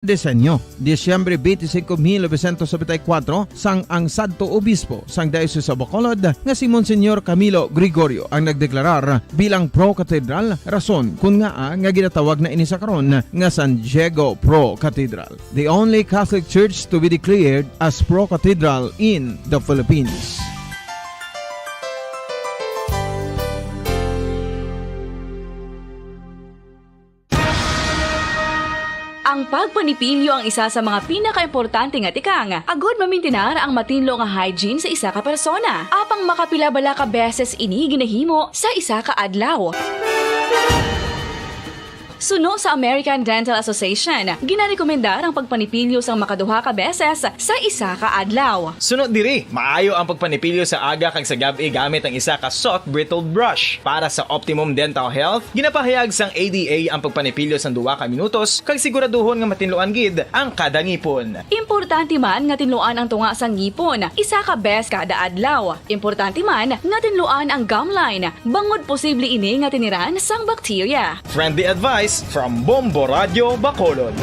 Disenyo, Disyembre 25, 1974, sang ang Santo Obispo sang Diocese sa Bacolod nga si Monsignor Camilo Gregorio ang nagdeklarar bilang pro-cathedral, rason kung nga ginatawag na ini sa karon nga San Diego Pro-Cathedral, the only Catholic Church to be declared as pro-cathedral in the Philippines. Ang pagpanipilyo ang isa sa mga pinaka-importante nga tikang. Agod mamintinar ang matinlo nga hygiene sa isa ka persona. Apang makapila-bala ka beses ini ginahimo sa isa ka adlaw. Suno sa American Dental Association, ginarekomendar ang pagpanipilyo sang makaduha ka beses sa isa ka adlaw. Sunod diri, maayo ang pagpanipilyo sa aga kag sa gabi gamit ang isa ka soft brittle brush. Para sa optimum dental health, ginapahayag sang ADA ang pagpanipilyo sang 2 ka minutos kag siguraduhon nga matinluan gid ang kada ngipon. Importante man nga tinluan ang tunga sang ngipon, isa ka bes kada adlaw. Importante man nga tinluan ang gum line, bangod posible ini nga tiniran sang bakterya. Friendly advice from Bombo Radio Bacolod.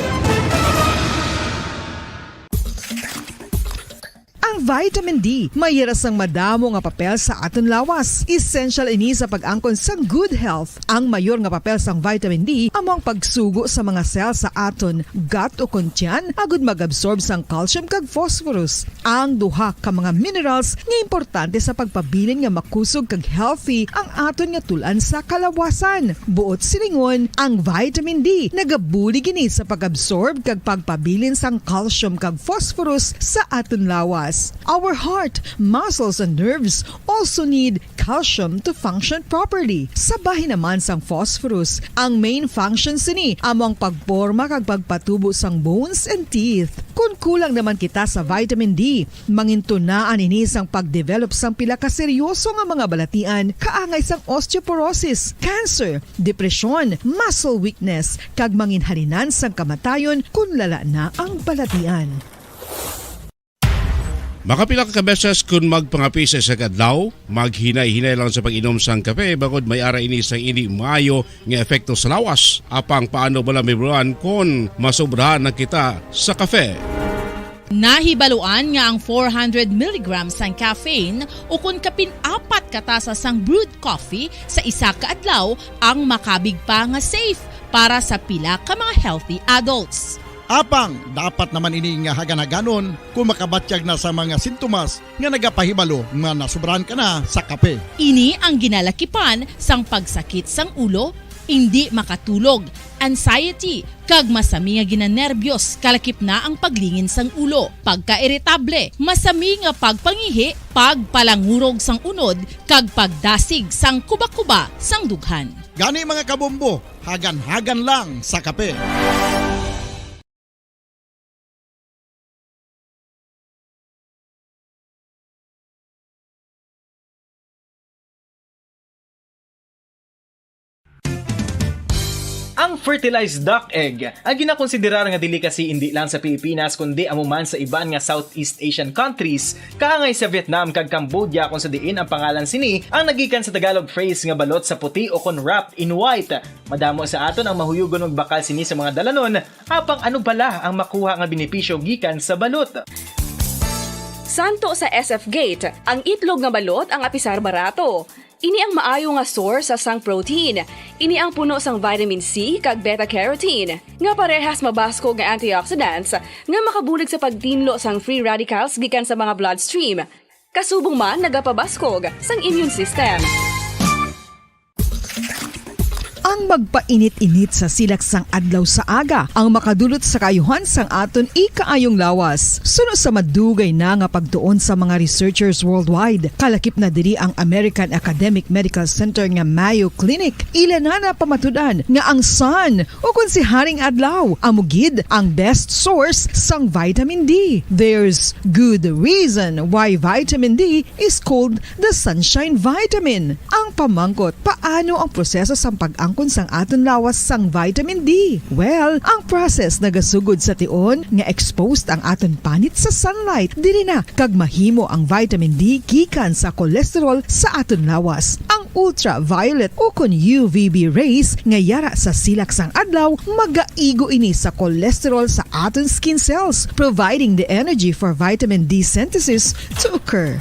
Ang vitamin D, mayroong madamo nga papel sa aton lawas. Essential ini sa pag-angkon sang good health. Ang mayor nga papel sang vitamin D among pagsugo sa mga cell sa aton gut o kuntyan agud mag-absorb sang calcium kag phosphorus. Ang duha ka mga minerals nga importante sa pagpabilin nga makusog kag healthy ang aton nga tulan sa kalawasan. Buot silingon, ang vitamin D nagabuli gini sa pag-absorb kag pagpabilin sang calcium kag phosphorus sa aton lawas. Our heart, muscles, and nerves also need calcium to function properly. Sabahin naman sang phosphorus, ang main function sini among pagporma kag pagpatubo sang bones and teeth. Kung kulang naman kita sa vitamin D, mangintunaan ini sang pagdevelop sang pila ka seryoso nga mga balatian, kaangay sang osteoporosis, cancer, depresyon, muscle weakness, kag manginhalinan sang kamatayon kung lala na ang balatian. Makapila ka beses kung magpangapi sa isang adlaw, maghinay-hinay lang sa pag-inom sang kape bagod may ara ini sang ini maayo nga epekto sa lawas. Apang paano bala mibruan kung masobrahan na kita sa kape? Nahibaluan nga ang 400 mg sang caffeine o kung kapin-4 katasa sang brewed coffee sa isa ka adlaw ang makabig pa nga safe para sa pila ka mga healthy adults. Apang, dapat naman ini nga hagan-haganon kung makabatyag na sa mga sintomas nga nagapahibalo nga nasubrahan ka na sa kape. Ini ang ginalakipan sang pagsakit sang ulo, hindi makatulog, anxiety, kag masami nga ginanerbiyos, kalakip na ang paglingin sang ulo, pagka-irritable, masami nga pagpangihi, pagpalangurog sang unod, kag pagdasig sang kuba-kuba sang dughan. Gani mga kabombo, hagan-hagan lang sa kape. Ang fertilized duck egg ang ginakonsiderar nga delicacy hindi lang sa Pilipinas kundi amuman sa iban nga Southeast Asian countries, kaangay sa Vietnam kag Cambodia kung sa diin ang pangalan sini ang nagikan sa Tagalog phrase nga balot sa puti o kon wrapped in white. Madamo sa aton ang mahuyugon og bakal sini sa mga dalanon, apang ano bala ang makuha nga benepisyo gikan sa balot. Santo sa SF Gate, ang itlog nga balot ang apisar barato. Ini ang maayo nga source sa sang protein. Ini ang puno sang vitamin C kag beta-carotene, nga parehas mabasko nga antioxidants nga makabulig sa pagtinlo sang free radicals gikan sa mga bloodstream. Kasubong man nagapabaskog sang immune system. Ang magpainit-init sa silaksang adlaw sa aga ang makadulot sa kayuhan sang aton ikaayong lawas. Suno sa madugay na nga pagtuon sa mga researchers worldwide, kalakip na diri ang American Academic Medical Center nga Mayo Clinic. Ila na pamatudan nga ang sun o kung si Haring Adlaw amugid ang best source sang vitamin D. There's good reason why vitamin D is called the sunshine vitamin. Ang pamangkot, paano ang proseso sa pag-angkon sang aton lawas sang vitamin D? Well, ang process nagasugod sa tion nga exposed ang aton panit sa sunlight dili na kag mahimo ang vitamin D gikan sa cholesterol sa aton lawas. Ang ultraviolet o kun UVB rays nga yara sa silak sang adlaw magaigo ini sa cholesterol sa aton skin cells, providing the energy for vitamin D synthesis to occur.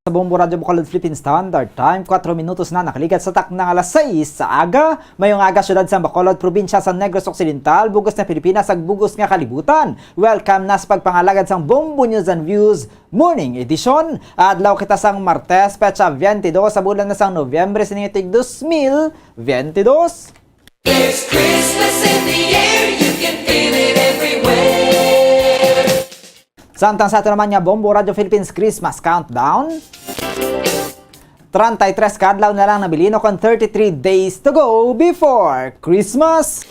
Sa Bombo Radyo Bacolod Philippine Standard Time, 4 minutos na nakalikat sa taknang alas 6 sa aga. Mayong aga syudad sa Bacolod, probinsya sa Negros Occidental, bugos na Pilipinas ag bugos nga kalibutan. Welcome na sa pagpangalagad sang Bombo News and Views Morning Edition. Adlaw kita sang Martes, petsa 22 sa bulan na sang Nobyembre sinitig 2022. There's Christmas in the air, you can feel it everywhere. Samtang sa ito naman nga Bombo Radio Philippines Christmas Countdown. 33 kadlaw na lang nabilino kon 33 days to go before Christmas.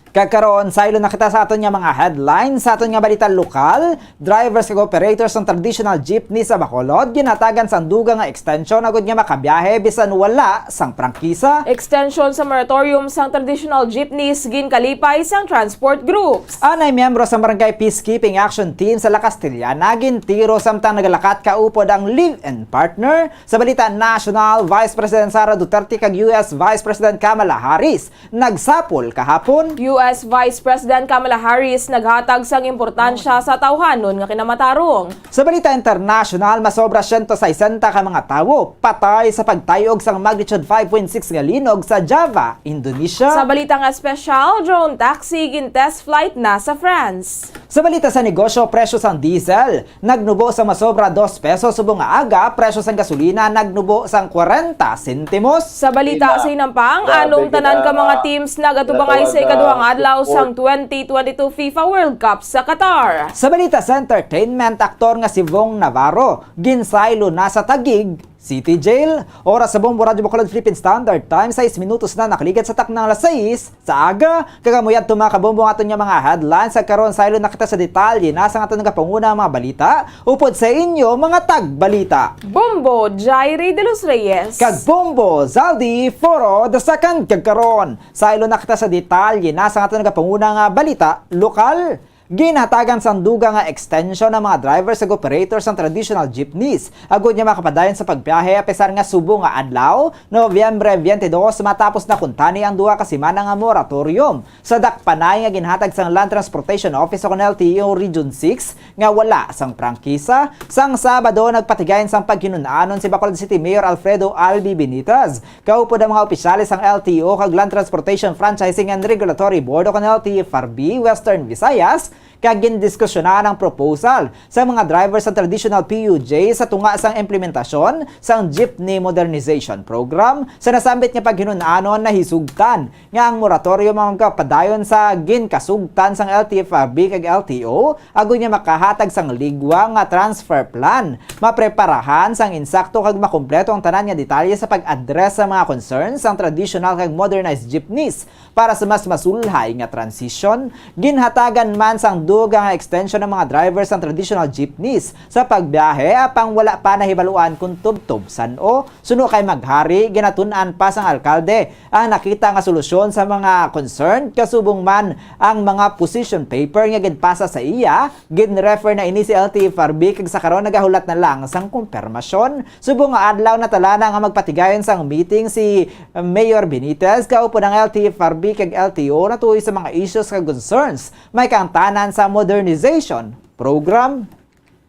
Kagkaroon sa ilo nakita sa aton nga mga headlines sa aton nga balita lokal. Drivers kag operators ng traditional jeepney sa Bacolod ginatagan sang duga nga extension agud nga makabiyahe bisan wala sang prangkisa. Extension sa moratorium sang traditional jeepneys ginkalipay sang transport groups. Anay miyembro sa Barangay Peacekeeping Action Team sa La Castellana gintiro samtang nagalakat kaupod ang live-in partner. Sa balita national, Vice President Sara Duterte kag US Vice President Kamala Harris nagsapol kahapon. US Vice President Kamala Harris naghatag sang importansya sa tawhanon nga kinamatarong. Sa balita international, masobra 160 ka mga tawo patay sa pagtayog sang magnitude 5.6 nga linog sa Java, Indonesia. Sa balita nga special, drone taxi gin-test flight na sa France. Sa balita sa negosyo, presyo sang diesel nagnubo sa masobra 2 pesos subong nga aga, presyo sang gasolina nagnubo sang 40 sentimos. Sa balita sa inampang, anong tanan ka mga teams nagatubangay sa ikaduhang adlaw sang 2022 FIFA World Cup sa Qatar. Sa balita sa entertainment, aktor nga si Vong Navarro ginsaylo na sa Taguig City Jail. Oras sa Bombo Radio Bacolod Philippine Standard Time, 6 minutos na nakalikat sa taknang alas 6 sa aga. Kagamuyad tumakabombo nga aton nga mga headlines sa karon saylo nakita sa detalye nasa nga aton nga panguna mga balita upod sa inyo mga tagbalita. Bombo Jairi de los Reyes Kag Bombo Zaldi Foro the second kagkaron saylo nakita sa detalye nasa nga aton nga panguna nga balita lokal. Ginatagan sang duga nga extension ng mga drivers ag operators ng traditional jeepneys. Agud niya makapadayon sa pagbiyahe apesar nga subo nga adlaw, Nobyembre 22 matapos na kuntani ang duha ka semana nga moratorium. Sa dakpanay nga ginhatag sang Land Transportation Office o LTO Region 6 nga wala sang prangkisa. Sang Sabado nagpatigayon sang paghinunanon si Bacolod City Mayor Alfredo Albi Benitez. Kaupod ang mga opisyales sang LTO kag Land Transportation Franchising and Regulatory Board o LTFRB Western Visayas kag gindiskusyonan ang proposal sa mga drivers sa traditional PUJ sa tunga sang implementasyon sang Jeepney Modernization Program. Sa nasambit nga paghinunanon na hisugtan nga ang moratorium ang magpadayon sa ginkasugtan sang LTFRB kag LTO agud nga makahatag sang ligwa nga transfer plan, mapreparahan sang insakto kag makumpleto ang tanan nga detalye sa pag-address sa mga concerns sang traditional kag modernized jeepneys para sa mas masulhay nga transition. Ginhatagan man sang duga nga extension ng mga drivers ng traditional jeepneys sa pagbiyahe apang wala pa nahibaluan kung tubtob sano. Suno kay maghari, ginatun-an pa sang alkalde ang nakita nga solusyon sa mga concerned kasubong man ang mga position paper nga ginpasa sa iya, ginrefer na ini si LTFRB kag sa karon nagahulat na lang sang kumpirmasyon. Subong nga adlaw na talana nga magpatigayon sang meeting si Mayor Benitez kaupo ng LTFRB kag LTO na tuoy sa mga issues kag concerns may kangtanan sa modernization program.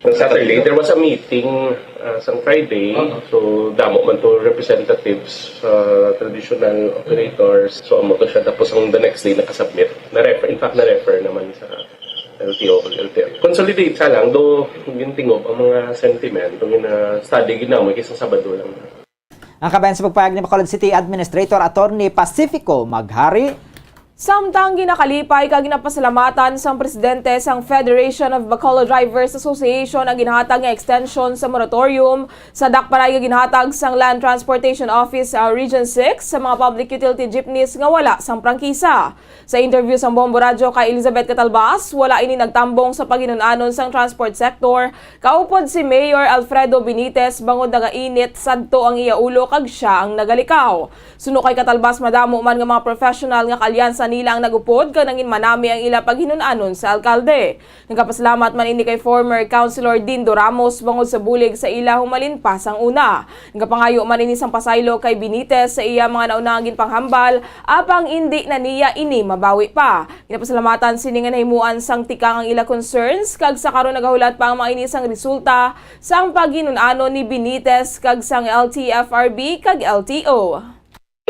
On Saturday, there was a meeting sa Friday. So, damo man to representatives, traditional operators. So, amo to siya. Tapos, ang the next day, nakasubmit. In fact, na-refer naman sa LTO. Consolidate sa lang, do yung tingop ang mga sentiment. Yung study ginamo, isang Sabado lang. Ang kabayan sa pagpayag ni Bacolod City Administrator Attorney Pacifico Maghari. Samtang ginakalipay kag ginapasalamatan sang presidente sang Federation of Bacolod Drivers Association ang ginhatag nga extension sa moratorium sa dakpanay nga ginhatag sang Land Transportation Office Region 6 sa mga public utility jeepneys nga wala sang prangkisa. Sa interview sang Bombo Radio kay Elizabeth Catalbas, wala ini nagtambong sa paghinunanon sang transport sector. Kaupod si Mayor Alfredo Benitez bangod nagainit sadto ang iya ulo kag siya ang nagalikaw. Suno kay Catalbas madamo man nga mga professional nga kalyansan Manila ang nagupod kag nangin manami ang ila paghinunanon sa alkalde. Nagapasalamat man ini kay former Councilor Dindo Ramos bangod sa bulig sa ila humalin pa sang una. Nagapangayo man ini sang pasaylo kay Benitez sa iya mga naunang ginpanghambal apang indi na niya ini mabawi pa. Ginapasalamatan sini nga nahimuan sang tikang ang ila concerns kag sa karon nagahulat pa ang mga ini sang resulta sang paghinunanon ni Benitez kag sang LTFRB kag LTO.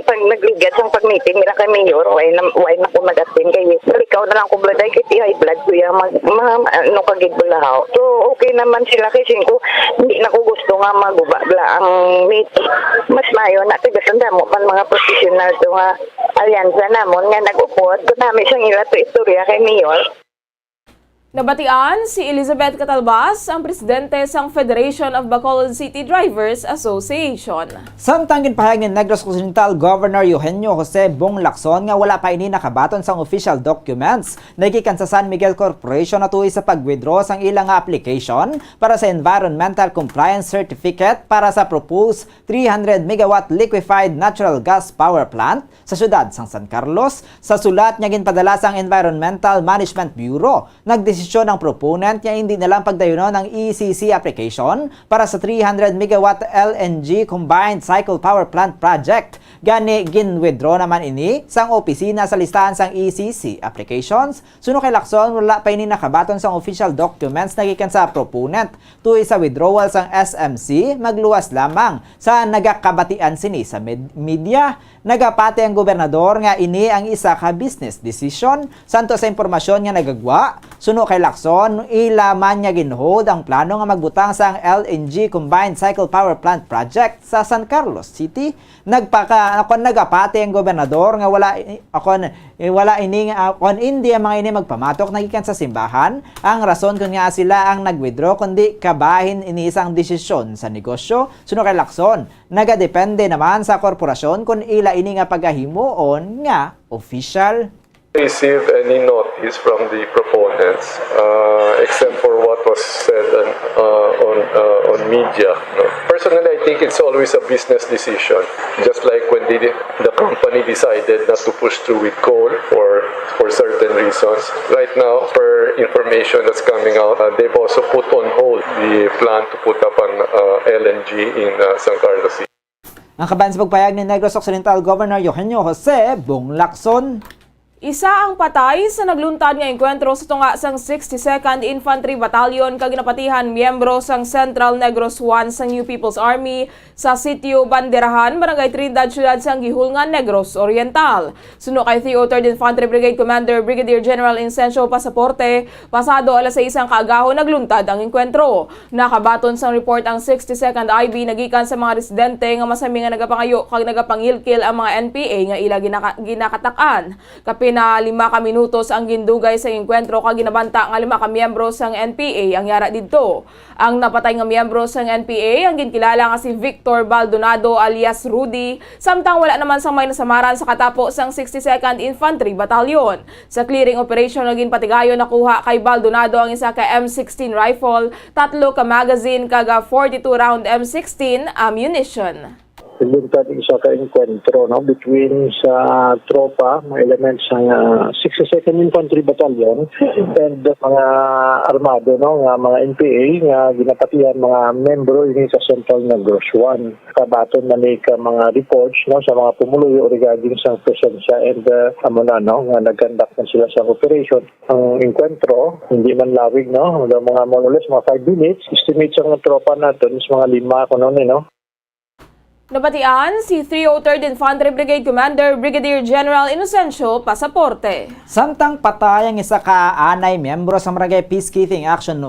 Pag naglugat ang pag-meeting nila kay Mayor, why na ko mag-attend kay ikaw na lang ko blood ay kay high blood ko yung ano kagig bulahaw. So okay naman sila kasi ko hindi na ko gusto nga magubabla ang meeting. Mas mayo na tigasan mo pan mga professional to nga alyansa namon nga nag-upod ko namin siyang ila to istorya kay Mayor. Nabatian si Elizabeth Catalbas, ang presidente sang Federation of Bacolod City Drivers Association. Samtang ginpahayag ni Negros Occidental Governor Eugenio Jose Bong Lacson nga wala pa ini nakabaton sang official documents nagikan sa San Miguel Corporation natuloy sa pag-withdraw sang ilang application para sa Environmental Compliance Certificate para sa proposed 300 megawatt liquefied natural gas power plant sa syudad sang San Carlos. Sa sulat niya ginpadala sang Environmental Management Bureau, nagdesisyon ang proponent niya hindi nalang pagdayunon ng ECC application para sa 300 megawatt LNG combined cycle power plant project. Gani gin-withdraw naman ini sang opisina sa listahan sang ECC applications. Suno kay Lacson, wala pa ini nakabaton sang official documents nagikan sa proponent. Tuloy sa withdrawal sang SMC, magluwas lamang sa nagakabatian sini sa media. Nagapati ang gobernador nga ini ang isa ka business decision. Santo sa impormasyon nga nagagwa, suno kay Lacson, ilaman niya ginhold ang plano nga magbutang sa LNG combined cycle power plant project sa San Carlos City. Nagapati ang gobernador nga wala ini hindi ang mga ini magpamatok nagikan sa simbahan. Ang rason kung nga sila ang nag-withdraw kundi kabahin ini isang desisyon sa negosyo. Suno kay Lacson, nagadepende naman sa korporasyon kung ila ini nga pagahimuon nga official. Receive any notice from the proponents except for what was said on media. No? Personally, I think it's always a business decision. Just like when the company decided not to push through with coal for certain reasons. Right now, per information that's coming out, they've also put on hold the plan to put up an LNG in San Carlos City. Ang kaban sa pagpayag ni Negros Occidental Governor Eugenio Jose Bong Lacson. Isa ang patay sa nagluntad nga engkwentro sa tunga sang 62nd Infantry Battalion kag ginapatihan miyembro sang Central Negros 1 sang New People's Army sa sitio Banderahan, Barangay Trinidad, syudad sang Gihulngan, Negros Oriental. Suno kay 303rd Infantry Brigade Commander Brigadier General Incencio Pasaporte, pasado alas 6 kaagahon nagluntad ang engkwentro. Nakabaton sang report ang 62nd IB nagikan sa mga residente nga masami nga nagapangayo kag nagapangilkil ang mga NPA nga ila ginakatakan. Na 5 ka minutos ang gindugay sa engkwentro kag ginabanta nga 5 ka miyembro sang NPA ang yara didto. Ang napatay nga miyembro sang NPA ang ginkilala nga si Victor Baldonado alias Rudy, samtang wala naman sang may nasamaran sa katapo sang 62nd Infantry Battalion. Sa clearing operation nga ginpatigayon nakuha kay Baldonado ang isa ka M16 rifle, 3 ka magazine kag 42 round M16 ammunition. Luntad isa ka enkwentro between sa tropa, mga elements ng 62nd Infantry Battalion and mga armado, mga NPA nga ginapatihan mga membro ini sa Central Negros 1. Kabaton na ka mga reports sa mga pumuluyo regarding sa presensya and nga nag-conduct na sila sa operation. Ang enkwentro, hindi man lawig, mga monoles, mga 5 minutes. Estimate sa mga tropa natin, mga 5 ako Nabatian si 303rd Infantry Brigade Commander Brigadier General Inocencio Pasaporte. Samtang patay ang isa ka anay miyembro sa Barangay Peacekeeping Action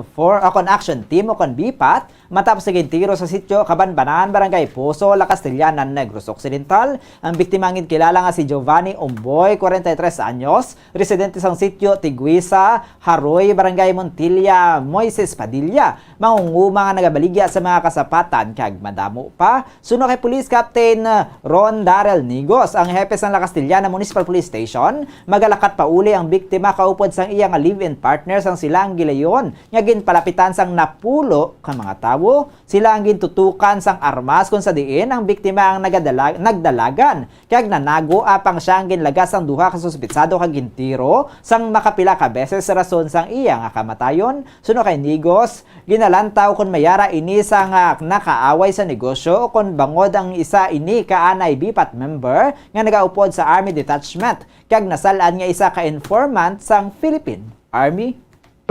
Team o BIPAT matapos sa tiro sa sitio Kabanbanan, Barangay Poso, La Castellanan, Negros Occidental. Ang biktima ang kilala nga si Giovanni Omboy, 43 anyos, residente sa sitio Tiguisa, Haroy, Barangay Montilla, Moises Padilla. Mangunguma nga nagabaligya sa mga kasapatan kag madamo pa. Suno kay Police Captain Ron Darrell Nigos, ang hepe sa La Castellana Municipal Police Station, magalakat pa uli ang biktima kaupod sang iyang live-in partner sang silang gilayon nga ginpalapitan sang napulo ka mga tawo tawo. Sila ang gintutukan sang armas kung sa diin ang biktima ang nagdalagan. Kag nanago apang siya ang ginlagas ang duha ka suspitsado kag gintiro sang makapila ka beses sa rason sang iya nga kamatayon. Suno kay Nigos, ginalantaw kung mayara ini sang nakaaway sa negosyo o kung bangod ang isa ini kaanay bipat member nga nagaupod sa Army Detachment. Kag nasalaan nga isa ka informant sang Philippine Army.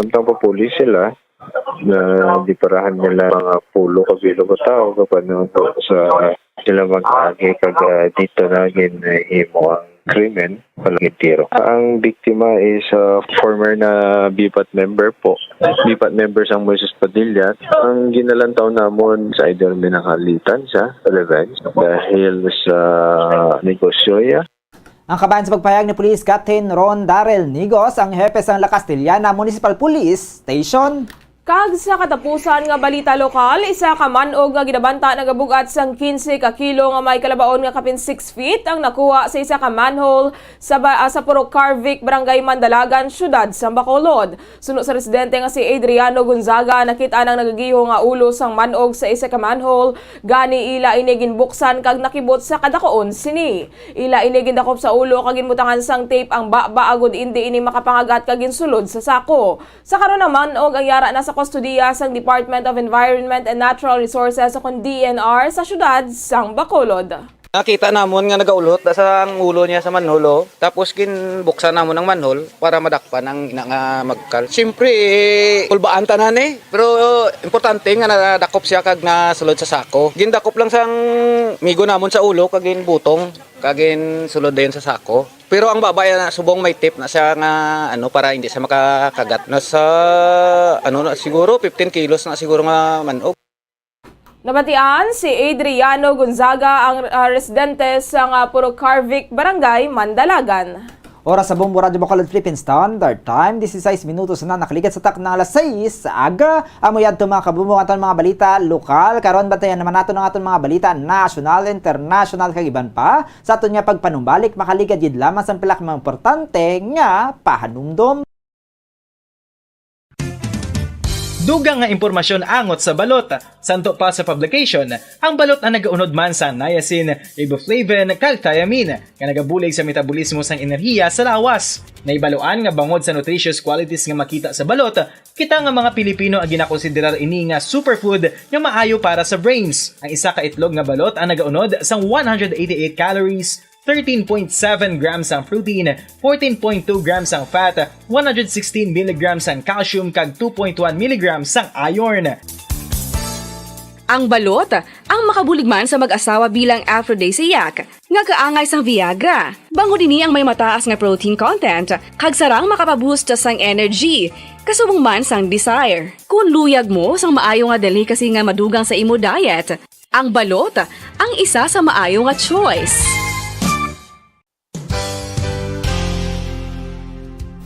Samtang papulis sila, na diparahan nila mga pulo ka bilo ka tao kapano sa sila mag-agi kag dito na ginhimo ang krimen palaging tiro. Ang biktima is former na BIPAT member po. BIPAT member sang Moises Padilla. Ang ginalantaw namon sa either minakalitan siya sa revenge dahil sa negosyo niya. Ang kabayan sa pagpayag ni Police Captain Ron Darrell Nigos, ang hepe sang La Castellana Municipal Police Station. Kag sa katapusan nga balita lokal, isa ka manog nga ginabanta nagabugat sang 15 ka kilo nga may kalabaon nga kapin 6 feet ang nakuha sa isa ka manhole sa Purok Carvic, Barangay Mandalagan, Syudad sa Bacolod. Suno sa residente nga si Adriano Gonzaga, nakita nang nagagiho nga ulo sang manog sa isa ka manhole, gani ila ini ginbuksan kag nakibot sa kadakoon sini. Ila ini gindakop sa ulo kag ginmutangan sang tape ang baba agud indi ini makapangagat kag ginsulod sa sako. Sa karon naman og ang yara na sa kustodiya sang Department of Environment and Natural Resources o DNR sa syudad sang Bacolod. Nakita namon nga nagaulot sa ulo niya sa manhole, tapos kinbuksan namon ang manhole para madakpan ang ina nga magkal. Siyempre, kulbaan tanan pero importante nga nadakop siya kag nasulod sa sako. Gindakop lang sang migo namon sa ulo kag ginbutong, kag ginsulod din sa sako. Pero ang babay na subong may tip na siya nga para hindi siya makakagat. Nasa siguro 15 kilos na siguro nga manog. Nabatian si Adriano Gonzaga, ang residente sa Purok Carvic, Barangay Mandalagan. Oras sa Bombo Radio Bacolod Philippine Standard Time, 16 minutos na nakalikat sa tak ng alas 6 sa aga. Amuyad ito mga kabumbo aton mga balita lokal. Karon batayan naman nato ng aton mga balita national, international kagiban pa. Sa aton nga pagpanumbalik, makaligad yun lamang sa pilak mga importante nga pahanumdom. Dugang nga impormasyon angot sa balot. Santo pa sa publication, ang balot na nagaunod man sa niacin, riboflavin, kag thiamine, nga nagabulig sa metabolismo sang enerhiya sa lawas. Naibaluan nga bangod sa nutritious qualities nga makita sa balot, kita nga mga Pilipino ang ginakonsiderar ini nga superfood nga maayo para sa brains. Ang isa ka itlog nga balot ang nagaunod sang 188 calories, 13.7 grams ang protein, 14.2 grams ang fat, 116 mg ang calcium kag 2.1 mg ang iron. Ang balot, ang makabulig man sa mag-asawa bilang aphrodisiac, nga kaangay sang Viagra. Bango din ang may mataas nga protein content, kag sarang makapaboost sang energy, kasubong man sang desire. Kung luyag mo sang maayo nga dali kasi nga madugang sa imo diet, ang balot, ang isa sa maayo nga choice.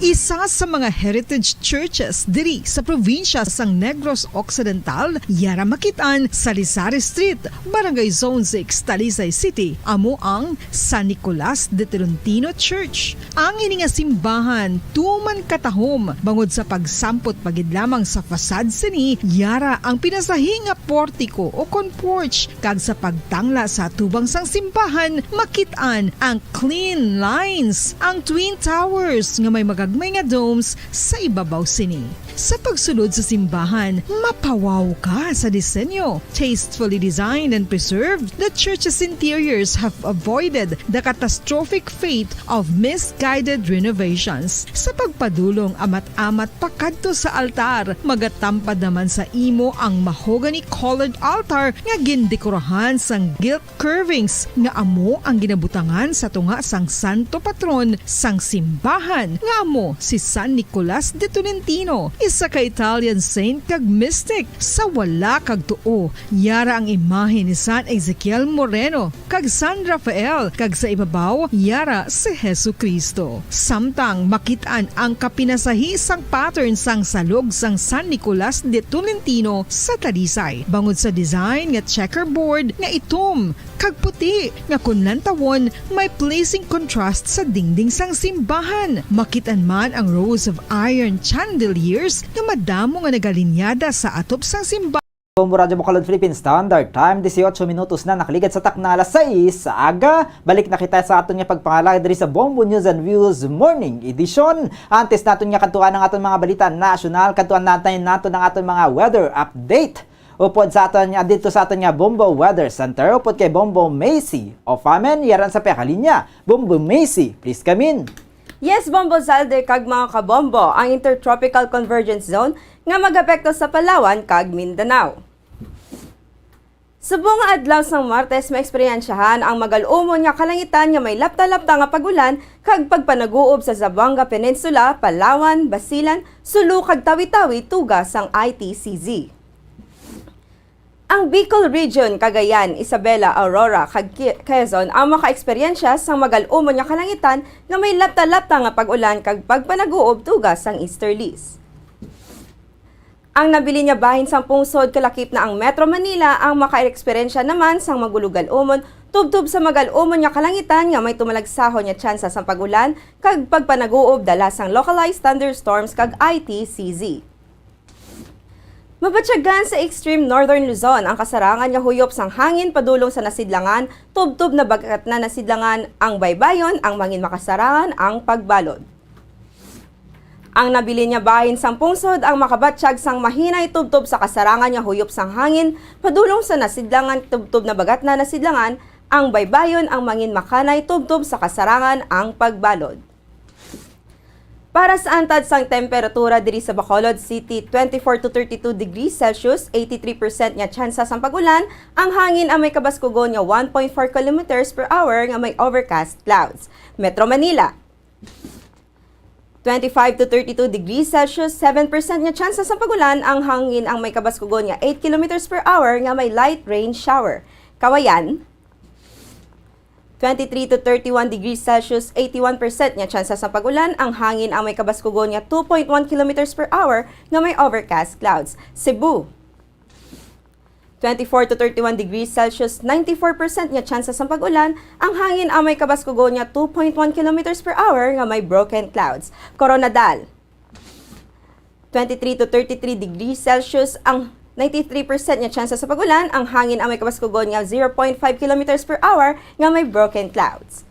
Isa sa mga heritage churches diri sa probinsya sang Negros Occidental, yara makitaan sa Rizal Street, Barangay Zone 6, Talisay City, amo ang San Nicolas de Tolentino Church. Ang ini nga simbahan tuman katahom bangod sa pagsampot pagid lamang sa fasad sini, yara ang pinasahi nga portiko o porch, kag sa pagtangla sa tubang sang simbahan makitaan ang clean lines, ang twin towers nga may magagmay nga domes sa ibabaw sini. Sa pagsulod sa simbahan, mapawaw ka sa disenyo. Tastefully designed and preserved, the church's interiors have avoided the catastrophic fate of misguided renovations. Sa pagpadulong amat-amat pakadto sa altar, magatampad naman sa imo ang mahogany colored altar nga gindekorahan sang gilt curvings nga amo ang ginabutangan sa tunga sang santo patron sang simbahan nga amo si San Nicolas de Tolentino, isa ka Italian saint kag mystic. Sa wala kag tuo, yara ang imahe ni San Ezekiel Moreno kag San Rafael, kag sa ibabaw yara si Jesucristo. Samtang makitaan ang kapinasahi sang pattern sang salog sang San Nicolas de Tolentino sa Talisay, bangod sa design nga checkerboard nga itom kag puti nga kunlantawon may pleasing contrast sa dingding sang simbahan. Makitaan man ang rows of iron chandeliers nga madamo nga nagalinyada sa atop sang simbahan Bombo Radyo Bacolod Philippine Standard Time, 18 minutos na nakaligad sa takna alas 6 sa aga. Balik na kita sa aton nga pagpangalagay diri sa Bombo News and Views Morning Edition. Antes naton nga kantuan ng aton mga balita national, kantuan natin ng aton mga weather update. Upod sa aton nga dito sa aton nga Bombo Weather Center, upod kay Bombo Macy of Amen, yaran sa pekalinya. Bombo Macy, please come in. Yes, Bombo Zalde kag mga kabombo, ang Intertropical Convergence Zone nga mag-apekto sa Palawan kag Mindanao. Subong nga adlaw sang Martes maeksperiensyahan ang magal-umon nga kalangitan nga may lapta-lapta nga pagulan kag pagpanaguob sa Zamboanga Peninsula, Palawan, Basilan, Sulu kag Tawi-Tawi tugas sang ITCZ. Ang Bicol Region, Cagayan, Isabela, Aurora, kag Quezon ang maka-eksperyensya sang magal-umon nga kalangitan nga may lapta-lapta nga pag-ulan kag pagpanaguob tugas sang easterlies. Ang nabili niya bahin sang pungsod kalakip na ang Metro Manila ang maka-eksperyensya naman sang magulugal-umon tubtub sa magal-umon nga kalangitan nga may tumalagsahon nga tsansa sang pag-ulan kag pagpanaguob dala sang localized thunderstorms kag ITCZ. Mabatyagan sa extreme northern Luzon ang kasarangan nga huyop sang hangin padulong sa nasidlangan, tubtub na bagat na nasidlangan ang baybayon ang mangin makasarangan ang pagbalod. Ang nabili niya bahin sang pungsod ang makabatsyag sang mahinay tubtub sa kasarangan nga huyop sang hangin, padulong sa nasidlangan tubtub na bagat na nasidlangan, ang baybayon ang mangin makanay tubtub sa kasarangan ang pagbalod. Para sa antad sang temperatura diri sa Bacolod City, 24 to 32 degrees Celsius, 83% nga tsansa sang pagulan, ang hangin ang may kabaskugon nga 1.4 kilometers per hour nga may overcast clouds. Metro Manila, 25 to 32 degrees Celsius, 7% nga tsansa sa pagulan, ang hangin ang may kabaskugon nga 8 km per hour nga may light rain shower. Kawayan, 23 to 31 degrees Celsius, 81% nga tsansa sa pagulan, ang hangin ang may kabaskugon nga 2.1 km per hour nga may overcast clouds. Cebu, 24 to 31 degrees Celsius, 94% nga tsansa sa pag-ulan, ang hangin ang may kabaskugon nga 2.1 km per hour nga may broken clouds. Coronadal, 23 to 33 degrees Celsius, ang 93% nga tsansa sa pag-ulan, ang hangin ang may kabaskugon nga 0.5 km per hour nga may broken clouds.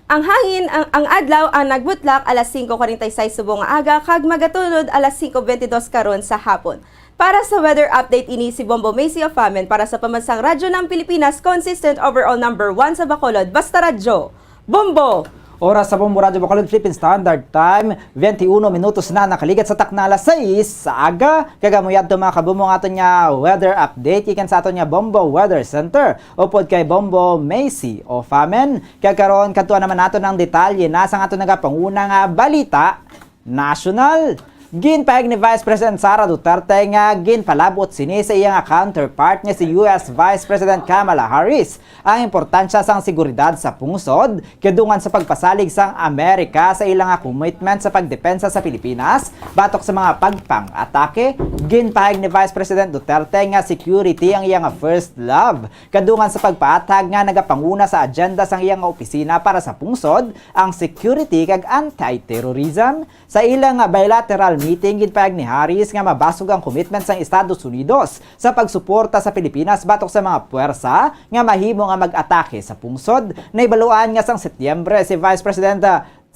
Ang hangin, ang adlaw ang nagbutlak alas 5:46 subong nga aga kag magatulod alas 5:22 karon sa hapon. Para sa weather update ini si Bombo Macy of Amen para sa Pambansang Radyo ng Pilipinas, consistent overall number 1 sa Bacolod, basta radyo. Bombo! Oras sa Bombo Radyo Bacolod Philippine Standard Time, 21 minutos na nakaligat sa takna alas 6 sa aga. Kagamuyad to mga kabumong aton nga weather update ikan sa aton nga Bombo Weather Center. Upod kay Bombo Macy of Amen. Kagkaroon kantuan naman nato ng detalye na sa aton nga pangunang balita national. Ginpahayag ni Vice President Sara Duterte nga ginpalabot sini sa iyang counterpart nga si US Vice President Kamala Harris ang importansya sang seguridad sa pungsod kadungan sa pagpasalig sang Amerika sa ilang commitment sa pagdepensa sa Pilipinas batok sa mga pagpang-atake. Ginpahayag ni Vice President Duterte nga security ang iyang first love kadungan sa pagpaatag nga nagapanguna sa agenda sang iyang opisina para sa pungsod ang security kag anti-terrorism. Sa ilang bilateral meeting, ginpahayag ni Harris nga mabasog ang commitment sa Estados Unidos sa pagsuporta sa Pilipinas batok sa mga puwersa nga mahimo nga mag-atake sa pungsod. Naibaluan nga sang Setyembre si Vice President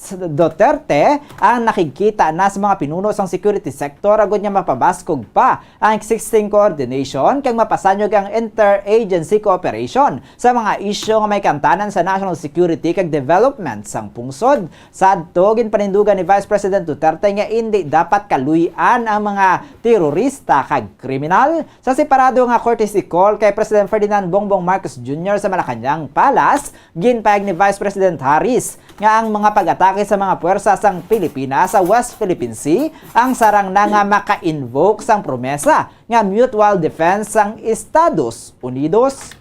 Duterte ang nakikita na sa mga pinuno sang security sector agud nga mapabaskog pa ang existing coordination kag mapasanyog ang interagency cooperation sa mga isyu nga may kantanan sa national security kag development sang pungsod. Sadto ginpanindugan ni Vice President Duterte nga hindi dapat kaluy-an ang mga terorista kag kriminal. Sa separado nga courtesy call kay President Ferdinand Bongbong Marcos Jr. sa Malacanang Palace, ginpahayag ni Vice President Harris nga ang mga pag-atake sa mga puwersa sang Pilipinas sa West Philippine Sea ang sarang na nga maka-invoke sang promesa nga mutual defense sang Estados Unidos.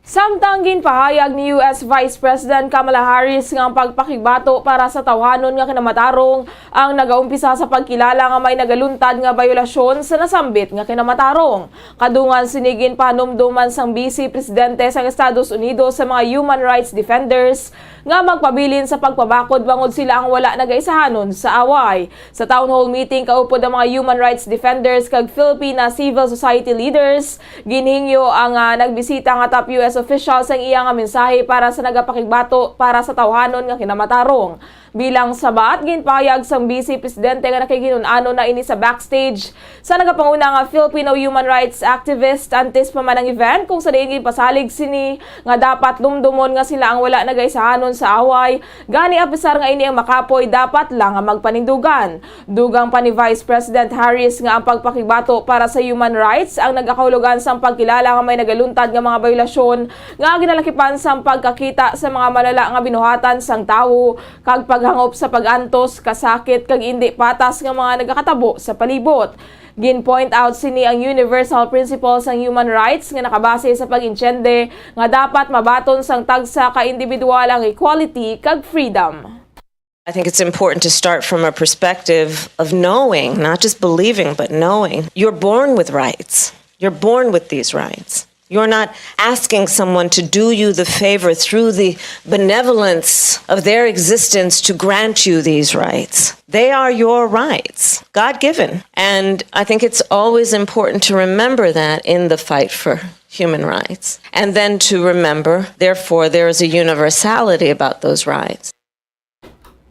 Samtang ginpahayag ni US Vice President Kamala Harris nga ang pagpakigbato para sa tawhanon nga kinamatarong ang nagaumpisa sa pagkilala nga may nagaluntad nga bayolasyon sa nasambit nga kinamatarong. Kadungan sinigin panumduman sang Vice Presidente sa Estados Unidos sa mga human rights defenders nga magpabilin sa pagpabakod bangod sila ang wala nagaisahanon sa away. Sa town hall meeting kaupod ang mga human rights defenders kag Filipina civil society leaders, ginhingyo ang nagbisita nga top US officials ang iyang mensahe para sa nagapakigbato para sa tawhanon nga kinamatarong. Bilang sabat, ginpahayag sang Vice Presidente nga nakikinun-ano na ini sa backstage sa nagapanguna nga Filipino human rights activist antes pa man ang event kung sa diin pasalig sini nga dapat lumdumon nga sila ang wala nagaisahanon sa away. Gani apisar nga ini ang makapoy dapat lang nga magpanindugan. Dugang pa ni Vice President Harris nga ang pagpakigbato para sa human rights ang nagakahulugan sa pagkilala nga may nagaluntad nga mga bayolasyon nga ginalakipan sa pagkakita sa mga malala nga binuhatan sang tawo kag paghangop sa pagantos, kasakit kag indi patas nga mga nagakatabo sa palibot. Gin-point out sini ang universal principles ng human rights nga nakabase sa pag-insyende nga dapat mabaton sang tagsa ka individual ang equality kag freedom. I think it's important to start from a perspective of knowing, not just believing, but knowing. You're born with rights. You're born with these rights. You're not asking someone to do you the favor through the benevolence of their existence to grant you these rights. They are your rights, God-given. And I think it's always important to remember that in the fight for human rights. And then to remember, therefore, there is a universality about those rights.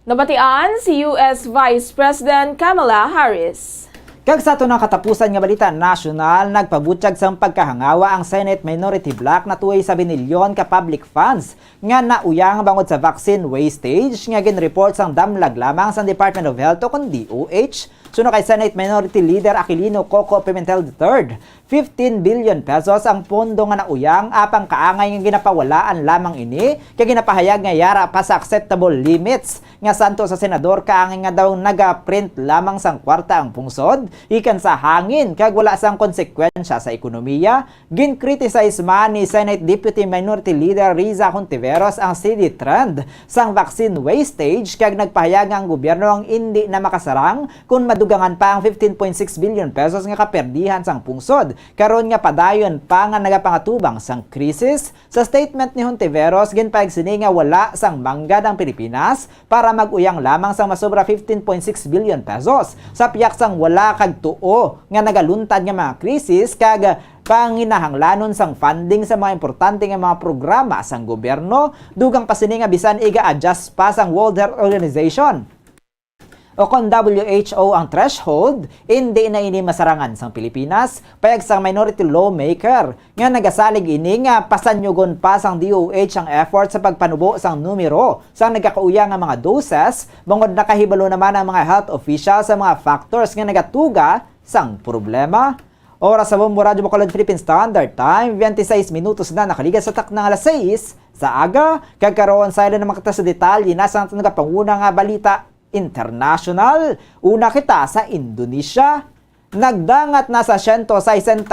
Nabatian si US Vice President Kamala Harris. Kag sa ito ng katapusan nga balita national, nagpabutyag sang pagkahangawa ang Senate Minority Bloc na tuway 7 milyon ka public funds nga nauyang bangod sa vaccine wastage nga ginreport sang damlag lamang sa Department of Health o kun DOH. Suno kay Senate Minority Leader Aquilino Coco Pimentel III, 15 billion pesos ang pondo nga nauyang apang kaangay nga ginapawalaan lamang ini kay ginapahayag nga yara pa sa acceptable limits nga santo sa senador kaangay nga daw naga-print lamang sang kwarta ang pungsod ikan sa hangin kag wala sang konsekwensya sa ekonomiya. Gin-criticize man ni Senate Deputy Minority Leader Riza Hontiveros ang steady trend sang vaccine wastage kag nagpahayag ang gobyerno ang hindi na makasarang kung madugangan pa ang 15.6 billion pesos nga kaperdihan sang pungsod karon nga padayon pa nga nagapangatubang sang krisis. Sa statement ni Hontiveros ginpahayag sini nga wala sang manggad ang Pilipinas para mag-uyang lamang sang masobra 15.6 billion pesos sa piyak sang wala kag tuo nga nagaluntad nga mga krisis kag panginahanglanon sang funding sa mga importante nga mga programa sang gobyerno. Dugang pa sini nga bisan iga-adjust pa sang World Health Organization o kon WHO ang threshold, hindi na ini masarangan sang Pilipinas. Payag sang minority lawmaker nga nagasalig ini nga pasanyugon pa sang DOH ang effort sa pagpanubo sang numero sang nagakauyang nga mga doses bangod nakahibalo naman ang mga health officials sa mga factors nga nagatuga sang problema. Oras sa Bombo Radyo Bacolod Philippine Standard Time, 26 minutos na nakaligas sa taknang alas 6 sa aga. Kagkaroon sa ilan na makita sa detalye na sa nagapanguna nga balita international. Una kita sa Indonesia. Nagdangat na sa 162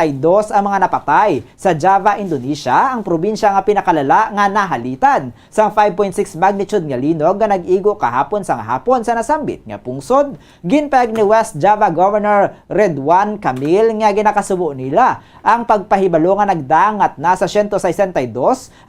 ang mga napatay sa Java, Indonesia, ang probinsya nga pinakalala nga nahalitan sang 5.6 magnitude nga linog nga nag-igo kahapon sang hapon sa nasambit nga pungsod. Ginpahayag ni West Java Governor Ridwan Kamil nga ginakasubo nila ang pagpahibalo nga nagdangat na sa 162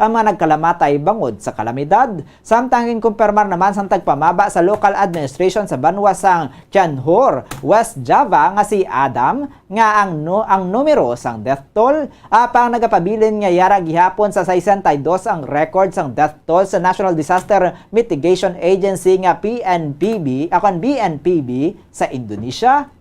ang mga nagkalamatay bangod sa kalamidad. Samtang ginkumpirmar naman sang tagpamaba sa local administration sa banwa sang Cianjur, West Java nga si Adam nga ang numero sang death toll apang nagapabilin nga yara gihapon sa 62 ang record sang death toll sa National Disaster Mitigation Agency nga BNPB sa Indonesia.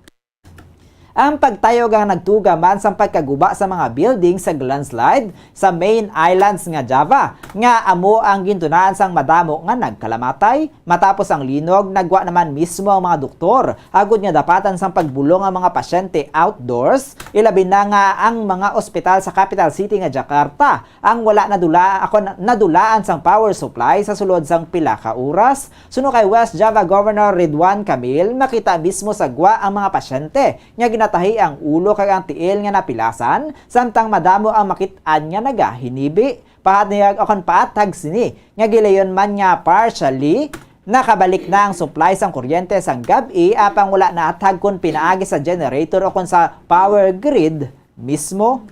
Ang pagtayo nga nagtuga man sa pagkaguba sa mga building sa landslide sa main islands nga Java nga amo ang gintunaan sang madamo nga nagkalamatay. Matapos ang linog, nagwa naman mismo ang mga doktor agud nga dapatan sang pagbulong ang mga pasyente outdoors. Ilabi na nga ang mga ospital sa capital city nga Jakarta ang wala nadulaan sang power supply sa sulod sang pila ka oras. Suno kay West Java Governor Ridwan Kamil, makita mismo sa gwa ang mga pasyente nga ginatahi ang ulo kag ang tiil nga napilasan samtang madamo ang makit-an nga nagahinibi. Pahatniyag akon paatag sini nga gilayon man nga partially nakabalik na ang supply sang kuryente sang gabi apang wala na atag kun pinaagi sa generator o kun sa power grid mismo.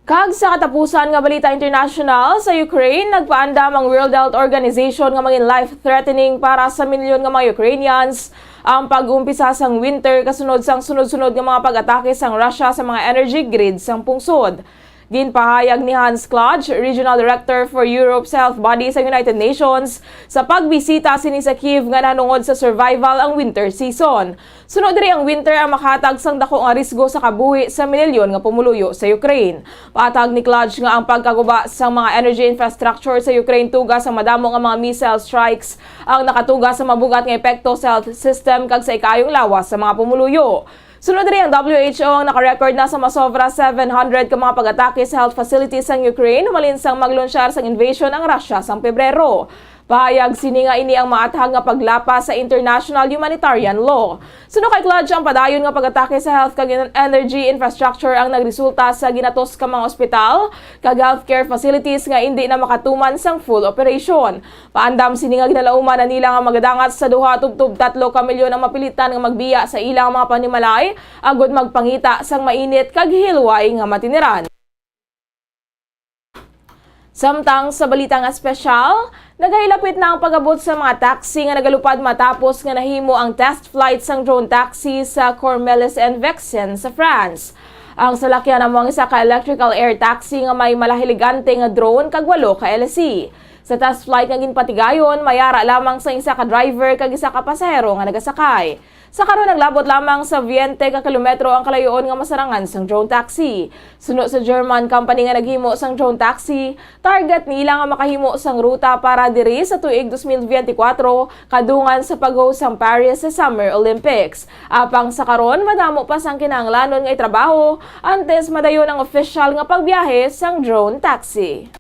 Kag sa katapusan nga balita international, sa Ukraine, nagpaandam ang World Health Organization nga maging life-threatening para sa milyon nga mga Ukrainians ang pag-umpisa sang winter kasunod sang sunod-sunod nga mga pag-atake sang Russia sa mga energy grid sang pungsod. Ginpahayag ni Hans Kluge, Regional Director for Europe's Health Body sa United Nations, sa pagbisita sini sa Kyiv nga nanungod sa survival ang winter season. Sunod diri ang winter ang makatag sang dako nga risgo sa kabuhi sa milyon nga pumuluyo sa Ukraine. Patag ni Kluge nga ang pagkaguba sa mga energy infrastructure sa Ukraine tuga sa madamo nga mga missile strikes ang nakatuga sa mabugat nga epekto sa health system kag sa ikayong lawas sa mga pumuluyo. Sunod rin ang WHO ang nakarecord na sa masobra 700 ka mga pag-atake sa health facilities ng Ukraine humalin sang maglunsyar sang invasion ang Russia sang Pebrero. Pahayag sini nga ini ang maathag nga paglapas sa international humanitarian law. Suno kay Kluge ang padayon nga pag-atake sa health kag energy infrastructure ang nagresulta sa ginatos ka mga ospital kag healthcare facilities nga hindi na makatuman sang full operation. Paandam sini nga ginalauman na nila nga magadangat sa 2-3 ka milyon ang mapilitan nga magbiya sa ilang mga panimalay agud magpangita sang mainit kag hilway nga matiniran. Samtang sa balita nga espesyal, nagahilapit na ang pag-abot sa mga taxi nga nagalupad matapos nga nahimo ang test flight sang drone taxi sa Cormelis and Vexen sa France. Ang salakyan namang isa ka electrical air taxi nga may malahiligante nga drone kag 8 ka LSE. Sa test flight nga ginpatigayon, mayara lamang sa isa ka driver kag isa ka pasahero nga nagasakay. Sa karon naglabot lamang sa 20 ka kilometro ang kalayoon nga masarangan sang drone taxi. Suno sa German company nga naghimo sang drone taxi, target nila nga makahimo sang ruta para diri sa tuig 2024 kadungan sa pag-host sang Paris sa Summer Olympics. Apang sa karon madamo pa sang kinahanglanon nga itrabaho antes madayon ang official nga pagbiyahe sang drone taxi.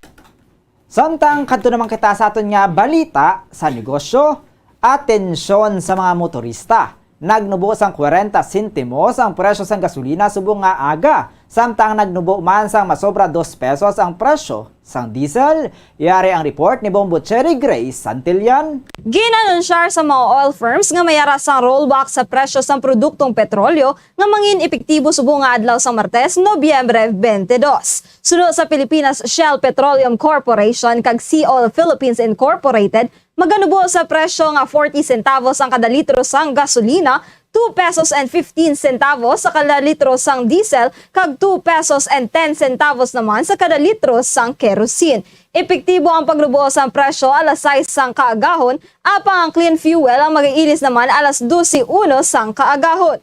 Samtang kadto naman kita sa aton nga balita sa negosyo, atensyon sa mga motorista. Nagnubo sang 40 sentimos ang presyo sang gasolina subong nga aga, samtang nagnubo man sang masobra 2 pesos ang presyo sang diesel. Yari ang report ni Bombo Cherry Grace Santillan. Ginanunsyar sa mga oil firms nga mayara sang rollback sa presyo sang produktong petrolyo nga mangin epektibo subong nga adlaw sang Martes, Nobyembre 22. Sunod sa Pilipinas Shell Petroleum Corporation kag Sea Oil Philippines Incorporated, maganubo sa presyo nga 40 centavos ang kada litro sang gasolina, 2 pesos and 15 centavos sa kada litro sang diesel, kag 2 pesos and 10 centavos naman sa kada litro sang kerosene. Epektibo ang pagnubo sang presyo alas 6 sang kaagahon, apang ang clean fuel ang mag-iilis naman alas 12:01 sang kaagahon.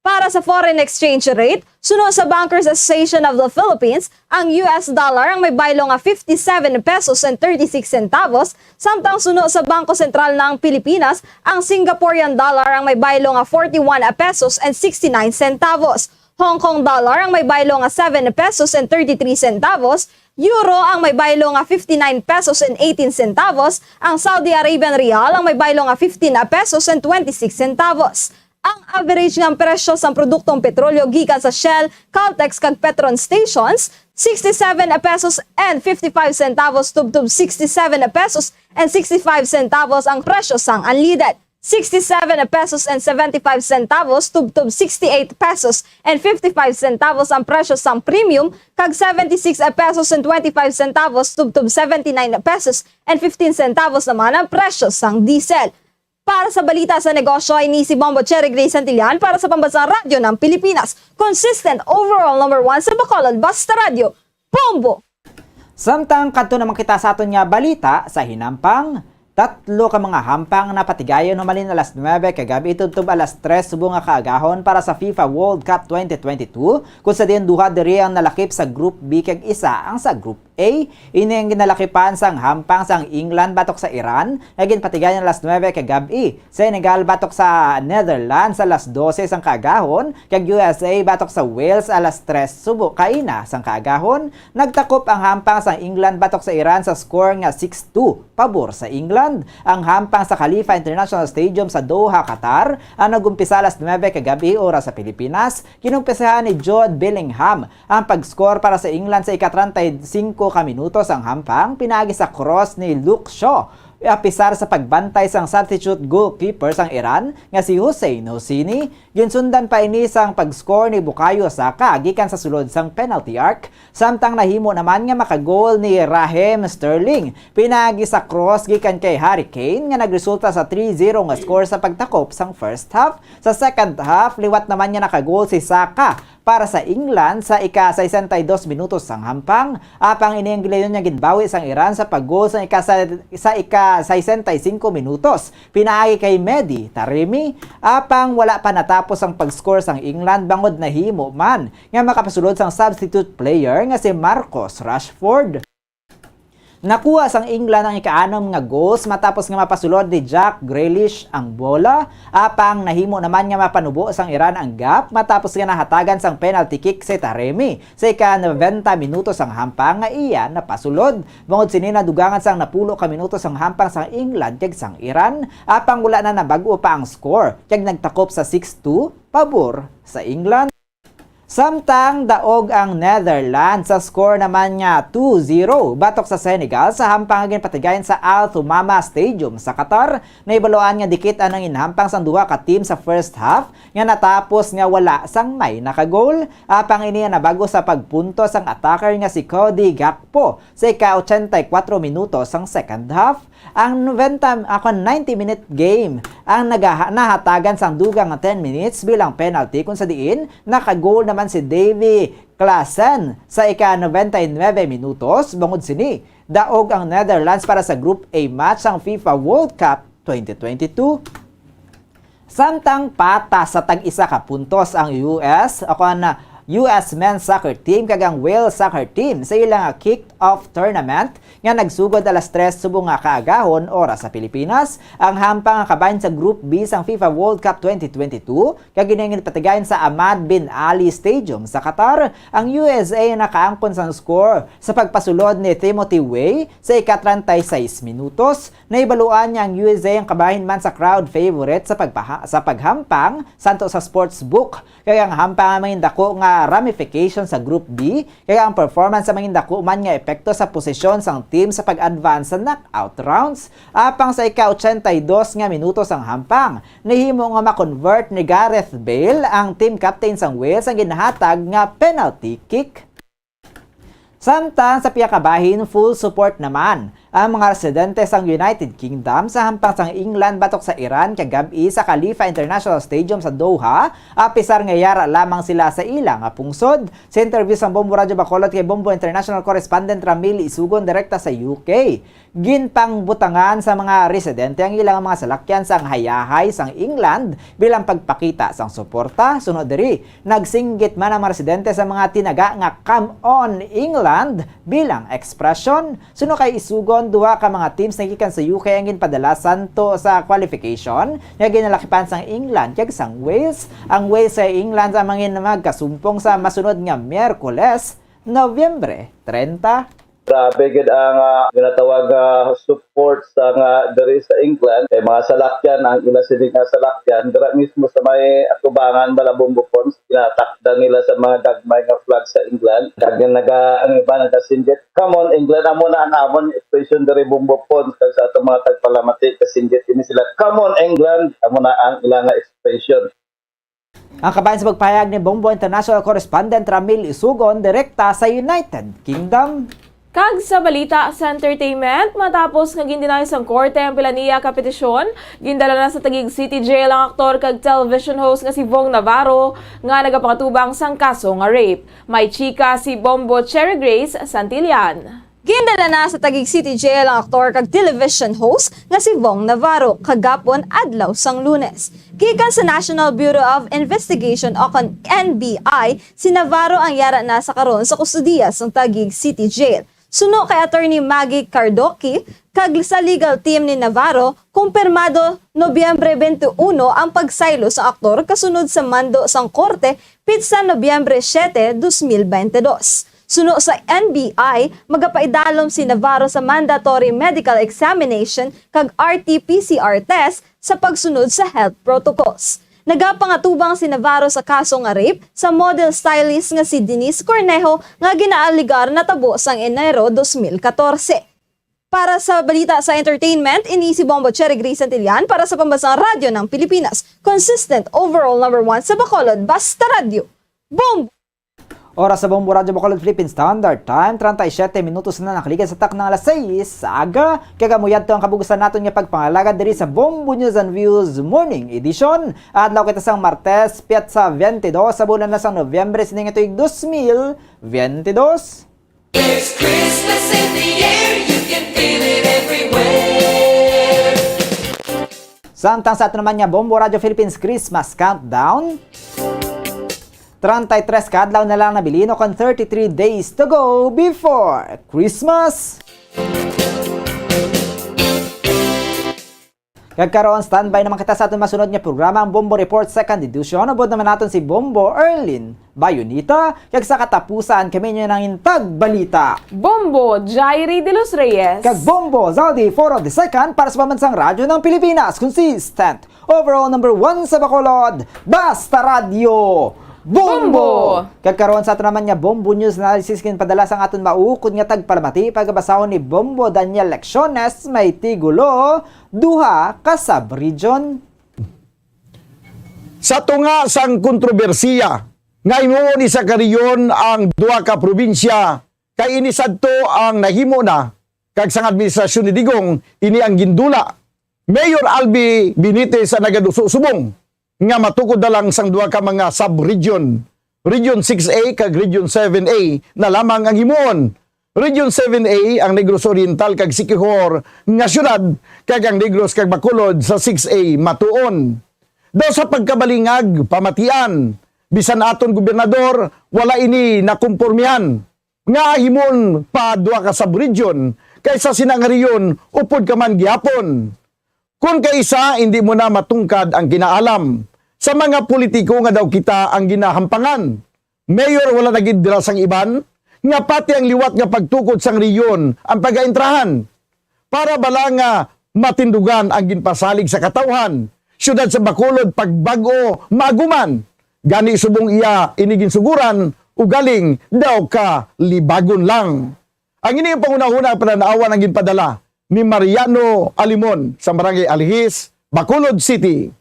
Para sa foreign exchange rate, sunod sa Bankers Association of the Philippines, ang US dollar ang may baylo nga 57 pesos and 36 centavos, samtang sunod sa Bangko Sentral ng Pilipinas, ang Singaporean dollar ang may baylo nga 41 pesos and 69 centavos. Hong Kong dollar ang may baylo nga 7 pesos and 33 centavos, Euro ang may baylo nga 59 pesos and 18 centavos, ang Saudi Arabian Rial ang may baylo nga 15 pesos and 26 centavos. Ang average ng presyo sa produktong petrolyo gikan sa Shell, Caltex kag Petron stations, 67 pesos and 55 centavos tubtub 67 pesos and 65 centavos ang presyo sang unleaded. 67 pesos and 75 centavos tubtub 68 pesos and 55 centavos ang presyo sang premium, kag 76 pesos and 25 centavos tubtub 79 pesos and 15 centavos naman ang presyo sang diesel. Para sa balita sa negosyo ay ni si Bombo Cherry Grace Santillan para sa Pambansang Radyo ng Pilipinas. Consistent overall number 1 sa Bacolod Basta Radio, Bombo! Samtang kadto naman kita sa aton nga balita sa hinampang, 3 ka mga hampang na patigayon humalin alas 9 kagabi itubtob alas 3 subong nga kaagahon para sa FIFA World Cup 2022 kung sa diin duha diri ang nalakip sa Group B kag isa ang sa Group A. Ini ang ginalakipan sang hampang sang England batok sa Iran, naging patigayan alas 9 kagabi. Senegal batok sa Netherlands alas 12 sang kaagahon, kag USA batok sa Wales alas 3 subo kaina sang kaagahon. Nagtakop ang hampang sang England batok sa Iran sa score nga 6-2 pabor sa England. Ang hampang sa Khalifa International Stadium sa Doha, Qatar, ang nagumpisa alas 9 kagabi oras sa Pilipinas. Kinumpisahan ni Jude Bellingham ang pag-score para sa England sa ika-35 ka minutos. Ang hampang pinagi sa cross ni Luke Shaw, apisar sa pagbantay sang substitute goalkeeper sang Iran nga si Hussein Hosseini. Ginsundan pa ini sang pag-score ni Bukayo Saka gikan sa sulod sang penalty arc, samtang nahimo naman nga makagol ni Raheem Sterling pinagi sa cross gikan kay Harry Kane nga nagresulta sa 3-0 nga score sa pagtakop sang first half. Sa second half, liwat naman niya nakagol si Saka para sa England sa ika-62 minutos sang hampang. Apang inianggilayon niya ginbawi sang Iran sa pag-goal sa ika-65 minutos. Pinaagi kay Mehdi Taremi. Apang wala pa natapos ang pag-score sang England bangod na himo man nga makapasulod sang substitute player nga si Marcus Rashford. Nakuha sang England ang ika-6 nga goals matapos nga mapasulod ni Jack Grealish ang bola. Apang nahimo naman nga mapanubo sang Iran ang gap matapos nga nahatagan sang penalty kick si Taremi sa ika-90 minutos ang hampang nga iya napasulod. Bangod sini nadugangan sang napulo ka minutos ang hampang sang England kag sang Iran. Apang wala na nabag-o pa ang score kag nagtakop sa 6-2 pabor sa England. Samtang daog ang Netherlands sa score naman nga 2-0 batok sa Senegal sa hampang patigayan sa Al Thumama Stadium sa Qatar. Naibaloan nga dikit ang inhampang sang duha ka team sa first half nga natapos nga wala sang may nakagol. Apang ini nabago sa pagpunto sang attacker nga si Cody Gakpo sa ika-84 minutos sang second half. Ang 90-minute game ang nahatagan sang dugang nga 10 minutes bilang penalty kung sa diin nakagol naman si Davy Klaassen sa ika-99 minutos. Bangod sini, daog ang Netherlands para sa Group A match ang FIFA World Cup 2022. Samtang patas sa tag-isa ka puntos ang US men's soccer team kag ang Wales soccer team sa ilang kick-off tournament nga nagsugod alas 3 subong nga kaagahon oras sa Pilipinas. Ang hampang kabahin sa Group B sang FIFA World Cup 2022 kag giningin patigayon sa Ahmad bin Ali Stadium sa Qatar. Ang USA nakaangkon sang score sa pagpasulod ni Timothy Weah sa ika-36 minutos. Naibaluan niya ang USA ang kabahin man sa crowd favorite sa paghampang santo sa sportsbook. Kaya ang hampang ang dako nga ramification sa Group B, kaya ang performance sa mga dako man nga epekto sa posisyon sang team sa pag-advance sa knockout rounds. Apang sa ika-82 nga minutos ang hampang, nahimo nga ma-convert ni Gareth Bale ang team captain sang Wales ang ginahatag nga penalty kick. Samtang sa piyakabahin, full support naman ang mga residente sang United Kingdom sa hampang sang England batok sa Iran kagabi sa Khalifa International Stadium sa Doha. Apisar nga yara lamang sila sa ilang pungsod. Sa interview sang Bombo Radyo Bacolod kay Bombo International Correspondent Ramil Isugon direkta sa UK, ginpang butangan sa mga residente ang ilang mga salakyan sang hayahay sang England bilang pagpakita sang suporta. Sunod diri, nagsinggit man ang mga residente sa mga tinaga nga "Come on England" bilang ekspresyon. Suno kay Isugon, duha ka mga teams na gikan sa UK ang ginpadala santo sa qualification nga ginalakipan sang England kag sang Wales. Ang Wales sa England sa mga magkasumpong sa masunod nga Miyerkules, Nobyembre 30. Grabe gid ang ginatawag support sa diri sa England kay mga salakyan ang ila sini nga salakyan dira mismo sa may atubangan Balabombo Ponds tinatakdan nila sa mga dagmay nga flag sa England kag ang iba nagasinggit "Come on England" amo na ang amon expression diri Bombo Ponds kag sa ato mga tagpalamati kasinggit ini sila "Come on England" amo na ang ilang expression. Ang kabayan sa pagpahayag ni Bombo International Correspondent Ramil Isugon direkta sa United Kingdom. Kag sa balita sa entertainment, matapos nga gindinay sang korte ang pilaniya ka petisyon, gindala na sa Taguig City Jail ang aktor kag television host nga si Vong Navarro nga nagapakatubang sang kaso nga rape. May chika si Bombo Cherry Grace Santillan. Gindala na sa Taguig City Jail ang aktor kag television host nga si Vong Navarro kagapon adlaw sang Lunes. Gikan sa National Bureau of Investigation o NBI, si Navarro ang yara na sa karon sa kustudiya sa Taguig City Jail. Suno kay Attorney Maggie Cardoki, kag sa legal team ni Navarro, kumpirmado Nobyembre 21 ang pagsaylo sa aktor kasunod sa mando sang korte pitsa Nobyembre 7, 2022. Suno sa NBI, magapaidalom si Navarro sa mandatory medical examination kag RT-PCR test sa pagsunod sa health protocols. Nagapangatubang si Navarro sa kaso nga rape sa model stylist nga si Denise Cornejo nga ginaaligar na tabo sang Enero 2014. Para sa balita sa entertainment, ini si Bombo Cherry Grace Santillan para sa Pambansang Radyo ng Pilipinas. Consistent overall number 1 sa Bacolod, basta radyo. Bombo! Oras sa Bombo Radyo Bacolod Philippine Standard Time, 37 minutos na nakaligan sa tak ng alas 6. Aga, kagamuyad to ang kabugusan natin nga pagpangalagad diri sa Bombo News and Views Morning Edition. Adlaw kita sang Martes, Pietsa 22, sa bulan na sang Nobyembre, sining ito'y 2022. There's Christmas in the air, you can feel it everywhere. Samtang sa ato naman nga Bombo Radio Philippines Christmas Countdown. 33 kadlaw na lang nabilino kon 33 days to go before Christmas. Kagkaroon standby naman kita sa ating masunod nga programa ang Bombo Report Second Edition. Abot naman natin si Bombo Erlin Bayonita. Kag sa katapusan kami nyo ng intag balita. Bombo Jairi de los Reyes. Kag Bombo Zaldi Foro the Second para sa Pambansang Radyo ng Pilipinas. Consistent overall number 1 sa Bacolod, basta radyo. Bombo! Kagkaroon sa ato naman nga Bombo News Analysis kin padala sang aton maukod nga tagpalamati pagbasahon ni Bombo Daniel Lecciones may tigulo duha ka sub-region. Sa tunga sang kontrobersiya nga imuon isa ka riyon ang duha ka probinsya kay ini sadto ang nahimo na kag sang administrasyon ni Digong ini ang gindula. Mayor Albi Benitez sa nagaduso-subong nga matukod na lang sang duha ka mga sub-region. Region 6A kag Region 7A na lamang ang himuon. Region 7A ang Negros Oriental kag Siquijor nga syudad kag ang Negros kag Bacolod sa 6A matuon. Daw sa pagkabalingag, pamatian, bisan aton gobernador, wala ini nakumpormihan. Nga himon pa duha ka sub-region kaysa sinangariyon upod ka man gihapon. Kung kaisa, hindi mo na matungkad ang kinaalam. Sa mga politiko nga daw kita ang ginahampangan. Mayor wala nagidira sang iban, nga pati ang liwat nga pagtukod sang riyon ang pagaintrahan. Para bala nga matindugan ang ginpasalig sa katawhan. Syudad sa Bacolod pagbago maguman. Gani subong iya inigin suguran, ugaling daw ka libagon lang. Ang ini ang pangunahuna pananaawan ang ginpadala ni Mariano Alimon sa Barangay Alihis, Bacolod City.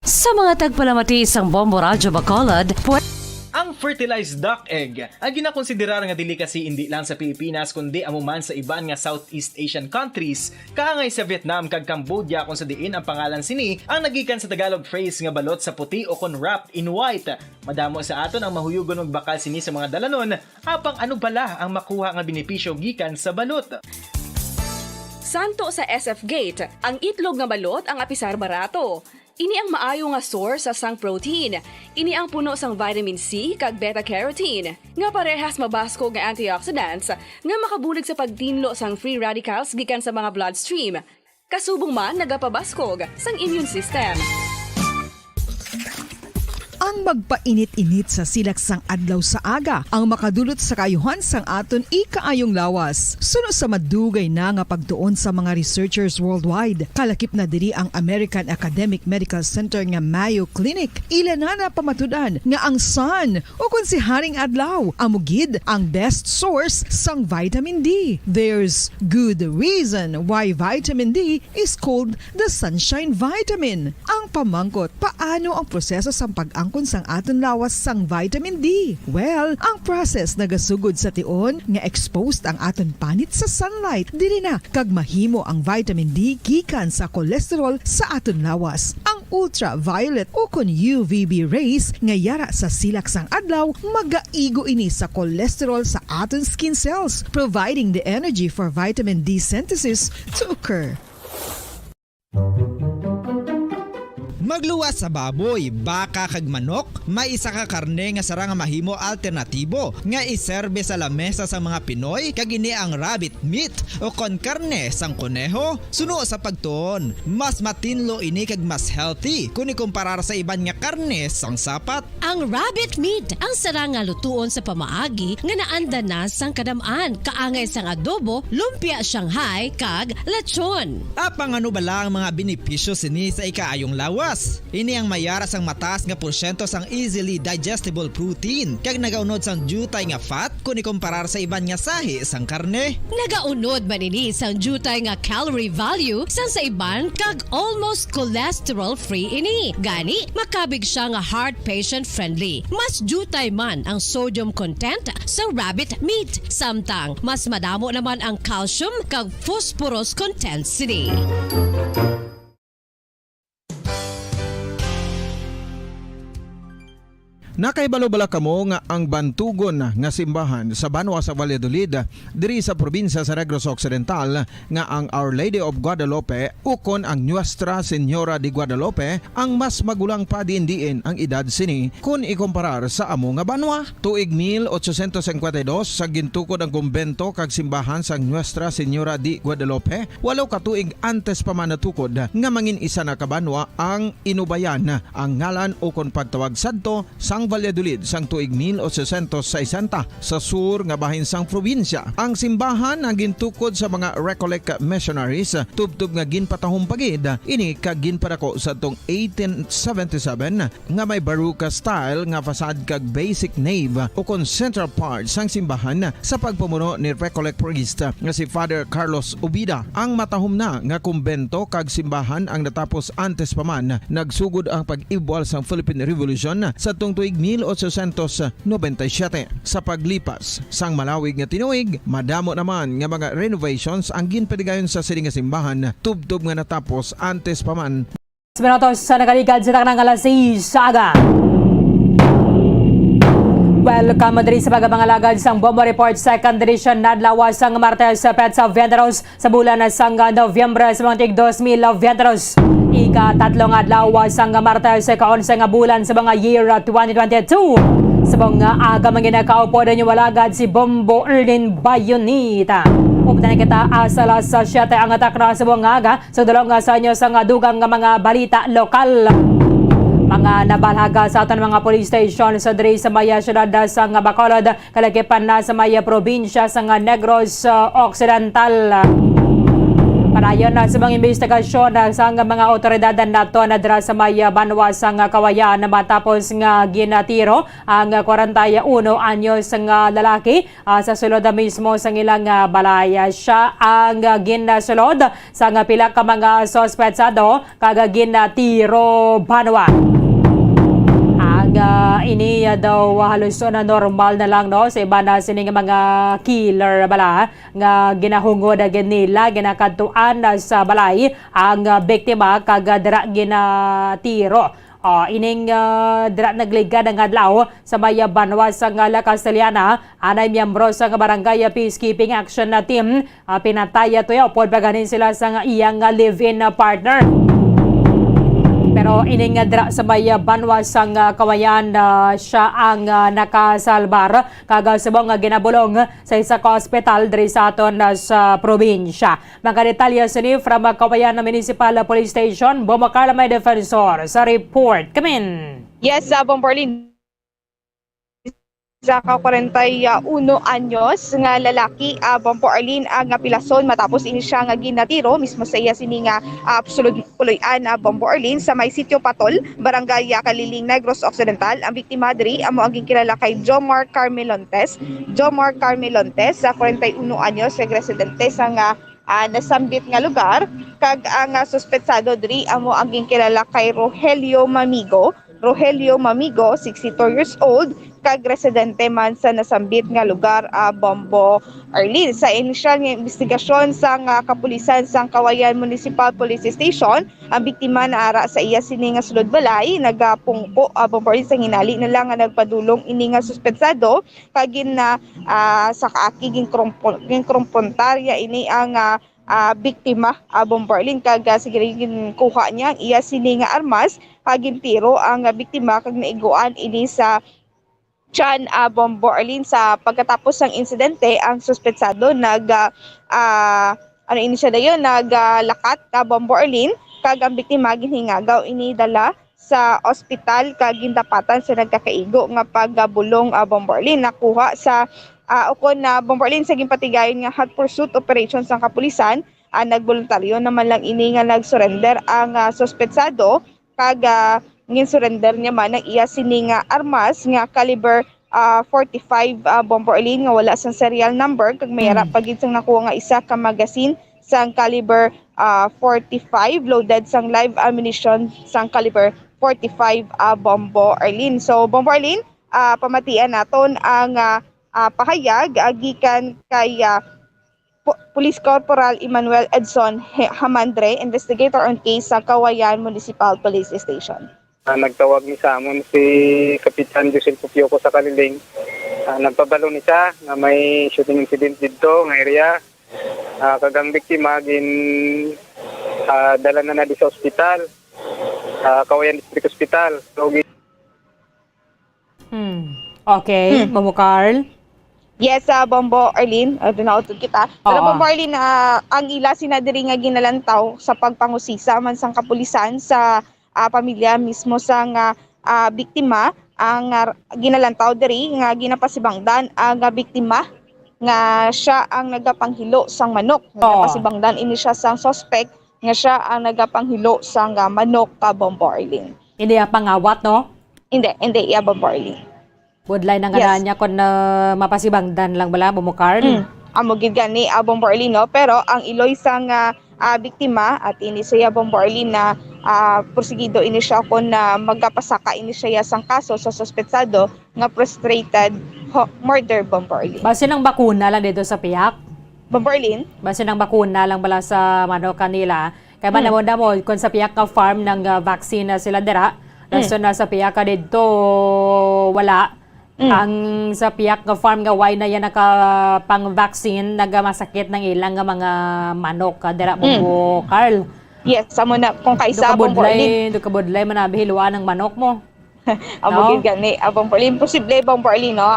Sa mga tagpalamati isang Bombo Radyo Bacolod, ang fertilized duck egg ang ginakonsiderar nga dili kasi hindi lang sa Pilipinas kundi amuman sa iban nga Southeast Asian countries kaangay sa Vietnam kag Cambodia kung sa diin ang pangalan sini ang nagikan sa Tagalog phrase nga balot sa puti o kon wrapped in white. Madamo sa aton ang mahuyugon og bakal sini sa mga dalanon apang ano bala ang makuha nga benepisyo gikan sa balot. Santo sa SF Gate, ang itlog nga balot ang apisar barato. Ini ang maayo nga source sa sang protein. Ini ang puno sang vitamin C kag beta-carotene. Nga parehas mabasko nga antioxidants nga makabulig sa pagtinlo sang free radicals gikan sa mga bloodstream. Kasubong man nagapabaskog sang immune system. Ang magpainit-init sa silaksang adlaw sa aga ang makadulot sa kayuhan sang aton ikaayong lawas. Suno sa madugay na nga pagtuon sa mga researchers worldwide, kalakip na diri ang American Academic Medical Center nga Mayo Clinic. Ila na pamatudan nga ang sun o kung si Haring Adlaw amugid ang best source sang vitamin D. There's good reason why vitamin D is called the sunshine vitamin. Ang pamangkot, paano ang proseso sa pag-angkon sang aton lawas sang vitamin D? Well, ang process nagasugod sa tion nga exposed ang aton panit sa sunlight dili na kag mahimo ang vitamin D gikan sa cholesterol sa aton lawas. Ang ultraviolet o kon UVB rays nga yara sa silak sang adlaw magaigo ini sa cholesterol sa aton skin cells, providing the energy for vitamin D synthesis to occur. Magluwas sa baboy, baka kag manok, may isa ka karne nga sarang mahimo alternatibo nga iserbe sa lamesa sa mga Pinoy kag ini ang rabbit meat o kon karne sang kuneho. Suno sa pagtuon, mas matinlo ini kag mas healthy kung ikumparar sa iban nga karne sang sapat. Ang rabbit meat ang sarang nga lutuon sa pamaagi nga naanda na sang kadamaan, kaangay sang adobo, lumpia Shanghai kag lechon. Apang ano bala ang mga benepisyo sini sa ikaayong lawas? Ini ang mayaras ang mataas nga porsyento sang easily digestible protein kag nagaunod sang jutay nga fat kung ikumparar sa iban nga sahi sang karne. Nagaunod man ini sang jutay nga calorie value sang sa iban kag almost cholesterol free ini. Gani makabig siya nga heart patient friendly. Mas jutay man ang sodium content sa rabbit meat, samtang mas madamo naman ang calcium kag phosphorus content sini. Nakaibalo-bala kamo nga ang bantugon nga simbahan sa Banwa sa Valladolid diri sa probinsya sa Negros Occidental nga ang Our Lady of Guadalupe ukon ang Nuestra Señora de Guadalupe ang mas magulang pa diin ang edad sini kung ikumparar sa amo nga banwa. Tuig 1852 sa gintukod ang kumbento kag simbahan sa Nuestra Señora de Guadalupe, walaw ka tuig antes pa man natukod nga mangin isa na kabanwa ang inubayan ang ngalan ukon pagtawag sadto sang Valladolid sang tuig 1860 sa sur nga bahin sang probinsya. Ang simbahan ang gintukod sa mga Recollect missionaries tubtub nga ginpatahong pagid ini kag ginpadako sa tong 1877 nga may baroque style nga fasad kag basic nave o kon central part sang simbahan sa pagpamuno ni Recollect priest nga si Father Carlos Ubida. Ang matahom na nga kumbento kag simbahan ang natapos antes pa man nagsugod ang pag-ibwal sang Philippine Revolution sa tong tuig 1897. Sa paglipas sang malawig nga tinuig, madamo naman nga mga renovations ang ginpadigayon sa sining nga simbahan tubtob nga natapos antes pa man. Minutos sa nagaligad sa taknang alas 6 sa aga. Welcome diri sa pagabangalagad sang Bombo Report Second Edition nadlawas sang Martes sa Petsa Venderos sa bulan sang Nobyembre sa mga tig 2022. Ika-tatlong adlaw sang Martes sa kaunsa nga bulan sa mga year 2022. Sa mga aga manginakaupo na niyo walagad si Bombo Erlin Bayonita. Updan kita asalas sa 7 ang atak na sa mga aga sa dalawang sa inyo sa dugang mga balita lokal. Mga nabalhaga sa aton mga police station sa diri sa Maya Syudad sa Bacolod, kalakipan na sa Maya probinsya sa Negros Occidental. Panayon na sa mga investigasyon sa mga otoridad nato na dira sa Maya Banwa sa Kawayan matapos nga ginatiro ang 41 anyos nga lalaki sa sulod mismo sa ilang balay. Siya ang ginasulod sa pila ka mga sospetsado kag ginatiro Banwa. Ini daw halos na normal na lang no sa iba na sining mga killer bala nga ginahungod agad nila ginakadtuan sa balay ang biktima kag dira ginatiro. Ining dira nagligad ang adlaw sa Maya Banwa sa La Castellana anay miyembro sa barangay peacekeeping action na team pinataya tuyo pod paganin sila sa iyang live-in partner. Pero ining dira sa Maya Banwa sang Kawayan siya ang nakasalbar kag subong nga ginabulong sa isa ka ospital diri sa aton sa probinsya. Mga detalye sini from Kawayan Municipal Police Station, Bomacarla may defensor sa report. Come in. Yes, Bomborlin. Sa 41 anyos nga lalaki Bombo Arlene ang pilason matapos ini siya nga ginatiro mismo sa iya sini nga sulod puloy-an Bombo Arlene sa may sitio Patol, barangay Kaliling, Negros Occidental. Ang biktima diri amo ang kilala kay Jomar Carmelontes. Jomar Carmelontes sa 41 anyos nga residente sa nga nasambit nga lugar kag ang suspetsado diri amo ang kilala kay Rogelio Mamigo. Rogelio Mamigo, 62 years old, kag residente man sa nasambit nga lugar Bombo Arlene. Sa inisyal nga investigasyon sa kapulisan sa Kawayan Municipal Police Station, ang biktima na ara sa iya sini nga sulod balay nagapungko Bombo Arlene sa hinali na lang nga nagpadulong ini nga suspetsado kagin na sa kaaki ging krompontarya ini ang biktima Bombo Arlene kag sige kuha niya ang iya sini nga armas kag tiro ang biktima kag naiguan ini sa tiyan Bombo Arlene. Sa pagkatapos ng insidente ang suspetsado ano ini siya dayon naglakat Bombo Arlene kag ang biktima ginhingagaw ini dala sa ospital kag gindapatan sa nagkakaigo nga paggabulong Bombo Arlene. Nakuha sa ukon na Bombo Arlene sa ginpatigayon nga hot pursuit operations ng kapulisan. Nagboluntaryo naman lang ini nga nagsurrender ang suspetsado kag gin-surrender niya man ang iya sini nga armas nga caliber 45 Bombo Arlene nga wala sang serial number kag mayara pagid sang nakuha nga isa ka magazine sang caliber 45 loaded sang live ammunition sang caliber 45 Bombo Arlene. So Bombo Arlene, pamatian naton ang pahayag gikan kay Police Corporal Emmanuel Edson Hamandre, investigator on case sa Kawayan Municipal Police Station. Nagtawag ni sa amon si Kapitan Josel Pupioko sa Kaliling. Nagpabalo ni siya na may shooting incident dito ng area. Kagang biktima dala na di sa ospital, Kawayan District Hospital. Okay, Mamo Carl. Yes, Bombo Arlene, dunautod kita. Pero Bombo Arlene, ang ila sinadiri nga ginalantaw sa pagpangusisa man sang kapulisan sa pamilya mismo sang biktima, ang ginalantaw diri nga ginapasibangdan ang biktima nga siya ang nagapanghilo sang manok. Nagapasibangdan ini siya sang suspect nga siya ang nagapanghilo sang manok Bombo Arlene. Hindi pangawat, no? Hindi Bombo Arlene. Budlay ng niya kung mapasibangdan lang bala, Mamo Carl. Amo gid gani Bombo Arlene, no? Pero ang iloy sang biktima at ini siya Bombo Arlene na porsigido ini siya kung magkapasaka ini siya sang kaso sa suspetsado nga frustrated murder Bombo Arlene. Base ng bakuna lang dito sa piyak? Bombo Arlene? Base ng bakuna lang bala sa kanila. Kaya man mo kung sa piyak ka farm ng vaccine na sila dira, so na sa piyak ka dito wala. Ang sa piyak nga farm nga why na yan pang vaccine nagamasakit ng ilang nga mga manok dira mo Carl. Yes, samo na kung kaisa Bombo Arlene. Do ka budlay manabihiluan ng manok mo. Amo gid gani Bombo Arlene, posible Bombo Arlene, no?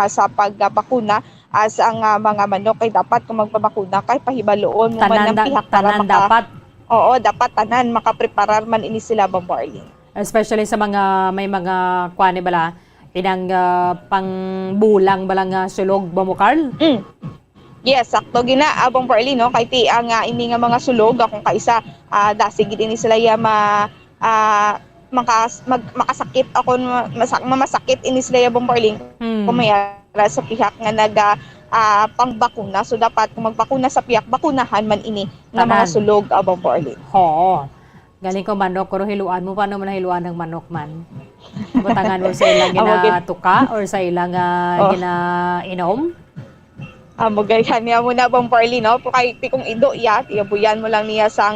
Sa pagbakuna sa ang mga manok ay dapat kung magpabakuna kay pahibaloon mo man ng pihak para dapat. Oo, dapat tanan makapreparar man ini sila Bombo Arlene. Especially sa may mga kuani bala pinang pangbulang balang sulog ba mo Carl? Yes, sakto gina Bombo Arlene, no? Kay ti ang ini nga mga sulog kung kaisa dasig ini sila ya makasakit ako mamasakit ini sila ya Bombo Arlene. Kung mayara sa pihak nga pangbakuna, so dapat kung magbakuna sa pihak bakunahan man ini nga mga sulog Bombo Arlene. Galing ko manok, pero hiluan mo. Paano mo nahiluan ng manok man? Butangan mo sa ilang ginatuka or sa ilang ginainom? Magayan niya muna Bombo Arlene, no? Kay kung ido tiyabuyan mo lang niya sa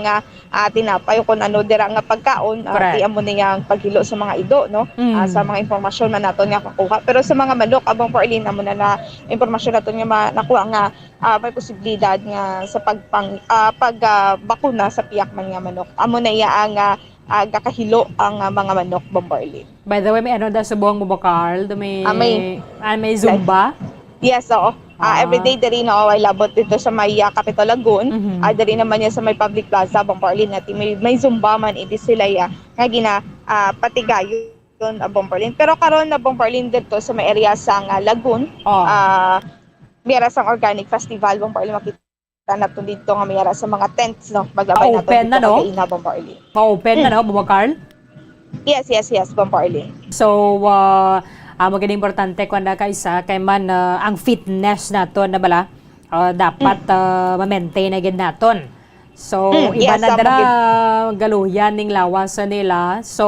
tinapay kung ano dira nga pagkaon, tiyan mo niya ang paghilo sa mga ido, no? Sa mga impormasyon man nato niya kakuha. Pero sa mga manok Bombo Arlene amo na impormasyon nato niya nakuha nga may posibilidad nga sa pagbakuna sa piyak man nga manok. Amo na iya ang gakahilo ang mga manok Bombo Arlene. By the way, may subong mo ba Carl? May Zumba? Yes, oo. Everyday dari no ay labot dito sa may Capitol Lagoon. Dari naman yan sa may public plaza Bombo Arlene natin may Zumba man idi sila ya nga patigayon Bombo Arlene. Pero karon na Bombo Arlene dito sa may area sa Lagoon. Mayara sang organic festival Bombo Arlene makita nato dito nga mayara sa mga tents, no. Maglabay nato dito sa ina Bombo Arlene. Pa-open na no Bombo Carl? Yes Bombo Arlene. So maganda importante kung kaisa kay man ang fitness naton na bala dapat ma-maintain agad naton. So iba na dara galuyan ning lawas nila. So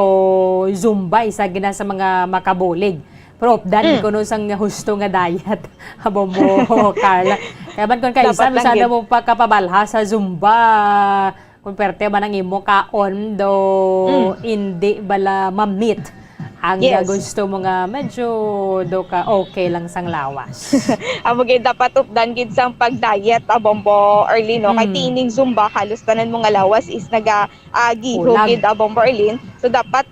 Zumba isa gina sa mga makabulig. Pero dan ko no sang husto nga diet Bombo Carla. Kaya man kung kaisa sana mo pagkapabalha sa Zumba kung perte man ang imo kaon do hindi bala ma-meet Ang Yes. gusto mo nga medyo do ka okay lang sang lawas. Amo gid dapat updan gid sang pag-diet Bombo Arlene no. Kay tining Zumba halos tanan mo nga lawas is giho Ulag. gid Bombo Arlene. So dapat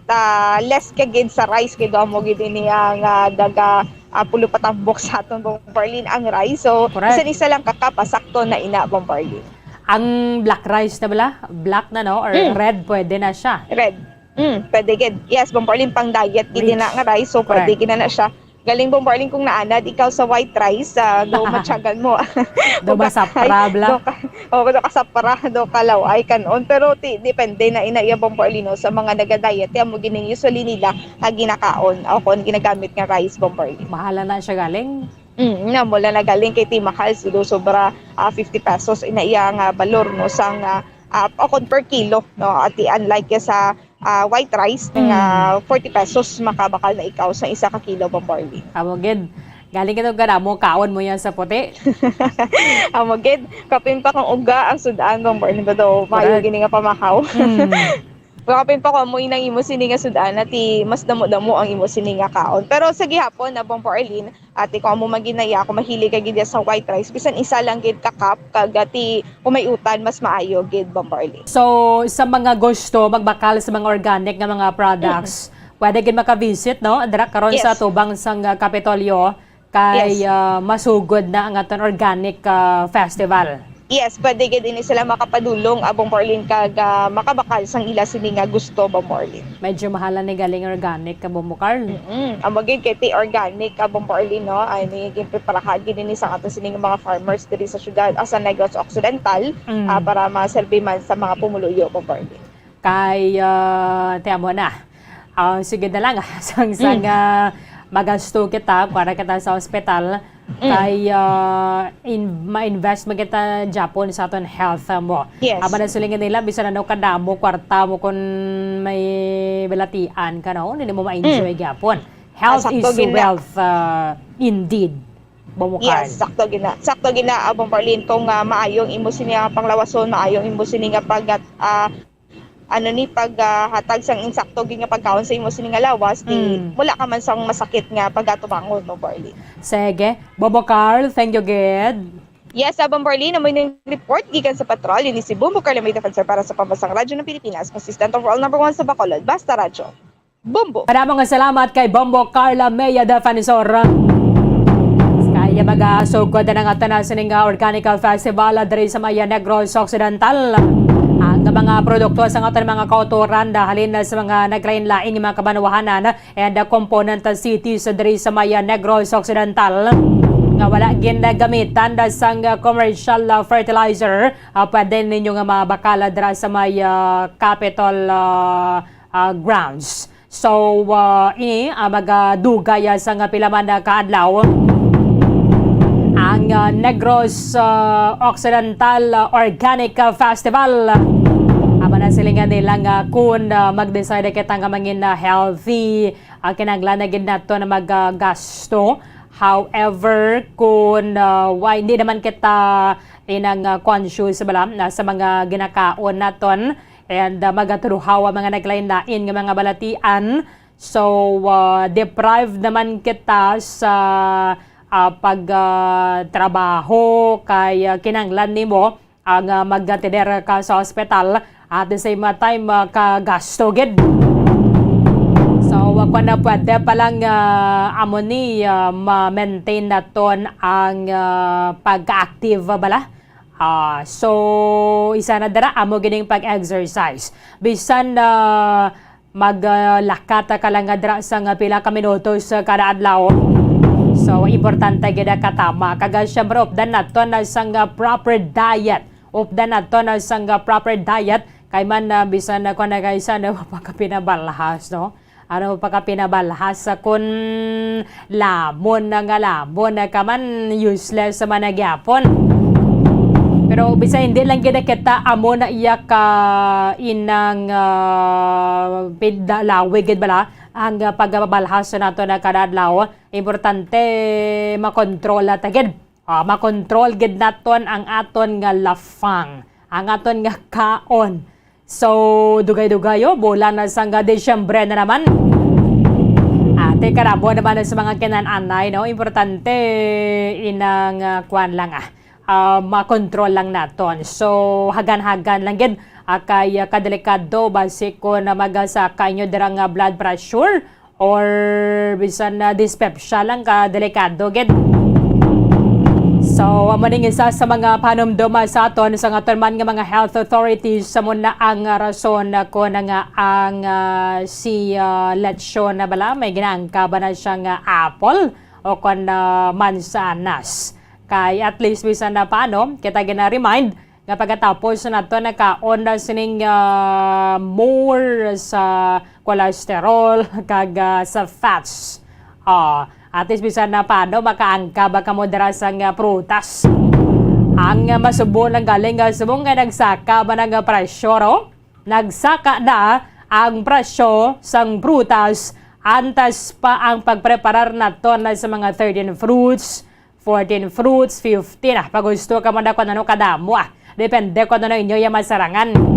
less ka gid sa rice gid amo gid ini ang daga pulo patambok sa aton Bombo Arlene ang rice. So Correct. isa lang kakapasakto na ina Bombo Arlene. Ang black rice na bala? Black na no? Or red pwede na siya? Red. Pwede gid. Yes, Bombarlin pang diet gid na nga rice, so pwede gid na siya. Galing Bombarlin kung naanad ikaw sa white rice, do matyagan mo. Do masapra bla. Do kasapra, do kalaway kanon. Pero depende na ina iya Bombarlin no, sa mga naga-diet, mo gining usually nila ginakaon o kon ginagamit nga rice Bombarlin. Mahala na siya galing. Na mula na galing kay Timahal sido sobra 50 pesos ina iya nga balor no sang okon per kilo no at unlike sa white rice nga 40 pesos makabakal na ikaw sa isa ka kilo ng barley. Amogid. Galing ka gana mo kaon mo yan sa puti. Amogid kapin pa kang uga ang sudan ng barley do mayo gini nga pamakaw. Kapin pa ko mo inang imo sini nga sudan at mas damo-damo ang imo sini nga kaon. Pero sa gihapon na Bombo Arlene at ikaw mo maginaya ako mahilig ka gid sa white rice bisan isa lang gid ka cup kagati kung may utan mas maayo gid Bombo Arlene. So sa mga gusto magbakal sa mga organic nga mga products, pwede gid maka-visit no? Dira karon sa tubang sang Kapitolyo kay masugod na ang aton organic festival. Yes, pwede gid ini sila makapadulong Bombo Arlene kag makabakal sang ila sini nga gusto Bombo Arlene. Medyo mahalan ni galing organic ka Bombo Carl. Amo gid kay ti organic Bombo Arlene no ay ni preparahan gid ni sa ato sini nga mga farmers diri sa syudad sa Negros Occidental para maserbi man sa mga pumuluyo Bombo Arlene. Kay tiamo na. Sige na lang sang magasto kita para kita sa ospital kay ma-invest mo kita Japon sa aton health mo. Yes. Aba na silingan nila bisan na kadamo kwarta mo kun may belatian ka no, hindi mo ma-enjoy Japon. Health is wealth indeed. Bomokar. Yes, sakto gina Bombo Arlene kung maayong imo sini nga panglawason, maayong imo sini nga paghatag sang insakto gid nga pagkaon sa imo sini nga lawas di wala ka man sang masakit nga pagatubangon Bombo Arlene. Sige, Bobo Carl, thank you gid. Yes, Bombo Arlene, may nang report gikan sa patrol ni si Bombo Carl may defensor para sa pambansang radyo ng Pilipinas, assistant of all number 1 sa Bacolod, Basta Radyo. Bombo. Maraming salamat kay Bombo Carla Meya Defensor. Kaya mag-sugod na ng aton sining Organic Festival diri sa Maya Negros Occidental. Ang mga produkto sa aton mga kauturan halin sa mga naglain-laing mga kabanwahanan and component cities diri sa Maya Negros Occidental nga wala ginagamitan sang commercial fertilizer pwede ninyo nga mabakala dira sa Maya Capitol grounds. So ini magadugay sa pilaman na kaadlaw ang Negros Occidental Organic Festival. Aba na silingan nilang kung mag-decide kita nga mangin healthy, kinanglanagin nato na maggasto. However, kung hindi naman kita inang conscious sa mga ginakaon naton and magaturuhaw mga naglain-lain nga mga balatian. So, deprived naman kita sa pagtrabaho kay kinanglan nimo ang magatider ka sa ospital at the same time kagasto gid. So kung na pwede palang amo ni ma-maintain naton ang pagka-active bala. So isa na dara amo gining pag-exercise. Bisan maglakat ka lang dara sa pila ka minutos kada adlaw. So, importante gid katama. Kaga syempre, updan nato na sang proper diet. Updan nato na sang proper diet. Kay man, bisan na kung nagaysa, ano pagkapinabalhas, no? Ano pagkapinabalhas kung lamon nga lamon na kaman useless sa managyapon. Pero bisa hindi lang gid kita amo na iya ka inang pidalawi gid bala ang pagbabalhas nato na kada adlaw. Importante makontrol ta gid. Makontrol gid naton ang aton nga lafang, ang aton nga kaon. So dugay-dugayo bola na sang Desyembre na naman. importante karabo naman sa mga kinananay, no? Importante inang kuan lang makontrol lang naton. So hagan-hagan lang gid kay kadelikado base ko na magasaka inyo dirang blood pressure or bisan na dyspepsia lang kadelikado gid. So, maning isa sa mga panumduma sa aton sa aton man nga mga health authorities sa muna ang rason ko na nga ang si lechon na bala may ginaangka ba na siyang apple o kon mansanas. Kay at least bisan na paano kita gina-remind nga pagkatapos na ito nakaon na sining more sa cholesterol kag sa fats. At least bisan na paano makaangka baka mo dara sang prutas. Ang masubo lang galing subong nga nagsaka ba ng presyo nagsaka na ang presyo sang prutas antas pa ang pagpreparar nato na sa mga 13 fruits, 14 fruits, 15 pag gusto ka man ako ano kadamo depende ko ano inyo yung masarangan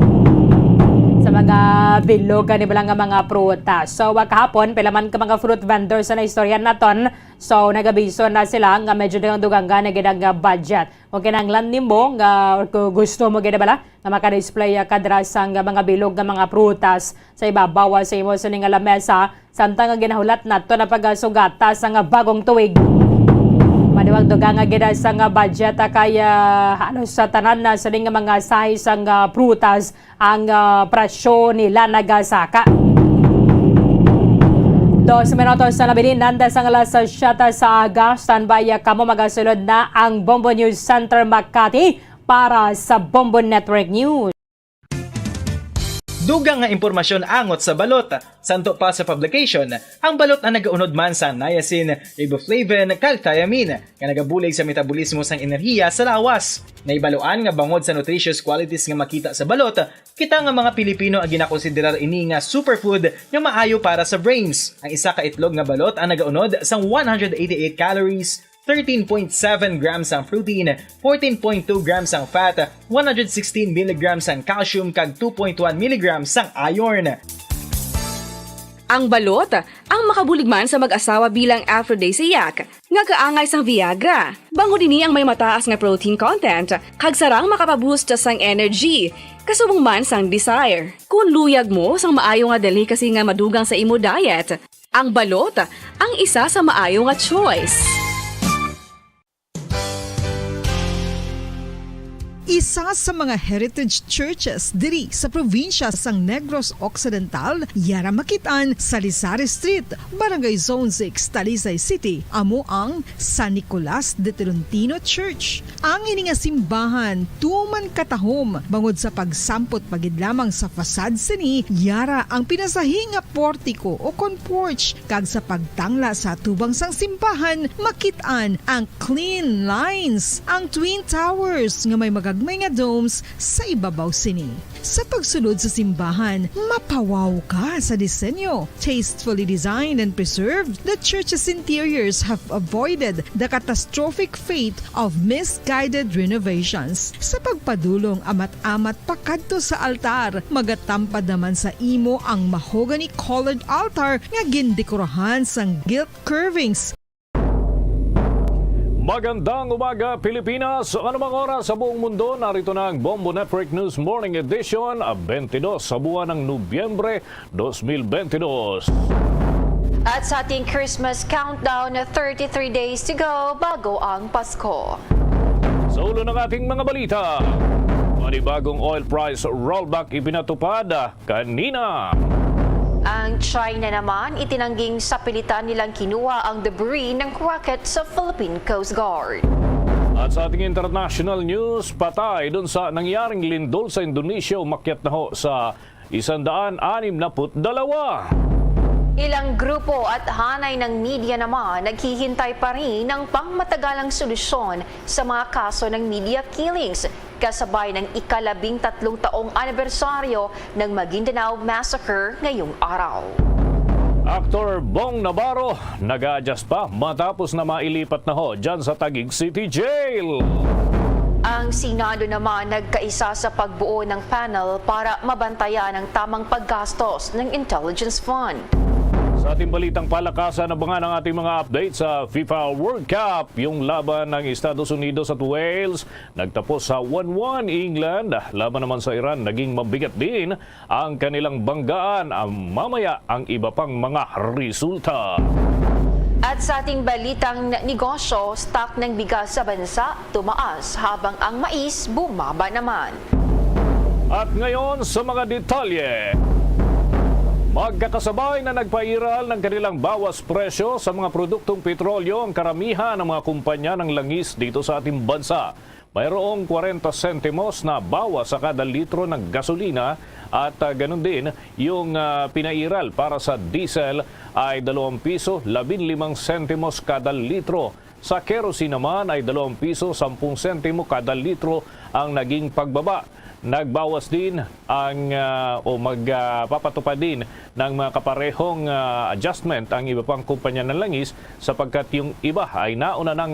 sa mga bilog ni bilang mga prutas. So kahapon pilaman ka mga fruit vendors sa naistoryan naton. So nagabiso na sila nga medyo dugang na gid ang budget. Kung kinahanglan nimo nga gusto mo gid bala nga maka-display ka dira sang mga bilog nga mga prutas sa ibabaw sa imo sa ning lamesa samtang nga ginahulat nato na pagasugata sa nga bagong tuig. Madiwag dugang nga gid sa nga budget kaya sa tanan na sa mga size ang prutas ang presyo nila nagasaka. 2 minutos na nabilin nanda sa alas 7 sa aga. Standby kamo magasulod na ang Bombo News Center Makati para sa Bombo Network News. Dugang nga impormasyon angot sa balot. Santo pa sa publication, ang balot na nagaunod man sa niacin, riboflavin, calthiamine, nga nagabulig sa metabolismo sang enerhiya sa lawas. Naibaluan nga bangod sa nutritious qualities nga makita sa balot, kita nga mga Pilipino ang ginakonsiderar ini nga superfood nga maayo para sa brains. Ang isa ka itlog nga balot ang nagaunod sang 188 calories, 13.7 grams ang protein, 14.2 grams ang fat, 116 mg ang calcium kag 2.1 mg ang iron. Ang balot, ang makabulig man sa mag-asawa bilang aphrodisiac, nga kaangay sang Viagra. Bango dinhi ang may mataas nga protein content, kag sarang makapaboost sang energy, kasubong man sang desire. Kung luyag mo sang maayo nga delicacy nga madugang sa imo diet, ang balot, ang isa sa maayo nga choice. Isa sa mga heritage churches diri sa probinsya sang Negros Occidental, yara makitaan sa Lizari Street, Barangay Zone 6, Talisay City, amo ang San Nicolas de Tolentino Church. Ang ini nga simbahan tuman katahom bangod sa pagsampot pagid lamang sa fasad sini, yara ang pinasahi nga portico o kon porch kag sa pagtangla sa tubang sang simbahan makitaan ang clean lines, ang twin towers nga may magagmay nga domes sa ibabaw sini. Sa pagsulod sa simbahan, mapawaw ka sa disenyo. Tastefully designed and preserved, the church's interiors have avoided the catastrophic fate of misguided renovations. Sa pagpadulong amat-amat pakadto sa altar, magatampad naman sa imo ang mahogany colored altar nga gindekorahan sang gilt carvings. Magandang umaga Pilipinas, anumang oras sa buong mundo, narito na ang Bombo Network News Morning Edition, 22 sa buwan ng Nobyembre 2022. At sa ating Christmas countdown, 33 days to go bago ang Pasko. Sa ulo ng ating mga balita, panibagong oil price rollback ipinatupad kanina. Ang China naman itinangging sa pilitan nilang kinuha ang debris ng rocket sa Philippine Coast Guard. At sa ating international news, patay dun sa nangyaring lindol sa Indonesia, umakyat na ho sa 162. Ilang grupo at hanay ng media naman naghihintay pa rin ng pangmatagalang solusyon sa mga kaso ng media killings kasabay ng ika-13 taong anibersaryo ng Maguindanao Massacre ngayong araw. Aktor Bong Navarro nag-a-adjust pa matapos na mailipat na ho dyan sa Taguig City Jail. Ang Senado naman nagkaisa sa pagbuo ng panel para mabantayan ang tamang paggastos ng Intelligence Fund. Sa ating balitang palakasan, abangan ang ating mga update sa FIFA World Cup. Yung laban ng Estados Unidos at Wales nagtapos sa 1-1 England. Laban naman sa Iran, naging mabigat din ang kanilang banggaan. Mamaya ang iba pang mga resulta. At sa ating balitang negosyo, stock ng bigas sa bansa tumaas habang ang mais bumaba naman. At ngayon sa mga detalye. Magkakasabay na nagpairal ng kanilang bawas presyo sa mga produktong petrolyo ang karamihan ng mga kumpanya ng langis dito sa ating bansa. Mayroong 40 sentimos na bawas sa kada litro ng gasolina at ganun din yung pinairal para sa diesel ay 2 piso 15 sentimos kada litro. Sa kerosene naman ay 2 piso 10 sentimo kada litro ang naging pagbaba. Nagbawas din ang magpapatupad din ng mga kaparehong adjustment ang iba pang kumpanya ng langis sapagkat yung iba ay nauna nang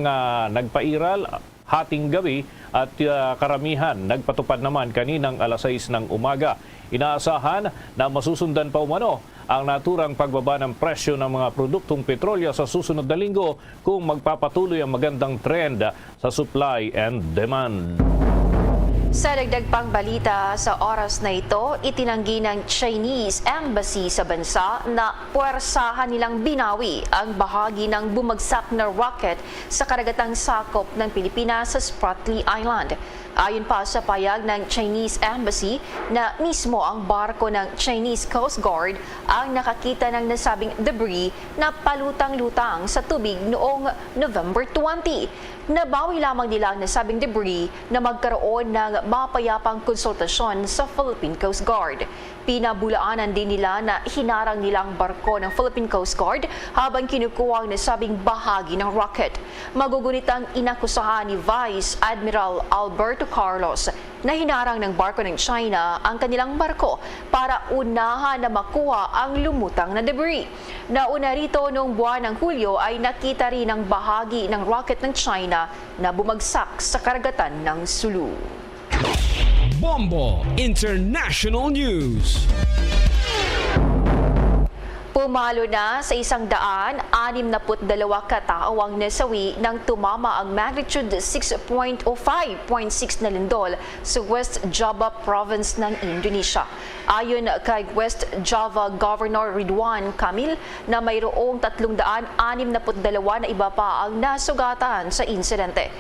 nagpairal hating gabi at karamihan nagpatupad naman kaninang alas 6 ng umaga. Inaasahan na masusundan pa umano ang naturang pagbaba ng presyo ng mga produktong petrolyo sa susunod na linggo kung magpapatuloy ang magandang trend sa supply and demand. Sa dagdag pang balita, sa oras na ito, itinanggi ng Chinese Embassy sa bansa na puwersahan nilang binawi ang bahagi ng bumagsak na rocket sa karagatang sakop ng Pilipinas sa Spratly Island. Ayon pa sa payag ng Chinese Embassy na mismo ang barko ng Chinese Coast Guard ang nakakita ng nasabing debris na palutang-lutang sa tubig noong November 20. Nabawi lamang nila ang nasabing debris na magkaroon ng mapayapang konsultasyon sa Philippine Coast Guard. Pinabulaanan din nila na hinarang nilang barko ng Philippine Coast Guard habang kinukuha ang nasabing bahagi ng rocket. Magugunitang inakusahan ni Vice Admiral Alberto Carlos na hinarang ng barko ng China ang kanilang barko para unahan na makuha ang lumutang na debris. Nauna rito noong buwan ng Hulyo ay nakita rin ang bahagi ng rocket ng China na bumagsak sa karagatan ng Sulu. Bombo International News. Pumalo na sa 162 katao ang nasawi nang tumama ang magnitude 6.05.6 na lindol sa West Java Province ng Indonesia. Ayon kay West Java Governor Ridwan Kamil na mayroong 362 na iba pa ang nasugatan sa insidente.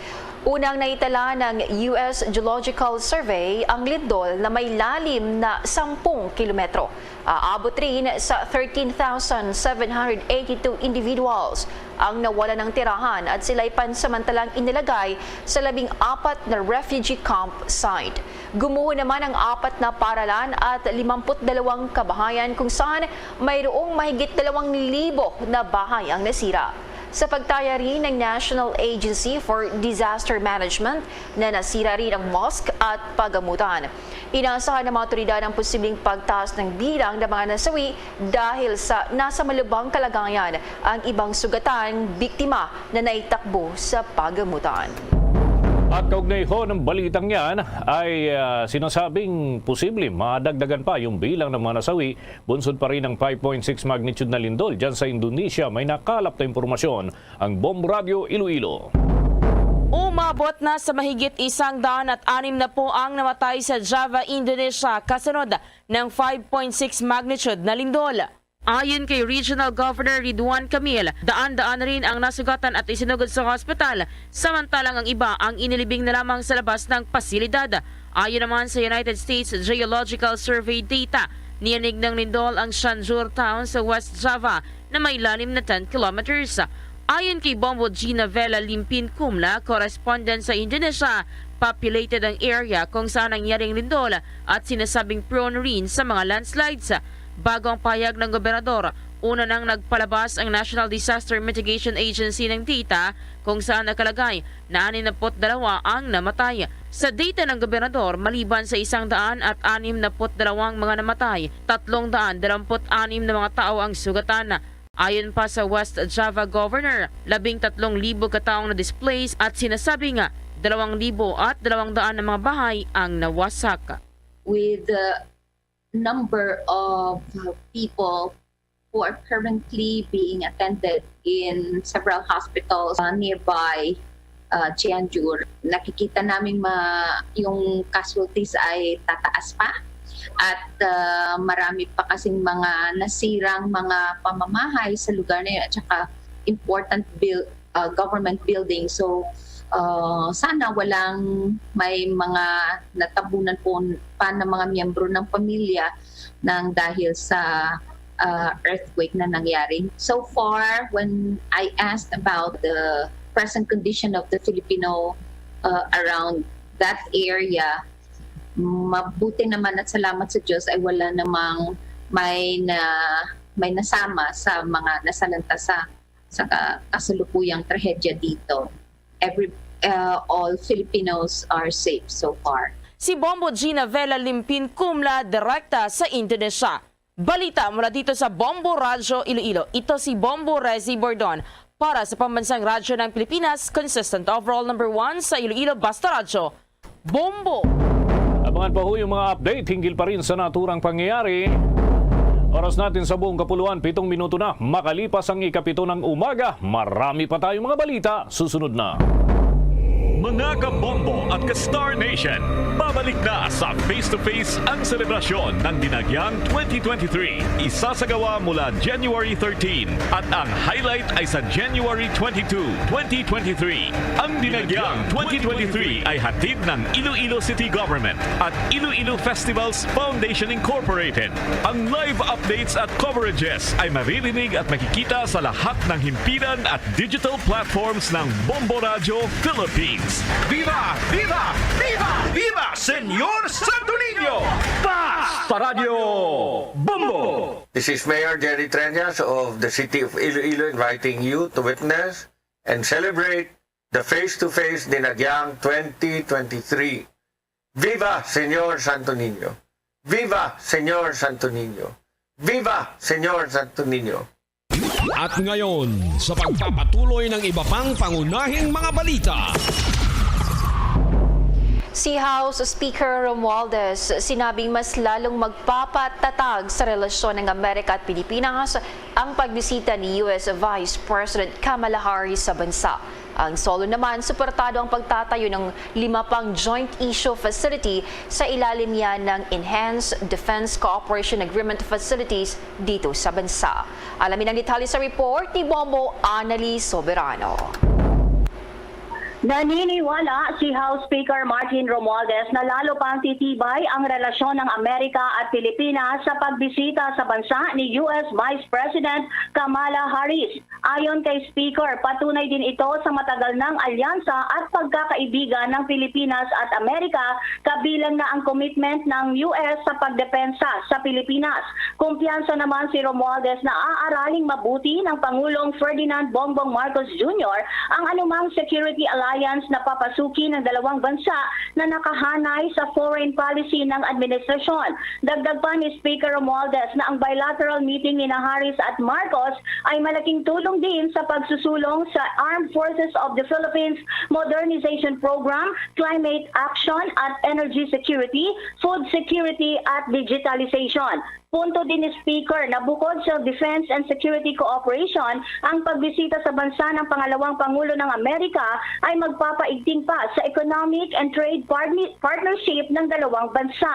Unang naitala ng US Geological Survey ang lindol na may lalim na 10 kilometro. Aabot rin sa 13,782 individuals ang nawala ng tirahan at sila'y pansamantalang inilagay sa 14 na refugee camp site. Gumuho naman ang 4 na paralan at 52 kabahayan kung saan mayroong mahigit 2,000 na bahay ang nasira. Sa pagtaya rin ng National Agency for Disaster Management na nasira rin ang mosque at pagamutan. Inaasahan ng mga otoridad ang posibleng pagtaas ng bilang ng mga nasawi dahil sa nasa malubhang kalagayan ang ibang sugatan biktima na naitakbo sa pagamutan. At kaugnay ho ng balitang yan ay sinasabing posible madagdagan pa yung bilang ng mga nasawi. Bunsod pa rin ng 5.6 magnitude na lindol dyan sa Indonesia. May nakalap na impormasyon ang Bombo Radio Iloilo. Umabot na sa mahigit 160 ang namatay sa Java, Indonesia kasunod ng 5.6 magnitude na lindol. Ayon kay Regional Governor Ridwan Kamil, daan-daan rin ang nasugatan at isinugod sa hospital, samantalang ang iba ang inilibing na lamang sa labas ng pasilidad. Ayon naman sa United States Geological Survey data, niyanig ng lindol ang Cianjur Town sa West Java na may lalim na 10 kilometers. Ayon kay Bombo Gina Vela Limpin Kumla, correspondent sa Indonesia, populated ang area kung saan nangyaring lindol at sinasabing prone rin sa mga landslides. Bago ang payag ng gobernador, una nang nagpalabas ang National Disaster Mitigation Agency ng data kung saan nakalagay na 62 ang namatay. Sa data ng gobernador, maliban sa 162 mga namatay, 326 na mga tao ang sugatan. Ayon pa sa West Java Governor, 13,000 kataong na-displace at sinasabi nga 2,200 na mga bahay ang nawasak. With the number of people who are currently being attended in several hospitals nearby Cianjur. Nakikita namin yung casualties ay tataas pa at marami pa kasing mga nasirang mga pamamahay sa lugar na yun at saka important government buildings. So sana may mga natabunan po pa ng mga miyembro ng pamilya nang dahil sa earthquake na nangyari. So far, when I asked about the present condition of the Filipino around that area, mabuti naman at salamat sa Diyos ay wala namang may nasama sa mga nasalanta sa kasalukuyang trahedya dito. All Filipinos are safe so far. Si Bombo Gina Vela Limpin Kumla, direkta sa Indonesia. Balita mula dito sa Bombo Radyo Iloilo. Ito si Bombo Rezi Bordon para sa Pambansang Radyo ng Pilipinas, consistent overall number 1 sa Iloilo Basta Radyo. Bombo! Abangan pa ho yung mga update hinggil pa rin sa naturang pangyayari. Oras natin sa buong kapuluan, 7 minuto na. Makalipas ang 7 ng umaga, marami pa tayong mga balita. Susunod na. Mga kabombo at ka-Star Nation, babalik na sa face-to-face ang selebrasyon ng Dinagyang 2023. Isasagawa mula January 13 at ang highlight ay sa January 22, 2023. Ang Dinagyang 2023 ay hatid ng Iloilo City Government at Iloilo Festivals Foundation Incorporated. Ang live updates at coverages ay maririnig at makikita sa lahat ng himpilan at digital platforms ng Bombo Radio Philippines. Viva! Viva! Viva! Viva! Senyor Santo Niño! Basta Radio Bombo! This is Mayor Jerry Treñas of the City of Iloilo inviting you to witness and celebrate the face-to-face Dinagyang 2023. Viva Senyor Santo Niño! Viva Senyor Santo Niño! Viva Senyor Santo Niño! At ngayon, sa pagpapatuloy ng iba pang pangunahing mga balita. Si House Speaker Romualdez sinabing mas lalong magpapatatag sa relasyon ng Amerika at Pilipinas ang pagbisita ni US Vice President Kamala Harris sa bansa. Ang solo naman, suportado ang pagtatayo ng 5 pang joint issue facility sa ilalim yan ng Enhanced Defense Cooperation Agreement facilities dito sa bansa. Alamin ang detalye sa report ni Bombo Annalise Soberano. Naniniwala si House Speaker Martin Romualdez na lalo pang titibay ang relasyon ng Amerika at Pilipinas sa pagbisita sa bansa ni US Vice President Kamala Harris. Ayon kay Speaker, patunay din ito sa matagal ng alyansa at pagkakaibigan ng Pilipinas at Amerika, kabilang na ang commitment ng US sa pagdepensa sa Pilipinas. Kumpiyansa naman si Romualdez na aaraling mabuti ng Pangulong Ferdinand Bongbong Marcos Jr. ang anumang security alliance na papasukin ng dalawang bansa na nakahanay sa foreign policy ng administrasyon. Dagdag pa ni Speaker Romualdez na ang bilateral meeting ni Harris at Marcos ay malaking tulong din sa pagsusulong sa Armed Forces of the Philippines Modernization Program, climate action at energy security, food security at digitalization. Punto din ni Speaker na bukod sa defense and security cooperation, ang pagbisita sa bansa ng pangalawang Pangulo ng Amerika ay magpapaigting pa sa economic and trade partnership ng dalawang bansa.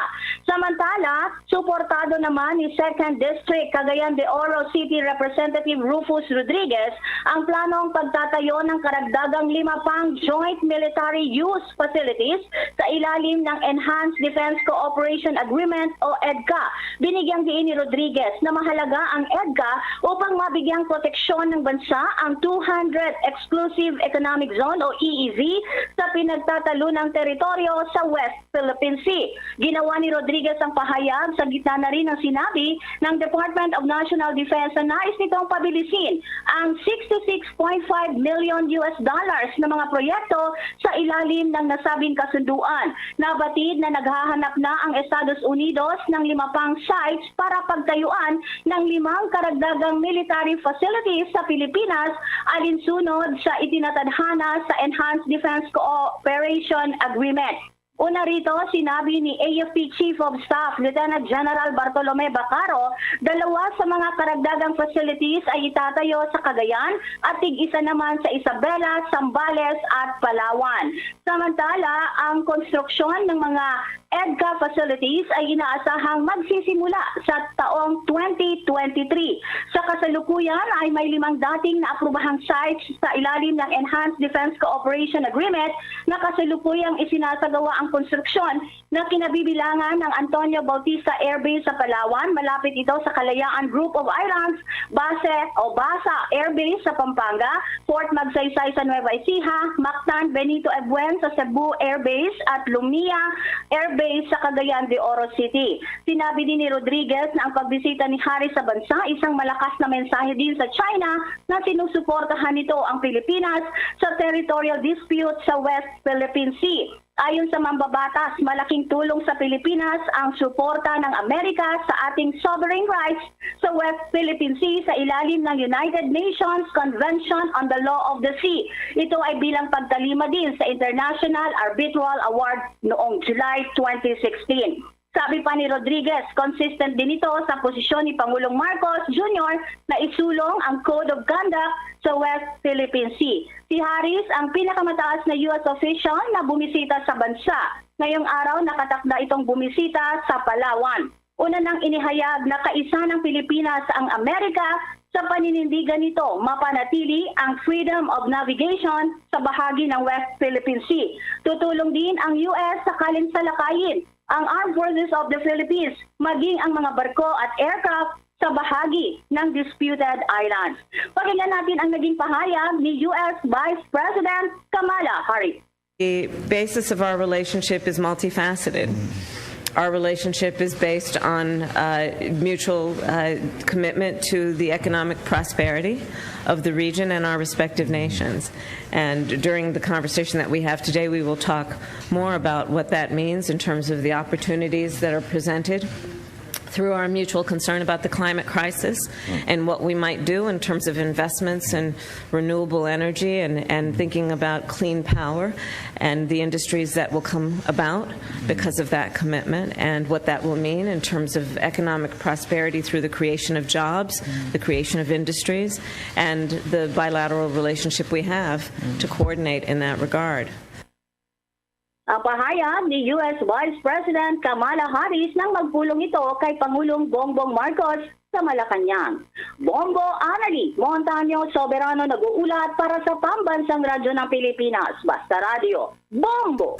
Samantala, suportado naman ni 2nd District Cagayan de Oro City Representative Rufus Rodriguez ang planong pagtatayo ng karagdagang 5 pang Joint Military Use Facilities sa ilalim ng Enhanced Defense Cooperation Agreement o EDCA. Binigyang diin ni Rodriguez na mahalaga ang EDCA upang mabigyang proteksyon ng bansa ang 200 Exclusive Economic Zone o EEZ sa pinagtatalunang teritoryo sa West Philippine Sea. Ginawa ni Rodriguez ang pahayag sa gitna na rin ng sinabi ng Department of National Defense na nais nitong pabilisin ang $66.5 million na mga proyekto sa ilalim ng nasabing kasunduan. Nabatid na naghahanap na ang Estados Unidos ng 5 pang sites para pagtayuan ng 5 karagdagang military facilities sa Pilipinas alinsunod sa itinatadhana sa Enhanced Defense Cooperation Agreement. Una rito, sinabi ni AFP Chief of Staff Lieutenant General Bartolome Bacaro, 2 sa mga karagdagang facilities ay itatayo sa Cagayan at tig-isa naman sa Isabela, Zambales at Palawan. Samantala, ang konstruksyon ng mga EDCA facilities ay inaasahang magsisimula sa taong 2023. Sa kasalukuyan ay may 5 dating naaprubahang sites sa ilalim ng Enhanced Defense Cooperation Agreement na kasalukuyang isinasagawa ang konstruksyon na kinabibilangan ng Antonio Bautista Air Base sa Palawan. Malapit ito sa Kalayaan Group of Islands, Basa Air Base sa Pampanga, Fort Magsaysay sa Nueva Ecija, Mactan Benito Ebuen sa Cebu Air Base at Lumia Air Base sa Cagayan de Oro City. Sinabi din ni Rodriguez na ang pagbisita ni Harris sa bansa isang malakas na mensahe din sa China na sinusuportahan nito ang Pilipinas sa territorial dispute sa West Philippine Sea. Ayon sa mambabatas, malaking tulong sa Pilipinas ang suporta ng Amerika sa ating sovereign rights sa West Philippine Sea sa ilalim ng United Nations Convention on the Law of the Sea. Ito ay bilang pagtalima din sa International Arbitral Award noong July 2016. Sabi pa ni Rodriguez, consistent din ito sa posisyon ni Pangulong Marcos Jr. na isulong ang Code of Conduct sa West Philippine Sea. Si Harris ang pinakamataas na U.S. official na bumisita sa bansa. Ngayong araw nakatakda itong bumisita sa Palawan. Una nang inihayag na kaisa ng Pilipinas ang Amerika sa paninindigan nito mapanatili ang freedom of navigation sa bahagi ng West Philippine Sea. Tutulong din ang U.S. sa kalinsalakayin ang Armed Forces of the Philippines, maging ang mga barko at aircraft sa bahagi ng disputed islands. Pakinggan natin ang naging pahayag ni U.S. Vice President Kamala Harris. The basis of our relationship is multifaceted. Our relationship is based on mutual commitment to the economic prosperity of the region and our respective nations. And during the conversation that we have today, we will talk more about what that means in terms of the opportunities that are presented through our mutual concern about the climate crisis and what we might do in terms of investments in renewable energy and thinking about clean power and the industries that will come about because of that commitment and what that will mean in terms of economic prosperity through the creation of jobs, the creation of industries, and the bilateral relationship we have to coordinate in that regard. Ang pahayag ni U.S. Vice President Kamala Harris nang magpulong ito kay Pangulong Bongbong Marcos sa Malacanang. Bombo Anali Montaño Soberano nag-uulat para sa Pambansang Radyo ng Pilipinas, Basta Radio. Bombo!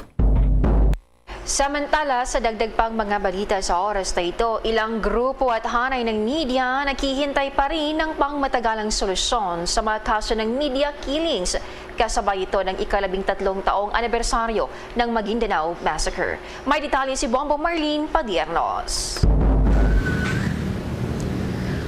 Samantala, sa dagdag pang mga balita sa oras na ito, ilang grupo at hanay ng media naghihintay pa rin ng pangmatagalang solusyon sa mga kaso ng media killings. Kasabay ito ng 13 taong anibersaryo ng Maguindanao Massacre. May detalye si Bombo Marlene Padiernos.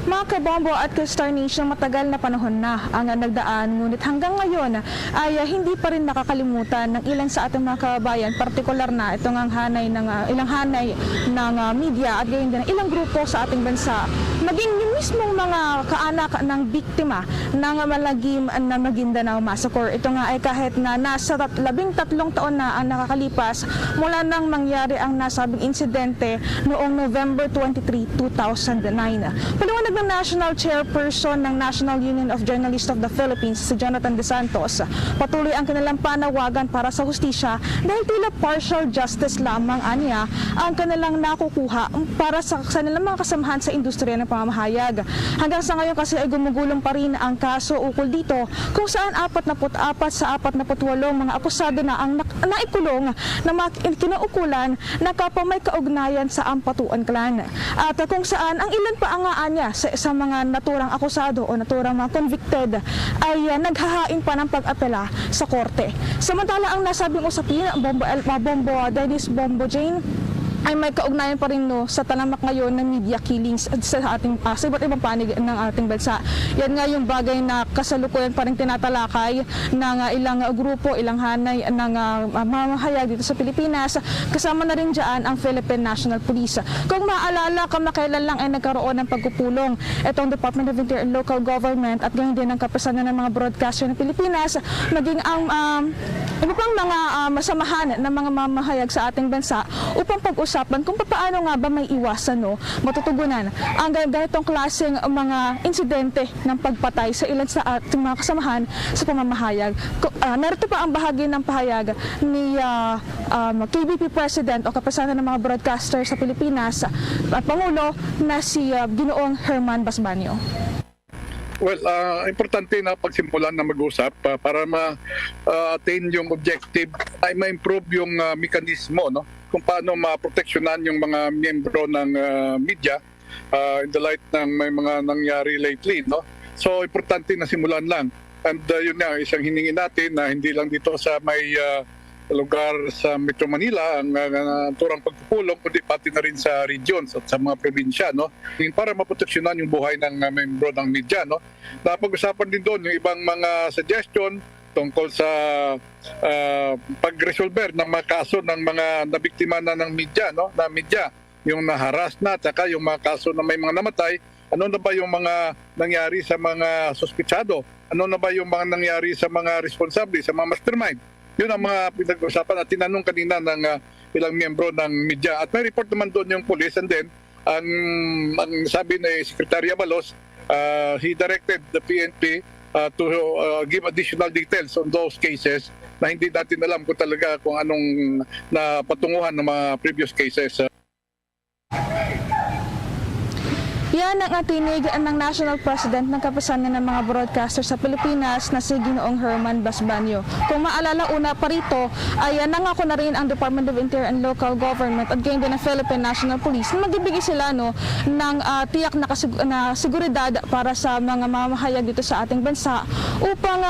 Mga kabombo at ka-Star Nation, matagal na panahon na ang nagdaan, ngunit hanggang ngayon ay hindi pa rin nakakalimutan ng ilan sa ating mga kababayan, partikular na itong ang hanay ng ilang hanay ng media at gayon din ng ilang grupo sa ating bansa, maging yung mismong mga kaanak ng biktima ng malagim na Maguindanao Massacre. Ito nga ay kahit na nasa 13 taon na ang nakakalipas mula nang mangyari ang nasabing insidente noong November 23, 2009. Paliwanag ng National Chairperson ng National Union of Journalists of the Philippines, si Jonathan De Santos, patuloy ang kanilang panawagan para sa hustisya dahil tila partial justice lamang anya ang kanilang nakukuha para sa kanilang mga kasamahan sa industriya ng pamamahayag. Hanggang sa ngayon kasi ay gumugulong pa rin ang kaso ukol dito kung saan 44 sa 48 mga akusado na ang naikulong na kinaukulan na kapwa may kaugnayan sa Ampatuan Clan. At kung saan ang ilan pa ang anya sa mga naturang akusado o naturang mga convicted ay naghahain pa ng pag-apela sa korte. Samantala ang nasabing usapin, Bombo Dennis Bombo Jane, ay may kaugnayan pa rin sa talamak ngayon ng media killings sa ating sa iba't ibang panig ng ating bansa. Yan nga yung bagay na kasalukuyan pa rin tinatalakay ng ilang grupo, ilang hanay ng mamahayag dito sa Pilipinas. Kasama na rin dyan ang Philippine National Police. Kung maalala, kamakailan lang ay nagkaroon ng pagpupulong itong Department of Interior and Local Government at ganyan din ang kapisanan ng mga broadcaster ng Pilipinas, maging ang iba pang mga masamahan ng mga mamahayag sa ating bansa upang pag-usapan kung paano nga ba may iwasan matutugunan ang ganitong klaseng mga insidente ng pagpatay sa ilan sa ating mga kasamahan sa pamamahayag. Narito pa ang bahagi ng pahayag ni KBP President o kapisanan ng mga broadcaster sa Pilipinas at Pangulo na si Ginoong Herman Basbanio. Well, importante na pagsimpulan na mag-usap para ma-attain yung objective ay ma-improve yung mekanismo, no? Kung paano ma-proteksyonan yung mga miyembro ng media in the light ng may mga nangyari lately, no? So, importante na simulan lang. And yun na, isang hiningi natin na hindi lang dito sa may lugar sa Metro Manila ang turang pagpupulong, kundi pati na rin sa regions at sa mga probinsya, no? Para maproteksyonan yung buhay ng membro ng media, no? Napag-usapan din doon yung ibang mga suggestion tungkol sa pag-resolver ng mga kaso ng mga nabiktima na ng media, no? Na media, yung naharas na, at saka yung mga kaso na may mga namatay. Ano na ba yung mga nangyari sa mga suspitsado? Ano na ba yung mga nangyari sa mga responsable, sa mga mastermind? Yun ang mga pinag-usapan at tinanong kanina ng ilang miyembro ng media. At may report naman doon yung police, and then ang sabi ni Secretary Abalos, he directed the PNP to give additional details on those cases na hindi natin alam kung talaga kung anong napatunguhan ng mga previous cases. Yan ang atinig ng National President ng Kapisanan ng mga broadcaster sa Pilipinas na si Ginoong Herman Basbanio. Kung maalala, una pa rito ay nangako na rin ang Department of Interior and Local Government at gayon din ang Philippine National Police na magbibigay sila ng tiyak na seguridad para sa mga mamahayag dito sa ating bansa upang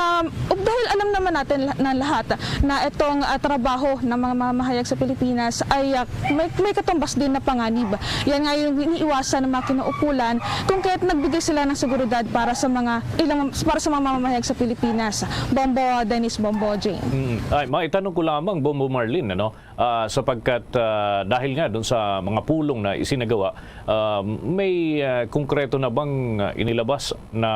dahil alam naman natin na lahat na itong trabaho ng mga mamahayag sa Pilipinas ay may katumbas din na panganib. Yan nga yung iniiwasan ng mga kinaupulan kung kaya't nagbigay sila ng seguridad para sa mga mamamahayag sa Pilipinas. Bombo Dennis, Bombo Jane. Ay, maitanong ko lamang, Bombo Marlene, sapagkat dahil nga doon sa mga pulong na isinagawa, may konkreto na bang inilabas na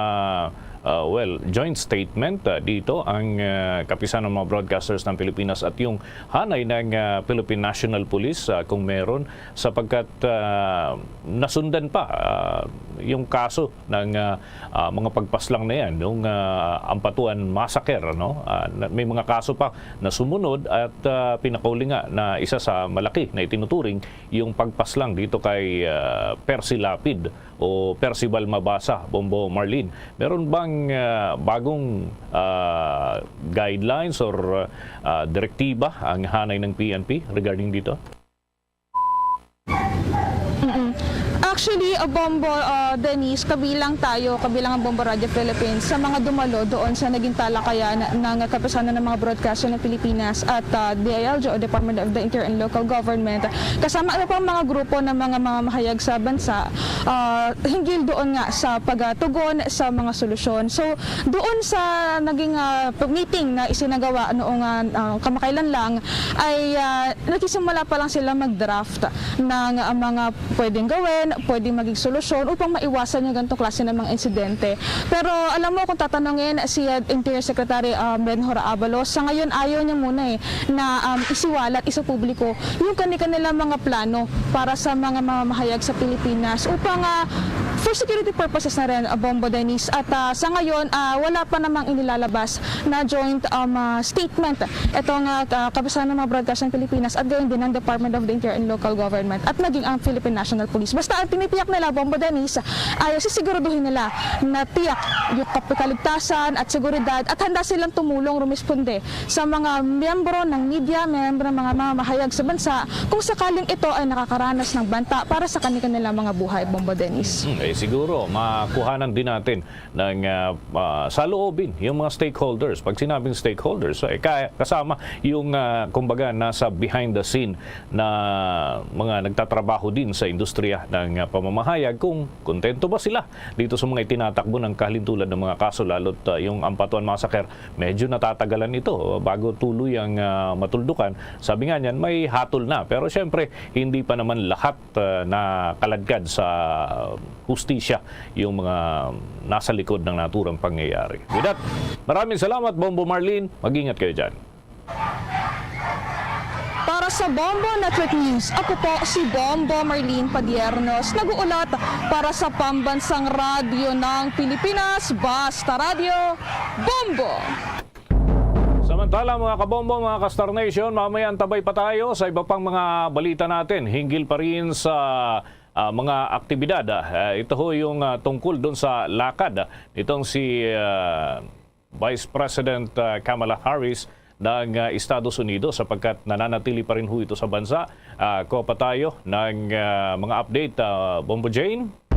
joint statement dito ang kapisanan ng mga broadcasters ng Pilipinas at yung hanay ng Philippine National Police kung meron, sapagkat nasundan pa yung kaso ng mga pagpaslang na yan nung Ampatuan Massacre, no? May mga kaso pa na sumunod at pinakauli nga na isa sa malaki na itinuturing yung pagpaslang dito kay Percy Lapid o Percival Mabasa, Bombo Marlene. Meron bang bagong guidelines or direktiba ang hanay ng PNP regarding dito? Actually, Bombo Denise, kabilang ang Bombo Radio Philippines sa mga dumalo doon sa naging talakayan ng kapisanan ng mga broadcaster ng Pilipinas at DILG o Department of the Interior and Local Government. Kasama pang mga grupo ng mga mamahayag sa bansa hinggil doon nga sa pagtugon sa mga solusyon. So, doon sa naging meeting na isinagawa noong kamakailan lang ay nagsisimula pa lang sila mag-draft ng mga pwedeng gawin, pwedeng maging solusyon upang maiwasan yung ganitong klase ng mga insidente. Pero alam mo, kung tatanungin si Interior Secretary Benhora Abalos, sa ngayon ayaw niya muna na isiwalat, isapubliko yung kanilang mga plano para sa mga mamahayag sa Pilipinas upang for security purposes na rin, Bombo Denise. At sa ngayon, wala pa namang inilalabas na joint statement itong kapisanan ng mga broadcast ng Pilipinas at gayon din ng Department of the Interior and Local Government at naging ang Philippine National Police. Basta ang pinipiyak nila, Bombo Denise, ay sisiguraduhin nila na tiyak yung kaligtasan at seguridad at handa silang tumulong, rumisponde sa mga miyembro ng media, miyembro ng mga mamahayag sa bansa kung sakaling ito ay nakakaranas ng banta para sa kanilang mga buhay, Bombo Denise. Siguro makuhanan din natin ng saloobin yung mga stakeholders. Pag sinabing stakeholders, kasama yung kumbaga nasa behind the scene na mga nagtatrabaho din sa industriya ng pamamahayag, kung kontento ba sila dito sa mga itinatakbo ng kahalintulad ng mga kaso, lalo't yung Ampatuan Massacre, medyo natatagalan ito bago tuloy ang matuldukan. Sabi nga niyan, may hatol na, pero syempre hindi pa naman lahat na kaladkad sa hustisya yung mga nasa likod ng naturang pangyayari. With that, maraming salamat, Bombo Marlene. Mag-ingat kayo dyan. Mula sa Bombo Network News, ako po si Bombo Marlene Padiernos, nag-uulat para sa Pambansang Radyo ng Pilipinas, Basta Radio, Bombo! Samantala mga kabombo, mga ka-Star Nation, mamaya antabay pa tayo sa iba pang mga balita natin. Hinggil pa rin sa mga aktibidad. Ito ho yung tungkol doon sa lakad. Itong si Vice President Kamala Harris ng Estados Unidos sapagkat nananatili pa rin ho ito sa bansa. Kuha pa tayo ng mga update. Bombo Jane?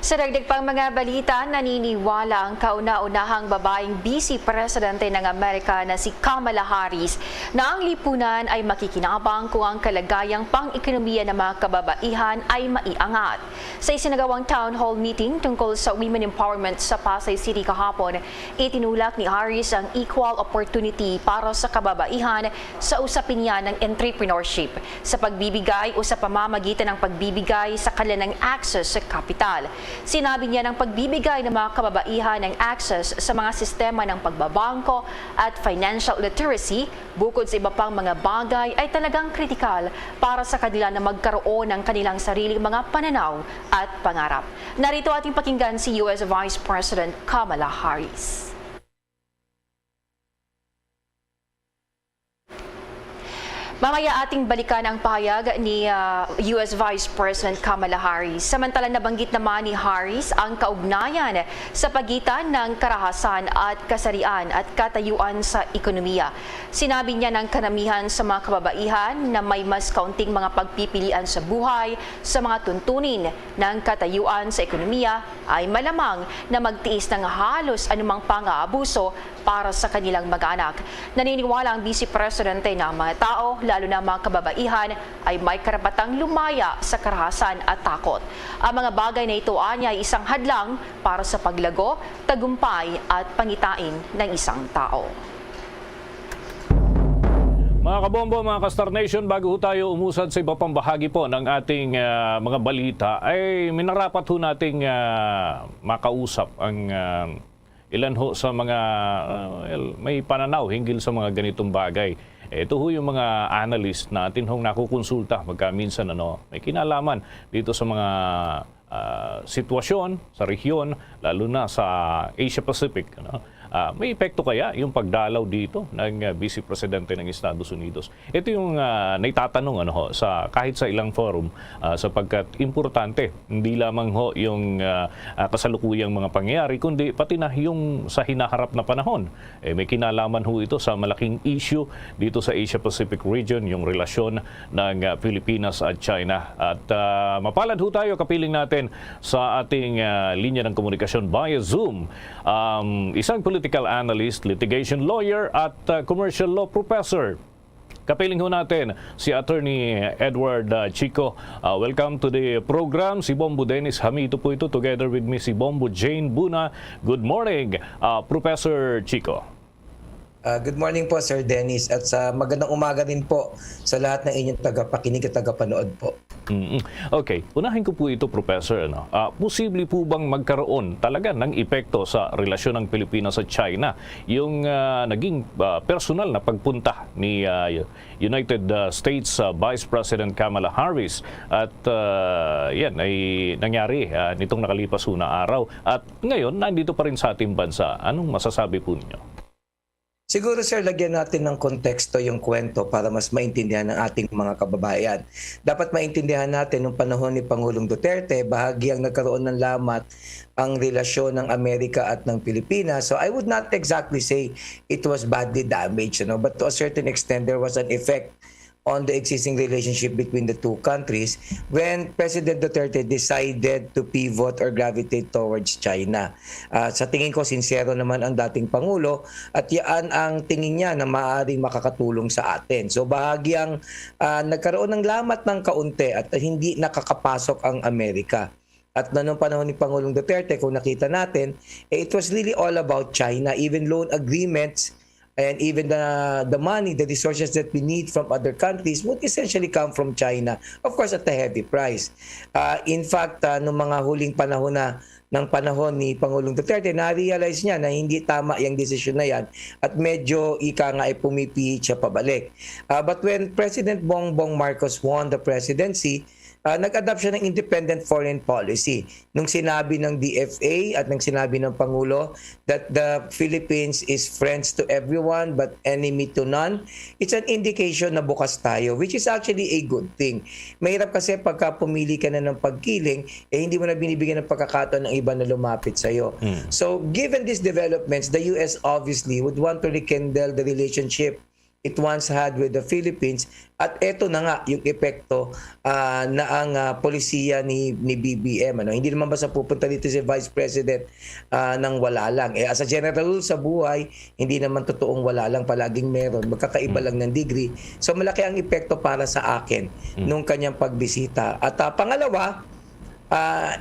Sa dagdag pang mga balita, naniniwala ang kauna-unahang babaeng Vice Presidente ng Amerika na si Kamala Harris na ang lipunan ay makikinabang kung ang kalagayang pang-ekonomiya ng mga kababaihan ay maiangat. Sa isinagawang town hall meeting tungkol sa women empowerment sa Pasay City kahapon, itinulak ni Harris ang equal opportunity para sa kababaihan sa usapin niya ng entrepreneurship sa pagbibigay o sa pamamagitan ng pagbibigay sa kanilang access sa kapital. Sinabi niya ng pagbibigay ng mga kababaihan ng access sa mga sistema ng pagbabangko at financial literacy bukod sa iba pang mga bagay ay talagang kritikal para sa kanila na magkaroon ng kanilang sariling mga pananaw at pangarap. Narito ating pakinggan si US Vice President Kamala Harris. Mamaya ating balikan ang pahayag ni US Vice President Kamala Harris. Samantalang nabanggit naman ni Harris ang kaugnayan sa pagitan ng karahasan at kasarian at katayuan sa ekonomiya. Sinabi niya ng karamihan sa mga kababaihan na may mas kaunting mga pagpipilian sa buhay sa mga tuntunin ng katayuan sa ekonomiya ay malamang na magtiis ng halos anumang pang-aabuso para sa kanilang mag-anak. Naniniwala ang Vice Presidente na ang mga tao, lalo na mga kababaihan, ay may karapatang lumaya sa karahasan at takot. Ang mga bagay na ito ay isang hadlang para sa paglago, tagumpay at pangitain ng isang tao. Mga kabombo, mga ka-Star Nation, bago tayo umusad sa iba pang bahagi po ng ating mga balita, ay minarapat ho nating makausap ang ilan ho sa mga may pananaw hinggil sa mga ganitong bagay. Ito ho yung mga analyst natin hong nakukonsulta magka minsan may kinalaman dito sa mga sitwasyon sa rehiyon, lalo na sa Asia Pacific. May epekto kaya yung pagdalaw dito ng Vice Presidente ng Estados Unidos? Ito yung naitatanong sa kahit sa ilang forum sapagkat importante hindi lamang ho yung kasalukuyang mga pangyayari kundi pati na yung sa hinaharap na panahon. May kinalaman ho ito sa malaking issue dito sa Asia Pacific region, yung relasyon ng Pilipinas at China. At mapalad ho tayo, kapiling natin sa ating linya ng komunikasyon via Zoom. Isang political analyst, litigation lawyer at commercial law professor. Kapiling ho natin si Attorney Edward Chico. Welcome to the program. Si Bombo Dennis Hamito po ito together with me si Bombo Jane Buna. Good morning, Professor Chico. Good morning po, Sir Dennis, at sa magandang umaga din po sa lahat ng inyong tagapakinig at tagapanood po. Okay, unahin ko po ito, Professor. Posible po bang magkaroon talaga ng epekto sa relasyon ng Pilipinas at China yung naging personal na pagpunta ni United States Vice President Kamala Harris at yan ay nangyari nitong nakalipas na araw at ngayon nandito pa rin sa ating bansa. Anong masasabi po ninyo? Siguro, sir, lagyan natin ng konteksto yung kwento para mas maintindihan ng ating mga kababayan. Dapat maintindihan natin nung panahon ni Pangulong Duterte, bahagyang nagkaroon ng lamat ang relasyon ng Amerika at ng Pilipinas. So I would not exactly say it was badly damaged, but to a certain extent there was an effect on the existing relationship between the two countries when President Duterte decided to pivot or gravitate towards China. Sa tingin ko, sincero naman ang dating Pangulo at yan ang tingin niya na maaaring makakatulong sa atin. So bahagyang nagkaroon ng lamat ng kaunti at hindi nakakapasok ang Amerika. At noong panahon ni Pangulong Duterte, kung nakita natin, it was really all about China. Even loan agreements and even the money, the resources that we need from other countries would essentially come from China, of course at a heavy price. In fact, noong mga huling panahon ng panahon ni Pangulong Duterte, na-realize niya na hindi tama yung desisyon na yan at medyo ika nga ay pumipihit siya pabalik. But when President Bongbong Marcos won the presidency, nag-adapt siya ng independent foreign policy. Nung sinabi ng DFA at nung sinabi ng Pangulo that the Philippines is friends to everyone but enemy to none, it's an indication na bukas tayo, which is actually a good thing. Mahirap kasi pagka pumili ka na ng pagkiling, hindi mo na binibigyan ng pagkakataon ng iba na lumapit sa'yo. So given these developments, the US obviously would want to rekindle the relationship it once had with the Philippines, at eto na nga yung epekto na ang polisiya ni BBM. Hindi naman basta pupunta dito si Vice President nang wala lang. As a general rule sa buhay, hindi naman totoong wala lang, palaging meron, magkakaiba lang ng degree. So malaki ang epekto para sa akin nung kanyang pagbisita. At pangalawa,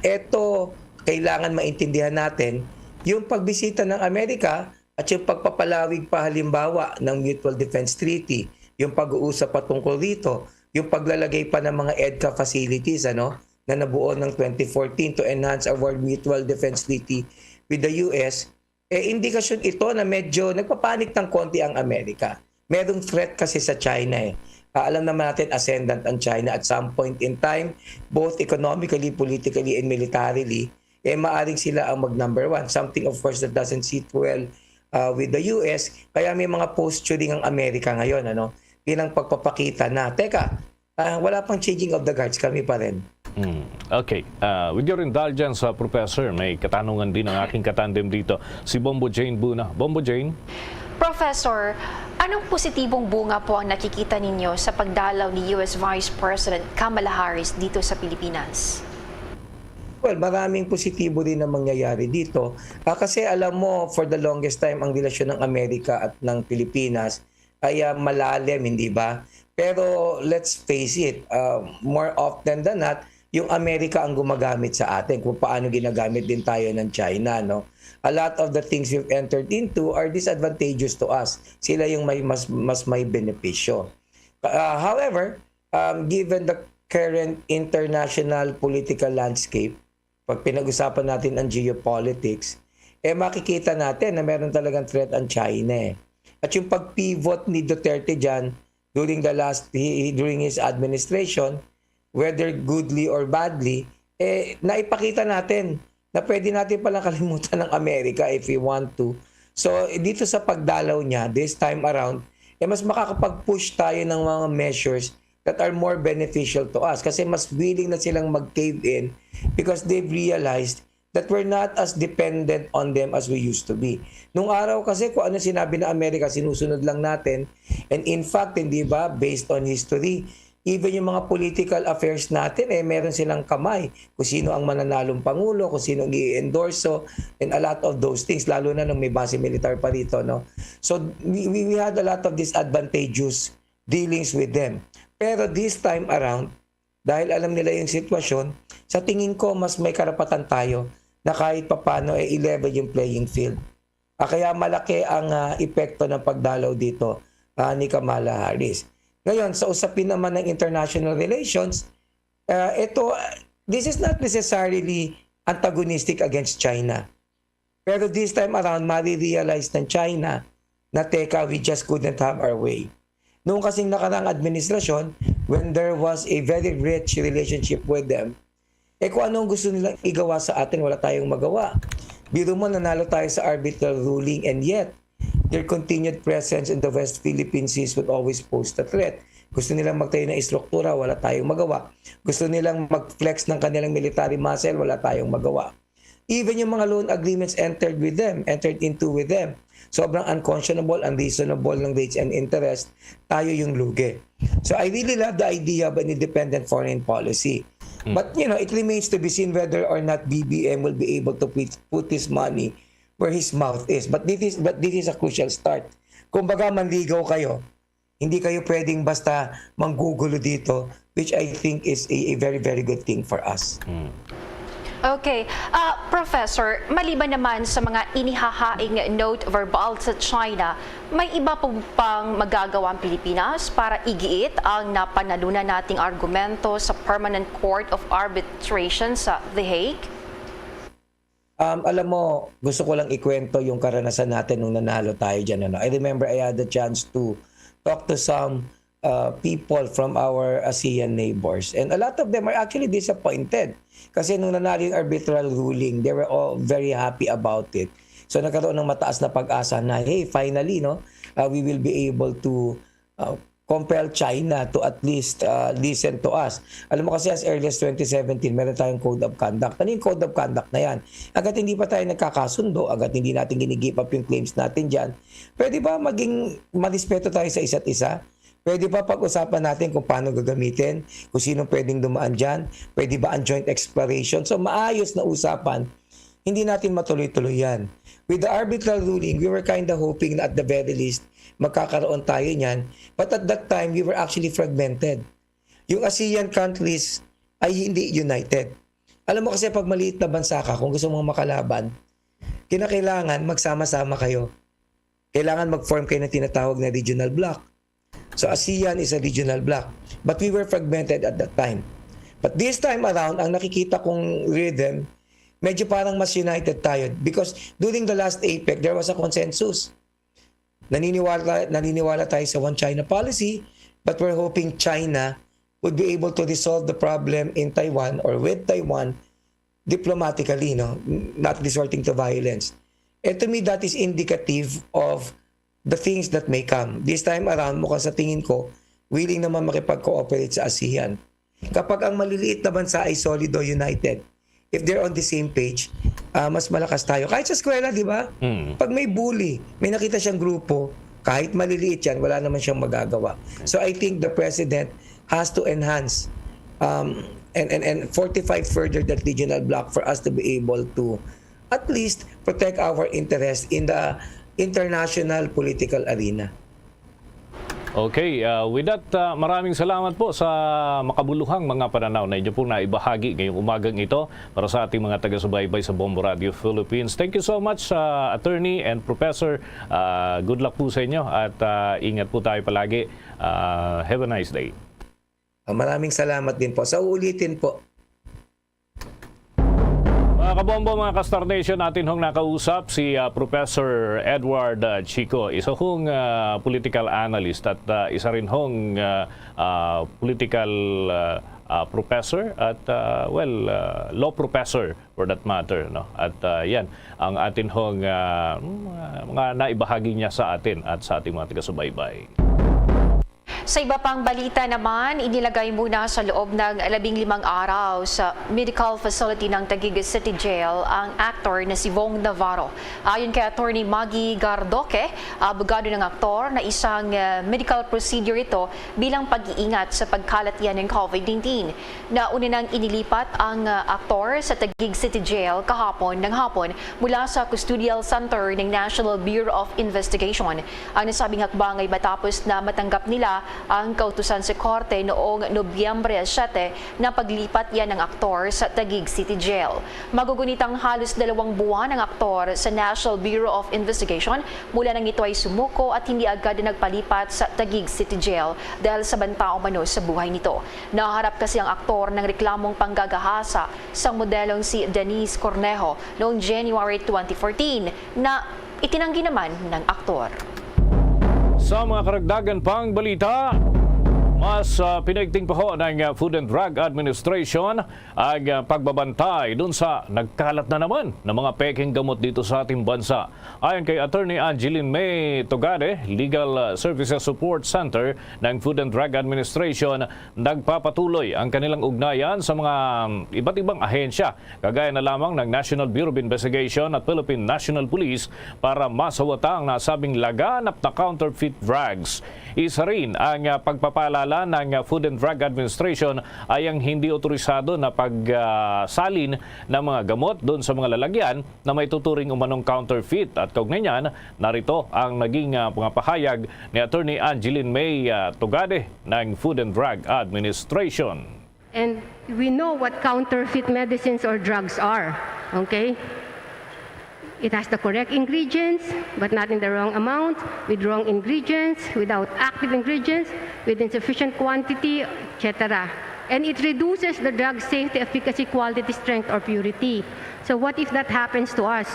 eto kailangan maintindihan natin, yung pagbisita ng Amerika at yung pagpapalawig pa halimbawa ng Mutual Defense Treaty, yung pag-uusap patungkol dito, yung paglalagay pa ng mga EDCA facilities na nabuo ng 2014 to enhance our World Mutual Defense Treaty with the US, indikasyon ito na medyo nagpapanik ng konti ang Amerika. Merong threat kasi sa China alam naman natin ascendant ang China at some point in time, both economically, politically, and militarily, maaring sila ang mag-number one. Something of course that doesn't sit well with the US, kaya may mga posturing ang Amerika ngayon, bilang pagpapakita na, teka, wala pang changing of the guards, kami pa rin. Okay. With your indulgence, Professor, may katanungan din ang aking katandem dito, si Bombo Jane Buna. Bombo Jane? Professor, anong positibong bunga po ang nakikita ninyo sa pagdalaw ni US Vice President Kamala Harris dito sa Pilipinas? Well, maraming positibo din na mangyayari dito. Kasi alam mo, for the longest time, ang relasyon ng Amerika at ng Pilipinas ay malalim, hindi ba? Pero let's face it, more often than not, yung Amerika ang gumagamit sa atin kung paano ginagamit din tayo ng China. A lot of the things we've entered into are disadvantageous to us. Sila yung mas may benepisyo. However, given the current international political landscape, pag pinag-usapan natin ang geopolitics, makikita natin na meron talagang threat ang China. At yung pag-pivot ni Duterte dyan during his administration, whether goodly or badly, naipakita natin na pwede natin palang kalimutan ng Amerika if we want to. So dito sa pagdalaw niya, this time around, mas makakapag-push tayo ng mga measures that are more beneficial to us kasi mas willing na silang mag-cave in because they've realized that we're not as dependent on them as we used to be. Nung araw kasi kung ano sinabi ng Amerika, sinusunod lang natin. And in fact, hindi ba, based on history, even yung mga political affairs natin, meron silang kamay. Kung sino ang mananalong pangulo, kung sino ang i-endorso, and a lot of those things, lalo na nung may base militar pa dito. So we had a lot of disadvantageous dealings with them. Pero this time around, dahil alam nila yung sitwasyon, sa tingin ko mas may karapatan tayo na kahit papano i-level yung playing field. Kaya malaki ang epekto ng pagdalaw dito ni Kamala Harris. Ngayon, sa usapin naman ng international relations, this is not necessarily antagonistic against China. Pero this time around, mari-realize ng China na teka, we just couldn't have our way. Noong kasing nakarang administrasyon, when there was a very rich relationship with them, kung anong gusto nilang igawa sa atin, wala tayong magawa. Biro mo, nanalo tayo sa arbitral ruling, and yet, their continued presence in the West Philippine Seas would always pose a threat. Gusto nilang magtayo ng istruktura, wala tayong magawa. Gusto nilang mag-flex ng kanilang military muscle, wala tayong magawa. Even yung mga loan agreements entered into with them, sobrang unconscionable, unreasonable ng rates and interest, tayo yung lugi. So I really love the idea of an independent foreign policy. But it remains to be seen whether or not BBM will be able to put his money where his mouth is. But this is a crucial start. Kung baga manligaw kayo, hindi kayo pwedeng basta manggugulo dito, which I think is a very, very good thing for us. Okay. Professor, maliban naman sa mga inihahaing note verbal sa China, may iba po pang magagawa ang Pilipinas para igiit ang napanalunan nating argumento sa Permanent Court of Arbitration sa The Hague? Alam mo, gusto ko lang ikwento yung karanasan natin nung nanalo tayo dyan. Ano? I remember I had the chance to talk to some people from our ASEAN neighbors. And a lot of them are actually disappointed. Kasi nung nanalo yung arbitral ruling, they were all very happy about it. So nagkaroon ng mataas na pag-asa na, hey, finally, we will be able to compel China to at least listen to us. Alam mo kasi as early as 2017, meron tayong Code of Conduct. Ano yung Code of Conduct na yan? Agad hindi pa tayo nagkakasundo, agad hindi natin ginigip up yung claims natin dyan, pwede ba maging marespeto tayo sa isa't isa? Pwede ba pag-usapan natin kung paano gagamitin, kung sino pwedeng dumaan dyan, pwede ba ang joint exploration? So maayos na usapan, hindi natin matuloy-tuloy yan. With the arbitral ruling, we were kind of hoping na at the very least, magkakaroon tayo niyan. But at that time, we were actually fragmented. Yung ASEAN countries ay hindi united. Alam mo kasi pag maliit na bansa ka, kung gusto mong makalaban, kinakailangan magsama-sama kayo. Kailangan mag-form kayo ng tinatawag na regional bloc. So ASEAN is a regional bloc. But we were fragmented at that time. But this time around, ang nakikita kong rhythm, medyo parang mas united tayo. Because during the last APEC, there was a consensus. Naniniwala tayo sa One China policy, but we're hoping China would be able to resolve the problem in Taiwan or with Taiwan diplomatically, not resorting to violence. And to me, that is indicative of the things that may come. This time around, mukhang sa tingin ko, willing naman makipag-cooperate sa ASEAN. Kapag ang maliliit na bansa ay solido, united, if they're on the same page, mas malakas tayo. Kahit sa eskwela, di ba? Pag may bully, may nakita siyang grupo, kahit maliliit yan, wala naman siyang magagawa. So I think the President has to enhance and fortify further that regional bloc for us to be able to at least protect our interest in the international political arena. Okay, with that, maraming salamat po sa makabuluhang mga pananaw na inyo po na ibahagi ngayong umagang ito para sa ating mga taga-subaybay sa Bombo Radio Philippines. Thank you so much, Attorney and Professor. Good luck po sa inyo at ingat po tayo palagi. Have a nice day. Maraming salamat din po. Sa uulitin po. Mga kabombo, mga ka-Star Nation, natin hong nakausap si Professor Edward Chico, isa hong political analyst at isa rin hong political professor at law professor for that matter, no? At yan ang atin hong mga naibahagi niya sa atin at sa ating mga taga-subaybay. Sa iba pang balita naman, inilagay muna sa loob ng 15 araw sa medical facility ng Taguig City Jail ang actor na si Vong Navarro. Ayon kay Attorney Maggie Gardoque, abogado ng aktor, na isang medical procedure ito bilang pag-iingat sa pagkalat yan ng COVID-19. Nauna nang inilipat ang aktor sa Taguig City Jail kahapon ng hapon mula sa Custodial Center ng National Bureau of Investigation. Ang nasabing hakbang ay matapos na matanggap nila ang kautusan sa korte noong Nobyembre 7 na paglipat yan ng aktor sa Taguig City Jail. Magugunitang halos 2 buwan ang aktor sa National Bureau of Investigation mula nang ito ay sumuko at hindi agad nagpalipat sa Taguig City Jail dahil sa banta umano sa buhay nito. Naharap kasi ang aktor ng reklamong panggagahasa sa modelong si Denise Cornejo noong January 2014 na itinanggi naman ng aktor. Sa mga karagdagan pang balita, mas pinaigting pa ho ng Food and Drug Administration ang pagbabantay dun sa nagkalat na naman ng mga peking gamot dito sa ating bansa. Ayon kay Attorney Angeline May Togade, Legal Services Support Center ng Food and Drug Administration, nagpapatuloy ang kanilang ugnayan sa mga iba't ibang ahensya, kagaya na lamang ng National Bureau of Investigation at Philippine National Police para masawata ang nasabing laganap na counterfeit drugs. Isa rin ang pagpapaalala ng Food and Drug Administration ay ang hindi otorisado na pagsalin ng mga gamot doon sa mga lalagyan na may tuturing umanong counterfeit. At kaugnay niyan, narito ang naging pangapahayag ni Attorney Angeline May Togade ng Food and Drug Administration. And we know what counterfeit medicines or drugs are, okay? It has the correct ingredients, but not in the wrong amount, with wrong ingredients, without active ingredients, with insufficient quantity, etc. And it reduces the drug safety, efficacy, quality, strength, or purity. So what if that happens to us?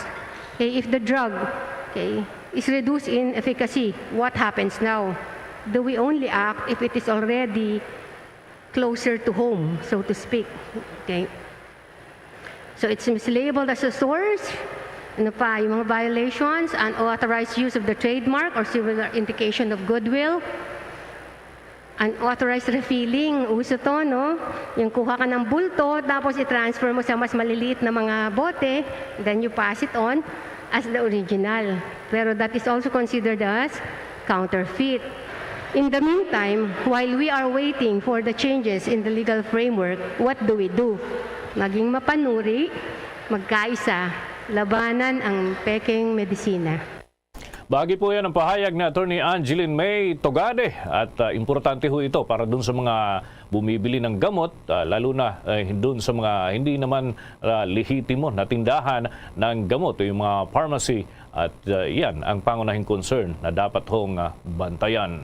Okay, if the drug, okay, is reduced in efficacy, what happens now? Do we only act if it is already closer to home, so to speak? Okay. So it's mislabeled as a source. Ano pa, yung mga violations, unauthorized use of the trademark or similar indication of goodwill. Unauthorized refilling, uso to, no? Yung kuha ka ng bulto, tapos i-transfer mo sa mas maliliit na mga bote, then you pass it on as the original. Pero that is also considered as counterfeit. In the meantime, while we are waiting for the changes in the legal framework, what do? Maging mapanuri, magkaisa, labanan ang pekeng medisina. Bahagi po yan ang pahayag ni Attorney Angeline May Togade at importante ho ito para dun sa mga bumibili ng gamot, lalo na dun sa mga hindi naman lehitimo na tindahan ng gamot, yung mga pharmacy at yan ang pangunahing concern na dapat hong bantayan.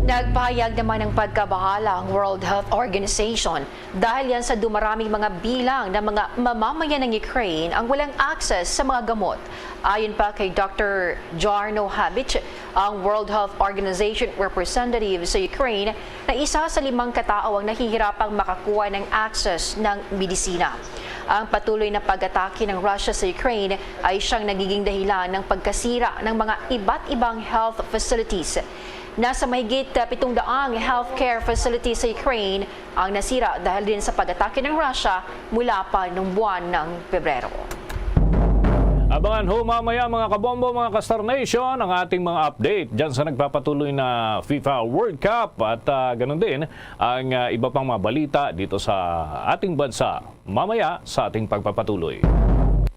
Nagpahayag naman ng pagkabahala ang World Health Organization dahil yan sa dumaraming mga bilang ng mga mamamayan ng Ukraine ang walang access sa mga gamot. Ayon pa kay Dr. Jarno Habich, ang World Health Organization representative sa Ukraine, na isa sa 5 katao ang nahihirapang makakuha ng access ng medisina. Ang patuloy na pag-atake ng Russia sa Ukraine ay siyang nagiging dahilan ng pagkasira ng mga iba't ibang health facilities. Nasa mahigit 700 healthcare facilities sa Ukraine ang nasira dahil din sa pag-atake ng Russia mula pa noong buwan ng Pebrero. Abangan ho mamaya mga kabombo, mga ka-Star Nation, ang ating mga update dyan sa nagpapatuloy na FIFA World Cup at ganun din ang iba pang mga balita dito sa ating bansa mamaya sa ating pagpapatuloy.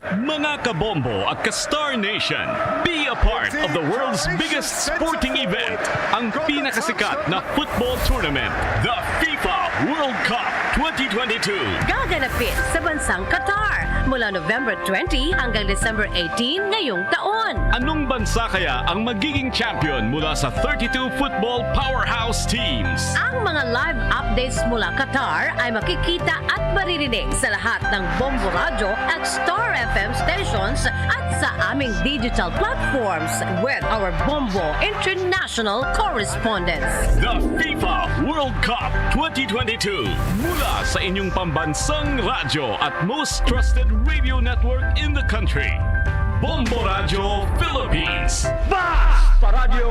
Mga kabombo at ka-Star Nation, be a part of the world's biggest sporting event, ang pinakasikat na football tournament, the FIFA World Cup 2022. Gaganapin sa bansang Qatar mula November 20 hanggang December 18 ngayong taon. Anong bansa kaya ang magiging champion mula sa 32 football powerhouse teams? Ang mga live updates mula Qatar ay makikita at maririnig sa lahat ng Bombo Radio at Star FM stations at sa aming digital platforms with our Bombo International correspondents. The FIFA World Cup 2022 mula sa inyong pambansang radyo at most trusted radio network in the country. Bombo Radio Philippines. Basta Radio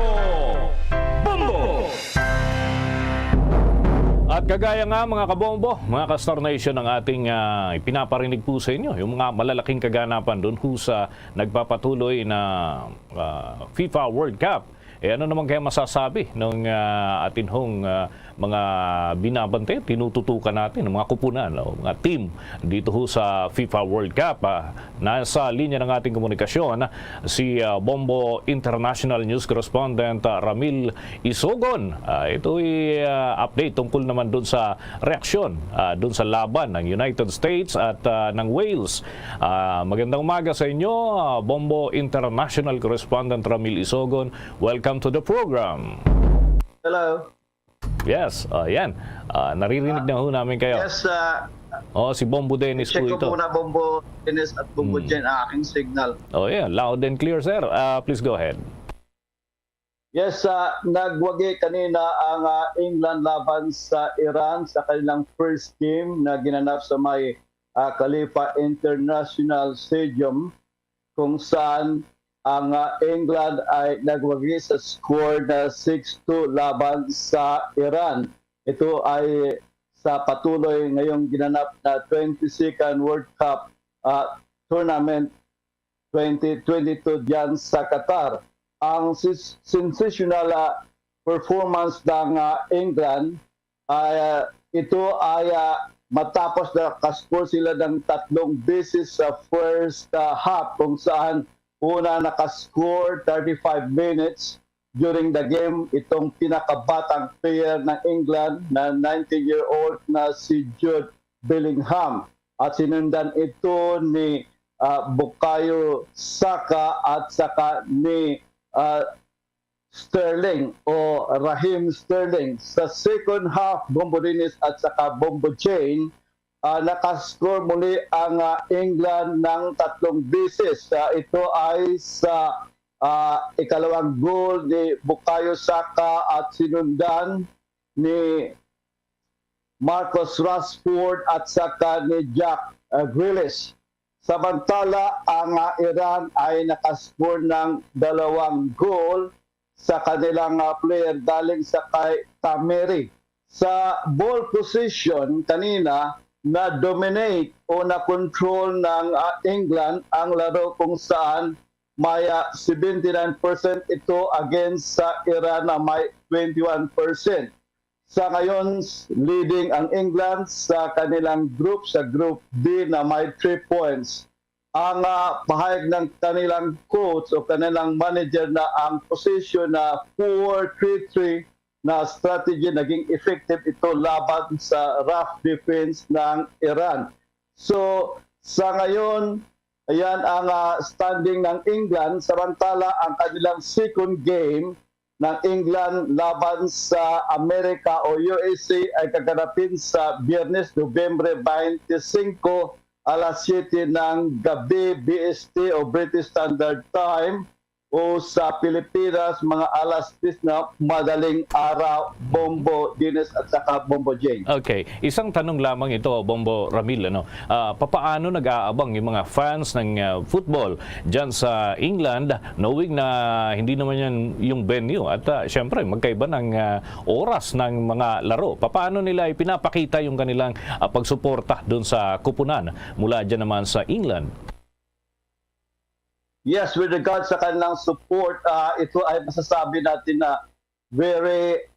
Bombo! At kagaya nga mga kabombo, mga ka-Star Nation, ang ating pinaparinig po sa inyo, yung mga malalaking kaganapan doon po sa nagpapatuloy na FIFA World Cup. Ano naman kaya masasabi ng atin hong mga binabante, tinututukan natin, ng mga kupunan, mga team dito ho sa FIFA World Cup. Nasa linya ng ating komunikasyon si Bombo International News Correspondent Ramil Isogon. Ito ay update tungkol naman doon sa reaksyon doon sa laban ng United States at ng Wales. Magandang umaga sa inyo, Bombo International Correspondent Ramil Isogon. Welcome to the program. Hello. Yes, yan. Naririnig na ho namin kayo. Yes, si Bombo Dennis po ito. check ko muna Bombo Dennis at Bombo Jen ang aking signal. Oh yeah, loud and clear, sir. Please go ahead. Yes, nagwagi kanina ang England laban sa Iran sa kanilang first game na ginanap sa may Khalifa International Stadium, kung saan ang England ay nagwagi sa score na 6-2 laban sa Iran. Ito ay sa patuloy ngayong ginanap na 22nd World Cup Tournament 2022 diyan sa Qatar. Ang sensational performance ng England ay ito ay matapos na kascore sila ng 3 beses sa first half, kung saan una nakascore 35 minutes, during the game itong pinakabatang player ng England na 19-year-old na si Jude Bellingham. At sinundan ito ni Bukayo Saka at saka ni Sterling o Raheem Sterling. Sa second half, Bombo Dinis at saka Bombo Jane, nakascore muli ang England ng 3 beses. Ito ay sa ikalawang goal ni Bukayo Saka at sinundan ni Marcus Rashford at saka ni Jack Grealish. Samantala, ang Iran ay nakascore ng 2 goal sa kanilang player galing sa kay Tameri. Sa ball position, kanina, na-dominate o na-control ng England ang laro kung saan may 79% ito against sa Iran na may 21%. Sa ngayon, leading ang England sa kanilang group, sa Group D na may 3 points. Ang pahayag ng kanilang coach o kanilang manager na ang position na 4-3-3 na strategy naging effective ito laban sa rough defense ng Iran. So, sa ngayon, ayan ang standing ng England, samantala ang kanilang second game ng England laban sa Amerika o USA ay kaganapin sa Biyernes, Nobyembre 25, alas 7 ng gabi BST o British Standard Time, o sa Pilipinas mga alas 10 na madaling araw, Bombo Dinis at saka Bombo Jane. Okay, isang tanong lamang ito, Bombo Ramil, papaano nag-aabang yung mga fans ng football dyan sa England, knowing na hindi naman yan yung venue at syempre magkaiba ng oras ng mga laro. Papaano nila ipinapakita yung kanilang pagsuporta doon sa kupunan mula dyan naman sa England? Yes, with regards sa kanilang support, ito ay masasabi natin na very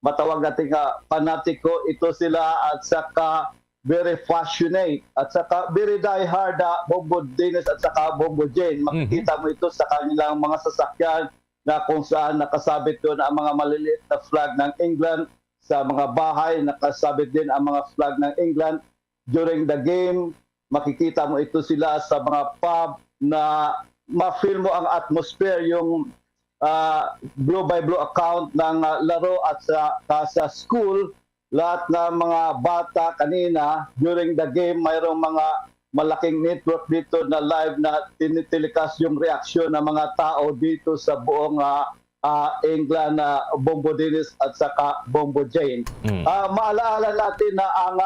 matawag natin fanatiko ito sila at saka very passionate at saka very diehard Bombo Dinis at saka Bombo Jane. Makikita mo ito sa kanilang mga sasakyan na kung saan nakasabit doon ang mga maliliit na flag ng England. Sa mga bahay, nakasabit din ang mga flag ng England. During the game, makikita mo ito sila sa mga pub na ma-feel mo ang atmosphere, yung blue by blue account ng laro at sa school. Lahat ng mga bata kanina during the game, mayroong mga malaking network dito na live na tinitelecast yung reaksyon ng mga tao dito sa buong England na Bombo Dinis at saka Bombo Jane. Maalaala natin na ang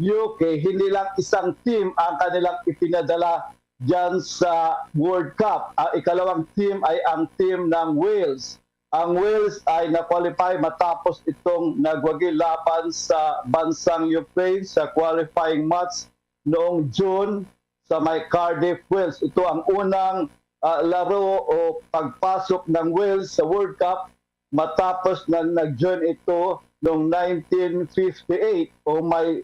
UK, hindi lang isang team ang kanilang ipinadala dyan sa World Cup. Ang ikalawang team ay ang team ng Wales. Ang Wales ay na-qualify matapos itong nagwagi laban sa bansang Ukraine sa qualifying match noong June sa may Cardiff, Wales. Ito ang unang laro o pagpasok ng Wales sa World Cup matapos na nag-join ito noong 1958 o may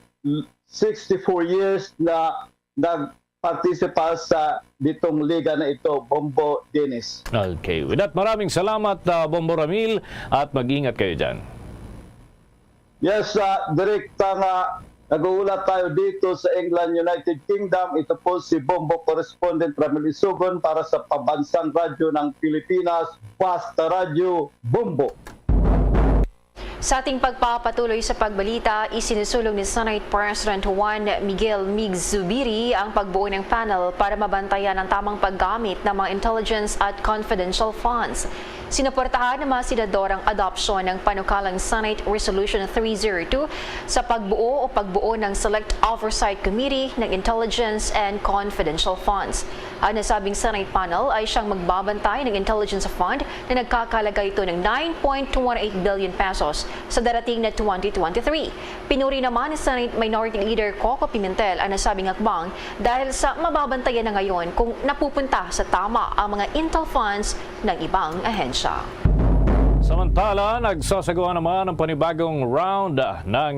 64 years na nag-participate sa ditong liga na ito, Bombo Dinis. Okay. With that, maraming salamat, Bombo Ramil, at mag-ingat kayo dyan. Yes, direkta nga nag-uulat tayo dito sa England, United Kingdom. Ito po si Bombo Correspondent Ramil Isugon para sa Pambansang Radyo ng Pilipinas, Basta Radyo Bombo. Sa ating pagpapatuloy sa pagbalita, isinusulong ni Senate President Juan Miguel Mig Zubiri ang pagbuo ng panel para mabantayan ang tamang paggamit ng mga intelligence at confidential funds. Sinuportahan ng mga senador ang adopsyon ng panukalang Senate Resolution 302 sa pagbuo ng Select Oversight Committee ng Intelligence and Confidential Funds. Ang nasabing Senate panel ay siyang magbabantay ng Intelligence Fund na nagkakalaga ito ng 9.28 billion pesos sa darating na 2023. Pinuri naman ni Senate Minority Leader Coco Pimentel ang nasabing hakbang dahil sa mababantayan na ngayon kung napupunta sa tama ang mga intel funds ng ibang ahensya. Samantala, nagsasagawa naman ng panibagong round ng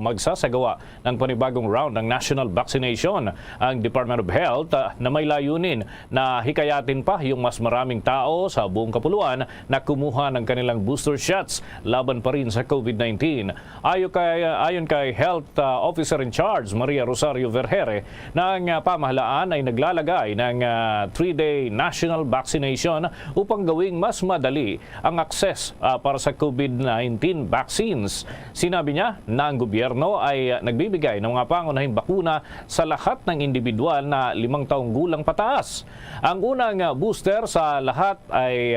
magsasagawa ng panibagong round ng national vaccination ang Department of Health na may layunin na hikayatin pa yung mas maraming tao sa buong kapuluan na kumuha ng kanilang booster shots laban pa rin sa COVID-19. Ayon kay Health Officer in Charge Maria Rosario Vergere, ng pamahalaan ay naglalagay ng 3-day national vaccination upang gawing mas madali ang akses para sa COVID-19 vaccines. Sinabi niya na ang gobyerno ay nagbibigay ng mga pangunahing bakuna sa lahat ng individual na 5 taong gulang pataas. Ang unang booster sa lahat ay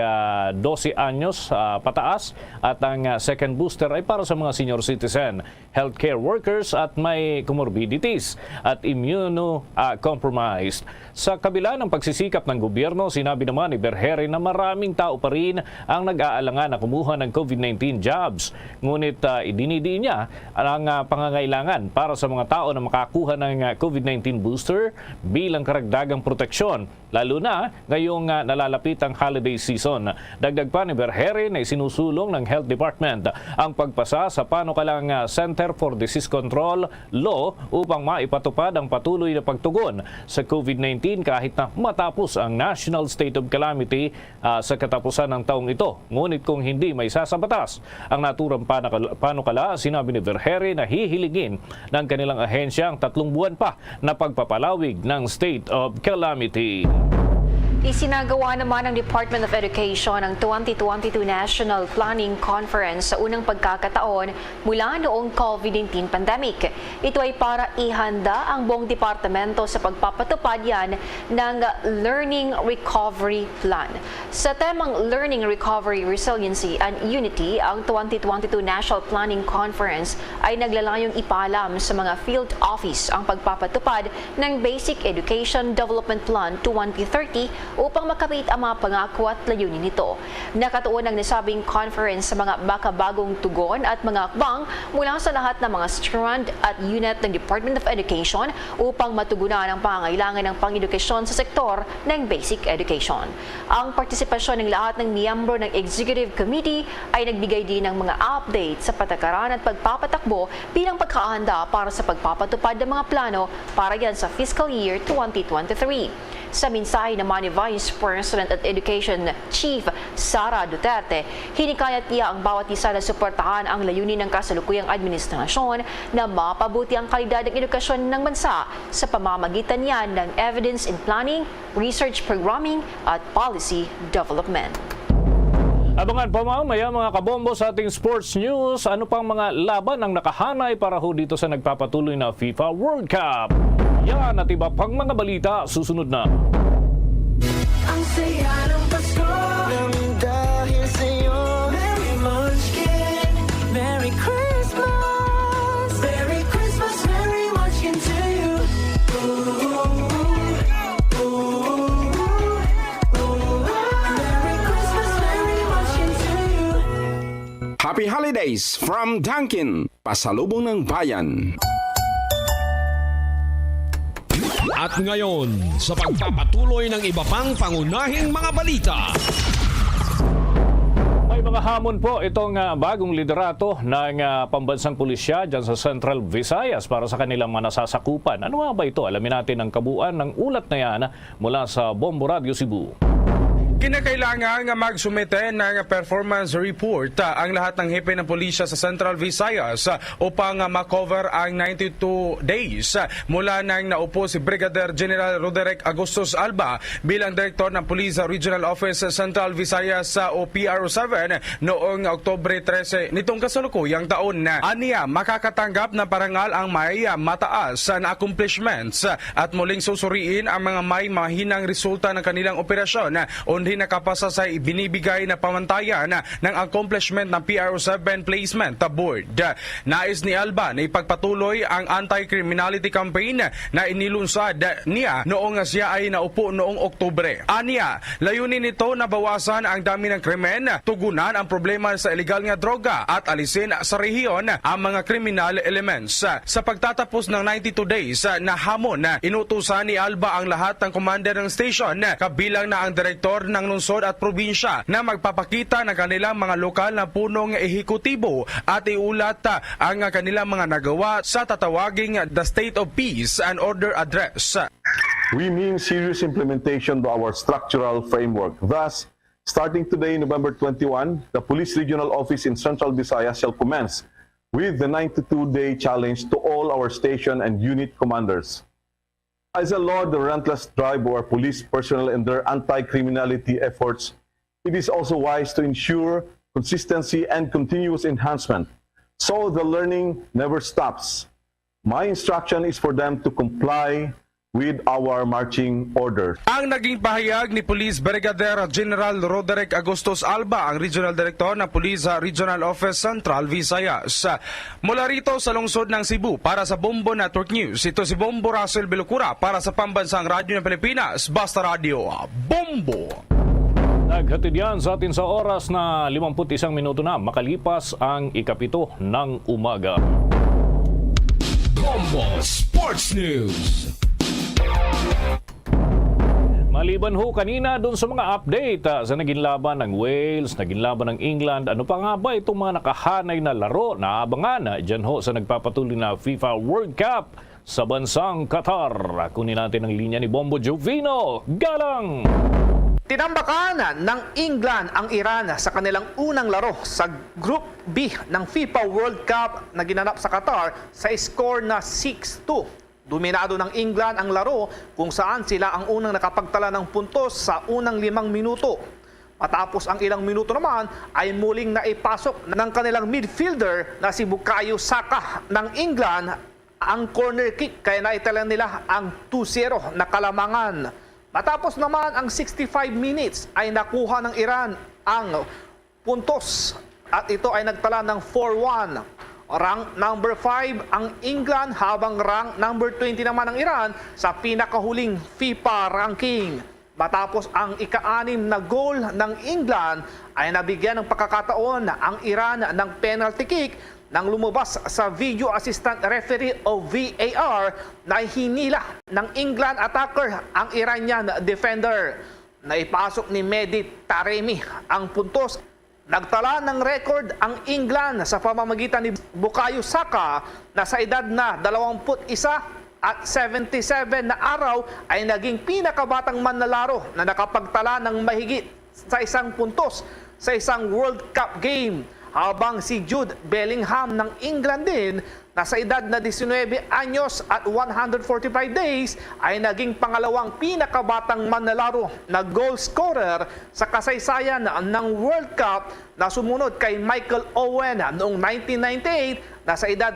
12 anyos pataas at ang second booster ay para sa mga senior citizen, healthcare workers at may comorbidities at immunocompromised. Sa kabila ng pagsisikap ng gobyerno, sinabi naman ni Vergere na maraming tao pa rin ang nag-aalangan na kumuha ng COVID-19 jabs. Ngunit idinidiin niya ang pangangailangan para sa mga tao na makakuha ng COVID-19 booster bilang karagdagang proteksyon, lalo na ngayong nalalapit ang holiday season. Dagdag pa ni Vergere na isinusulong ng Health Department ang pagpasa sa panukalang Center for Disease Control Law upang maipatupad ang patuloy na pagtugon sa COVID-19 kahit na matapos ang National State of Calamity sa katapusan ng taong ito. Ngunit kung hindi may sasabatas ang naturang panukala, sinabi ni Vergere na hihiligin ng kanilang ahensya ang 3 buwan pa na pagpapalawig ng State of Calamity. Isinagawa naman ng Department of Education ang 2022 National Planning Conference sa unang pagkakataon mula noong COVID-19 pandemic. Ito ay para ihanda ang buong departamento sa pagpapatupad yan ng Learning Recovery Plan. Sa temang Learning Recovery, Resiliency and Unity, ang 2022 National Planning Conference ay naglalayong ipaalam sa mga field office ang pagpapatupad ng Basic Education Development Plan 2030 upang makamit ang mga pangako at layunin nito. Nakatuon ang nasabing conference sa mga makabagong tugon at mga akbang mula sa lahat ng mga strand at unit ng Department of Education upang matugunan ang pangangailangan ng pang-edukasyon sa sektor ng basic education. Ang partisipasyon ng lahat ng miyembro ng Executive Committee ay nagbigay din ng mga update sa patakaran at pagpapatakbo bilang pagkahanda para sa pagpapatupad ng mga plano para yan sa fiscal year 2023. Sa mensahe naman ni Vice President at Education Chief Sara Duterte, hinikayat niya ang bawat isa na suportahan ang layunin ng kasalukuyang administrasyon na mapabuti ang kalidad ng edukasyon ng bansa sa pamamagitan niyan ng evidence in planning, research programming at policy development. Abangan pa mamaya mga kabombo sa ating sports news. Ano pang mga laban ang nakahanay para ho dito sa nagpapatuloy na FIFA World Cup? Yan at iba pang mga balita susunod na. Ang saya ng Pasko namin dahil sa'yo. Merry Munchkin, Merry Christmas. Merry Christmas, Merry Munchkin to you. Merry Christmas, Merry Munchkin to you. Happy Holidays from Dunkin', pasalubong ng bayan. At ngayon, sa pagpapatuloy ng iba pang pangunahing mga balita. May mga hamon po itong bagong liderato ng pambansang pulisya dyan sa Central Visayas para sa kanilang manasasakupan. Ano nga ba ito? Alamin natin ang kabuuan ng ulat na yan mula sa Bombo Radio Cebu. Kinakailangan magsumite ng performance report ang lahat ng hepe ng pulisya sa Central Visayas upang makover ang 92 days mula nang naupo si Brigadier General Roderick Agustus Alba bilang Director ng Police Regional Office sa Central Visayas o PRO7 noong Oktubre 13 nitong kasalukuyang taon. Aniya, makakatanggap na parangal ang may mataas na accomplishments at muling susuriin ang mga may mahinang resulta ng kanilang operasyon. Hindi nakapasa sa ibinibigay na pamantayan ng accomplishment ng PRO7 Placement Board. Nais ni Alba na ipagpatuloy ang anti-criminality campaign na inilunsad niya noong siya ay naupo noong Oktubre. Aniya, layunin nito na bawasan ang dami ng krimen, tugunan ang problema sa illegal nga droga at alisin sa rehiyon ang mga criminal elements. Sa pagtatapos ng 92 days na hamon, inutusan ni Alba ang lahat ng commander ng station kabilang na ang direktor ng lungsod at probinsya na magpapakita ng kanilang mga lokal na punong ehekutibo at iulat ang kanilang mga nagawa sa tatawaging The State of Peace and Order Address. We mean serious implementation to our structural framework. Thus, starting today, November 21, the Police Regional Office in Central Visayas shall commence with the 92-day challenge to all our station and unit commanders. As a laud the relentless drive of our police personnel in their anti-criminality efforts, it is also wise to ensure consistency and continuous enhancement, so the learning never stops. My instruction is for them to comply with our marching orders. Ang naging pahayag ni Police Brigadier General Roderick Agustos Alba, ang Regional Director ng Police Regional Office Central Visayas. Mula rito sa lungsod ng Cebu para sa Bombo Network News, ito si Bombo Russell Bilocura para sa Pambansang Radyo ng Pilipinas, Basta Radio, Bombo! Naghatid yan sa atin sa oras na 51 minuto na makalipas ang ikapito ng umaga. Bombo Sports News. Maliban ho kanina doon sa mga update sa naging laban ng Wales, naging laban ng England, ano pa nga ba itong mga nakahanay na laro na abangan dyan ho sa nagpapatuloy na FIFA World Cup sa bansang Qatar. Kunin natin ang linya ni Bombo Jovino Galang. Tinambakan ng England ang Iran sa kanilang unang laro sa Group B ng FIFA World Cup na ginanap sa Qatar sa score na 6-2. Dominado ng England ang laro kung saan sila ang unang nakapagtala ng puntos sa unang 5 minuto. Matapos ang ilang minuto naman ay muling naipasok ng kanilang midfielder na si Bukayo Saka ng England ang corner kick kaya naitala nila ang 2-0 na kalamangan. Matapos naman ang 65 minutes ay nakuha ng Iran ang puntos at ito ay nagtala ng 4-1. Rank number 5 ang England habang rank number 20 naman ang Iran sa pinakahuling FIFA ranking. Matapos ang ika-6 na goal ng England ay nabigyan ng pagkakataon ang Iran ng penalty kick nang lumabas sa video assistant referee o VAR na hinila ng England attacker ang Iranian defender. Naipasok ni Mehdi Taremi ang puntos. Nagtala ng record ang England sa pamamagitan ni Bukayo Saka na sa edad na 21 at 77 na araw ay naging pinakabatang manlalaro na nakapagtala ng mahigit sa 1 puntos sa isang World Cup game. Habang si Jude Bellingham ng England din na sa edad na 19 anyos at 145 days ay naging pangalawang pinakabatang manlalaro na goal scorer sa kasaysayan ng World Cup na sumunod kay Michael Owen noong 1998 na sa edad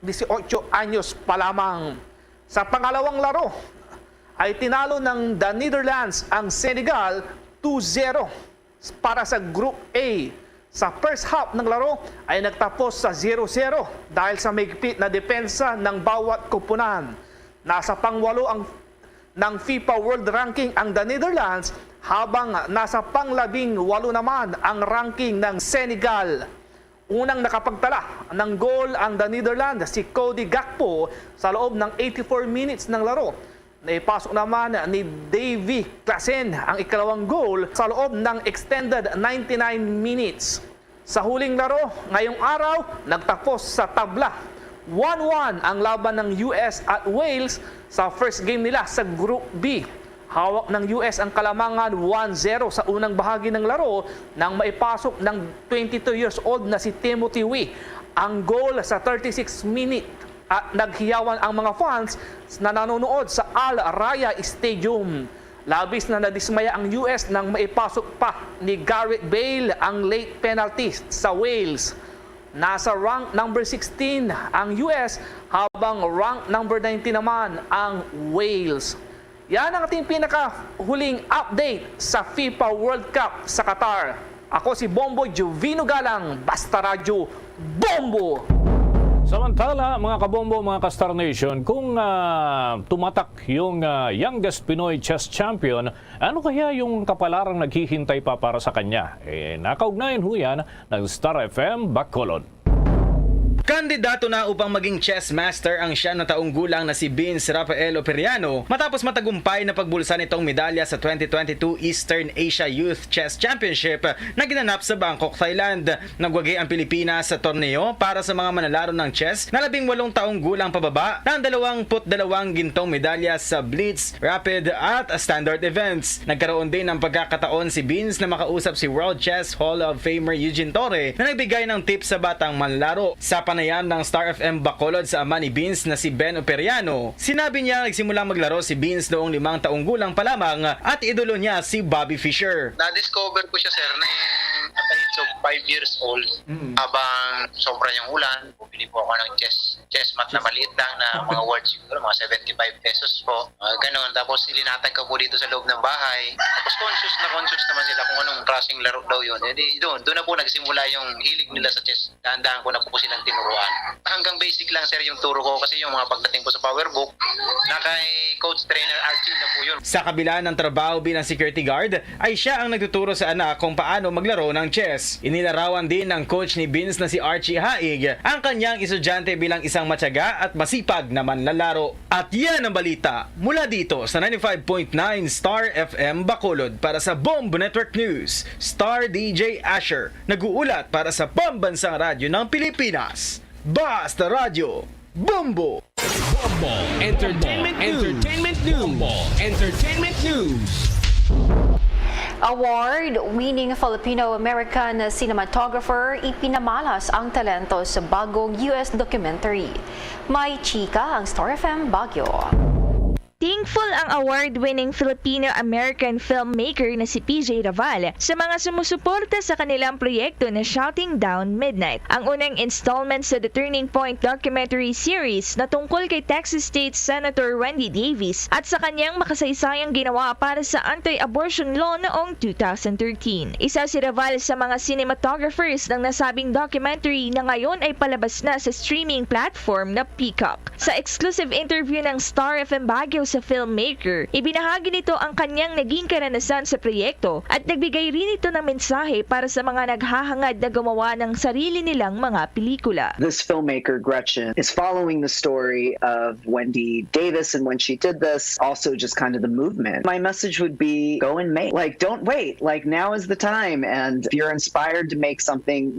18 anyos pa lamang. Sa pangalawang laro ay tinalo ng The Netherlands ang Senegal 2-0 para sa Group A. Sa first half ng laro ay nagtapos sa 0-0 dahil sa mahigpit na depensa ng bawat koponan. Nasa pang-8 ng FIFA World Ranking ang The Netherlands habang nasa pang-18 naman ang ranking ng Senegal. Unang nakapagtala ng goal ang The Netherlands si Cody Gakpo sa loob ng 84 minutes ng laro. Naipasok naman ni Davy Klaassen ang ikalawang goal sa loob ng extended 99 minutes. Sa huling laro, ngayong araw, nagtapos sa tabla. 1-1 ang laban ng US at Wales sa first game nila sa Group B. Hawak ng US ang kalamangan 1-0 sa unang bahagi ng laro nang maipasok ng 22 years old na si Timothy Wee ang goal sa 36 minute. At naghiyawan ang mga fans na nanonood sa Al Raya Stadium. Labis na nadismaya ang US nang maipasok pa ni Gareth Bale ang late penalty sa Wales. Nasa rank number 16 ang US habang rank number 19 naman ang Wales. Yan ang ating pinakahuling update sa FIFA World Cup sa Qatar. Ako si Bombo Jovino Galang, Basta Radio, Bombo! Samantala, mga kabombo, mga ka-Star Nation, kung tumatak yung youngest Pinoy chess champion, ano kaya yung kapalarang naghihintay pa para sa kanya? Nakaugnayan ho yan ng Star FM Bacolod. Kandidato na upang maging chess master ang 7 taong gulang na si Vince Rafael Operiano matapos matagumpay na pagbulsa nitong medalya sa 2022 Eastern Asia Youth Chess Championship na ginanap sa Bangkok, Thailand. Nagwagi ang Pilipinas sa torneo para sa mga manlalaro ng chess na 18 taong gulang pababa ng 22 gintong medalya sa Blitz, Rapid at Standard events. Nagkaroon din ng pagkakataon si Vince na makausap si World Chess Hall of Famer Eugene Torre na nagbigay ng tips sa batang manlalaro. Sa panayam ng Star FM Bacolod sa ama ni Vince na si Ben Operiano, sinabi niya nagsimulang maglaro si Vince noong 5 taong gulang pa lamang at idolo niya si Bobby Fischer. Na-discover ko siya, sir, na at the age of 5 years old, habang sobra yung ulan, bumili po ako ng chess mat na maliit lang na mga words siguro, mga 75 pesos po. Ganon. Tapos ilinatag ko po dito sa loob ng bahay. Tapos conscious naman sila kung anong klaseng laro daw yun. Doon na po nagsimula yung hilig nila sa chess. Dahan-dahan ko na po silang tinuruan. Hanggang basic lang, sir, yung turo ko kasi yung mga pagdating ko sa PowerBook na kay coach trainer Archie na po yun. Sa kabila ng trabaho bilang security guard, ay siya ang nagtuturo sa anak kung paano maglaro ng chess. Inilarawan din ng coach ni Vince na si Archie Haig ang kanyang estudyante bilang isang matyaga at masipag na manlalaro. At yan ang balita mula dito sa 95.9 Star FM Bacolod para sa Bombo Network News. Star DJ Asher, nag-uulat para sa Pambansang Radyo ng Pilipinas. Basta Radyo, Bombo! Bombo Entertainment News. Award-winning Filipino-American cinematographer ipinamalas ang talento sa bagong US documentary. May chika ang Star FM Baguio. Thankful ang award-winning Filipino-American filmmaker na si PJ Raval sa mga sumusuporta sa kanilang proyekto na Shouting Down Midnight, ang unang installment sa The Turning Point documentary series na tungkol kay Texas State Senator Wendy Davis at sa kanyang makasaysayang ginawa para sa anti-abortion law noong 2013. Isa si Raval sa mga cinematographers ng nasabing documentary na ngayon ay palabas na sa streaming platform na Peacock. Sa exclusive interview ng Star FM Baguio sa filmmaker, ibinahagi nito ang kanyang naging karanasan sa proyekto at nagbigay rin ito ng mensahe para sa mga naghahangad na gumawa ng sarili nilang mga pelikula. This filmmaker, Gretchen, is following the story of Wendy Davis, and when she did this, also just kind of the movement. My message would be, go and make. Like, don't wait. Like, now is the time. And if you're inspired to make something,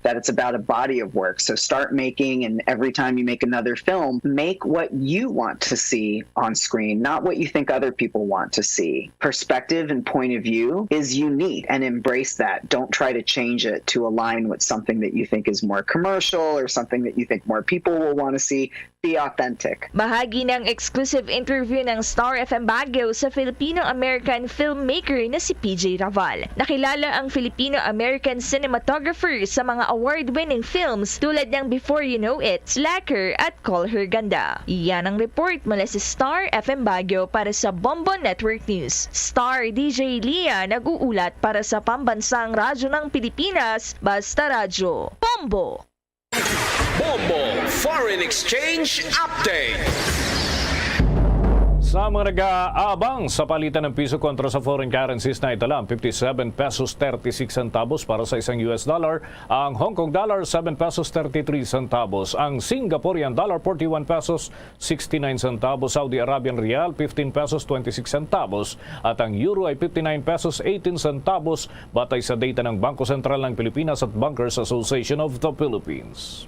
that it's about a body of work. So start making, and every time you make another film, make what you want to see on screen, not what you think other people want to see. Perspective and point of view is unique, and embrace that. Don't try to change it to align with something that you think is more commercial or something that you think more people will want to see. Be authentic. Bahagi ng exclusive interview ng Star FM Baguio sa Filipino-American filmmaker na si PJ Raval. Nakilala ang Filipino-American cinematographer sa mga award-winning films tulad ng Before You Know It, Slacker at Call Her Ganda. Iyan ang report mula sa Star FM Baguio para sa Bombo Network News. Star DJ Lia nag-uulat para sa Pambansang Radyo ng Pilipinas, Basta Radyo. Bombo! Bombo Foreign Exchange Update. Sa mga nag-aabang sa palitan ng piso kontra sa foreign currencies na ito lang, 57 pesos 36 centavos para sa isang US dollar, ang Hong Kong dollar 7 pesos 33 centavos, ang Singaporean dollar 41 pesos 69 centavos, Saudi Arabian rial 15 pesos 26 centavos at ang euro ay 59 pesos 18 centavos batay sa data ng Bangko Sentral ng Pilipinas at Bankers Association of the Philippines.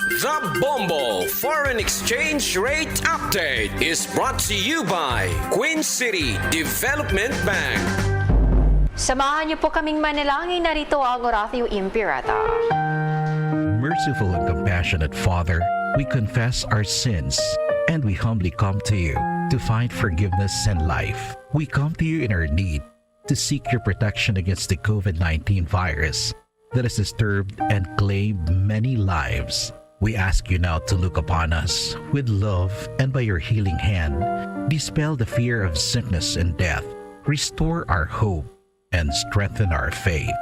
The Bombo Foreign Exchange Rate Update is brought to you by Queen City Development Bank. Samahan niyo po kaming manalangin, narito ang Horacio Impirata. Merciful and compassionate Father, we confess our sins and we humbly come to you to find forgiveness and life. We come to you in our need to seek your protection against the COVID-19 virus that has disturbed and claimed many lives. We ask you now to look upon us with love and by your healing hand, dispel the fear of sickness and death, restore our hope, and strengthen our faith.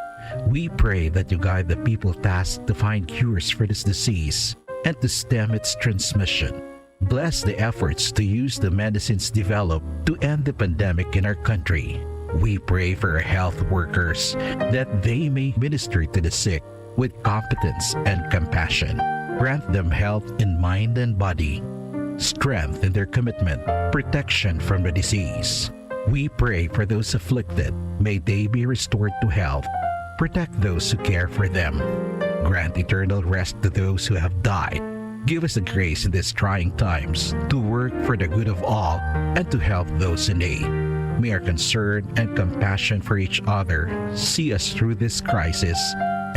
We pray that you guide the people tasked to find cures for this disease and to stem its transmission. Bless the efforts to use the medicines developed to end the pandemic in our country. We pray for our health workers that they may minister to the sick with competence and compassion. Grant them health in mind and body, strength in their commitment, protection from the disease. We pray for those afflicted. May they be restored to health. Protect those who care for them. Grant eternal rest to those who have died. Give us the grace in these trying times to work for the good of all and to help those in need. May our concern and compassion for each other see us through this crisis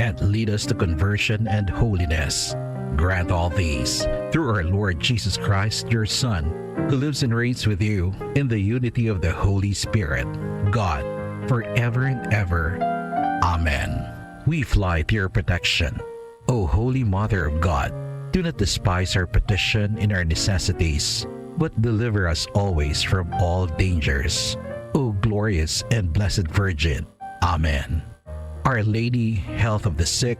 and lead us to conversion and holiness. Grant all these through our Lord Jesus Christ, your Son, who lives and reigns with you in the unity of the Holy Spirit, God, forever and ever. Amen. We fly to your protection, O Holy Mother of God. Do not despise our petition in our necessities, but deliver us always from all dangers. O glorious and blessed Virgin. Amen. Our Lady, health of the sick,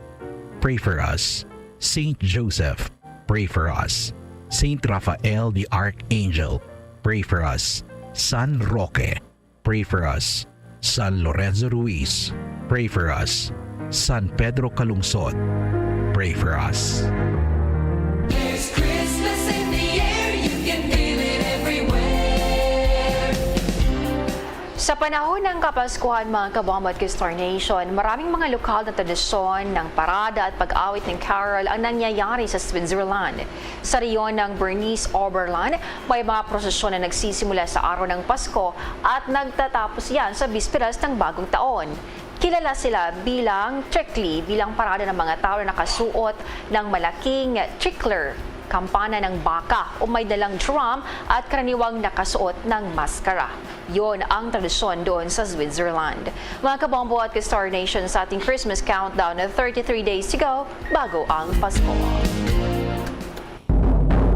pray for us. Saint Joseph, pray for us. Saint Raphael the Archangel, pray for us. San Roque, pray for us. San Lorenzo Ruiz, pray for us. San Pedro Calungsod, pray for us. There's Christmas in the air, you can feel it everywhere. Sa panahon ng Kapaskuhan, mga kabombo at Star Nation, maraming mga lokal na tradisyon ng parada at pag-awit ng carol ang nangyayari sa Switzerland. Sa reyon ng Bernese Oberland, may mga prosesyon na nagsisimula sa araw ng Pasko at nagtatapos yan sa bisperas ng Bagong Taon. Kilala sila bilang Trickli, bilang parada ng mga tao na nakasuot ng malaking trickler, kampana ng baka o may dalang drum at karaniwang nakasuot ng maskara. Yon ang tradisyon doon sa Switzerland. Mga kabombo at Star Nation, sa ating Christmas countdown na 33 days to go bago ang Pasko.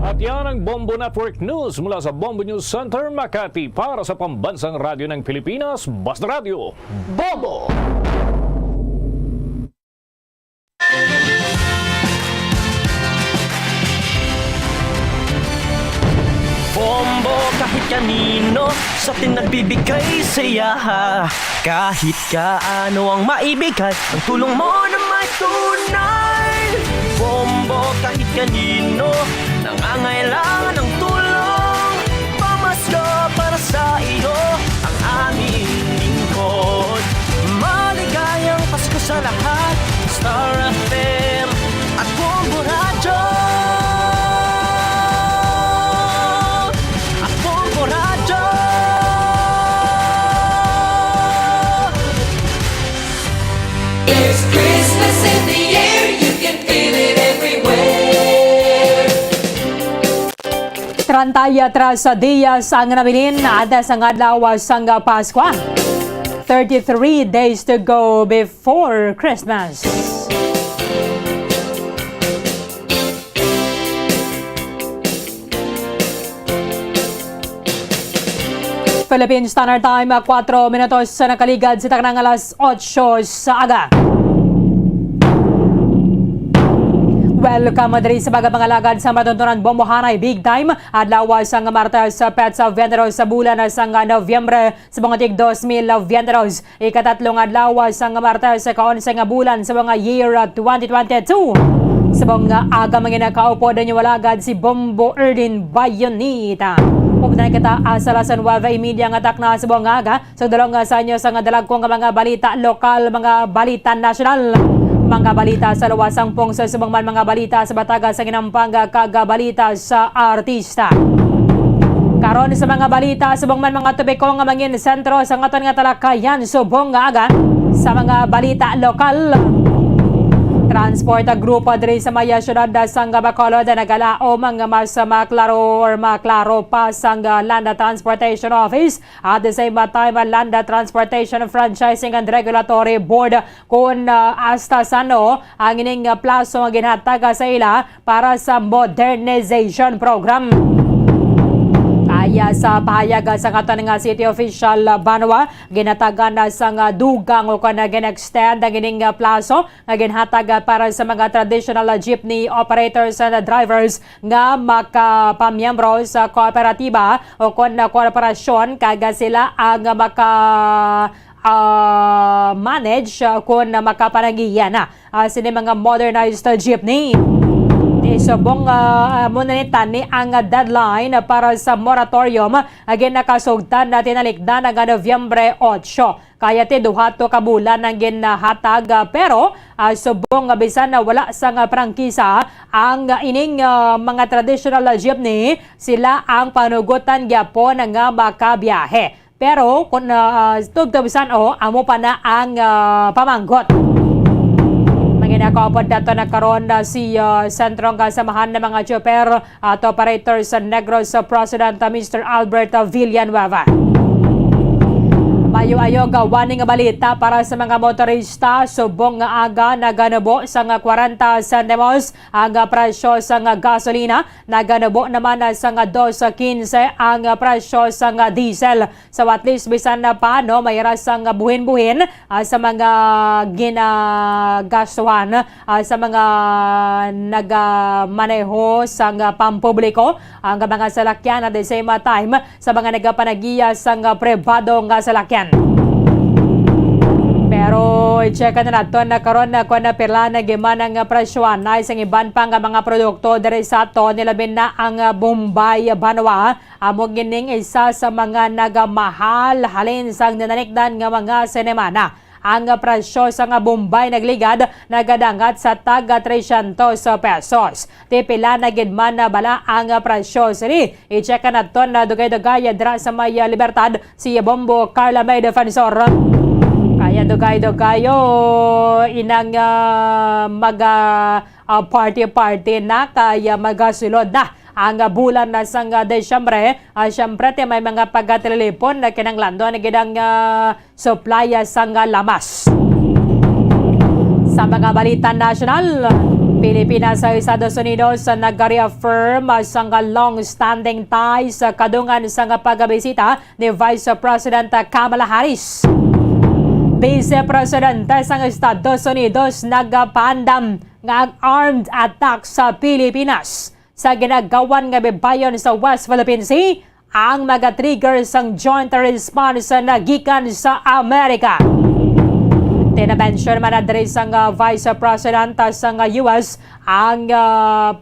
At yan ang Bombo Network News mula sa Bombo News Center, Makati. Para sa Pambansang Radyo ng Pilipinas, Basta Radio, Bombo! Bombo kahit kanino sa atin nagbibigay saya. Kahit kaano ang maibigay, ang tulong mo na may tunay. Bombo kahit kanino nangangailangan ng tulong. Pamasko para sa iyo ang aming lingkod. Maligayang Pasko sa lahat, Star FM at Bombo Radio. At Bombo Radio. There's Christmas in the air, you can feel it everywhere. Trantaya tras sa Dias ang nabilin ada sa adlaw sang Pasko. 33 days to go before Christmas. Philippine Standard Time, 4 minutos sa nakaligad sa taknang alas 8 sa aga. Welcome diri sa baga pangalagad sa matuntunan Bombo Hanay Big Time adlaw sang Martes sa Petsa Venderos sa bulan sang Nobyembre sa mga tig 2000 Venderos. Ikatatlong adlaw sang Martes sa kaonsay nga bulan sa mga year 2022. Sa mga aga mga nakaupo din yung walagad si Bombo Erdin Bayonita. Pagdating kita asalasan Wava Media nga takna sa buong aga sa dalawang sa inyo sa dalag kong mga balita lokal, mga balita nasyonal. Mga balita sa luwasang pungso sa mga balita sa bataga sa ginampang kagabalita sa artista. Karon sa mga balita sa mga tubikong nga mangin sentro sa ngaton nga talakayan subong nga aga sa mga balita lokal. Transport grupo diri sa Maya Syudad sang Bacolod nagalao mga mas maklaro pa sang Land Transportation Office at the same time Land Transportation Franchising and Regulatory Board kung hasta sano ang ining plaso nga ginhatag sa ila para sa modernization program. Aya sa pahayag sa katon nga city official Banwa ginatagan sa dugang o kana gin-extend ang ining plaso nga ginhatag para sa mga traditional jeepney operators and drivers nga makapamiyembro sa kooperatiba o kon korporasyon kaga sila ang manage kung makapanagiyan na sini mga modernized jeepney. Isubong muna ni Tani ang deadline para sa moratorium agin nakasugtan na tinalikdan ng Nobyembre 8. Kaya ti duha to ka bulan ang ginhatag pero subong bisan na wala sang prangkisa ang ining mga traditional jeepney sila ang panugutan gyapon nga makabiyahe. Pero kung tugtabisan amo pa na ang pamanggot. Ginakopod dato na karon si sentrong kasamahan ng mga chopper at operators sa Negros President Mr. Albert Villanueva. Mayo-ayo gawaning balita para sa mga motorista subong nga aga naganabo sa 40 centimos ang presyo sa gasolina, naganabo naman sa 2.15 ang presyo sa diesel. So at least bisan na paano mayra sang buhin-buhin sa mga ginagastuhan sa mga nagamaneho sa pampubliko ang mga salakyan at the same time sa mga nagapanagiya sa pribado nga salakyan. Pero i-check na nato na karon na kung napila na giman ang presyoan na isang iban pang mga produkto diri sa ato nilabin na ang Bombay Banwa amo gining isa sa mga nagamahal halin sang nananikdan nga mga sinemana. Ang presyo sa Bombay nagligad nagadangat sa taga 300 pesos. Tipila na gidman na bala ang presyo sini. I-check na nato na dugay-dugay dra sa may Libertad si Bombo Carla May Defensor. Kaya dugay-dugayo inang party-party na kaya magasulod na ang bulan na sang Desyembre. Siyempre may mga pagkatelepon na kinanglando na gidang supply sang lamas. Sa mga balita national, Pilipinas sa Estados Unidos nag-reaffirm sang long-standing ties sa kadungan sang pagbisita ni Vice President Kamala Harris. Vice Presidente sang Estados Unidos nagpandam nga armed attack sa Pilipinas sa ginagawan nga bebayon sa West Philippine Sea ang maga-trigger sang joint response na gikan sa Amerika. Tinabensyon man na diri sang Vice President sang US ang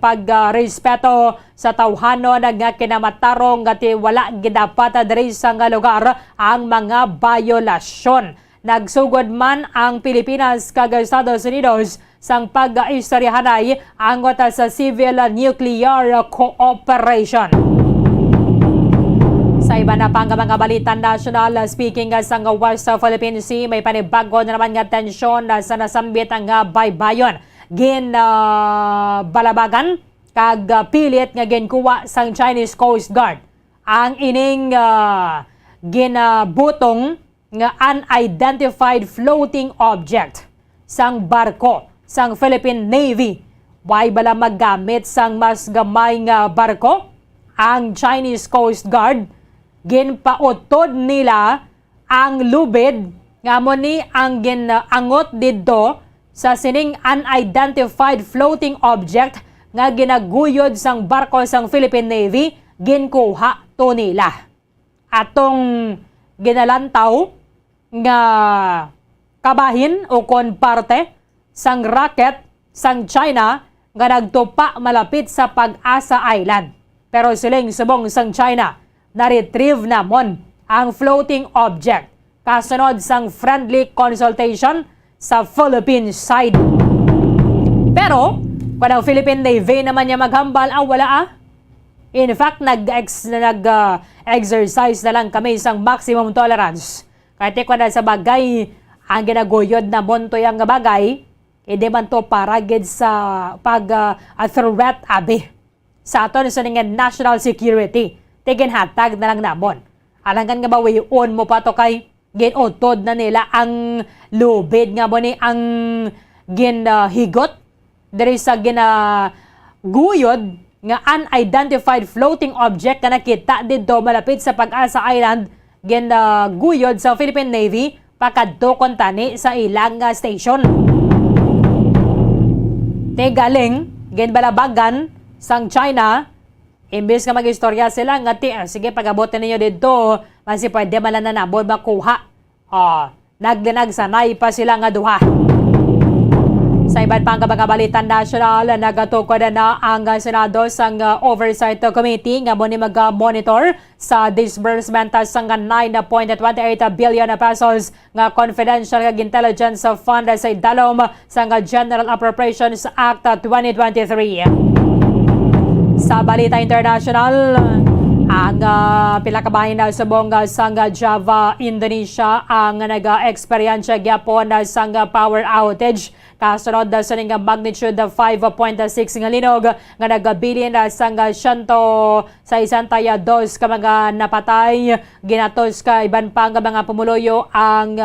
pagrespeto sa tawhanon nga kinamatarong nga wala gidapat diri sang lugar ang mga bayolasyon. Nagsugod man ang Pilipinas kag Estados Unidos sang pag-istoryahanay angot sa Civil Nuclear Cooperation. Sa iba na pang mga balitan national, speaking sa West Philippine Sea, may panibago na naman nga tensyon sa nasambit ang baybayon. Balabagan kag pilit nga ginkuha sang Chinese Coast Guard. Ang ining ginabutong nga unidentified floating object sang barko sang Philippine Navy. Way bala maggamit sang mas gamay nga barko ang Chinese Coast Guard. Ginpautod nila ang lubid nga mo ni ang ginangot didto sa sining unidentified floating object nga ginaguyod sang barko sang Philippine Navy. Ginkuha to nila. Atong ginalantaw nga kabahin o kon parte sang rocket sang China nga nagtupa malapit sa Pag-asa Island. Pero siling subong sang China na-retrieve namon ang floating object kasunod sang friendly consultation sa Philippine side. Pero kung ang Philippine Navy naman niya maghambal, wala In fact, nag-exercise na lang kami isang maximum tolerance. Kahit kung sa bagay, ang ginaguyod na monto yung bagay, hindi man to paragid sa pag-threat abi. Sa aton sa national security, tiginhatag na lang namon. Alangan nga ba, on mo pa to kay ginutod na nila ang lubid nga mo ni ang ginhigot. Dari sa ginaguyod nga unidentified floating object na nakita dito malapit sa Pag-asa Island, ginaguyod sa Philippine Navy pakadto kontani sa ilang station. Galing ginbalabagan sang China, imbes nga mag-istorya sila nga sige pagabotin ninyo dito, kasi pwede man lang nanabod makuha. Naglinag sanay pa sila nga duha. Sa iban pang mga balitan national, nagatukod na ang Senado sa Oversight Committee nga mo ni mag-monitor sa disbursement sa 9.28 billion pesos nga confidential intelligence fund sa idalom sa General Appropriations Act 2023. Sa balita international, ang pila ka bahin na subong sang Java, Indonesia ang nag-eksperyensya gyapon sang power outage kasunod sa ning magnitude 5.6 nga linog nga nagabilin sang 162 ka mga napatay, ginatos ka iban pang mga pumuluyo ang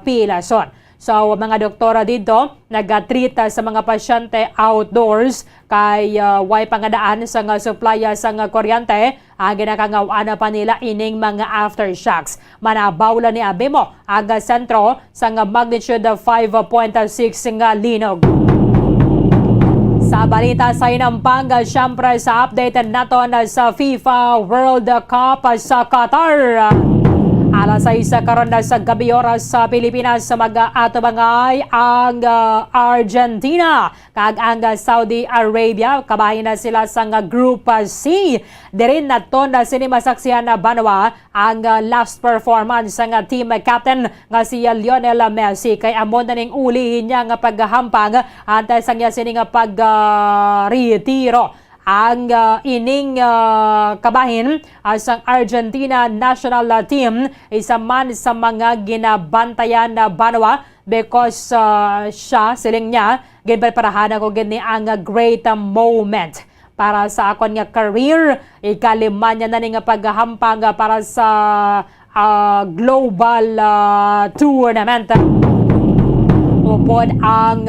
pilason. So, mga doktora dito, nag-treat sa mga pasyente outdoors kay way pangadaan sa supply sa kuryente, ang ginakangawaan pa nila ining mga aftershocks. Manabawla ni Abimo ang sentro sa magnitude 5.6 nga linog. Sa balita sa inampang, syempre sa update naton sa FIFA World Cup sa Qatar. Alas 6 karon na sa gabi oras sa Pilipinas sa mag-atubangay ang Argentina kag ang Saudi Arabia. Kabahin na sila sa Group C. Dirin na to na sinimasaksihan na Banwa ang last performance ng team captain nga si Lionel Messi. Kay amon na ning ulihin niya nga paghampang antay sa niya sining pag-retiro. Ang ining kabahin sa Argentina national team isa man sa mga ginabantayan na Banwa because siling niya ginpreparahan ako gini ang great moment para sa akon nga career. Ikalima niya na ning paghahampang para sa global tournament. Upod ang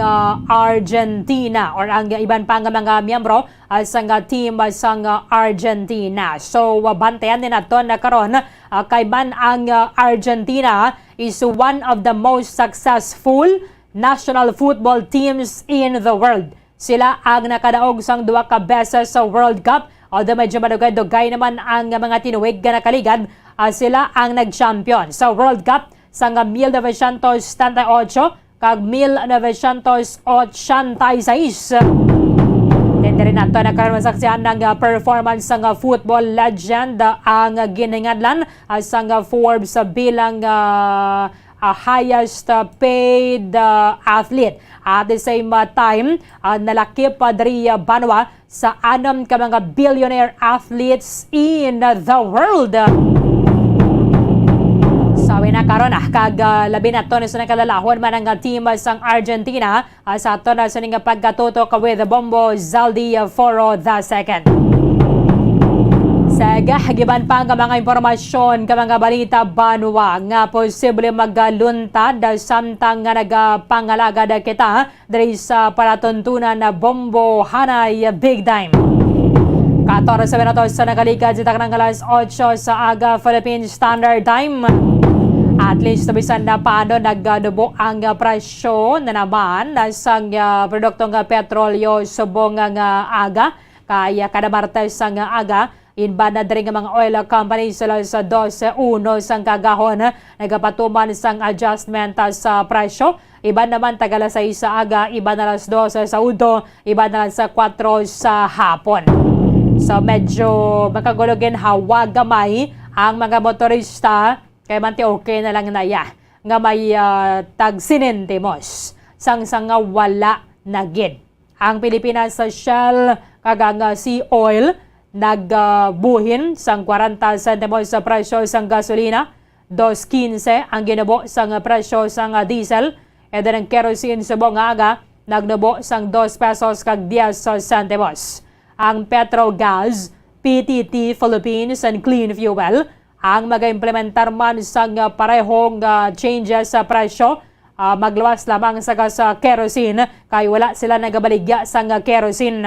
Argentina or ang iban pang mga miyembro sa team sang Argentina. So, bantayan din nato na karon kay man ang Argentina is one of the most successful national football teams in the world. Sila ang nakadaog sang 2 ka beses sa World Cup. Although medyo madugay-dugay naman ang mga tinuwig na nakaligad, sila ang nag-champion sa World Cup sa 1978 kag 1986. Rin nato na karon masaksihan ng performance ng football legend ang giningadlan sa Forbes bilang highest paid athlete. At the same time, nalakip diri Banwa sa 6 ka mga billionaire athletes in the world. Sabi na karon kag labi na to sa nakalalahon man ang team sang Argentina sa to na sa ning pagkatutok with Bombo Zaldi Foro II. Sa giban pa nga mga impormasyon ka mga balita Banwa nga posible magluntad samtang nga nagapangalagad kita diri sa palatuntunan na Bombo Hanay Big Time. 14 minutos sa nakaligad sa taknang alas 8 sa aga Philippine Standard Time. At least nabisan na paano nagdubo ang presyo na naman sa produktong petrolyo subong nga aga. Kaya kada Martes ang aga, inba na rin mga oil companies sila sa 12.1 sang kagahon. Nagapatuman sang adjustment sa presyo. Iba naman tagala sa 6 aga, iba na alas 12 sa udo, iba na sa 4 sa hapon. So medyo makagulogin hawa gamay ang mga motorista. Kaya manti okay na lang na ya nga may tag sinentimos sang nga wala na gid. Ang Pilipinas sa Shell kagang Sea Oil nagbuhin sang 40 sentimos sa presyo sang gasolina, 2.15 ang ginubo sang presyo sang diesel, and then ang kerosene sa buong aga nagnubo sang 2 pesos kag 10 sentimos. Ang Petrogas, PTT Philippines and Clean Fuel ang mag-implementar man sa parehong changes sa presyo, magluwas lamang sa kerosene kay wala sila nagabaligya sa kerosene.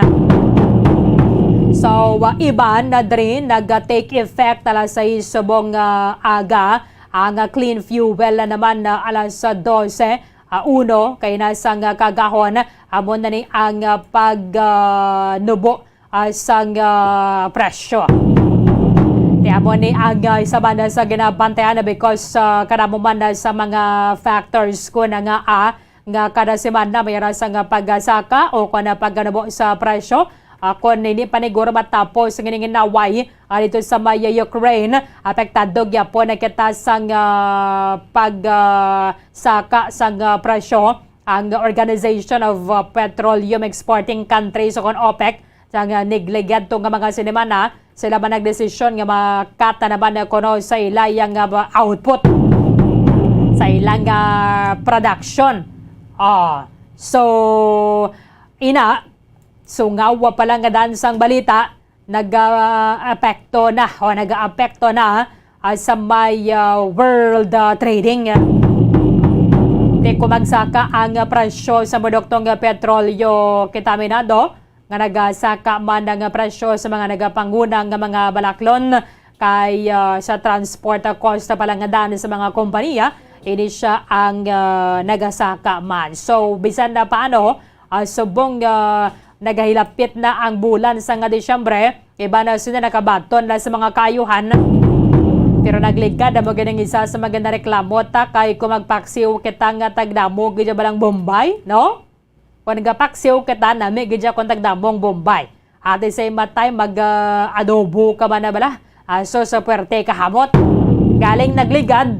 So, iban na din nag-take effect alas 6 subong aga. Ang Clean Fuel naman alas 12, uno kay nasang kagahon amon na ni ang pagnubo sa presyo. Tiamo ni ang isa sa ginabantayan na because kanamo man sa mga factors ko na nga nga kada semana may rasa nga pagsaka o kana pagganabo sa presyo. Kung hindi paniguro matapos ng naway dito sa may Ukraine, apektado gyapon na kita sang pagsaka sang presyo ang Organization of Petroleum Exporting Countries o OPEC sang negligent nga mga sinemana sila ba nagdesisyon nga makata naman kuno sa ilayang output sa ilang production. So ngawa pala nga dansang balita, nag-apekto na sa may world trading. Kumagsaka ang presyo sa produktong petrolyo kitaminado, nga nagsaka man ang presyo sa mga nagapangunang mga balaklon kay sa transport cost pala nga dan sa mga kompanya, hindi siya ang nagasaka man. So bisan na paano, subong nagahilapit na ang bulan sa nga Disyembre, iba na sila nakabaton na sa mga kayuhan. Pero nagligad mo ganang isa sa maganda reklamo kay kung magpaksiw kita nga tagdamo gidya balang Bombay, no? Kung nagapaksiw kita nami gidya kung tagdamong Bombay. At the same time mag-adobo ka man na bala. So sa puwerte kahamot. Galing nagligad,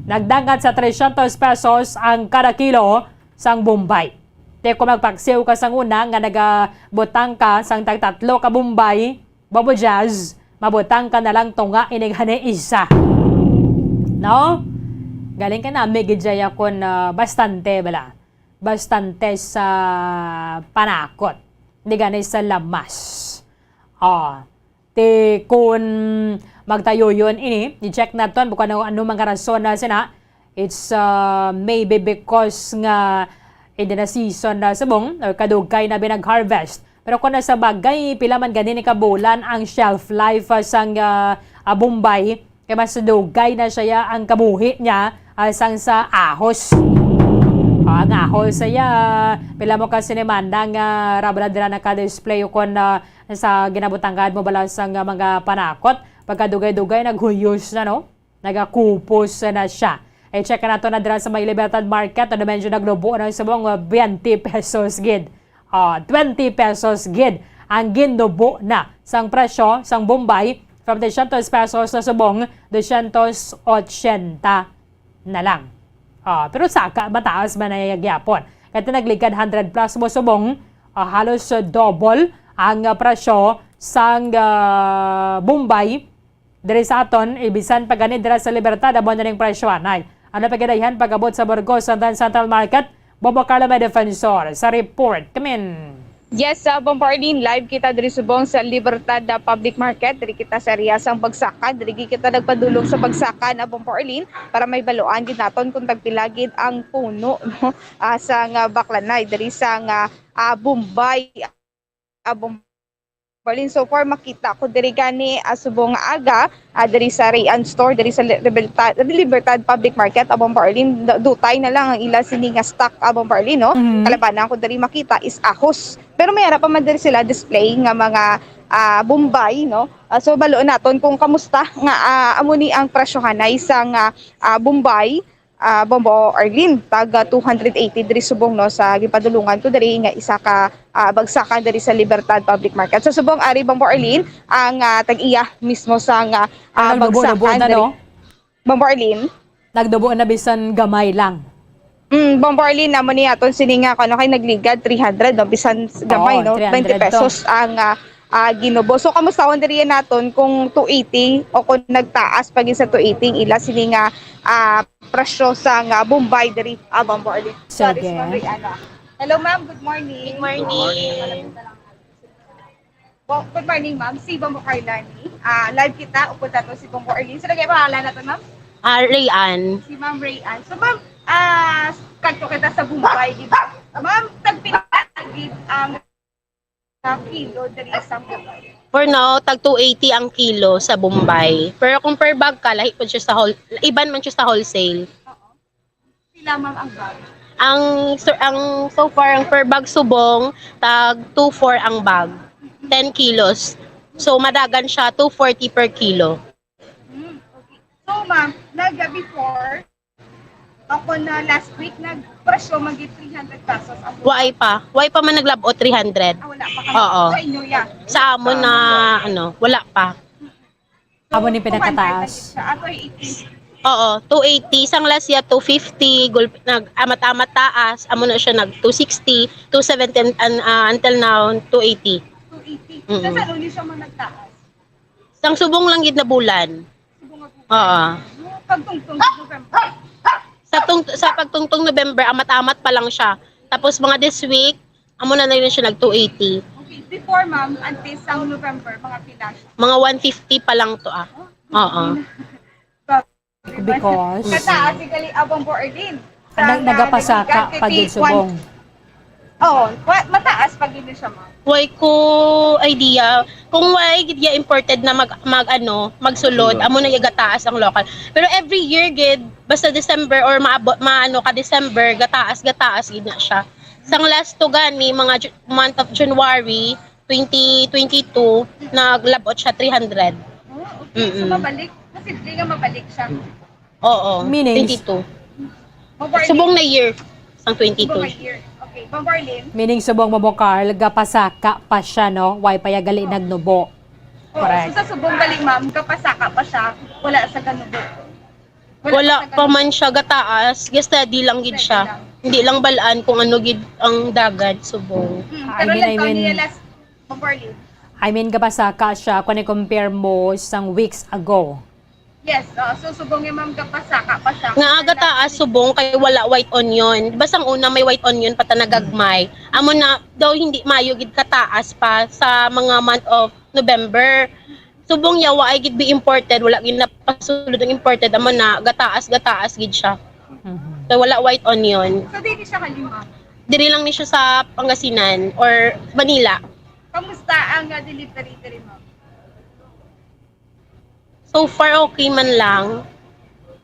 nagdangat sa 300 pesos ang kada kilo sang Bombay. Kung magpaksiw ka sang una nga nagabutang ka sang tagtatlo ka Bombay, Bobo Jazz, mabutang ka na lang tunga inighane isa. No? Galing ka na migidjaya kon bastante bala. Bastante sa panakot. Hindi ganay sa lamas. Kung magtayo yun i-check natin bukan ano mga rason na sina. It's maybe because nga hindi na season na sabong or kadugay na binag-harvest. Pero kung nasa bagay, pila man ganin kabulan ang shelf life sang Bombay, kaya mas dugay na siya ang kabuhi niya sang sa ahos. Ang ahos saya, pila mo kasi ni Mandang rabala naka-display kon sa ginabutanggan mo bala sang mga panakot. Pagkadugay-dugay, naghuyos na, no? Nagakupos na siya. I-check na ito na dira sa may Libertad Market na medyo naglubo ng sabong 20 pesos gid. 20 pesos gid ang ginubo na sang presyo sang Bombay from 200 pesos na sabong 280 na lang. Pero saka mataas man na yagyapon. Kaya nagligad 100 plus mo sabong halos double ang presyo sang Bombay. Diri sa aton, ibisan pagani dira sa Libertad, abon na ning presyo anay. Ano pagadayan pag-abot sa Burgos and Central Market? Bobo Carla may defensor sa report. Come in. Yes, Bombardian, live kita diri subong sa Libertad Public Market. Diri kita sa area sang bagsakan. Diri kita nagpadulong sa bagsakan na Bombardian para may baluan gid naton kung tagpilagid ang puno no sang Baklanay diri sang Bombay. So far makita ko diri gani subong aga diri sa Rayan Store diri sa Libertad Public Market abong Parlin dutay na lang ang ila sini nga stock abong Parlin no. Kalabanan ko diri makita is ahos. Pero may ara pa man diri sila display nga mga Bombay no. So baloon naton kung kamusta nga amo ni ang presyohanay sang Bombay. Bombo Arlene taga 280 diri subong no sa gipadulungan ko diri nga isa ka bagsakan diri sa Libertad Public Market. Sa subong ari Bombo Arlene ang tag-iya mismo sa bagsakan diri. Bombo Arlene nagdubo na bisan gamay lang. Bombo Arlene namo ni aton sini nga kano kay nagligad 300 no bisan gamay no 20 pesos ang ginubo. So kamusta on diri naton kung 280 o kung nagtaas pag sa 280 ila sini nga presyo sa Bombay diri Bombo Arlene. Sorry, hello ma'am, good morning. Good morning. Good morning ma'am, si Bombo Carlani. Live kita upod nato si Bombo Arlene. So nagay pangalan nato ma'am? Rayan. Si Ma'am Rayan. So ma'am, kadto kita sa Bombay di ba? Ma'am, tagpila ang kilo diri sa Bombay. For now, tag 280 ang kilo sa Bombay. Pero kung per bag ka, lahi po siya sa iban man siya sa wholesale. Oo. Sila ma'am ang bag? Ang so far ang per bag subong tag 24 ang bag. 10 kilos. So madagan siya 240 per kilo. Okay. So ma'am, before Ako na last week, nag-presyo magit 300 pesos. Why pa man naglabot 300. Wala pa kami. Oo. Sa inyo, yeah. Sa amon na wala pa. Amo ni pinakataas. Ako ay 80. Oo, 280, isang last year 250, nag-amat-amat taas, amo na siya nag 260, 270 until now 280. 280. Sa saan ulit siya man nagtaas? Isang subong lang gid na bulan. Oo. Pagtungtong November. Sa pagtungtong November, amat-amat pa lang siya. Tapos mga this week, amo na rin siya nag 280. Okay, before ma'am, until sa November, mga pila siya. Mga 150 pa lang to Oo. Because Kataas, sigali abang Borlin. nagapasaka pag subong. Oo, mataas pag hindi siya ma'am. Way ko idea kung way gid ya imported na magsulod amo na gataas ang local. Pero every year gid basta December or maano ka December gataas gid na siya. Sang last to gani mga month of January 2022 naglabot siya 300. Okay, so mabalik. Kasi hindi nga mabalik siya. Oo. Meaning? 22. Subong na year sang 22. Okay, Bombarlin. Meaning subong mo Carl, gapasaka pa siya, no? Why pa gali nagnubo. Correct. So sa subong galing ma'am, kapasaka pa siya, wala sa ganubo. Wala pa man siya gataas, steady lang gid siya. Hindi lang balaan kung ano gid ang dagat subong. Pero lang niya last Bombarlin. I mean, gapasaka siya kung i-compare mo sang weeks ago. Yes, so subong yung ma'am kapasaka pa siya. Nga aga taas subong kay wala white onion. Basta ang una may white onion pata nagagmay. Amo na daw hindi mayo gid kataas pa sa mga month of November. Subong yawa ay gid be imported, wala gid napasulod ang imported amo na gataas gid siya. Kay wala white onion. So dili siya kalima. Diri lang ni siya sa Pangasinan or Manila. Kamusta ang delivery diri ma'am? So far okay man lang.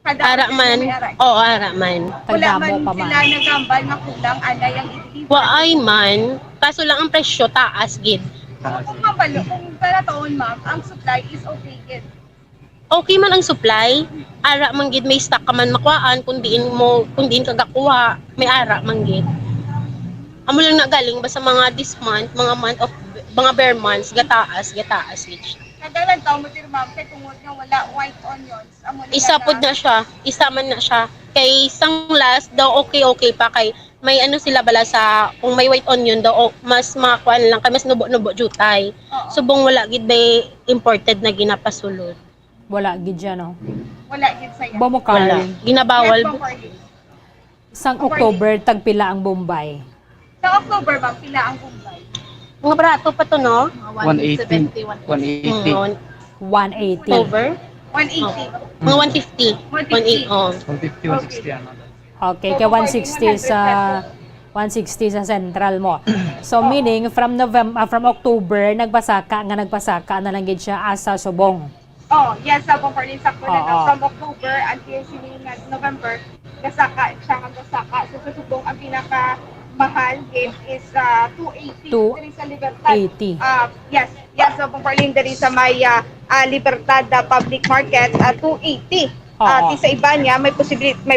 Ara man. Oo, ara man. Wala man sila nagambal na kulang anay ang i-deliver. Waay man. Kaso lang ang presyo taas gid. Kung mabalo, kung taon ma'am, ang supply is okay gid. Okay man ang supply. Ara man gid may stock ka man makuhaan kung diin ka gakuha, may ara man gid. Amo lang na galing basta mga this month, mga bare months gataas gid siya. Kadalan taon mo dir ma'am, kay tungod nga wala white onions. Isa pod na siya, isa man na siya. Kay isang last daw okay pa kay may ano sila bala sa kung may white onion daw mas makakuan lang kay mas nubo jutay. Subong wala gid bay imported na ginapasulod. Wala gid siya, no? Wala gid saya. Bomo Carl. Ginabawal. Sang October tagpila ang Bombay. Sa October ma'am, pila ang Bombay? Mga barato pa to, no? 180. 180. 180. Over? 180. Mga 150. 180. 150, 160 ano. Okay, kaya 160 sa central mo. So meaning from October nagpasaka na lang gid siya asa subong. Oh, yes, sa Bombarlin sa from October until November, gasaka siya ang gasaka. So sa subong ang pinaka mahal gate is 280 diri sa Libertad. 80. Yes, sa Bombarlin diri sa may Libertad Public Market 280. Ti sa iba niya may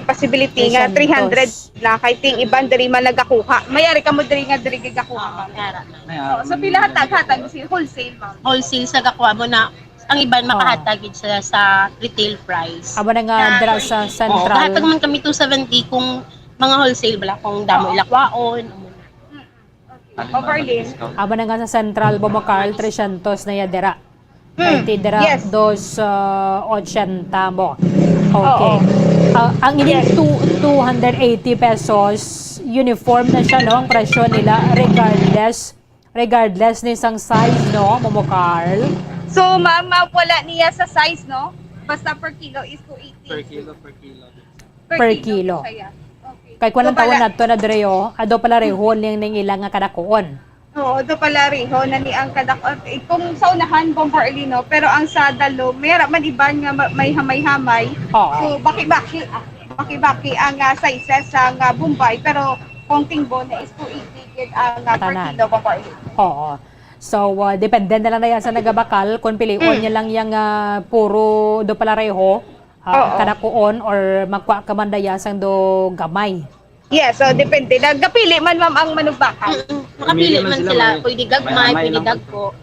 possibility nga 300 na kay ting iban diri man nagakuha. Mayari ka mo diri nga diri gagakuha. So pila hatag si wholesale ma'am. Wholesale sa gakuha mo na ang iban makahatag gid sa retail price. Amo na nga dira sa central. Hatag man kami 270 kung mga wholesale bala kung damo ilakwaon. Overlin. Aba na nga sa Central Bomocarl 300 na yadera. Dira Yes. 280 mo. Okay. Ang ining 280 pesos uniform na siya, no? Ang presyo nila regardless ni isang size, no? Bomocarl. So ma'am, wala niya sa size, no? Basta per kilo is 280. Per kilo. Kay kuan taon na to na dreyo, ado pala reho ning ilang nga kadakuon. Oo, do pala reho na ni ang kadakon. Kung sa unahan Bombarlin, no, pero ang sa dalo, mayra man iban nga may hamay-hamay. So baki-baki ang sizes sa Bombay, pero konting bona is 280 gid ang per kilo Bombarlin. Oo. So depende na lang na yan sa nagabakal kung pilion niya lang yung puro do pala reho. Oo. kadakuon or magkuha ka man dayasang do gamay. Yes, so depende. Nagkapili man ma'am ang manubakal. Makapili man sila, pwede gagmay, pwede dagko.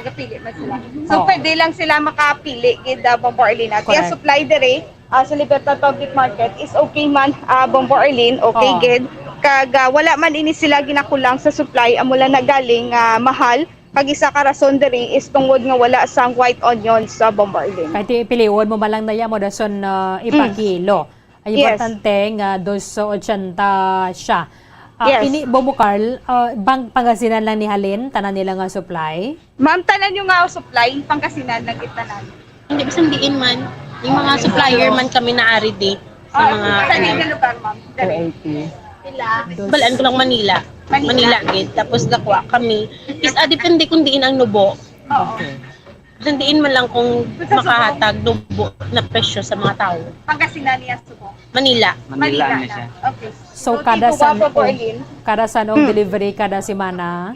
Gapili man sila. So pwede lang sila makapili gid Bombo Arlene. At Correct. supply dire sa Libertad Public Market is okay man Bombo Arlene, okay Oo. gid. Kag wala man ini sila ginakulang sa supply amula nagaling mahal. Kag isa ka rason diri is tungod nga wala sang white onions sa Bombo Arlene. Kahit ipiliwon mo malang daya mo dason ipakilo. Ay Yes. importante nga 280 siya. Yes. Ini Bobo Carl, bang Pangasinan lang ni Halin tanan nila nga supply? Ma'am, tanan yung nga supply, Pangasinan lang itanan. Hindi bisan diin man. Yung mga supplier man kami na ari di sa mga Sa nga lugar, ma'am. Dire. balaan ko lang Manila. Manila gid tapos gakwa kami. Is depende kung diin ang nubo. Oo. Bisan diin man lang kung makahatag nubo na presyo sa mga tao. Pangasinan niya subo. Manila. Manila na. Okay. So kada dito, san Bombo Arlene, kada sanong delivery kada semana?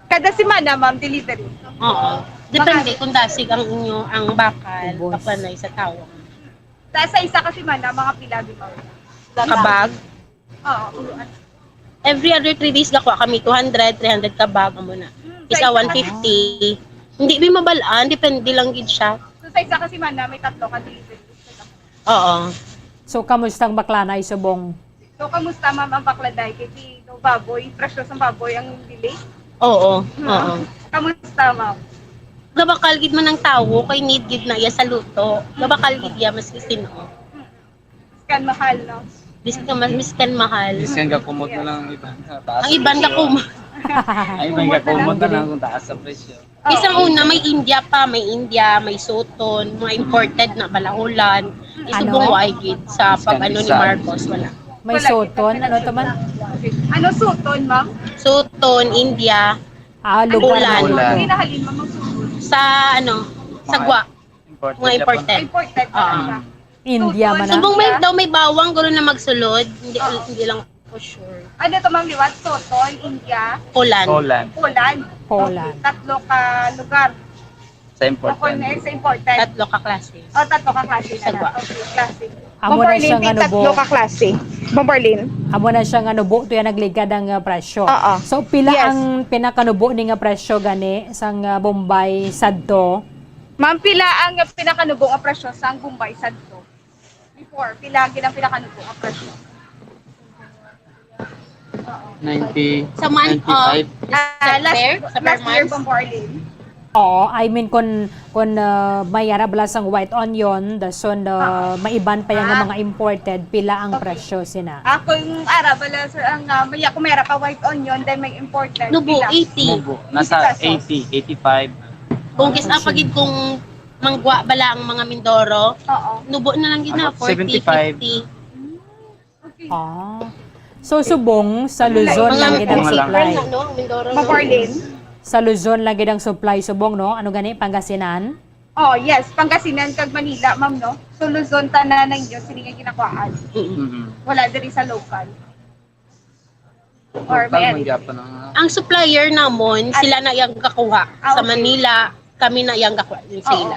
kada semana, ma'am, delivery. Oo. Depende kung dasig ang inyo ang bakal kapanay sa tao. Sa isa kasi semana, mga pila di ba? Kabag. Oo. Every other 3 days gakwa kami 200, 300 kabag amo na. Isa 150. Hindi may mabalaan, depende lang gid siya. So sa isa kasi semana, may 3 ka delivery. Oo. So kamustang baklanay subong? So kamusta, ma'am, ang bakladay? Kasi no baboy, presyo sa baboy ang delay. Oo. Oo. Kamusta, ma'am? Gabakal gid man ang tawo kay need gid na iya sa luto. Gabakal gid ya mas sino. Scan mahal, no? Miskan mahal. Isang kakumot na lang ang iban. Ang iban ka kum. Ay, may kakumot na lang kung taas sa presyo. Isang una may India pa, may Soton, mga imported na balahulan. Isubong wai gid sa pag-ano ni Marcos wala. May Soton, ano to man? Ano suton, ma'am? Soton, India, Lugar Ulan. na Hindi nahalin, ma'am, ang suton. sa sagwa, mga imported. Imported na. India man na. Subong may bawang gulo na magsulod, hindi lang po sure. Ano to, ma'am, liwat? Soton, India, Poland. Poland. Poland. Okay, 3 ka lugar. Sa Ako important. na sa imported. 3 ka klase. 3 ka klase na Sagwa. na. Okay, klase. Amo na siya nga nubo. 3 ka klase. Bombarlin. Amo na siya nga nubo to yan nagligad ang presyo. Oo. So pila Yes. ang pinakanubo ni nga presyo gani sang Bombay sadto? Ma'am, pila ang pinakanubong ang presyo sa Bombay sadto? Before, pila ang pinakanubong ang presyo? 90, Sa month 95. Last year, Bombarlin. Oo, I mean kung may arabla sang white onion, dason maiban pa yung mga imported, pila ang presyo sina? Ako yung arabala, sir, ang maya kumera pa white onion, then may imported. Nubo, Pila? 80. Mubo. Nasa 80, 85. Kung kisa pagid kung mangwa bala ang mga Mindoro, Oo. nubo na lang gid na 40, 75. 50. So subong sa Luzon lang gid ang Mga lang. supply. No, Mindoro. Bombarlin. Sa Luzon lang gid ang supply subong no. Ano gani Pangasinan? Oh, yes. Pangasinan kag Manila, ma'am, no? So, Luzon, tanan ninyo, sino nga ginakwaan? Wala diri sa local. Or may edit. Ang supplier namon, sila na yang kakuha. Sa Okay. Manila, kami na yang kakuha din Oo. sila.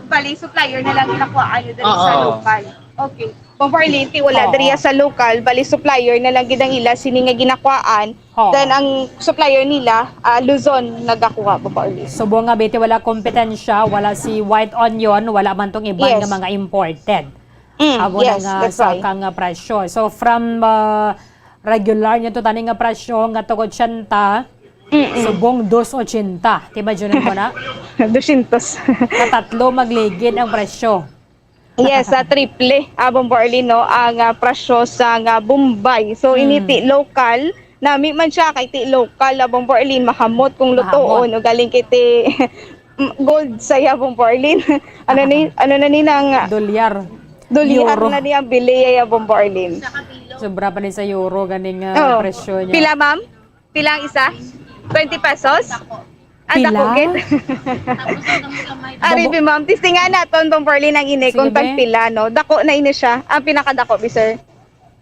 Bali, supplier na lang ginakwaan nyo diri Oo. sa local. Okay. Bombarlin, wala Oo. diri sa local. Bali, supplier na lang gidang ila, sino nga ginakwaan. Oo. Then, ang supplier nila, Luzon, nagakuha, Bombarlin. Subong nga biti wala kompetensya, wala si white onion, wala man tong iban Yes. nga mga imported. Abo yes, na nga that's sa right. kang presyo. So from regular niya to tani nga presyo nga to 80, subong 280. Tiba dyan mo na? 200. Katatlo magligid ang presyo. Yes, sa triple, Bombarlin, no, ang presyo sa Bombay. So, initi local, nami man siya kay ti local, Bombarlin, mahamot kung lutoon, o galing kay ti gold sa Bombarlin. ano na ni nang Dolyar. dolyar Euro. na niya bili ya Bombarlin. Sobra pa din sa euro ganing Oo. presyo niya. Pila, ma'am? Pila ang isa? 20 pesos? Pila? Dako, gid. Aribi, ma'am. Tistingan naton Bombarlin ang ini Sige, kung tag be. pila, no? Dako na ini siya. Ang pinakadako, sir.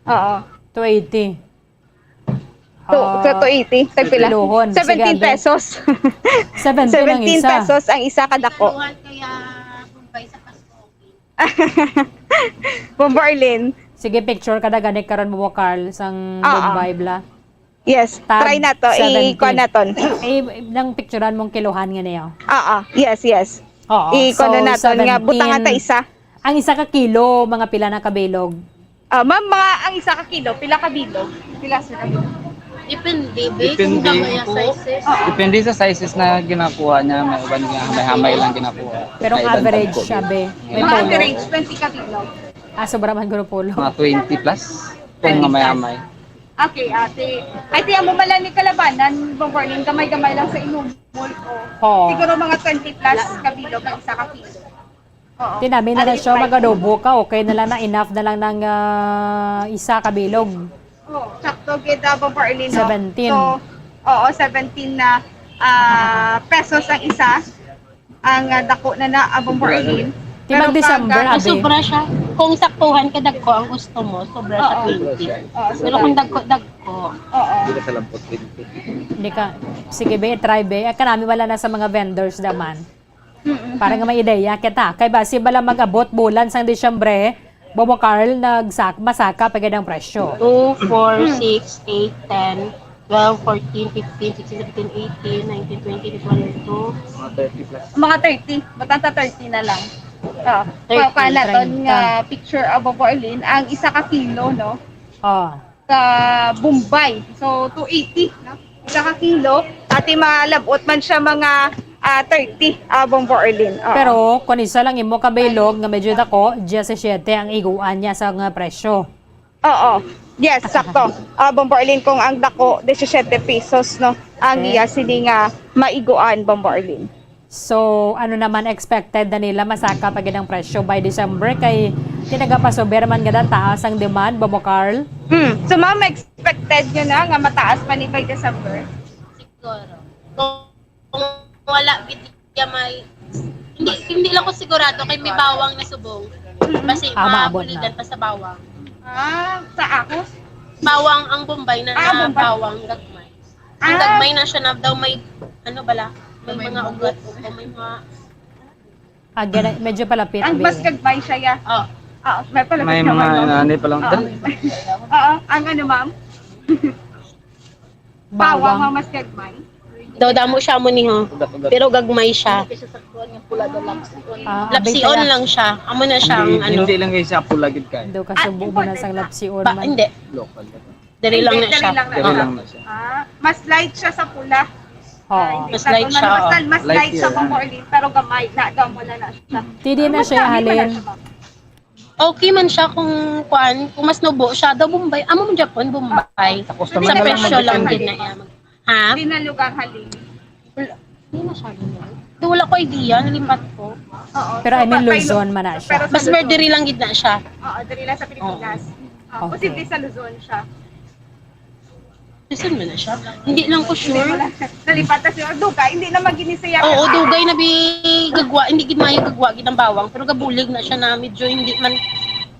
Oo. 280. Sa 280, tag pila. Kilohon. 17 Sige, Alden. pesos. 17 ang 17 isa. pesos ang isa kadako. Bombo Arlene. Sige, picture ka na ganik karon mo, Carl, sang Bombay bla. Yes, Tag try na to. 17. I-kuha na to. Nang picturean mong kiluhan nga niyo. Yes. Oo. I-kuha na to. Nga, butang ata isa. Ang isa ka kilo, mga pila na kabilog. Ma'am, ang isa ka kilo, pila ka bilog? Pila sa bilog? Depende, Depende kung gamay ang po. sizes. Depende sa sizes na ginakuha niya. May iban nga hamay-hamay lang ginakuha. Pero May ang iban average tagko. siya, be. May Mga polo. average, 20 ka bilog. Sobra man guro polo. Mga 20 plus. Kung hamay-hamay. Okay, ate. Ay, tiyan mo malang ni kalabanan, Bombo Arlene, gamay-gamay lang sa inumol ko. Oo. Siguro mga 20 plus ka bilog ang isa ka kilo. Oo. Tinabi na siya magadobo ka, okay na lang na enough na lang ng isa kabilog. Oh, sakto gid Bombo Arlene. 17. So, 17 na pesos ang isa. Ang dako na Bombo Arlene. Timag December, abi. Sobra siya. Kung saktuhan ka dagko ang gusto mo, sobra siya 20. Pero kung dagko. Hindi ka sa lampot 20. Hindi ka, sige be, try be. Kanami wala na sa mga vendors naman. Para nga may ideya kita. Kay basi bala mag-abot bulan sang Disyembre, Bobo Carl, masaka pagod ang presyo. 2, 4, 6, 8, 10, 12, 14, 15, 16, 17, 18, 19, 20, 21, 22. Mga 30 plus. Mga 30. Batanta 30 na lang. 30, Kaya naton 30. nga picture of Bombo Arlene, ang isa ka kilo, no? Ka Bombay. So, 280, no? Isa ka kilo. Ati malabot man siya mga 30 Bombo Arlene. Pero kung isa lang imo kabilog nga medyo dako, 17 ang iguan niya sa nga presyo. Oo. Yes, sakto. Bombo Arlene, kung ang dako 17 pesos, no? Ang iya sini nga maiguan Bombo Arlene. So, ano naman expected na nila masaka pag ang presyo by December kay tinagapasober man gada taas ang demand, Bobo Carl? So, ma'am, expected nyo na nga mataas pa ni by December? Siguro. Kung wala bigya may hindi lang ko sigurado kay may bawang na subong. Kasi Maabot mabuligan na. pa sa bawang. Sa ako? Bawang ang Bombay na bawang gagmay. Ang gagmay na siya na daw may ano bala? May mga ugat o may mga Medyo palapit. Ang be. mas gagmay siya, ya. May palapit May na mga no? nanay pa lang. Ang ano, ma'am? Bawang mga mas gagmay. daw damo siya mo ni ho. Pero gagmay siya. Lapsion lang siya. Amo na siyang ano. Hindi lang kayo sa pula gid kay. Daw kasi buo na sang lapsion man. Hindi. Local. Dali lang na Dali siya. lang Dali lang na siya. Mas light siya sa pula. Oo. Mas light siya. Mas light siya Bombo Arlene, pero gamay na gamula na siya. Tidi na siya halin. Okay man siya kung mas nubo siya daw Bombay. Amo mo Japan Bombay. Sa customer na lang presyo lang mag-depende. din na iya. Ha? Hindi na lugar halin. Hindi na siya ganyan. Wala ko idea, nalimbat ko. Oo. Pero I mean Luzon man na siya. Mas murdery lang gid na siya. Oo, diri lang sa Pilipinas. Okay. Posible sa Luzon siya. Listen mo na siya. Hindi lang ko sure. Nalipat na siya. Dugay, hindi na maginisaya. Oo, dugay na gagwa. Hindi gid mayo gagwa gid ang bawang. Pero gabulig na siya na medyo hindi man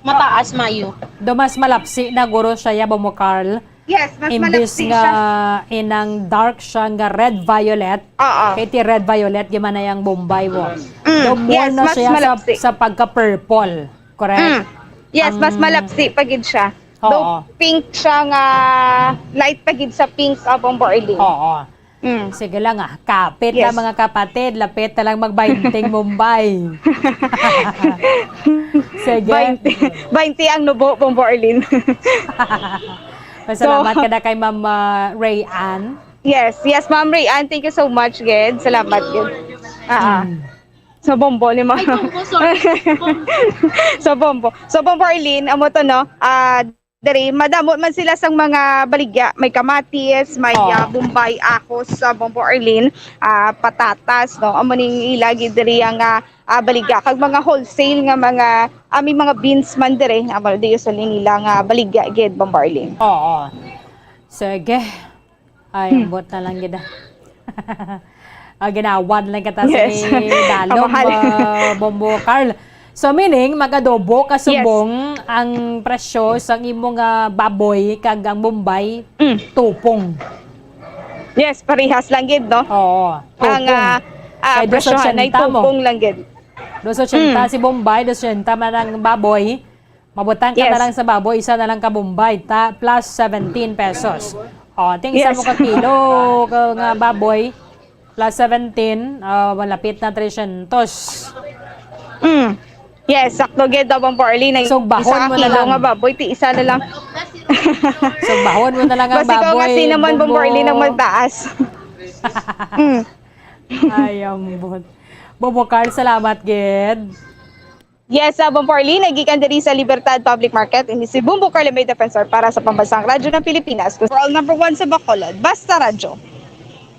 mataas mayo. Do mas malapsi na guro siya ya Bobo Carl. Yes, mas Imbis malapsi nga siya. inang dark siya nga red violet. Kay ti red violet gyman na yang Bombay mo. Do more yes, na mas siya malapsi. sa pagka-purple. Correct? Yes, mas malapsi pagid siya. Oo. Though pink siya nga light pagid sa pink Bombo Arlene. Oo. Sige lang kapit na Yes. mga kapatid, lapit na lang magbainting Mumbai. Sige. 20 ang nubo Bombo Arlene. Salamat ka na kay Ma'am Ray Ann. Yes, Ma'am Ray Ann, thank you so much, Ged. Salamat, Ged. So, bombo ni Ma'am. So, bombo Arlene, amo to, no? Dari, madamot man sila sang mga baligya. May kamatis, may Bombay, akos sa Bombo Arlene, patatas, no? Amo ning ilagi diri ang baligya. Kag mga wholesale nga mga, may mga beans man diri. Amo di sa nila nga baligya, Ged, Bombo Arlene. Oo. Sige. Ay, bot na lang gida. Ginawan lang kita Yes. si Dalong Bombo Carl. So meaning mag-adobo kasubong ang presyo sa imong baboy kag ang Bombay tupong. Yes, parehas lang gid, no? Oo. Ang Kay presyohan ay 280 mo. tupong lang gid. 280 si Bombay, 280 man ang baboy. Mabutang ka Yes. na lang sa baboy, isa na lang ka Bombay, plus 17 pesos. O, ting isa Yes. mo ka kilo nga baboy, plus 17, malapit na 300. Yes, sakto gid daw Bang Parley na So, bahon mo na lang. nga baboy, ti isa na lang. So, bahon mo na lang ang Basta ikaw baboy. kasi naman Bang Parley nang magtaas. Ay, ambot. Bobo Carl, salamat, gid. Yes, Bang Parley, nagikan diri sa Libertad Public Market, ini si Bumbo Carl may defensor para sa pambansang radyo ng Pilipinas. World number 1 sa Bacolod, Basta Radyo.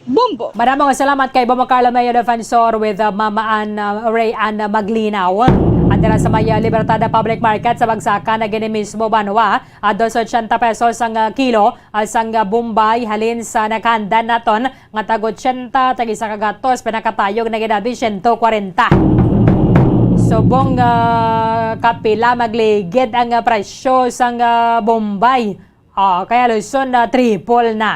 Bumbo. Maraming salamat kay Bobo Carl Mayo Defensor with Mama Ann Ray Ann Maglinaw. Andira sa may Libertad Public Market sa Bagsakan na gini mismo Banwa, 280 pesos ang kilo sang Bombay halin sa nakanda naton nga tag 80 tag isa ka gatos pinakatayog na ginabi 140. Subong kapila magligid ang presyo sang Bombay. Kaya Luzon triple na.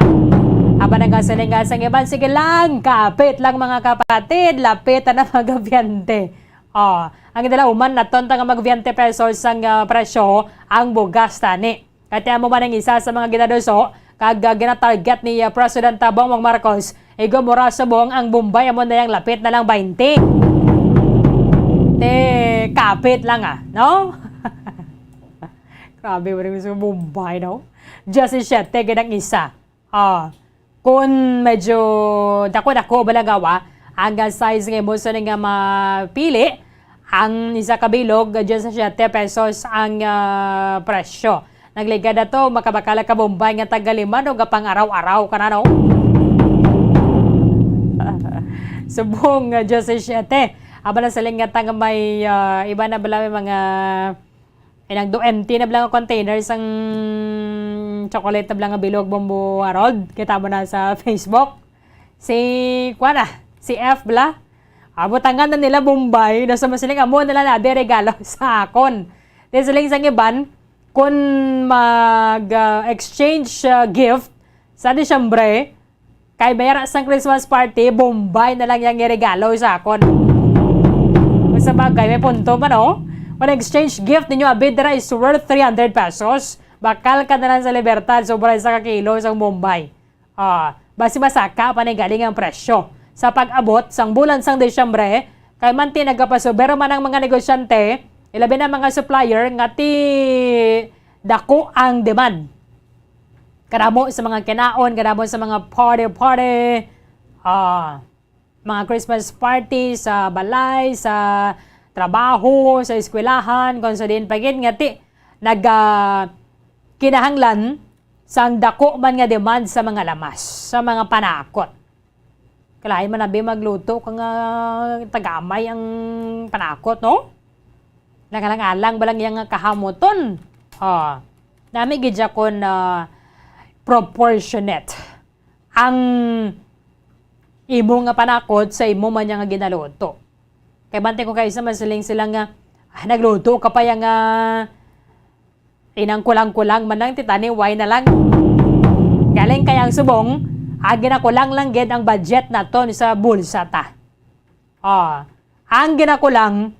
Aba nang kasalinga sang iban, sige lang, kapit lang mga kapatid, lapit na magabiyante. Ang idalauman na tonta nga mag 20 pesos ang presyo ang bugas tani. Kaya mo man ang isa sa mga ginaduso, kag ginatarget ni President Bongbong Marcos, igumura sa buong ang Bombay amon na yung lapit na lang 20. Kapit lang no? Grabe mo rin sa Bombay, no? Just 7, ganang isa. Kung medyo dako-dako balagawa, ang size ng emoso nga mapili, ang isa kabilog, dyan sa 7 pesos ang presyo. Nagliga na to, makabakala ka Bombay nga tagaliman o gapang araw-araw ka na, no? Subong dyan sa 7. Aba na saling nga tanga may iba na bala may mga inang empty na blang containers ang chocolate na blang bilog Bombo Harold. Kita mo na sa Facebook. Si F bla. Abutangan na nila Bombay. Nasa masiling amo nila na regalo sa akon. Di siling sang iban kung mag-exchange gift sa Disyembre kay bayara sang Christmas party, Bombay na lang yung regalo sa akon. Sa bagay, may punto ba no? When exchange gift ninyo, abidra is worth 300 pesos. Bakal ka na lang sa Libertad, sobra sa kakilo sa Bombay. Basi masaka, panigaling ang presyo. Sa pag-abot, sang bulan sang Desyembre, kay manti nagkapasubero man ang mga negosyante, ilabi na mga supplier, nga ti dako ang demand. Karamo sa mga kinaon, karamo sa mga party, mga Christmas party sa balay, sa trabaho, sa eskwelahan, kung sa din pagin nga ti kinahanglan sang dako man nga demand sa mga lamas, sa mga panakot. Kalahin man nabi magluto kung tagamay ang panakot, no? Nakalang-alang balang yung kahamoton. Nami gidya kon proportionate ang imo nga panakot sa imo man nga ginaluto. Kay bante ko kayo sa masiling sila nga nagluto ka pa yung inang kulang-kulang man lang titani why na lang. Galing kayang subong ginakulang lang gid ang budget naton sa bulsa ta. Ang ginakulang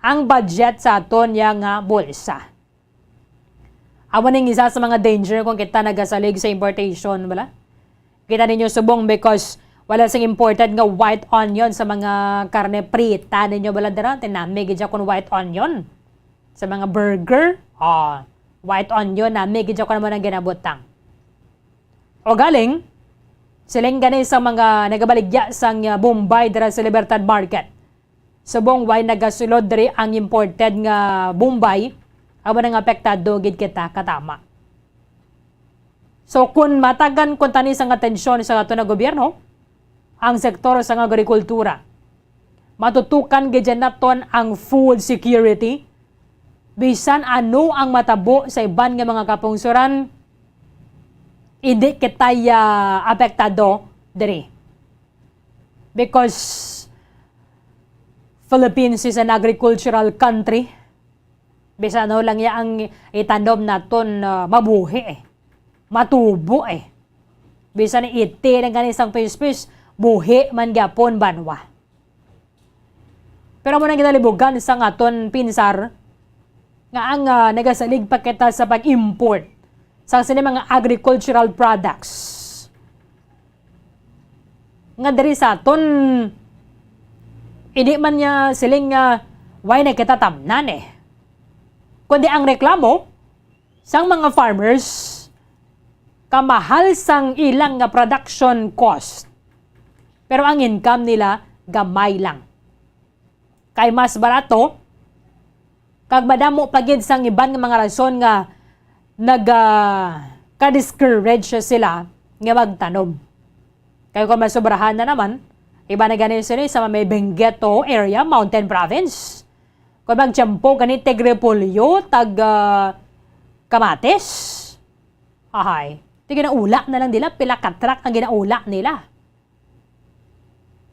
ang budget sa aton yang bulsa. Awan ning isa sa mga danger kung kita nagasalig sa importation bala. Kita ninyo subong because wala sing imported nga white onion sa mga karne prita ninyo baladara. Tinamig gidya kon white onion. Sa mga burger, white onion namig gidya kon mo nang ginabutang. O galing, siling gani sa mga nagabaligya sang Bombay dira sa Libertad Market. Subong why nagasulod diri ang imported nga Bombay, aba nang apektado gid kita katama. So kung matagan kung tani sang atensyon sa ato na gobyerno, ang sektor sa agrikultura. Matutukan gidyan naton ang food security. Bisan ano ang matabo sa iban nga mga kapungsuran, hindi kitay apektado diri. Because Philippines is an agricultural country. Bisan ano lang ya ang itanom naton mabuhi matubo Bisan iti ng kanisang pispis, buhi man gyapon banwa. Pero mo nang ginalibugan sa aton pinsar nga ang nagasalig pa kita sa pag-import sa sini mga agricultural products. Nga diri sa aton hindi man niya siling why na kita tamnan kundi ang reklamo sang mga farmers kamahal sang ilang nga production cost. Pero ang income nila gamay lang. Kay mas barato kag madamo pagid sang iban nga mga rason nga ka-discourage sila nga magtanom. Kaya kung masobrahan na naman, iba na ganin sila sa may Bengueto area, Mountain Province. Kung magtiyempo ganit Tegrepolyo, Kamatis. Ahay. Di ginaula na lang nila, pila katrak ang ginaula nila.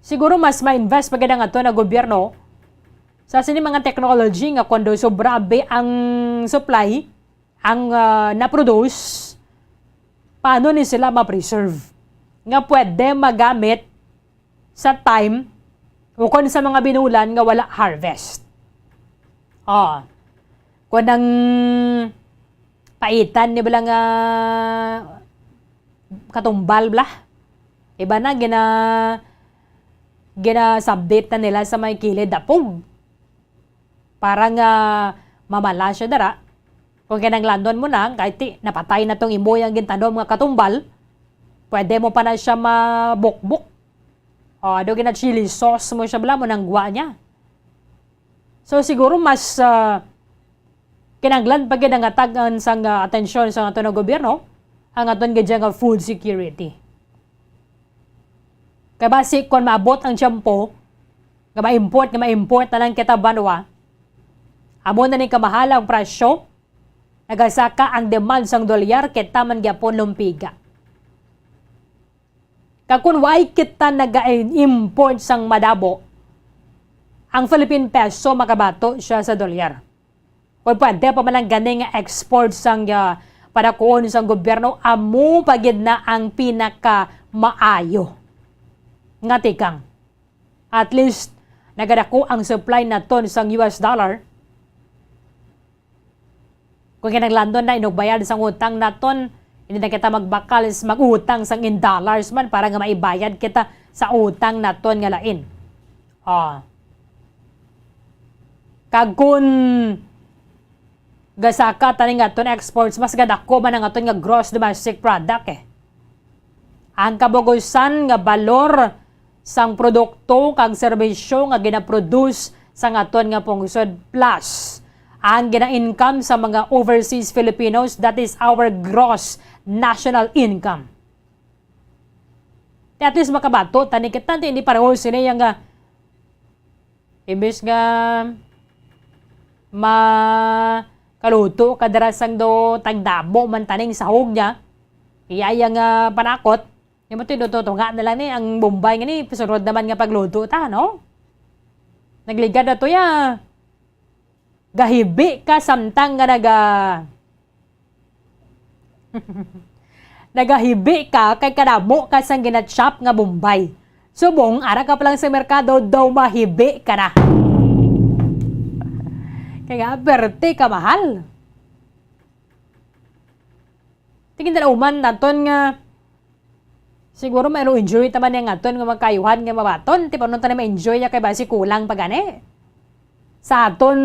Siguro mas ma-invest pagid nga to na gobyerno sa sini mga technology nga kundo sobrabe ang supply, ang na-produce, paano ni sila ma-preserve? Nga pwede magamit sa time o kung sa mga binulan nga wala harvest. Kung ang paitan ni balang katumbal blah, iba na gina-subdate na nila sa may kilid dapog. Parang mamala siya dara. Kung kinanglandon mo na, kahit napatay na tong imoy ang gintanom nga katumbal, pwede mo pa na siya mabukbuk. Do gina-chili sauce mo siya bala mo nang guwa niya. So siguro mas kinanglan pagid ang atagan sang atensyon sa aton nga gobyerno, ang aton nga food security. Kaya basi kung maabot ang tiyempo, nga ma-import na lang kita banwa, amo na ni kamahalang presyo, nagasaka ang demand sang dolyar kita man gyapon lumpiga. Kung why kita naga-import sang madabo, ang Philippine peso makabato siya sa dolyar. Kung pwede pa man lang gani nga export sang padakuon sang gobyerno, amo pagid na ang pinaka maayo. Nga tikang, at least nagadako ang supply na ton sang US dollar. Kung kinaglandon na inugbayad sang utang naton, hindi na kita magbakal mag-utang sang in dollars man para nga maibayad kita sa utang naton nga lain. Kag kun gasaka tani nga ton exports, mas gadako man ang aton nga gross domestic product Ang kabugusan nga balor sang produkto kag serbisyo nga ginaproduce sang aton nga pungsod plus ang gina-income sa mga overseas Filipinos, that is our gross national income. At least makabato, tani kita, hindi pareho sila yung imbis nga makaluto kadarasang do tagdabo man taning sahog niya, iyayang panakot, yung mo tinututo nga na lang ang Bombay nga ni, pasunod naman nga pagluto ta, no? Nagligad na to ya. Gahibi ka samtang nga nagahibi ka kay kadamo ka sang ginatshop nga Bombay. Subong, ara ka pa lang sa merkado, daw mahibi ka na. Kaya berte ka mahal. Tingin na uman naton nga siguro mayroong enjoy taman nga aton nga magkayuhan nga mabaton. Tipo nun tayo ma-enjoy niya kay basi kulang pa gani. Sa aton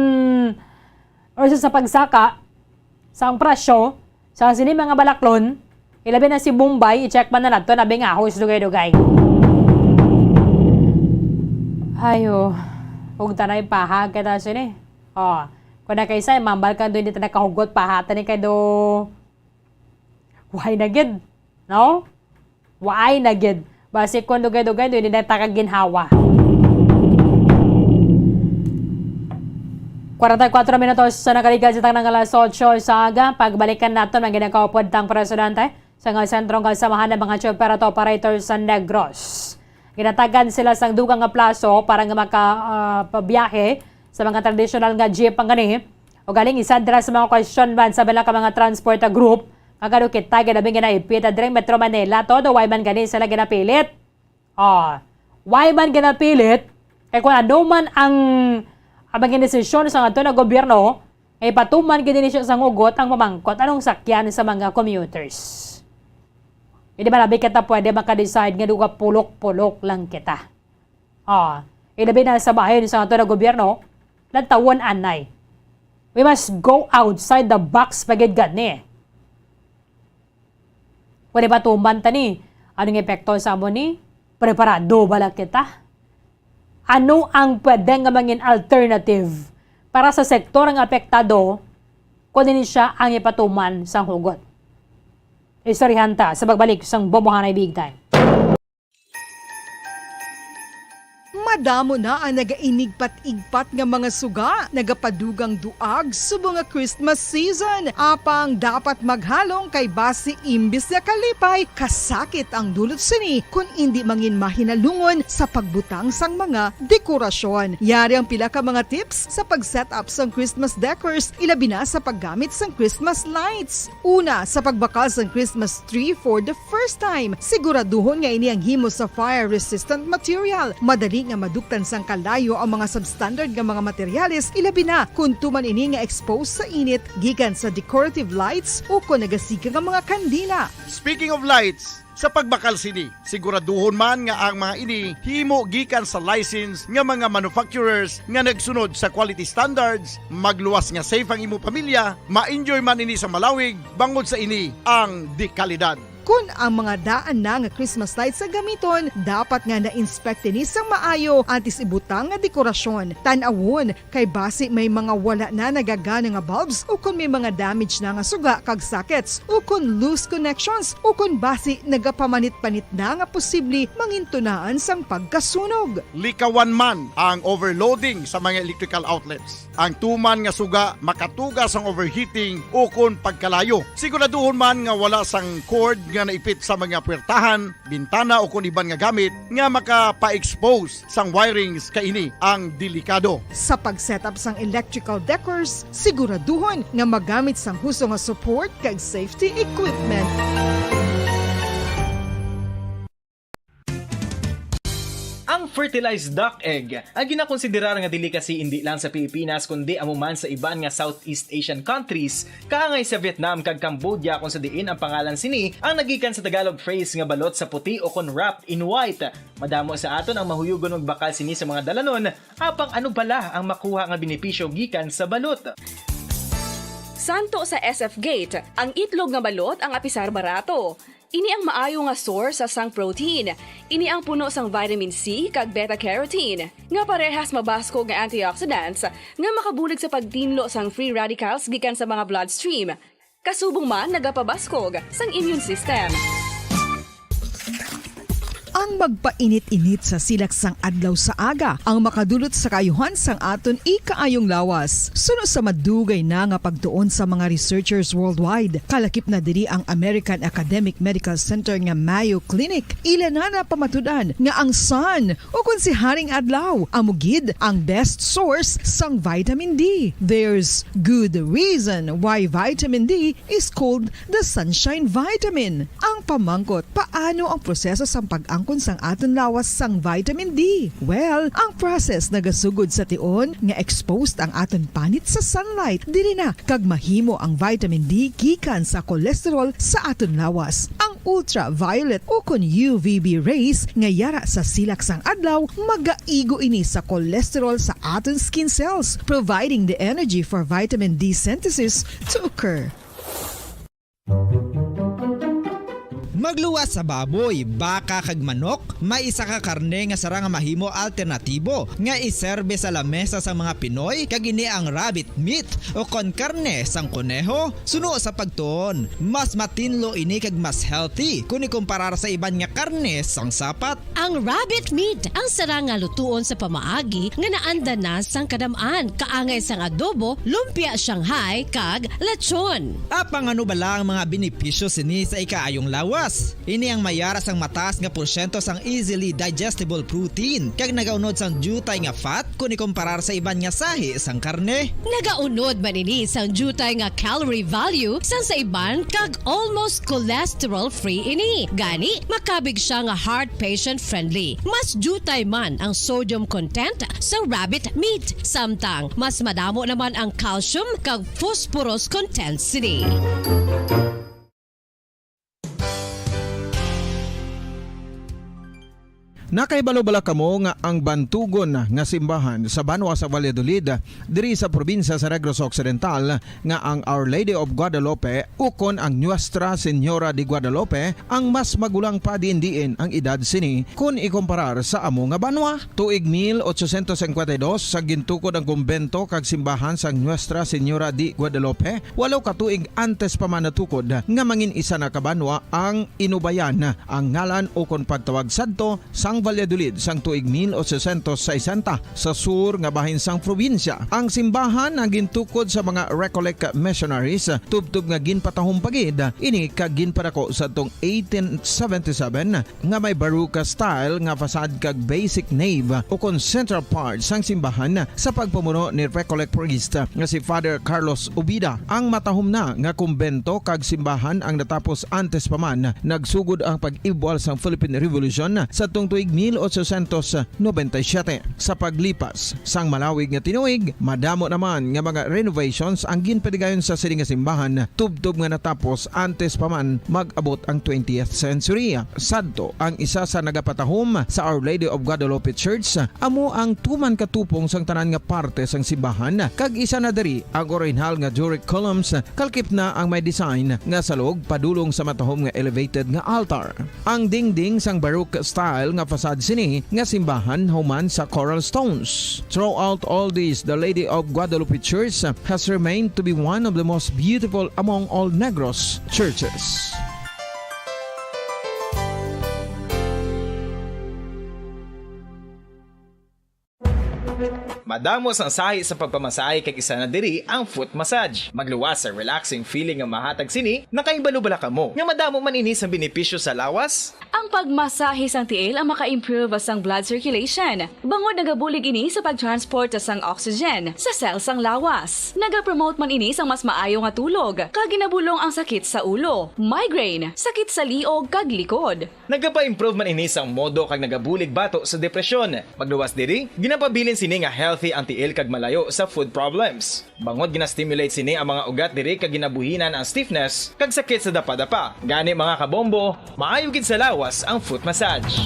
or sa pagsaka sa ang presyo sa sini mga balaklon ilabi na si Bombay i-check man na nato nabi nga host dugay-dugay. Ayo ug tanay pahag kita sini. Kung na kaysa mambal ka doon dito nakahugot pahatan ni kay do why na gid, no? Why na gid? Basi kung dugay-dugay doon hindi na ginhawa. 44 minutos sa nakaligal sa tanang alas 8 sa aga. Pagbalikan natin ang ginakaupod tang presidente sa nga sentrong kasamahan ng mga chopper at operators sa Negros. Ginatagan sila sang dugang nga plaso para nga makapabiyahe sa mga traditional nga jeep ang gani. O galing isa dira sa mga question ban sa bala ka mga transport group. Kagado kita ginabing ginaipit at rin Metro Manila. Todo why man gani sila ginapilit. Why man ginapilit? Kaya kung ano man ang maging desisyon sa ato na gobyerno, ay patuman gini siya sa ngugot ang mamangkot anong sakyan sa mga commuters. Hindi ba labi kita pwede makadecide nga duga pulok-pulok lang kita. Ilabi na sa bahay sa ato na gobyerno, lantawan anay. We must go outside the box pagid gani. Pwede ba tuman tani? Anong epekto sa amo ni? Preparado bala kita? Ano ang pwede nga mangin alternative para sa sektor ang apektado kung din siya ang ipatuman sa hugot? Istoryahan ta sa pagbalik sa Bombohanay Big Time. Madamo na ang nagainigpat-igpat nga mga suga, nagapadugang duag subo nga Christmas season. Apang dapat maghalong kay base imbis na kalipay, kasakit ang dulot sini kung hindi mangin mahinalungon sa pagbutang sang mga dekorasyon. Yari ang pila ka mga tips sa pag-set up sang Christmas decors, ilabi na sa paggamit sang Christmas lights. Una, sa pagbakal sang Christmas tree for the first time, siguraduhon nga ini ang himo sa fire-resistant material. Madali nga maduktan sang kalayo ang mga substandard nga mga materyales, ilabi na kung tuman ini nga exposed sa init gikan sa decorative lights o kung nagasika nga mga kandila. Speaking of lights, sa pagbakal sini, siguraduhon man nga ang mga ini himo gikan sa license nga mga manufacturers nga nagsunod sa quality standards, magluwas nga safe ang imo pamilya, ma-enjoy man ini sa malawig, bangod sa ini ang dekalidad. Kung ang mga daan na nga Christmas lights sa gamiton, dapat nga na-inspect ni sang maayo antes ibutang nga dekorasyon. Tan-awon kay base may mga wala na nagagana nga bulbs o kung may mga damage na nga suga kag sockets o kung loose connections o kung base nagapamanit-panit na nga posible mangintunaan sang pagkasunog. Likawan man ang overloading sa mga electrical outlets. Ang tuman nga suga makatugas ang overheating o kung pagkalayo. Siguraduhon man nga wala sang cord nga naipit sa mga puwertahan, bintana o kung iban nga gamit nga makapa-expose sang wirings kaini ang delikado. Sa pag-setup sang electrical decors, siguraduhon nga magamit sang husto nga support kag safety equipment. Ang fertilized duck egg ang ginakonsiderar nga delicacy hindi lang sa Pilipinas kundi amuman sa iban nga Southeast Asian countries, kaangay sa Vietnam kag Cambodia kung sa diin ang pangalan sini ang nagikan sa Tagalog phrase nga balot sa puti o kon wrapped in white. Madamo sa aton ang mahuyugon og bakal sini sa mga dalanon, apang ano bala ang makuha nga benepisyo gikan sa balot. Santo sa SF Gate, ang itlog nga balot ang apisar barato. Ini ang maayo nga source sa sang protein. Ini ang puno sang vitamin C kag beta-carotene. Nga parehas mabasko nga antioxidants nga makabulig sa pagtinlo sang free radicals gikan sa mga bloodstream. Kasubong man nagapabaskog sang immune system. Ang magpainit-init sa silak sang adlaw sa aga ang makadulot sa kayuhan sang aton ikaayong lawas. Suno sa madugay na nga pagtuon sa mga researchers worldwide, kalakip na diri ang American Academic Medical Center nga Mayo Clinic. Ila na pamatudan nga ang sun o kung si haring adlaw amugid ang best source sang vitamin D. There's good reason why vitamin D is called the sunshine vitamin. Ang pamangkot, paano ang proseso sang pag-angkon sang aton lawas sang vitamin D? Well, ang process nagasugod sa tion nga exposed ang aton panit sa sunlight, dili na kag mahimo ang vitamin D gikan sa cholesterol sa aton lawas. Ang ultraviolet o kun UVB rays nga yara sa silak sang adlaw magaigo ini sa cholesterol sa aton skin cells, providing the energy for vitamin D synthesis to occur. Magluwas sa baboy, baka kag manok, may isa ka karne nga sarang mahimo alternatibo nga iserbe sa lamesa sa mga Pinoy kag ini ang rabbit meat o kon karne sang kuneho. Suno sa pagtuon, mas matinlo ini kag mas healthy kung ikumparar sa iban nga karne sang sapat. Ang rabbit meat ang sarang nga lutuon sa pamaagi nga naanda na sang kadamaan, kaangay sang adobo, lumpia Shanghai kag lechon. Apang ano bala ang mga benepisyo sini sa ikaayong lawas? Plus, ini ang mayara sang mataas nga porsyento sang easily digestible protein kag nagaunod sang jutay nga fat kung ikumparar sa iban nga sahi sang karne. Nagaunod man ini sang jutay nga calorie value sang sa iban kag almost cholesterol-free ini. Gani, makabig siya nga heart patient friendly. Mas jutay man ang sodium content sa rabbit meat. Samtang, mas madamo naman ang calcium kag phosphorus content sini. Nakaibalo-bala kamo nga ang bantugon nga simbahan sa Banwa sa Valladolid diri sa probinsya sa Negros Occidental nga ang Our Lady of Guadalupe ukon ang Nuestra Señora de Guadalupe ang mas magulang pa diin ang edad sini kung ikumparar sa amo nga banwa. Tuig 1852 sa gintukod ang kumbento kag simbahan sa Nuestra Señora de Guadalupe, walaw ka tuig antes pa man natukod nga mangin isa na kabanwa ang inubayan ang ngalan ukon pagtawag sadto sang Valladolid sang tuig 1860 sa sur nga bahin sang probinsya. Ang simbahan ang gintukod sa mga Recollect missionaries tubtub nga ginpatahong pagid ini kag ginpadako sa tong 1877 nga may baroque style nga fasad kag basic nave o kon central part sang simbahan sa pagpamuno ni Recollect priest nga si Father Carlos Ubida. Ang matahom na nga kumbento kag simbahan ang natapos antes pa man nagsugod ang pag-ibwal sang Philippine Revolution sa tong tuig 1897. Sa paglipas sang malawig nga tinuig, madamo naman nga mga renovations ang ginpadigayon sa sining nga simbahan tubtob nga natapos antes pa man mag-abot ang 20th century. Sadto ang isa sa nagapatahom sa Our Lady of Guadalupe Church amo ang tuman katupong sang tanan nga parte sang simbahan kag isa na diri ang original nga Doric columns kalkip na ang may design nga salog padulong sa matahom nga elevated nga altar. Ang dingding sang baroque style nga fasad sini nga simbahan human sa coral stones. Throughout all this, the Lady of Guadalupe Church has remained to be one of the most beautiful among all Negros churches. Madamos ang sahi sa pagpamasahe kag isa na diri ang foot massage. Magluwas sa relaxing feeling nga mahatag sini, nakaibalo-bala ka mo. Nga madamo man ini sa benepisyo sa lawas. Ang pagmasahe sang tiil ang maka-improve sang blood circulation. Bangod nagabulig ini sa pagtransport sang oxygen sa cells sang lawas. Nagapromote man ini sang mas maayo nga tulog, kag ginabulong ang sakit sa ulo, migraine, sakit sa liog kag likod. Nagapa-improve man ini sang modo kag nagabulig bato sa depresyon. Magluwas diri, ginapabilin sini nga healthy ang tiil kag malayo sa food problems. Bangod gina-stimulate sini ang mga ugat diri kag ginabuhinan ang stiffness kag sakit sa dapa-dapa. Gani mga kabombo, maayo gid sa lawas ang foot massage.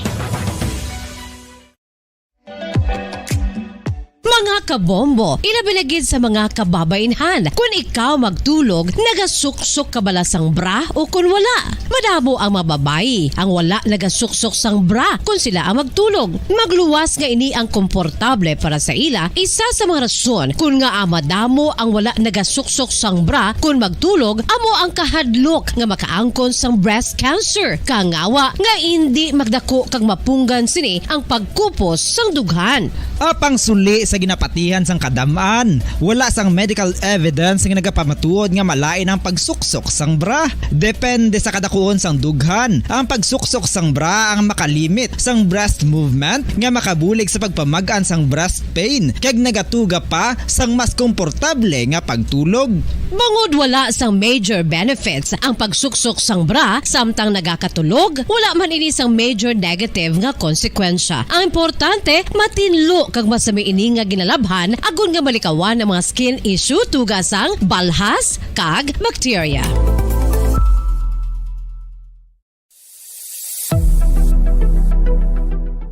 Mga kabombo, ilabinagid sa mga kababainhan. Kung ikaw magtulog, nagasuksok ka bala sang bra o kung wala. Madamo ang mababayi ang wala nagasuksok sang bra kung sila ang magtulog. Magluwas nga ini ang komportable para sa ila, isa sa mga rason kung nga madamo ang wala nagasuksok sang bra kung magtulog, amo ang kahadlok nga makaangkon sang breast cancer. Kangawa nga hindi magdako kag mapunggan sini ang pagkupos sang dughan. Apang suli sa ginapatihan sang kadamaan, wala sang medical evidence nga nagapamatuod nga malain ang pagsuksok sang bra. Depende sa kadakuon sang dughan. Ang pagsuksok sang bra ang makalimit sang breast movement nga makabulig sa pagpamagaan sang breast pain kag nagatuga pa sang mas komportable nga pagtulog. Bangod wala sang major benefits ang pagsuksok sang bra samtang nagakatulog, wala man ini sang major negative nga konsekwensya. Ang importante, matinlo kag masami ini nga ginalabhan agon nga malikawan ang mga skin issue tugasang balhas kag bacteria.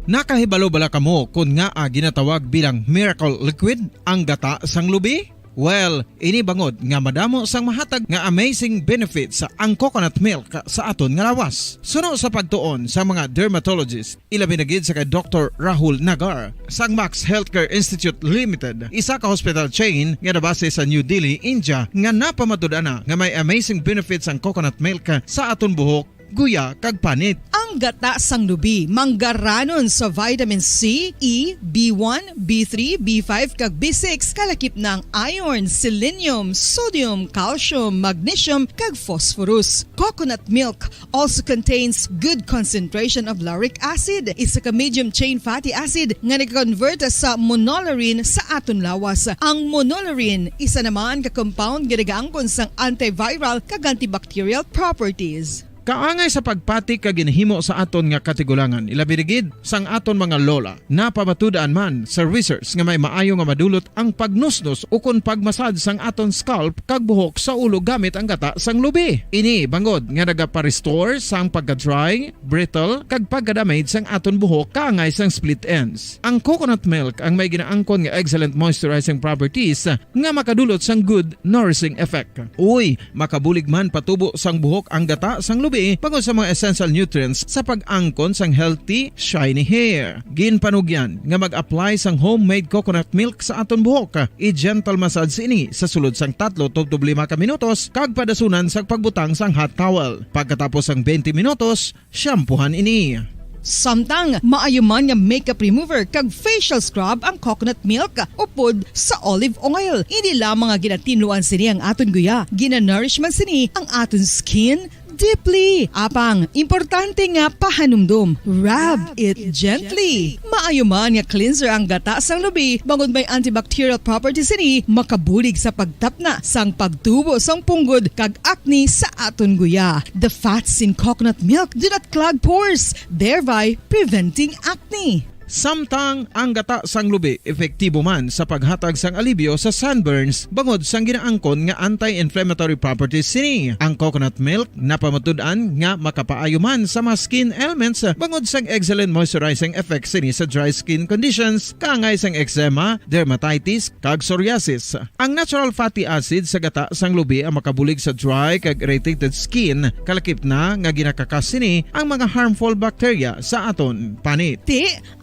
Nakahibalo-bala kamo kung nga ginatawag bilang miracle liquid ang gata sang lubi? Well, ini bangod nga madamo sang mahatag nga amazing benefits sa ang coconut milk sa aton nga lawas. Suno sa pagtuon sa mga dermatologist, ilabi na gid sa kay Dr. Rahul Nagar sang Max Healthcare Institute Limited, isa ka hospital chain nga nabase sa New Delhi, India, nga napamatud-ana nga may amazing benefits ang coconut milk sa aton buhok guya kag panit. Ang gata sang lubi manggaranon sa vitamin C, E, B1, B3, B5 kag B6 kalakip ng iron, selenium, sodium, calcium, magnesium kag phosphorus. Coconut milk also contains good concentration of lauric acid, isa ka medium chain fatty acid nga nag-convert sa monolarin sa aton lawas. Ang monolarin isa naman ka compound ginagaangkon sang antiviral kag antibacterial properties. Kaangay sa pagpati kag ginhimo sa aton nga katigulangan, ilabirigid sang aton mga lola. Napamatudan man sa research nga may maayo nga madulot ang pagnusnos o kon pagmasad sang aton scalp kag buhok sa ulo gamit ang gata sang lubi. Ini bangod nga nagapa-restore sang pagka-dry, brittle kag pagka-damage sang aton buhok kaangay sang split ends. Ang coconut milk ang may ginaangkon nga excellent moisturizing properties nga makadulot sang good nourishing effect. Uy, makabulig man patubo sang buhok ang gata sang lubi pagod sa mga essential nutrients sa pag-angkon sang healthy, shiny hair. Ginpanugyan nga mag-apply sang homemade coconut milk sa aton buhok. I-gentle massage ini sa sulod sang 3 to 5 ka minutos kag padasunan sang pagbutang sang hot towel. Pagkatapos sang 20 minutos, shampoohan ini. Samtang maayo man nga makeup remover kag facial scrub ang coconut milk upod sa olive oil. Hindi lamang nga ginatinuan sini ang aton guya, ginanourish man sini ang aton skin deeply. Apang, importante nga pahanumdum. Rub it gently. Maayo man nga cleanser ang gata sang lubi, bangod may antibacterial properties ini, makabulig sa pagtapna sang pagtubo sang punggod kag acne sa aton guya. The fats in coconut milk do not clog pores, thereby preventing acne. Samtang ang gata sang lubi epektibo man sa paghatag sang alibyo sa sunburns bangod sang ginaangkon nga anti-inflammatory properties sini. Ang coconut milk napamatud-an nga makapaayo man sa mga skin ailments bangod sang excellent moisturizing effect sini sa dry skin conditions kaangay sang eczema, dermatitis kag psoriasis. Ang natural fatty acid sa gata sang lubi ang makabulig sa dry kag irritated skin kalakip na nga ginakakas sini ang mga harmful bacteria sa aton panit.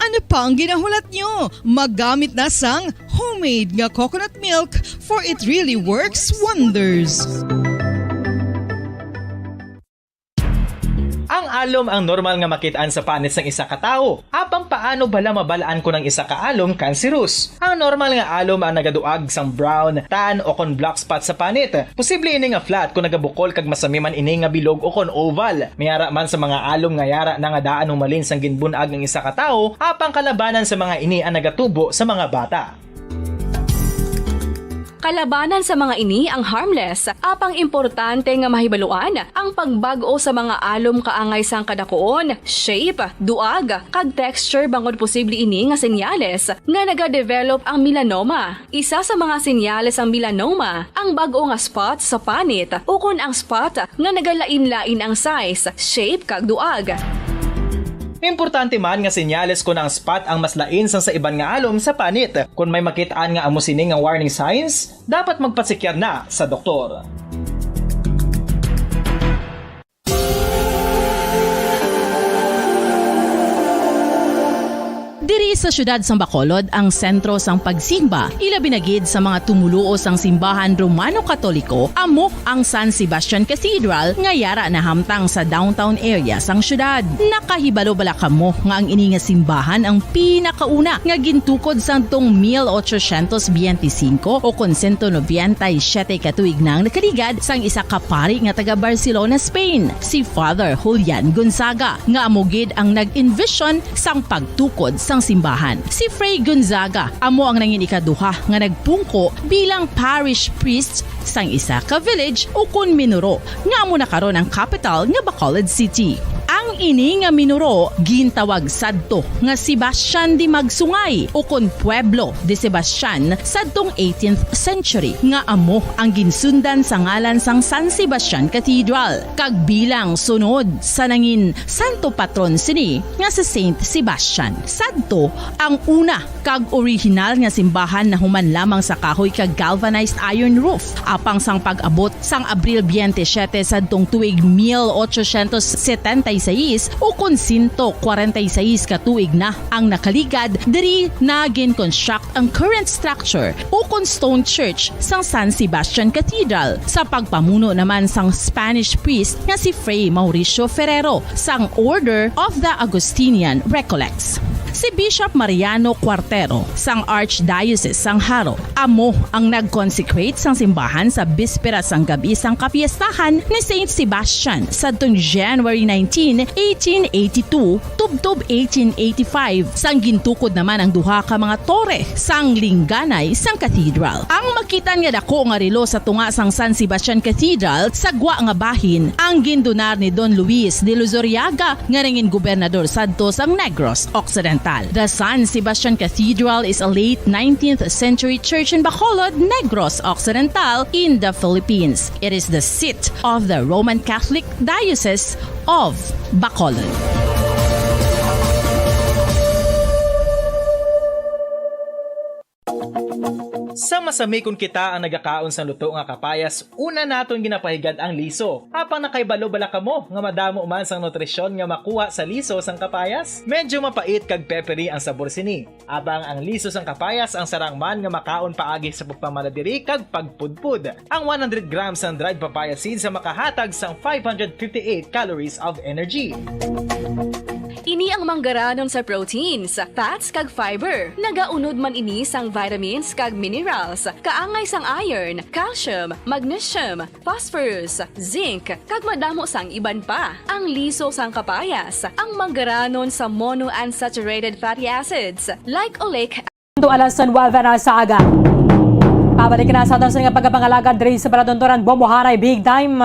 Ano pa ang ginahulat nyo? Maggamit na sang homemade nga coconut milk for it really works wonders. Ang alom ang normal nga makitaan sa panit ng isa ka tawo. Apang paano bala mabalaan ko ng isa ka alom cancerous? Ang normal nga alom ang nagaduag sang brown, tan o kon black spot sa panit. Posible ini nga flat kung nagabukol kag masami man ini nga bilog o kon oval. Mayara man sa mga alom nga yara na nga daan humalin sang ginbunag ng isa ka tawo, apang kalabanan sa mga ini ang nagatubo sa mga bata. Kalabanan sa mga ini ang harmless, apang importante nga mahibaluan ang pagbago sa mga alom kaangay sang kadakuon, shape, duag, kag texture bangod posible ini nga senyales nga nagadevelop ang melanoma. Isa sa mga senyales ang melanoma, ang bago nga spot sa panit o kun ang spot nga nagalain-lain ang size, shape kag duag. Importante man nga senyales kung ang spot ang mas lain sang sa iban nga alom sa panit. Kung may makitaan nga amo sini nga warning signs, dapat magpasikyar na sa doktor. Diri sa syudad sang Bacolod ang sentro sang pagsimba, ilabi na gid sa mga tumuluo sang simbahan Romano-Katoliko, amo ang San Sebastian Cathedral nga yara na hamtang sa downtown area sang syudad. Nakahibalo bala kamo nga ang ini nga simbahan ang pinakauna nga gintukod sang tong 1825 o kon 197 katuig nang nakaligad sang isa ka pari nga taga Barcelona, Spain, si Father Julian Gonzaga, nga amo gid ang nag-envision sang pagtukod sang simbahan. Si Fray Gonzaga amo ang nangin ikaduha nga nagpungko bilang parish priest sang isa ka village o kun minuro nga amo na karon ang capital nga Bacolod City. Ang ini nga minuro gintawag sadto nga Sebastian de Magsungay o kon Pueblo de Sebastian sadtong 18th century nga amo ang ginsundan sa ngalan sang San Sebastian Cathedral kag bilang sunod sa nangin santo patron sini nga si Saint Sebastian. Sadto ang una kag original nga simbahan na human lamang sa kahoy kag galvanized iron roof apang sang pag-abot sang Abril 27 sadtong tuig 1876 Luis ukon 146 ka tuig na ang nakaligad diri na gin-construct ang current structure ukon stone church sang San Sebastian Cathedral sa pagpamuno naman sang Spanish priest nga si Fray Mauricio Ferrero sang Order of the Augustinian Recollects. Si Bishop Mariano Cuartero sang Archdiocese sang Haro amo ang nag-consecrate sang simbahan sa bispera sang gabi sang kapiestahan ni Saint Sebastian sadtong January 19, 1882 tubtob 1885 sang gintukod naman ang duha ka mga tore sang lingganay sang cathedral. Ang makitan nga dako nga relo sa tunga sang San Sebastian Cathedral sa gwa nga bahin ang gindonar ni Don Luis de Luzuriaga nga ringin gobernador sadto sang Negros Occidental. The San Sebastian Cathedral is a late 19th century church in Bacolod, Negros Occidental in the Philippines. It is the seat of the Roman Catholic Diocese of Bacolod. Sa masami kung kita ang nagakaon sa luto nga kapayas, una naton ginapahigad ang liso. Apang nakaibalo bala kamo nga madamo man sang nutrisyon nga makuha sa liso sang kapayas? Medyo mapait kag peppery ang sabor sini. Abang ang liso sang kapayas ang sarang man nga makaon paagi sa pagpamaladiri kag pagpudpud. Ang 100 grams ng dried papaya seeds sa makahatag sang 558 calories of energy. Ini ang manggaranon sa proteins, fats kag fiber. Nagaunod man ini sang vitamins kag minerals, kaangay sang iron, calcium, magnesium, phosphorus, zinc, kag madamo sang iban pa. Ang liso sang kapayas, ang manggaranon sa monounsaturated fatty acids like oleic. Alas 9 na sa aga. Pabalik na sa aton sa pagkapangalagad diri sa Baladontoran, Bomboharay, big time.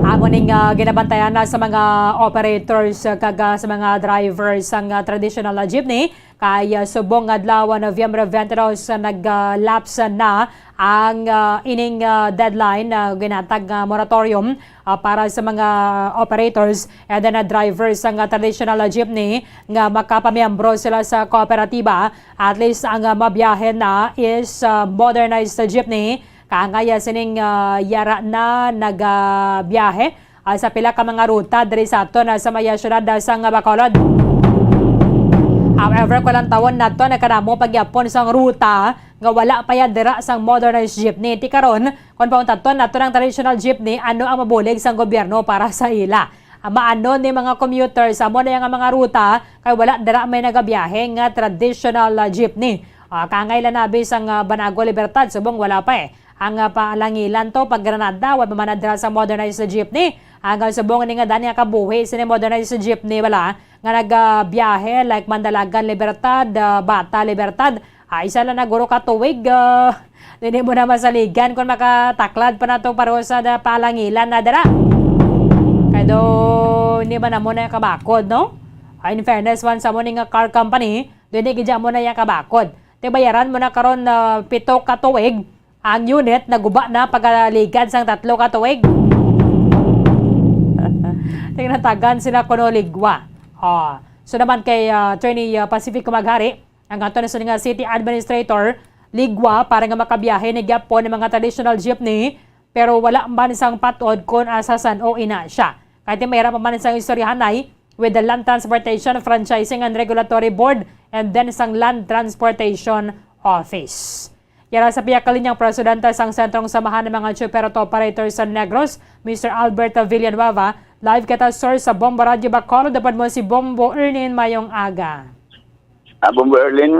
Amo ning ginabantayan na sa mga operators kag sa mga drivers ang traditional jeepney kay subong adlaw Nobyembre 22 naglapse na ang ining deadline na ginatag moratorium para sa mga operators and then drivers ang traditional jeepney nga makapamiyembro sila sa kooperatiba. At least ang mabiyahe na is modernized jeepney. Kaangaya sining yara na nagabiyahe sa pila ka mga ruta diri sa aton sa maya syudad sang Bacolod. However, kulang tawon nato na kanamo pagyapon sang ruta nga wala pa ya dira sang modernized jeepney. Ti karon kun pauntaton nato ng traditional jeepney ano ang mabulig sang gobyerno para sa ila. Maano ni mga commuters amo na yang mga ruta kay wala dira may nagabiyahe nga traditional jeepney. Kangay lang nabi sang Banago Libertad subong wala pa ang paalangilan to pag Granada wa mamanadra sa modernized jeepney hanggang subong ni nga dani kabuhi sini modernized jeepney wala nga nagabiyahe like Mandalagan Libertad, Bata Libertad isa lang na guro ka tuwig hindi mo na masaligan kung makataklad pa na to paro sa paalangilan na dara kaya do hindi ba na mo na kabakod no? In fairness one sa mo ni nga car company hindi gidya mo na yung kabakod bayaran mo na karon 7 ka tuwig ang unit naguba na pagaligad sang 3 ka tuig. Tinatagan sila kuno ligwa. So naman kay Attorney Pacifico Maghari, ang ato na sa nga City Administrator, ligwa para nga makabiyahe ni gyapon ng mga traditional jeepney pero wala man sang patod kung asasan o ina siya. Kahit mayra pa man sang istoryahanay with the Land Transportation Franchising and Regulatory Board and then sang Land Transportation Office. Yara sa piyakalinyang presidente sang sentrong samahan ng mga super operators sa Negros, Mr. Alberto Villanueva, live kita source sa Bombo Radio Bacolod. Dapat mo si Bombo Erlin mayong aga. Bombo Erlin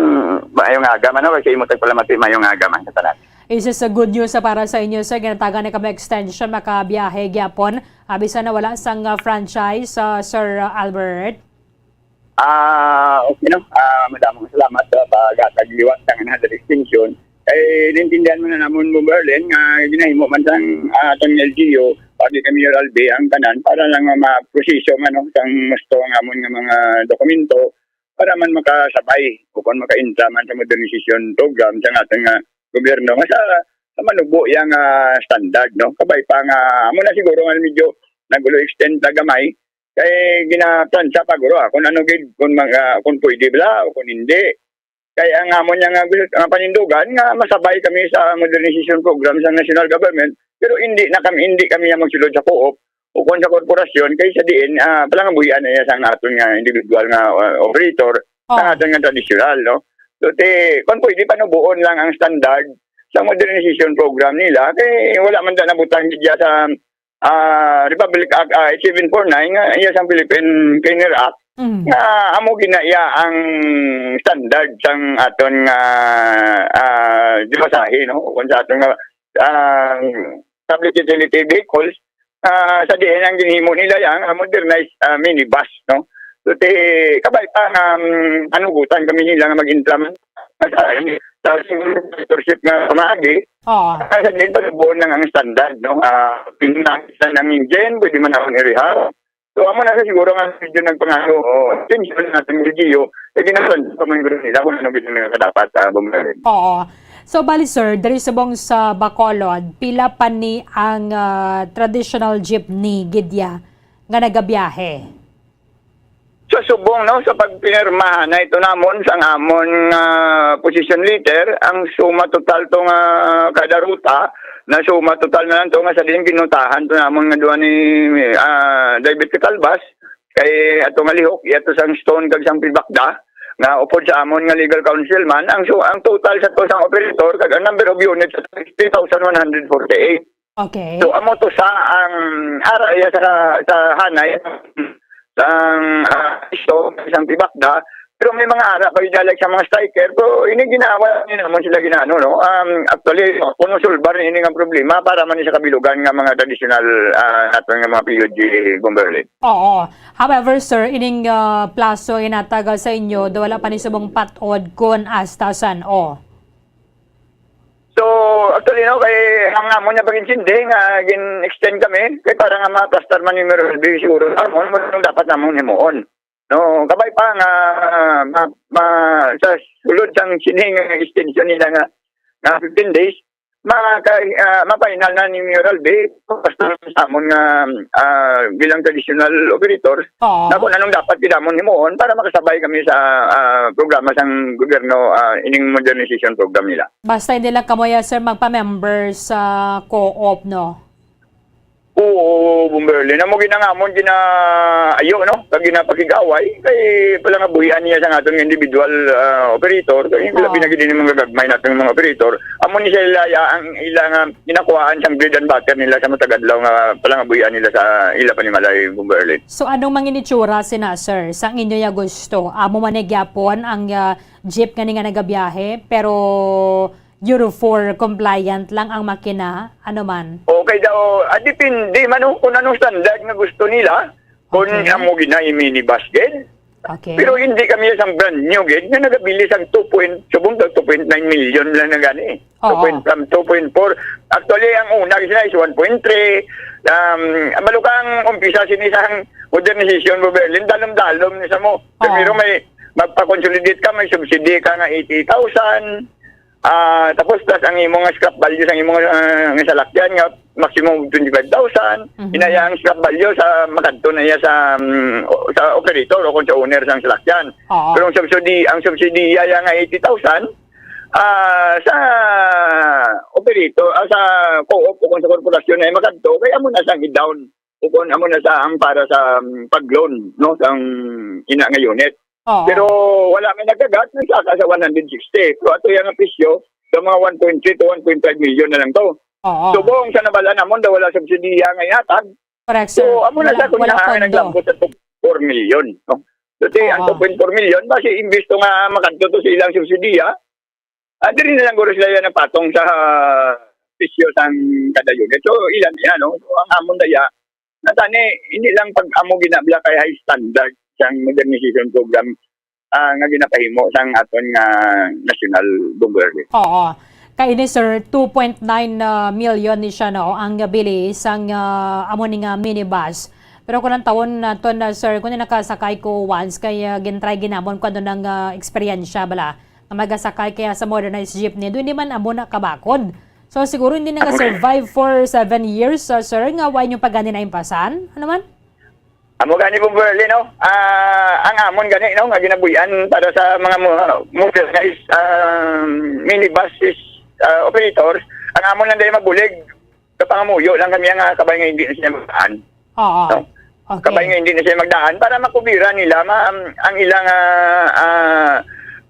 mayong aga man kasi mo tagpalamati mayong aga man katanan. Is this a good news para sa inyo sir? Ginatagan ni kami extension makabiyahe gyapon. Abisa na wala sang franchise Sir Albert. Okay no. Madamong salamat sa pagatagliwat sang another extension. Nintindihan mo na namon mo Berlin nga ginahimo man sang atong LGU pati kami RLB ang tanan para lang ma-proseso man sang gusto nga amon nga mga dokumento para man makasabay o kung maka-intra man sa modernization program sa atong gobyerno nga sa manubo yang standard no kabay pa nga amo na siguro nga medyo nagulo extend tagamay kay ginaplansa pa guro kung ano gid kung pwede bala o kung hindi. Kaya ang amon niya nga panindugan nga masabay kami sa modernization program sa national government pero hindi kami magsulod sa co-op ukon sa korporasyon kaysa diin palangabuhian na iya sang aton nga individual nga operator sa aton nga traditional, no? So kung pwede panubuon lang ang standard sa modernization program nila kay wala man da nabutang diya sa Republic Act 749 nga iya sang Philippine Cleaner Act nga amo ginaya ang standard sang aton nga dibasahe, no? Kung sa aton nga public utility vehicles sa diin ang ginhimo nila yang modernized minibus, no? So kabay pa anugutan kami nila nga mag-intram sa sectorship nga pamagi. Sa diin pa buon lang ang standard, no? Pinangisa ng engine, pwede man akong i-rehab. So amo na siguro nga medyo nagpangano attention natin video ginason pa man nila kung ano gid nga dapat bumarin. So bali sir, diri subong sa Bacolod, pila pa ni ang traditional jeepney gidya nga nagabiyahe? So subong, no, sa pagpinirmahan na ito namon sa amon position leader, ang suma total to nga kada ruta na suma total na lang to nga sa din ginutahan to namon nga duwa ni diabetic bus kay ato nga lihok iato sang stone kag sang pilbakda na upod sa amon nga legal counsel man ang total sa to sang operator kag ang number of units 60,148. Okay. So amo to sa ang area sa hanay sang isang tibakda, pero may mga ara pa like sa mga striker pero ini ginawa ni naman sila ginano, no? Actually kuno sulbar ini nga problema para man sa kabilugan nga mga traditional naton nga mga PUG Gumberlin. However sir, ining plaso inatagal sa inyo do wala pa ni subong patod kon astasan So, actually, no, kay ang amon niya pag-insindi nga gin-extend kami, kay para nga ma-plaster man yung Merol B, siguro amon, dapat namon himuon. No, kabay pa nga, sa sulod sang sining extension nila nga 15 days, ma-final na ni Merol B, basta sa amon nga bilang traditional operator, na kung anong dapat kinamon himuon para makasabay kami sa programa sang gobyerno, ining modernization program nila. Basta hindi lang kamoya sir magpa-member sa co-op, no? Oo, Bumberlin. Amo ginangamon ayo, no? Kag ginapakigaway kay pala nga buhian niya sa aton individual operator kay labi na gid ni mga gagmay nating mga operator. Amo ni sila ang ilang ginakuhaan sang bread and butter nila sa matagadlaw nga pala nga buhian nila sa ila panimalay, Bumberlin. So anong manginitsura sina sir sang inyo ya gusto? Amo manigyapon ang jeep nga nagabiyahe pero Euro 4 compliant lang ang makina, ano man? Okay daw, depende man kung anong standard nga gusto nila. Kung amo gina minibus gid. Okay. Pero hindi kami isang brand new gid nga nagabili sang 2.9 million lang na gani. 2.4. Actually ang una sila is 1.3. Malukang umpisa sinisang modernization mo Berlin dalom-dalom ni sa mo. Pero may magpa-consolidate ka, may subsidy ka nga 80,000. Tapos plus ang imong scrap value sa imong salakyan nga maximum 25,000. Inaya ang scrap value sa makanto na iya sa operator o kung sa owner sang salakyan. Pero ang subsidy iya nga 80,000 sa operator sa co-op o kung sa korporasyon ay makanto kay amo na sang i-down o kung amo na sa ang para sa pag-loan, no, sang ina nga unit. Pero wala may nagagat, nagsaka sa 160. So ato yung presyo, sa mga 1.3 to 1.5 million na lang to. So buong sa nabala namon, daw wala subsidiya nga yatag. Correct, sir. So amo na sa kung naglambot sa 4 million. No? So ang 2.4 million, basi imbis to nga makanto to sa ilang subsidiya, diri na lang guro sila yan patong sa presyo sang kada unit. So ilan yan, no? So ang amon daya, natani, hindi lang pag amo ginabla kay high standard sang modernization program nga ginapahimo sang aton nga national government. Kay ni sir 2.9 million ni siya no ang bili sang amo ni nga minibus. Pero kung ang taon na to na sir kun nakasakay ko once kay gintry ginamon ko nang eksperyensya bala na magasakay kaya sa modernized jeepney doon di man amo na kabakod. So siguro hindi na survive for 7 years sir nga why nyo pagani na impasan? Ano man? Amo gani po Berlin, no? Ang amon gani, no? Nga ginabuyan para sa mga modernized minibus operators. Ang amon lang dahil mabulig. Kapangamuyo lang kami ang kabay nga hindi na siya magaan. Oo. No? Okay. Kabay nga hindi na siya magdaan para makubira nila ang ilang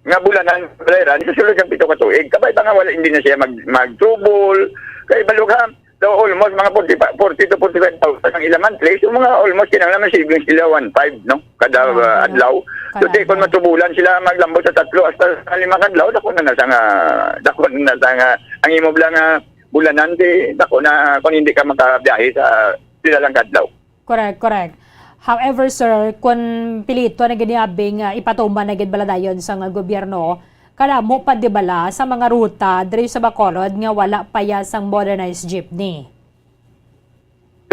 nga bulanan bayaran sa sulod ng 7 ka tuig. Kabay pa nga wala hindi na siya mag-trouble. Kay balugha so almost mga 40 to 45,000 ang ilang monthly. So mga almost kinang naman savings sila 1.5 no kada adlaw. So di kon matubulan sila maglambot sa 3 hasta 5 kadlaw dako na nga ang imo nga bulanan di dako na kung hindi ka makabiyahe sa sila lang kadlaw. Correct. However, sir, kung pilito na giniabing ipatumba na gid bala dayon sa nga gobyerno, kada mo pa di bala sa mga ruta diri sa Bacolod nga wala pa ya sang modernized jeepney.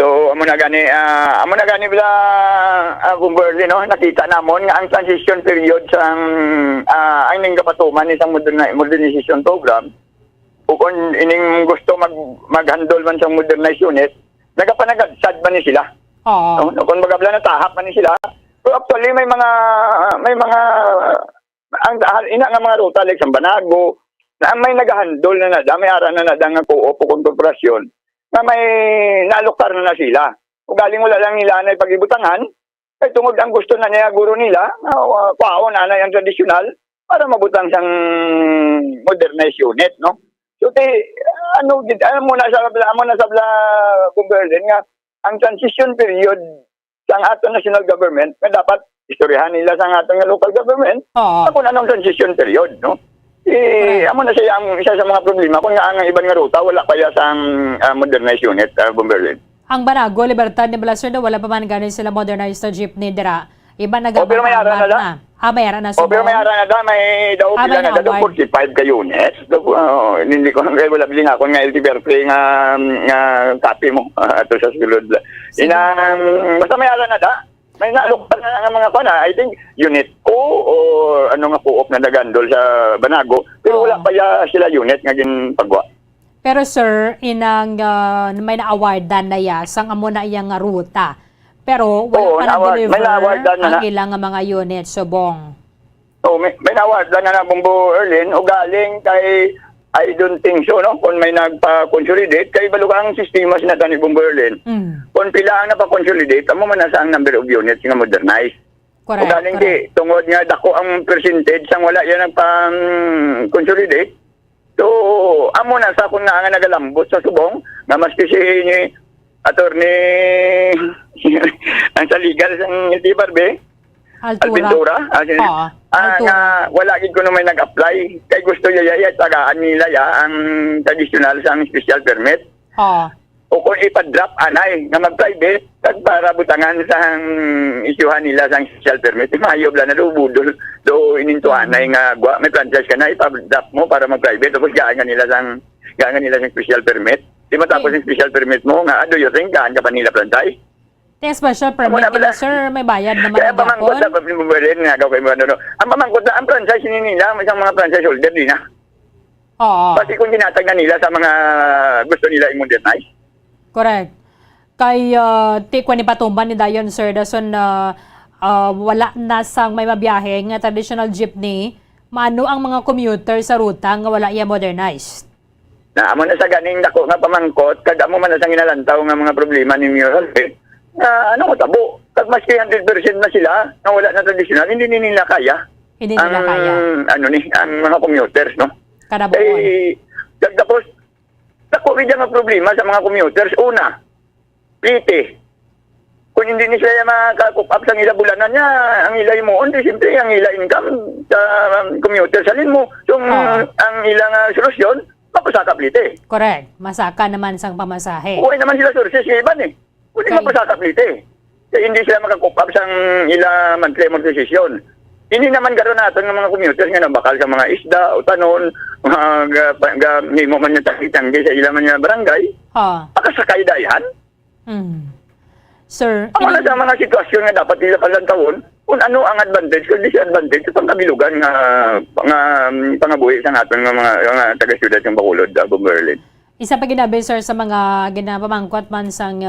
So amo na gani bila Kumberly no nakita namon nga ang transition period sang ang ning kapatuman isang modernization program o kung ining gusto mag-handle man sa modernized unit nagapanagadsad ba ni sila. Oo. No, kung magabla na tahap man ni sila. Pero actually may mga ang ina nga mga ruta like sa Banago na may nagahandol na may ara na nga co-op o korporasyon na may nalukar na sila. O galing wala lang nila na pagibutangan kay tungod ang gusto na niya guro nila kwaon na yung traditional para mabutang sang modernized unit no. So mo na sa Kumberly nga ang transition period sa atong national government na dapat istoryahan nila sa atong local government kung anong transition period no amo na siya ang isa sa mga problema kung nga ang ibang nga ruta wala pa sang modernized unit Kumberly. Ang Banago, Libertad ni Balacer wala pa man ganin sila modernized na jeepney dira. Iba pero may ara na da. May ara na pero may ara na da may daw pila na daw 45 ka units. Hindi ko kay wala bili nga ako nga LTV nga copy mo ato sa sulod. Basta may ara na da. May nalukpan na nga mga pana. I think unit O o ano nga co-op na nagandol sa Banago. Pero wala pa sila unit nga ginpagwa. Pero sir, inang may na-awardan na sang amo na iyang ruta. Pero wala pa na-deliver ang ilang mga units, subong. May na-awardan na Bombo Erlin o galing kay I don't think so, no? Kung may nagpa-consolidate, kay balugang sistema sinata ni Bombo Erlin. Kung pila ang napa-consolidate, amo man nasa ang number of units nga modernized. Correct. O galing tungod nga dako ang percentage sang wala yan nagpa-consolidate. So, amo na sa kung nga nagalambot sa subong, nga maski si attorney ang sa legal sang Barbe Alventura wala gid kuno may nag-apply kay gusto niya tagaan nila ang traditional sang special permit o kung ipa-drop anay nga mag-private para butangan sang isyuhan nila sang special permit mayo bla na budol do ininto anay nga may franchise ka na ipa-drop mo para mag-private tapos gaan nila sang special permit. Di matapos yung special permit mo nga, do you think gaan ka pa nila franchise? Yung special permit nila, sir, may bayad naman kaya pamangkot na, ang pamangkot na, ang franchise nila, may isang mga franchise holder din na. Oo. Pati kung ginatag na nila sa mga gusto nila i-modernize. Correct. Kay tikwa ni patumban ni Dayon, sir, dason wala na sang may mabiyahe nga traditional jeepney, maano ang mga commuter sa ruta nga wala iya modernized? Amo na sa ganing dako nga pamangkot kag amo man na sa ginalantaw nga mga problema ni Mayor Alfred ano ko tabo kag maski 100% na sila nga wala na traditional hindi nila kaya ang mga commuters no tapos dako rin nga problema sa mga commuters una plite kung hindi ni sila makakup up sa ila bulanan niya ang ila mo hindi siyempre ang ila income sa commuters salin mo so ang ilang solusyon mapasaka plite. Correct. Masaka naman sang pamasahe. Uy naman sila sources ng iban Kundi mapasaka plite. Kaya hindi sila makakupap sang ila monthly amortization. Hindi naman garo natin ng mga commuters nga nabakal sa mga isda o tanon, himo man yung tanggi sa ila man yung barangay. Makasakay dayan. Sir, ang sa mga sitwasyon nga dapat nila palantawon, kung ano ang advantage kung disadvantage sa pangkabilugan nga pangabuhi sa aton mga taga-syudad ng Bacolod, Bomberlin. Isa pa ginabi, sir, sa mga ginapamangkot man sang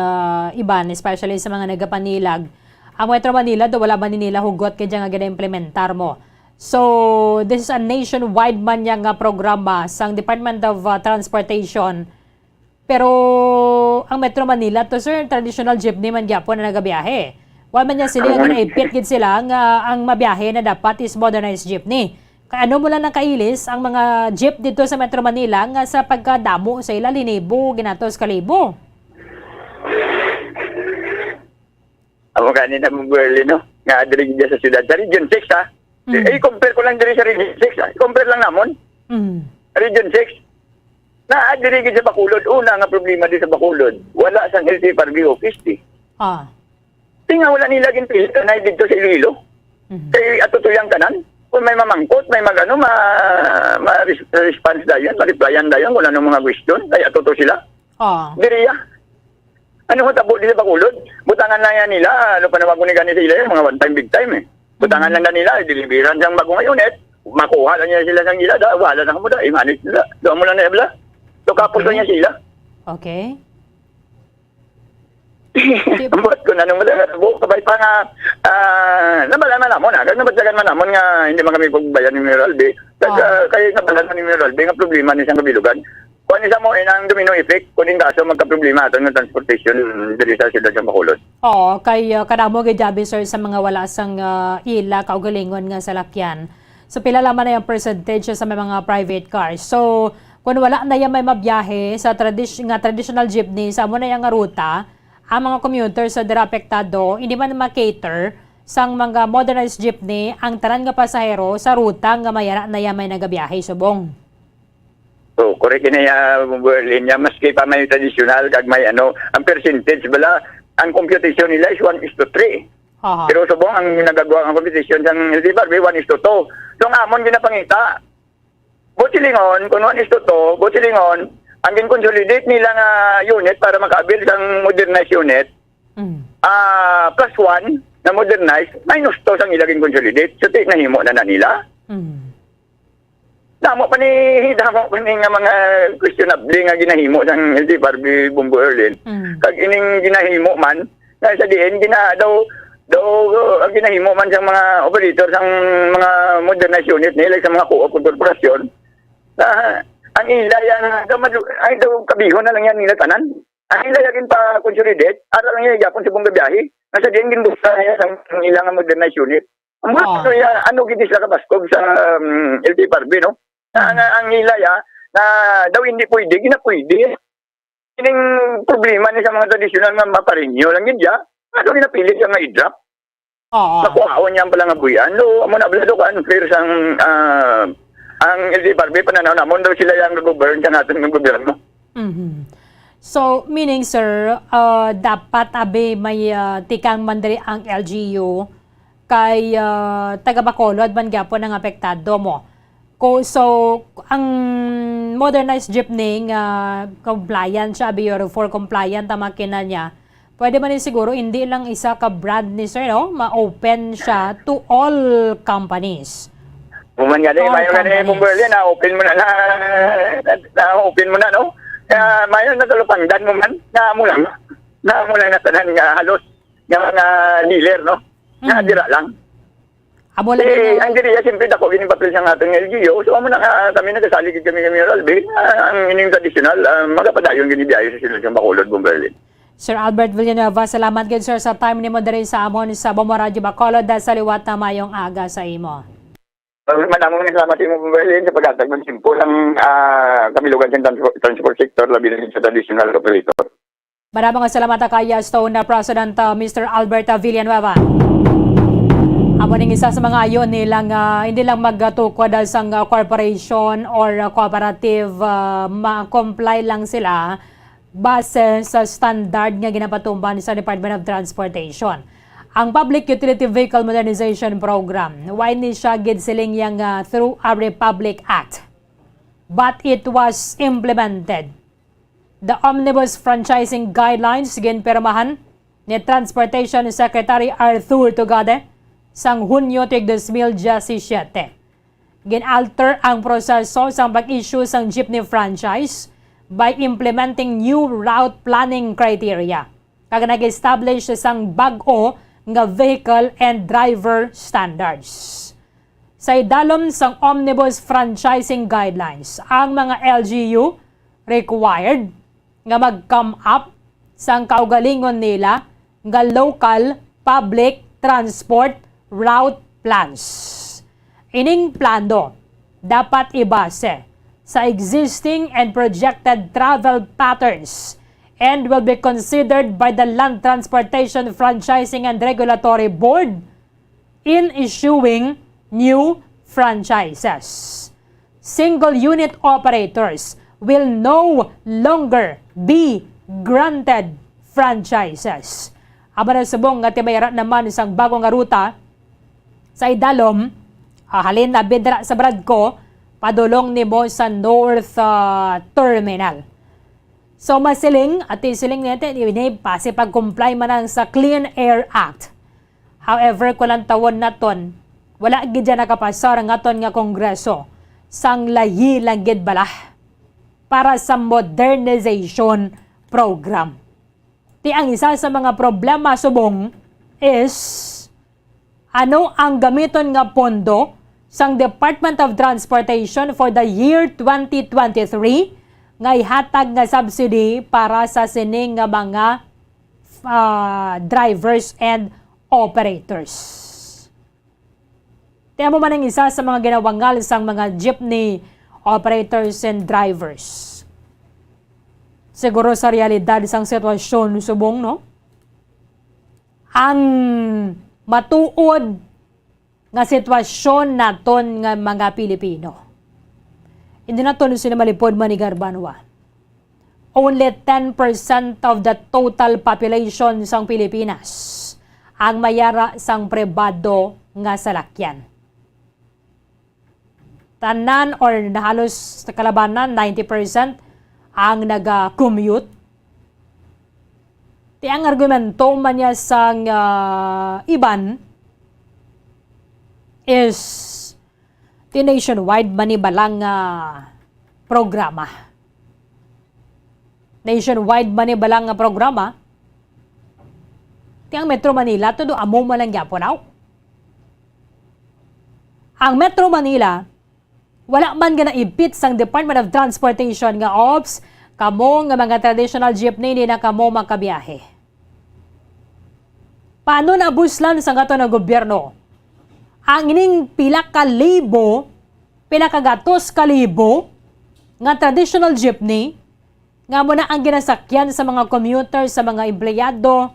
iban, especially sa mga nagapanilag, ang Metro Manila, wala ba nila hugot kaya nga gina-implementar mo? So, this is a nationwide man yang programa sang Department of Transportation. Pero ang Metro Manila to sir, traditional jeepney man gyapon na nagabiyahe. Wa man niya sila nga naipit gid sila nga ang mabiyahe na dapat is modernized jeepney. Kaya ano mo lang nakailis ang mga jeep dito sa Metro Manila nga sa pagkadamo sa ila linibo ginatos kalibo. Amo kanina mo Berlin, no? Nga diri sa siyudad. Sa Region 6, ha? I-compare ko lang diri sa Region 6, ha? I-compare lang namon. Region 6. Diri sa Bacolod. Una nga problema di sa Bacolod. Wala sang LTFRB office, di. Tinga wala nila ginpilit na dito sa Iloilo. Kaya atutuyang kanan. Kung may mamangkot, may magano, ma-response dayon, ma-replyan dayon, wala nang mga question. Kaya atuto sila. Diri ya. Ano matabo di sa Bacolod? Butangan na yan nila. Ano pa naman kunigan ni sila mga one time, big time eh. Butangan lang na nila. Deliveran siyang bagong unit. Makuha lang niya sila ng ila. Wala na mo da. Imanit nila. Doon mo lang na ibla. So kapos niya sila. Okay. Ambot ko na nung kabay pa nga nabalaman namon nabadyagan man namon nga hindi man kami pagbayan ni Mineral B. Kaya nabalaman ni Mineral B nga problema ni siyang kabilugan. Kung isa mo ang domino effect, kuning kaso magka-problema ato ng transportation diri sa siyudad ng Bacolod. Oo, kay kadamo gid jabi sir sa mga wala sang ila kaugalingon nga salakyan. So pila lamang na yung percentage sa mga private cars. So kung wala na yung may mabiyahe sa traditional jeepney sa amo na yung ruta, ang mga commuter sa dira apektado hindi man ma-cater sang mga modernized jeepney ang tanan nga pasahero sa ruta nga mayara na yung may nagabiyahe subong. So, correct na yung Berlin niya, maski pa may traditional, kag may ang percentage bala, ang computation nila is 1:3. Pero subong, ang nagagawa ang computation ng LTFRB, 1:2. So, ang amon ginapangita, Butilingon, kung 1:2, Butilingon, ang gin-consolidate nila nga unit para makabil sang modernized unit, plus 1 na modernized, minus 2 sang ilaging consolidate. So, nahimo na nila. Damo pa ni nga mga questionable nga ginahimo sang LTFRB Bumbo Berlin. Kag ining ginahimo man, sa diin daw ang ginahimo man sang mga operator sang mga modernized unit nila sa mga co-op korporasyon. Ang ilaya ay daw kabihon na lang yan nila tanan. Ang ilaya gin pa consolidate, ara lang yan yapon sa buong gabiyahe. Nasa diin gin busta ya sang ilang modernized unit. Ano gid sila kabaskog sa LTFRB, no? Ang ilaya na daw hindi pwede, ginapwede. Ining problema ni sa mga tradisyonal nga maparinyo lang yun dya. Ano ginapilit siya nga i-drop? Nakuhaon niya pala nga buyan. Amo na blado ka unfair sang ang LTFRB pananaw namon daw sila yung nag-govern sa natin ng gobyerno. So, meaning sir, dapat abe may tikang mandiri ang LGU kay taga Bacolod man gyapon ang apektado mo. So, ang modernized jeepney compliant siya, for compliant ang makina niya, pwede man siguro hindi lang isa ka brand ni sir, no? Ma-open siya to all companies. Buman nga din, mayo nga din Berlin, na-open mo na, no? Kaya mayo na talupangdan mo man, na tanan nga halos, nga mga dealer, no? Dira lang. Ang diriya, siyempre dako gining papel siyang atong LGU. So, amo na kami nagkasaligid kami Mineral B. Ang ining traditional, magapadayon ginibiyahe sa silang Bacolod, Berlin. Sir Albert Villanueva, salamat gid sir sa time ni mo diri sa amon sa Bombo Radio Bacolod dahil sa liwat na mayong aga sa imo. Maraming salamat sa imo Berlin sa paghatag ng simple ang kamilugan sa transport sector labi na sa traditional operator. Maraming salamat kay Stone President Mr. Albert Villanueva. Amo ning isa sa mga ayon nilang hindi lang magtukod sa corporation or cooperative, ma-comply lang sila base sa standard nga ginapatumban sa Department of Transportation. Ang Public Utility Vehicle Modernization Program, why ni siya gidsiling yang through a Republic Act. But it was implemented. The Omnibus Franchising Guidelines ginpirmahan ni Transportation Secretary Arthur Tugade sang Hunyo tig 2017. Ginalter ang proseso sang pag-issue sang jeepney franchise by implementing new route planning criteria. Kag nag-establish sang bag-o nga vehicle and driver standards. Sa idalom sang Omnibus Franchising Guidelines, ang mga LGU required nga mag-come up sang kaugalingon nila nga local public transport route plans. Ining plano dapat ibase sa existing and projected travel patterns and will be considered by the Land Transportation Franchising and Regulatory Board in issuing new franchises. Single unit operators will no longer be granted franchises. Aba na subong nga timayara naman isang bagong nga ruta sa Idalom, halin na bidra sa Bradco, padulong nimo sa North Terminal. So masiling at isiling natin ini pasi pag-comply man sa Clean Air Act. However, kulang tawon naton, wala gid dyan nakapasar ang aton nga kongreso sang layi lang gid balah para sa modernization program. Ti ang isa sa mga problema subong is ano ang gamiton nga pondo sang Department of Transportation for the year 2023 nga ihatag nga subsidy para sa sining nga mga drivers and operators. Tiyan mo man ang isa sa mga ginawangal sang mga jeepney operators and drivers. Siguro sa realidad isang sitwasyon subong, no? Ang matuod nga sitwasyon naton nga mga Pilipino. Hindi na to sila malipod manigarbanwa. Only 10% of the total population sang Pilipinas ang mayara sang pribado nga salakyan. Tanan or halos sa kalabanan, 90% ang nag-commute. Ti ang argumento man niya sang iban is ti nationwide manibalang programa. Nationwide manibalang programa. Ti ang Metro Manila todo amo man lang gyapon aw. Ang Metro Manila wala man nga naipit sang Department of Transportation nga ops kamo nga mga traditional jeepney ni na kamo makabiyahe. Paano nabuslan sang ato ng gobyerno? Ang ining pila ka gatos ka libo nga traditional jeepney nga muna ang ginasakyan sa mga commuter, sa mga empleyado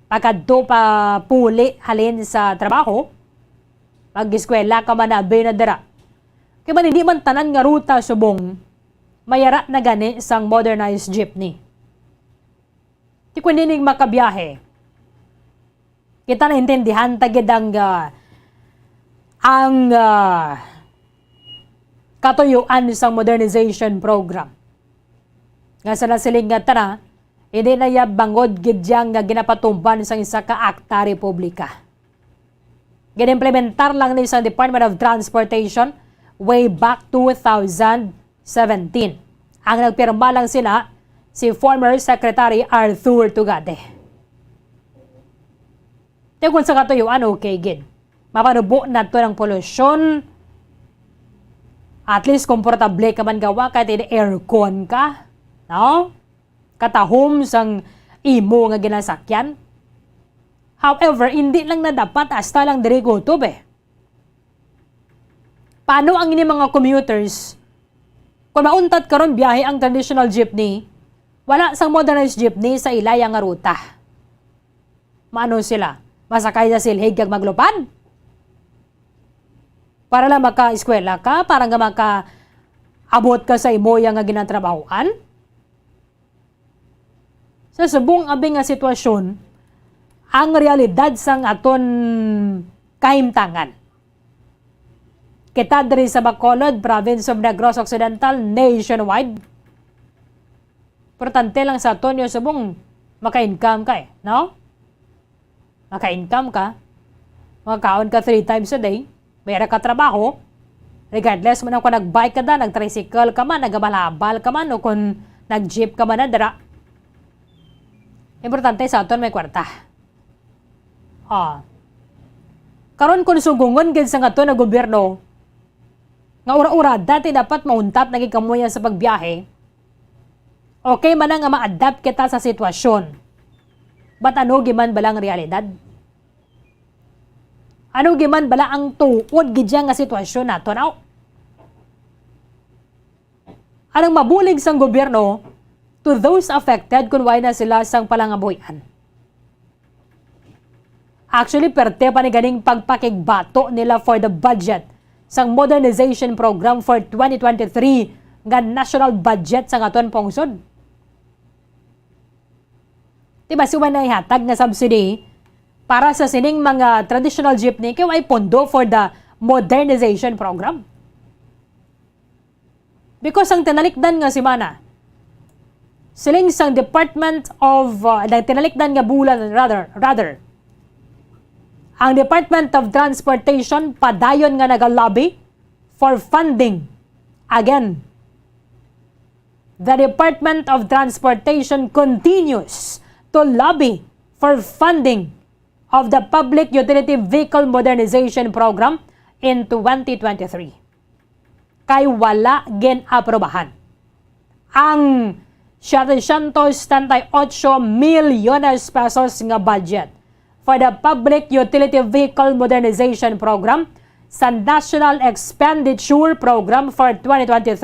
pagkadto pa puli halin sa trabaho pag-eskwela ka man na binadara. Kaya man hindi man tanan nga ruta subong mayara na gani sang modernized jeepney. Di ko nining makabiyahe. Kita na intindihan tagid ang katuyuan sang modernization program. Nga sa nasiling nga tana, hindi na ya bangod gidyang nga ginapatumban sang isa ka akta republika. Ginimplementar lang ni sa Department of Transportation way back 2017. Ang nagpirma lang sila si former Secretary Arthur Tugade. Kung sa katuyuan, okay, gid. Mapanubo na to ng polusyon. At least komportable ka man gawa kahit aircon ka. No? Katahom sang imo nga ginasakyan. However, hindi lang na dapat hasta lang diri gutob eh. Paano ang ini mga commuters? Kung mauntat karon biyahe ang traditional jeepney, wala sang modernized jeepney sa ilaya nga ruta. Maano sila? Masakay sa silhig kag maglupad? Para lang maka-eskwela ka, para nga maka-abot ka sa imo nga ginatrabahoan? Sa subong abing nga sitwasyon, ang realidad sang aton kahimtangan. Kita diri sa Bacolod, Province of Negros Occidental, nationwide. Importante lang sa aton yung subong maka-income ka eh, no? Maka-income ka, makakaon ka 3 times a day, mayroon ka trabaho, regardless mo na kung nag-bike ka na, nag-tricycle ka man, nag-abalabal ka man, o kung nag-jeep ka man na dara. Importante sa aton may kwarta. Karon kung sugungon gid sa aton na gobyerno, nga ura-ura dati dapat mauntat naging kamuya sa pagbiyahe, Okay man nga ma-adapt kita sa sitwasyon. But ano giman balang realidad? Ano giman bala ang tuod gidya nga sitwasyon nato now? Anong mabulig sang gobyerno to those affected kung why na sila sang palangabuyan? Actually, perte pa ni ganing pagpakigbato nila for the budget sang modernization program for 2023 nga national budget sang aton pongsod. Diba siya na ihatag na subsidy para sa sining mga traditional jeepney kaya ay pondo for the modernization program. Because ang tinalikdan nga si Mana, siling sang Department of, tinalikdan nga bulan, rather, ang Department of Transportation padayon nga nagalobby for funding. Again, the Department of Transportation continues to lobby for funding of the Public Utility Vehicle Modernization Program in 2023. Kay wala gin-aprobahan ang 738 milyones pesos nga budget for the Public Utility Vehicle Modernization Program sa National Expenditure Program for 2023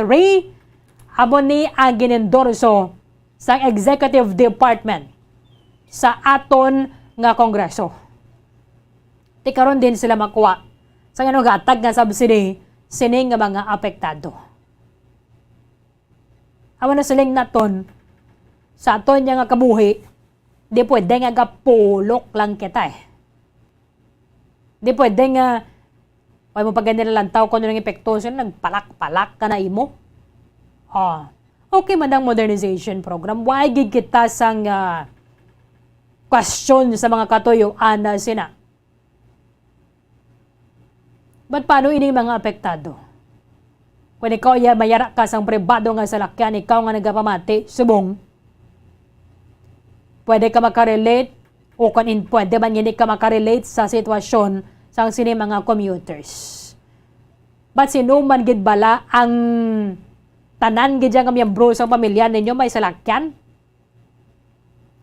amo ni ang ginendorso sa Executive Department sa aton nga Kongreso. Ti karon din sila makuha sa ganong gatag nga subsidy sining nga mga apektado. Awan na siling naton sa aton nga kabuhi, di pwede nga gapulok lang kita eh. Di pwede nga ay mo pag ganyan lang tao kung ano ng epekto sila, nagpalak-palak ka na imo. Okay man ang modernization program. Why gid kita sang question sa mga katuyoan na sina. Ba't paano ini mga apektado? Kung ikaw mayara ka sang pribado nga salakyan, ikaw nga nagapamati, subong, pwede ka makarelate o kung pwede man hindi ka makarelate sa sitwasyon sa sini mga commuters. Ba't sinuman gid bala ang tanan gid nga miyembro sa pamilya ninyo may salakyan?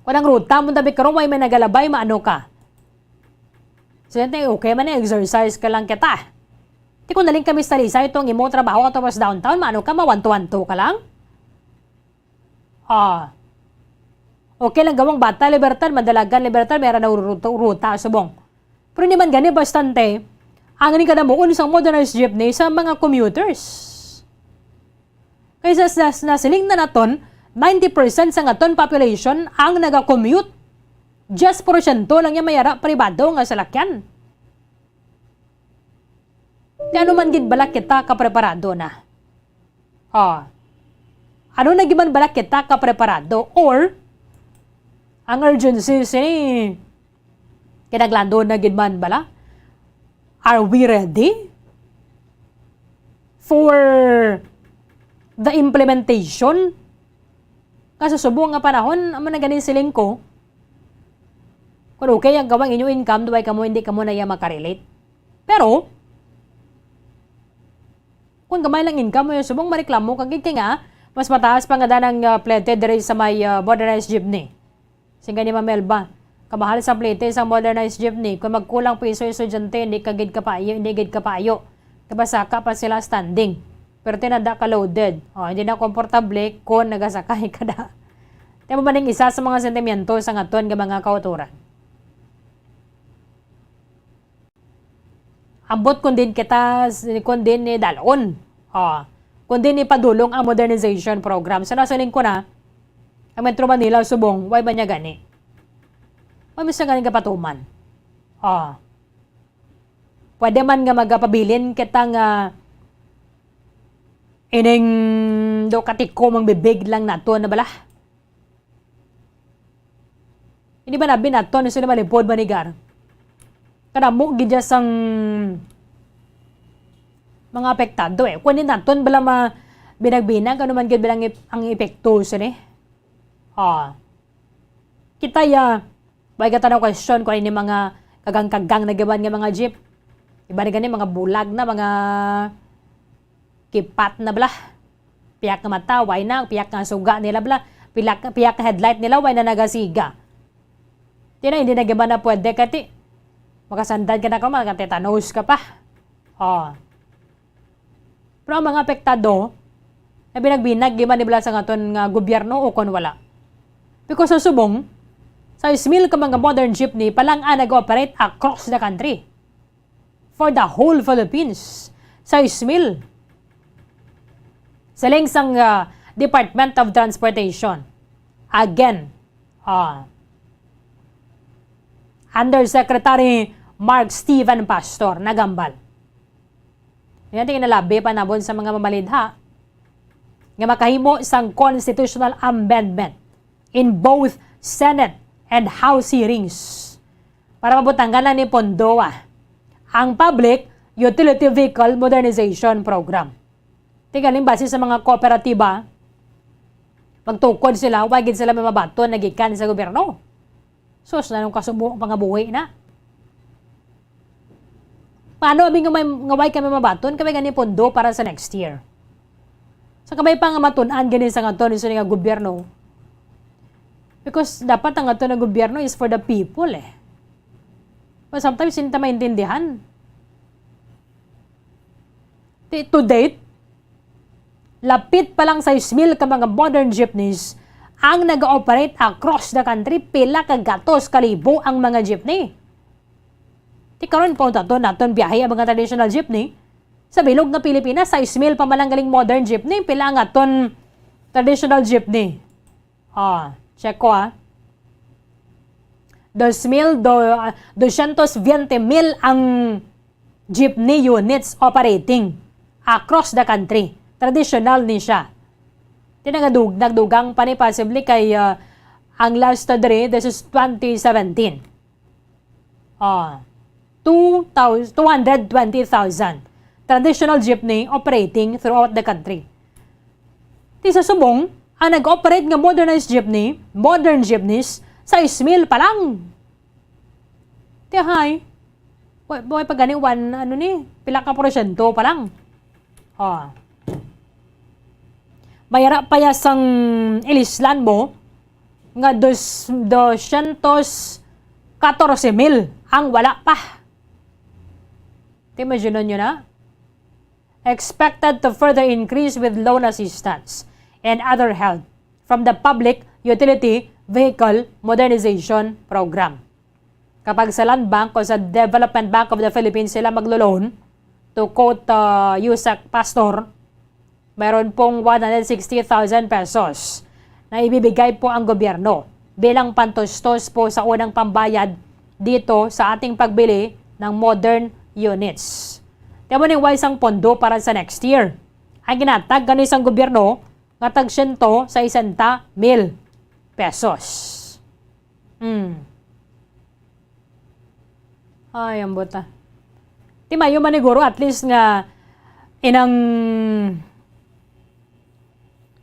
Kung ang ruta mo tabi karon may nagalabay, maano ka? Siyempre, okay man exercise ka lang kita. Di kung naling kami sa Lisa, itong imo trabaho ka tapos downtown, maano ka, mawanto-wanto ka lang? Okay lang gawang bata, libertad, madalagan, libertad, meron na ruta, subong. Pero hindi man gani, bastante, ang nga kadamuon sa modernized jeepney sa mga commuters. Kaya sa nasiling na naton, 90% sa aton population ang naga-commute. 10% lang yung mayara pribado nga salakyan. Di ano man gid balak kita kapreparado na. Ano na giman balak kita kapreparado or ang urgency sini kinaglando na gid man bala? Are we ready for the implementation? Kasi subong nga panahon, ama na ganin siling ko, kung okay ang gawang inyong income, duway ka mo, hindi ka mo na iya makarelate. Pero, kung gamay lang income mo, yung subong mareklamo, kagig nga, mas mataas pa nga danang plete dere sa may modernized jeepney. Singa ni Mamelba, kamahal sa plete sa modernized jeepney, kung magkulang piso yung estudyante, hindi gid ka payo. Kabasa ka pa sila standing. Pero tinada ka loaded. Hindi na komportable kung nagasakay ka na. Tiyan mo ba ning isa sa mga sentimiento sa ngaton ng mga kauturan? Ambot kung din kita, kung din ni dalon. Kung din ni padulong ang modernization program. So nasaling ko na, ang Metro Manila, subong, why ba niya gani? Why mo siya ganing kapatuman? Pwede man nga magpabilin kitang ining do katiko mang bibig lang nato na bala. Hindi ba nabi nato na sila malipod manigar? Kadamo gidya sang mga apektado eh. Kung naton bala binagbinag, ano man gid bilang ang epekto sila Kita may katanaw question kung ini mga kagang-kagang na gaban nga mga jeep. Iba na gani mga bulag na, mga kipat na bala. Piyak nga mata, why na, piyak nga suga nila bala. piyak na headlight nila, way na nagasiga. Hindi na gaman na pwede, kati. Makasandad ka na ka, makatetanos ka pa. Pero ang mga apektado, na binagbinag, giman nila sa ngaton nga gobyerno o kon wala. Because sa subong, sa ismil ka mga modern jeepney, palang nag-operate across the country. For the whole Philippines. Sa ismil. Saling sang Department of Transportation. Again, Undersecretary Mark Stephen Pastor, nagambal. Yan tingin nalabi pa nabon sa mga mamalidha nga makahimo sang constitutional amendment in both Senate and House hearings para mabutangganan ni Pondoa ang Public Utility Vehicle Modernization Program. Tingnan base sa mga kooperatiba, magtukod sila, wagid sila may mabaton nagikan sa gobyerno. Sus, na nung kasubo pangabuhi na. Paano abing ngaway kami mabaton, kami gani pondo para sa next year. Sa kamay pa nga matunan gani sa ngaton sa nga gobyerno. Because dapat ang ngaton ng gobyerno is for the people eh. But sometimes hindi maintindihan. To date, lapit pa lang sa 6,000 ka mga modern jeepneys ang nag-ooperate across the country, pila kagatos kalibo ang mga jeepney. Di karon po naton biyahe ang mga traditional jeepney. Sa bilog na Pilipinas, sa 6,000 pa man ang galing modern jeepney, pila ang aton traditional jeepney. Check ko 220,000 ang jeepney units operating across the country. Traditional ni siya. Nagdugang pa ni possibly kay ang last dre, this is 2017. 220,000 traditional jeepney operating throughout the country. Di sa subong, ang nag-operate nga modern jeepneys, sa 6,000 pa lang. Tiyahay, buhay pa gani, pila ka porsyento pa lang. Mayara pa yasang ilislan mo, nga 214,000 ang wala pa. Imagine nyo na? Expected to further increase with loan assistance and other help from the Public Utility Vehicle Modernization Program. Kapag sa Land Bank o sa Development Bank of the Philippines sila maglo-loan, to quote Yusek Pastor, mayroon pong 160,000 pesos na ibibigay po ang gobyerno bilang pantustos po sa unang pambayad dito sa ating pagbili ng modern units. Tiyamo ning isang pondo para sa next year. Ang ginatag ganis ang gobyerno nga tag 100 sa 100,000 pesos. Ay, ang buta. Timayo maniguro at least nga inang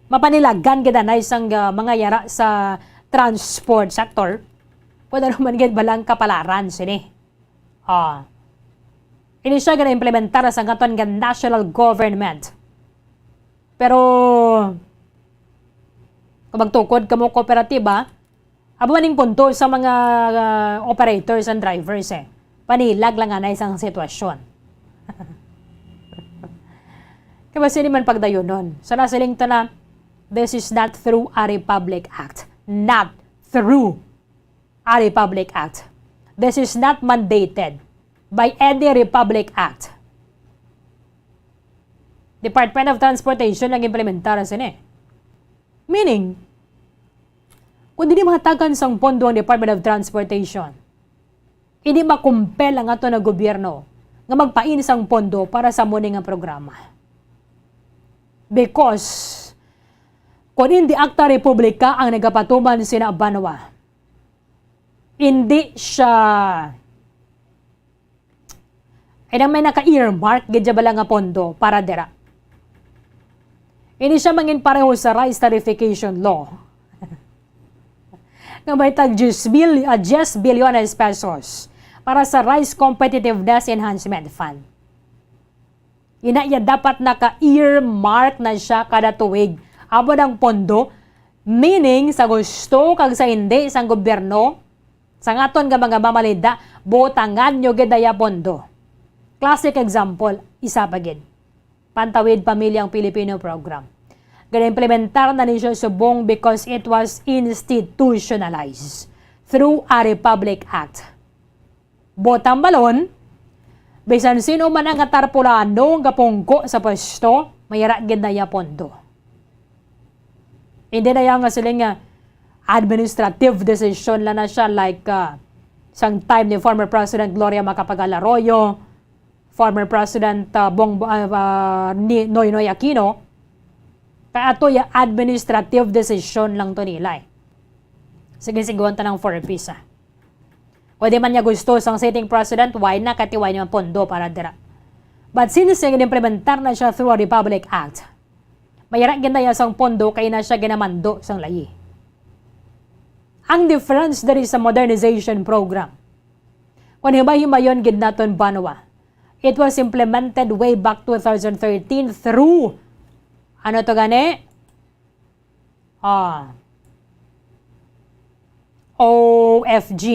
mapanilagan kita na isang mga yara sa transport sector. Pwede naman gid balang kapalaran sini. Ini siya gana implementar sa ngaton nga national government. Pero kung magtukod ka mo kooperatiba, abumaning punto sa mga operators and drivers panilag lang nga na isang sitwasyon. Kaya ba siniman pagdayon nun? So nasiling to na, this is not through a Republic Act. Not through a Republic Act. This is not mandated by any Republic Act. Department of Transportation ang implementar sini. Meaning, kung hindi mahatagan sang pondo ang Department of Transportation, hindi makumpel ang ato na gobyerno nga magpain sang pondo para sa muning nga programa. Because, kung hindi akta republika ang nagapatuman sina Banwa, hindi siya may naka-earmark gidya bala nga pondo para dira. Hindi siya mangin pareho sa rice tarification law. Nga may tag 10 bilyones pesos para sa Rice Competitiveness Enhancement Fund. Dapat naka-earmark na siya kada tuwig abo ng pondo Meaning, sa gusto kag sa hindi sang gobyerno, sa ngaton nga mga mamalida, butangan nyo gidaya pondo. Classic example, isa pa gid. Pantawid Pamilyang Pilipino program. Gana-implementar na ni siya subong because it was institutionalized through a Republic Act. Botang balon, bisan sino man ang katarpulano nga pungko sa pwesto, mayara gid na ya pondo. Hindi na yang nga sila nga administrative decision lang na siya like sang time ni former President Gloria Macapagal Arroyo, former President Noynoy Aquino, kaya ito yung administrative decision lang to nila. Sige, siguan ta ng 4 piece. Pwede man niya gusto sang sitting president, why na katiway niya pondo para dira. But since yung implementar na siya through a Republic Act, mayara ginaya sang pondo kay na siya ginamando sang layi. Ang difference dari sa modernization program, kung himay-himayon gid naton banwa, it was implemented way back 2013 through ano to gani? OFG.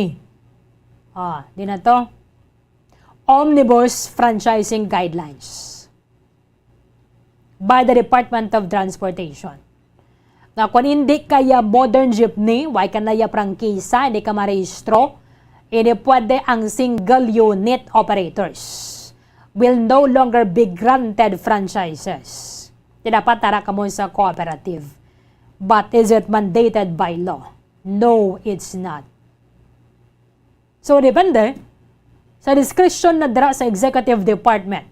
Di na to. Omnibus Franchising Guidelines by the Department of Transportation. Nga kung hindi kaya modern jeepney, why ka na ya prangkisa, hindi ka marehistro, hindi pwede ang single unit operators will no longer be granted franchises. Dapat tara ka mo sa cooperative. But is it mandated by law? No, it's not. So, depende sa discretion na dara sa executive department.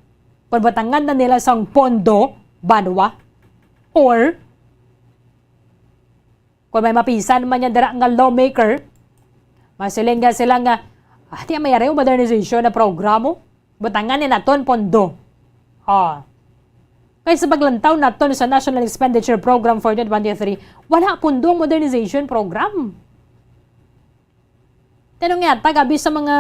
Pagbatangan na nila sang pondo, banwa, or kung may mapisan man niya dara nga lawmaker, masiling nga sila nga, di mayari yung modernization na programo, batangan ni naton pondo. Kaya sa paglantaw naton sa National Expenditure Program for 2023, wala pundong modernization program. Tanong nga, tagabi sa mga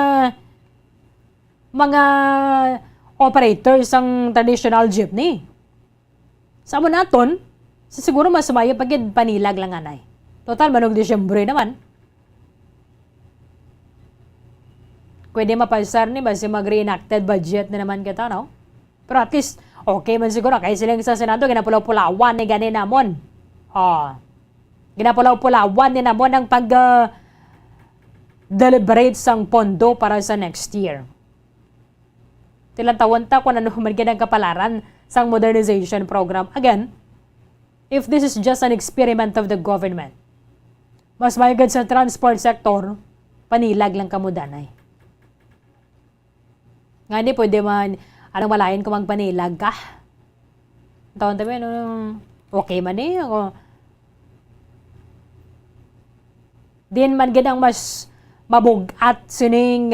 operators ng traditional jeepney. Sa mo naton, siguro mas mayo pagid panilag lang anay. Total, manog Disyembre naman. Pwede mapasar ni basi mag-reenacted budget na naman kita, no? Pero at least, okay man siguro. Kaya silang sa Senado, ginapulaw-pulawan ni gani namon. Ginapulaw-pulawan ni namon ang deliberate sang pondo para sa next year. Tilang tawon ta kung ano man ang kapalaran sang modernization program. Again, if this is just an experiment of the government, mas mayagad sa transport sector, panilag lang kamudanay. Nga hindi pwede man, anong malayan kung magpanilag ka? Tawon tabi, okay man eh. Din man gandang mas mabugat sining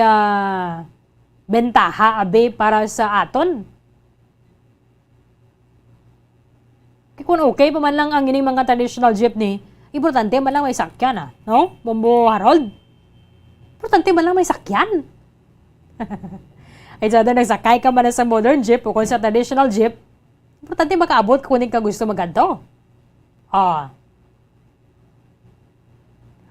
bentaha abe para sa aton. Kung okay pa man lang ang ining mga traditional jeepney, importante man lang may sakyan no? Bombo Harold. Importante man lang may sakyan. Ay sada nagsakay ka man sa modern jeep o kung sa traditional jeep, importante makaabot kunin ka gusto magadto.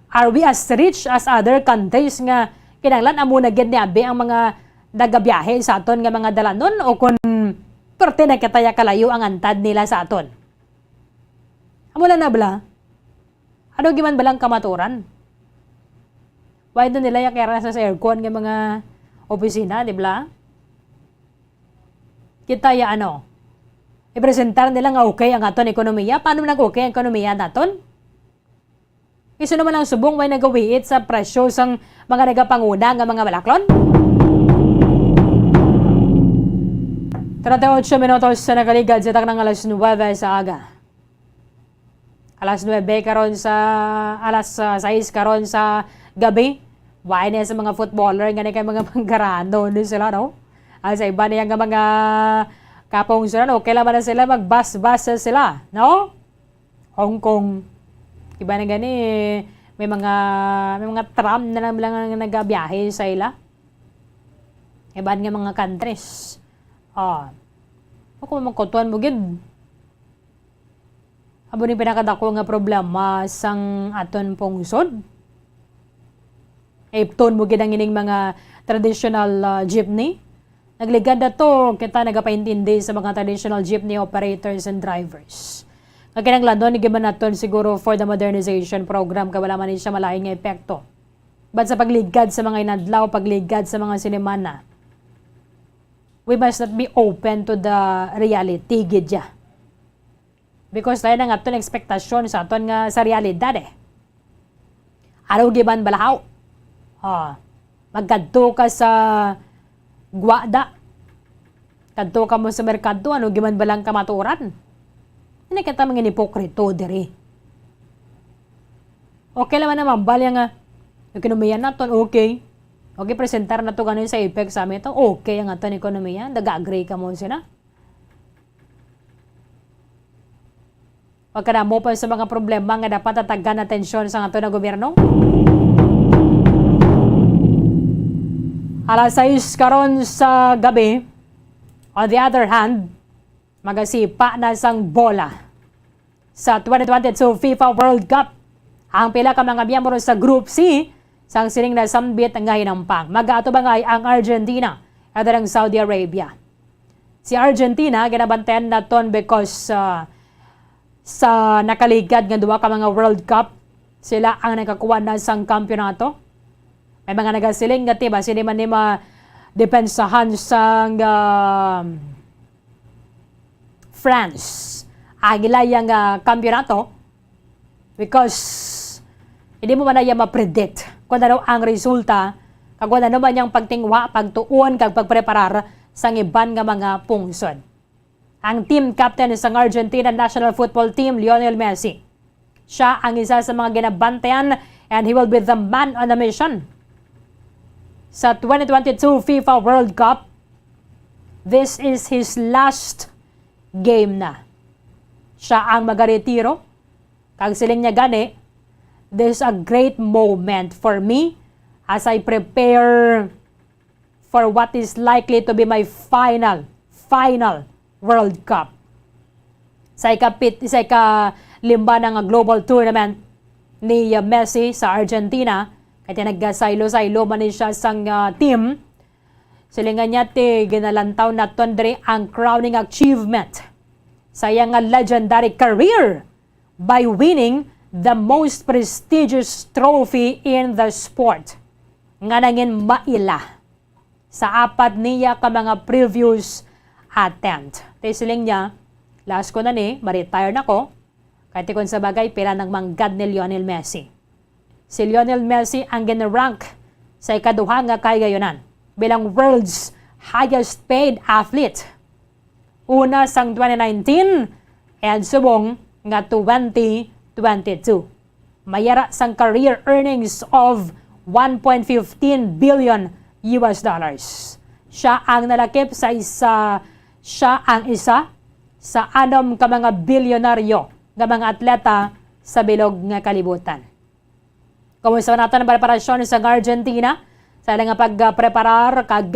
Are we as rich as other countries nga kinahanglan amo na gid ni abi ang mga nagabiyahe sa aton nga mga dalanon o kung parte na kataya kalayo ang antad nila sa aton? Amo na bala? Ano giman balang kamaturan? Why do nila yakera sa aircon nga mga opisina, di ba? Kita ya i-presentar nila nga okay ang aton ekonomiya. Paano nag-okay ang ekonomiya naton? Iso naman ang subong may nagawiit sa presyo sang mga nagapanguna nga mga balaklon. 38 minutos sa nakaligad sa taknang alas 9 sa aga. Alas 9 karon sa alas 6 karon sa gabi. Why na sa mga footballer nga kay mga panggarano ni sila, no? Sa iba na yung mga kapong sila, no? Kailan na sila magbas-bas sila, no? Hong Kong. Iba na gani, may mga tram na lang nagabiyahe sa ila. Iba nga mga countries. Kung magkutuan mo gid. Abo ni pinakadako nga problema sang aton pungsod. Ipton mo gid ang ining mga traditional jeepney. Nagligad na to, kita nagapaintindi sa mga traditional jeepney operators and drivers. Kinahanglan ni giman naton siguro for the modernization program kay wala man siya malaing nga epekto. But sa pagligad sa mga inadlaw, pagligad sa mga sinemana, we must not be open to the reality gid ya. Because tayo na nga aton ekspektasyon sa aton nga sa realidad eh. Araw giban balahaw. Magkadto ka sa guwada. Kadto ka mo sa merkado, ano giman balang kamaturan. Hindi kita mga hipokrito diri. Okay naman naman, bali nga, ekonomiya naton, okay. Okay, presentar na to ganun sa IPEC sa amin ito, okay ang aton ekonomiya, nag-agree ka mo sila. Pagka na mo pa sa mga problema nga dapat tatagan atensyon sa ato na gobyerno. Alas 6 karon sa gabi, on the other hand, magasipa na sang bola sa 2022 FIFA World Cup. Ang pila ka mga miyembro sa Group C sang sining na sambit nga hinampang. Mag-aato ba nga ang Argentina at ang Saudi Arabia. Si Argentina ginabantayan naton because sa nakaligad nga duwa ka mga World Cup, sila ang nakakuha na sang kampyonato. May mga nagasiling nga tiba, sila man ni ma-depensahan sang France. Agila yung kampyonato because hindi mo man na ma-predict kung ano ang resulta, kung ano man yung pagtingwa, pagtuon, kag pagpreparar sang iban nga mga pungsod. Ang team captain sa Argentina National Football Team, Lionel Messi. Siya ang isa sa mga ginabantayan and he will be the man on the mission. Sa 2022 FIFA World Cup, this is his last game na. Siya ang magaretiro. Kag siling niya gani, this is a great moment for me as I prepare for what is likely to be my final World Cup. Sa ika-5 ng global tournament ni Messi sa Argentina, kaya naggasaylo-saylo man siya sang team. Silingan niya ginalantaw na tondre ang crowning achievement sa iyang legendary career by winning the most prestigious trophy in the sport. Nga nangin maila sa apat niya ka mga previous attempt. Siling niya, last ko na ma-retire na ko, kahit kung sa bagay, pera ng manggad ni Lionel Messi. Si Lionel Messi ang gina-rank sa ikaduha nga kagayonan bilang world's highest paid athlete. Una sang 2019 and subong nga 2022. Mayara sang career earnings of 1.15 billion US dollars. Siya ang nalakip sa isa sa 6 ka mga bilyonaryo nga mga atleta sa bilog nga kalibutan. Kumusta natin ang preparasyon sa Argentina sa nga pagpreparar kag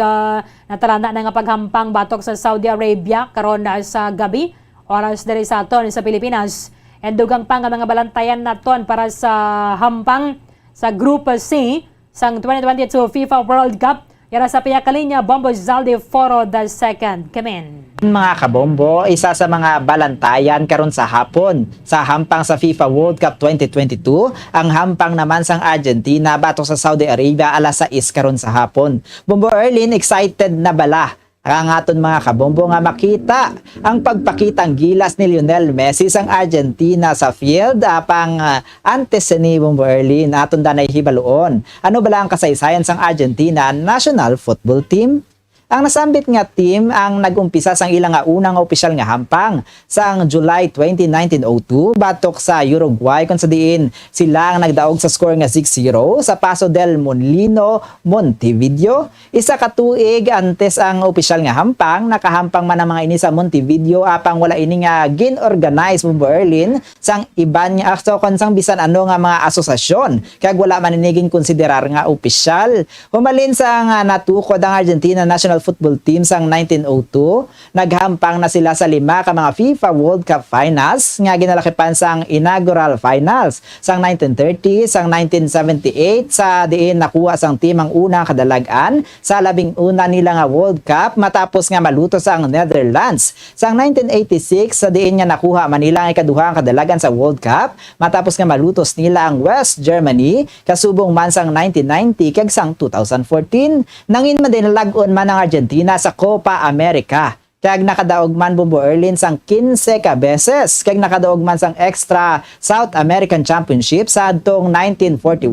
natalana na nga paghampang batok sa Saudi Arabia karon na sa gabi oras diri sa aton sa Pilipinas. And dugang pa nga mga balantayan naton para sa hampang sa Group C sang 2022 FIFA World Cup. Yara sa piyakalinya, Bombo Zaldi Foro II. Kamen. Mga kabombo, isa sa mga balantayan karon sa hapon. Sa hampang sa FIFA World Cup 2022, ang hampang naman sang Argentina batok sa Saudi Arabia alas 6 karon sa hapon. Bombo Erlin, excited na bala ang aton mga kabombo nga makita ang pagpakitang gilas ni Lionel Messi sang Argentina sa field apang antes ni Bombo Erlin aton danay hibaluon. Ano bala ang kasaysayan sang Argentina National Football Team? Ang nasambit nga team ang nag-umpisa sang ilang nga unang opisyal nga hampang sang July 20, 1902 batok sa Uruguay kung sa diin sila ang nagdaog sa score nga 6-0 sa Paso del Molino, Montevideo. Isa ka tuig antes ang opisyal nga hampang, nakahampang man ang mga ini sa Montevideo apang wala ini nga gin-organize mo Berlin sang iban nga akto kon sang bisan ano nga mga asosasyon kag wala man iniging konsiderar nga opisyal. Humalin sa nga natukod ang Argentina National football team sang 1902. Naghampang na sila sa 5 ka mga FIFA World Cup Finals nga ginalakipan sang inaugural finals sang 1930, sang 1978 sa diin nakuha sang team ang unang kadalagan sa 11 nila nga World Cup matapos nga maluto sang Netherlands. Sang 1986 sa diin nga nakuha Manila ang ikaduhang kadalagan sa World Cup matapos nga malutos nila ang West Germany kasubong man sang 1990 kag sang 2014 nangin madinalagon man ang Argentina sa Copa America. Kag nakadaog man Bombo Erlin sang 15 ka beses kag nakadaog man sang extra South American Championship sa adtong 1941,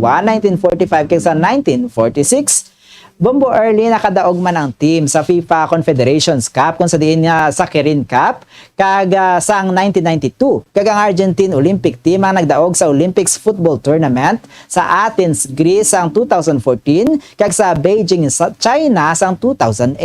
1945 kag sa 1946. Bombo Early nakadaog man ang team sa FIFA Confederations Cup kung sa diin nga sa Kirin Cup kag sang 1992 kag ang Argentine Olympic team ang nagdaog sa Olympics Football Tournament sa Athens, Greece sang 2014 kag sa Beijing, China sang 2008.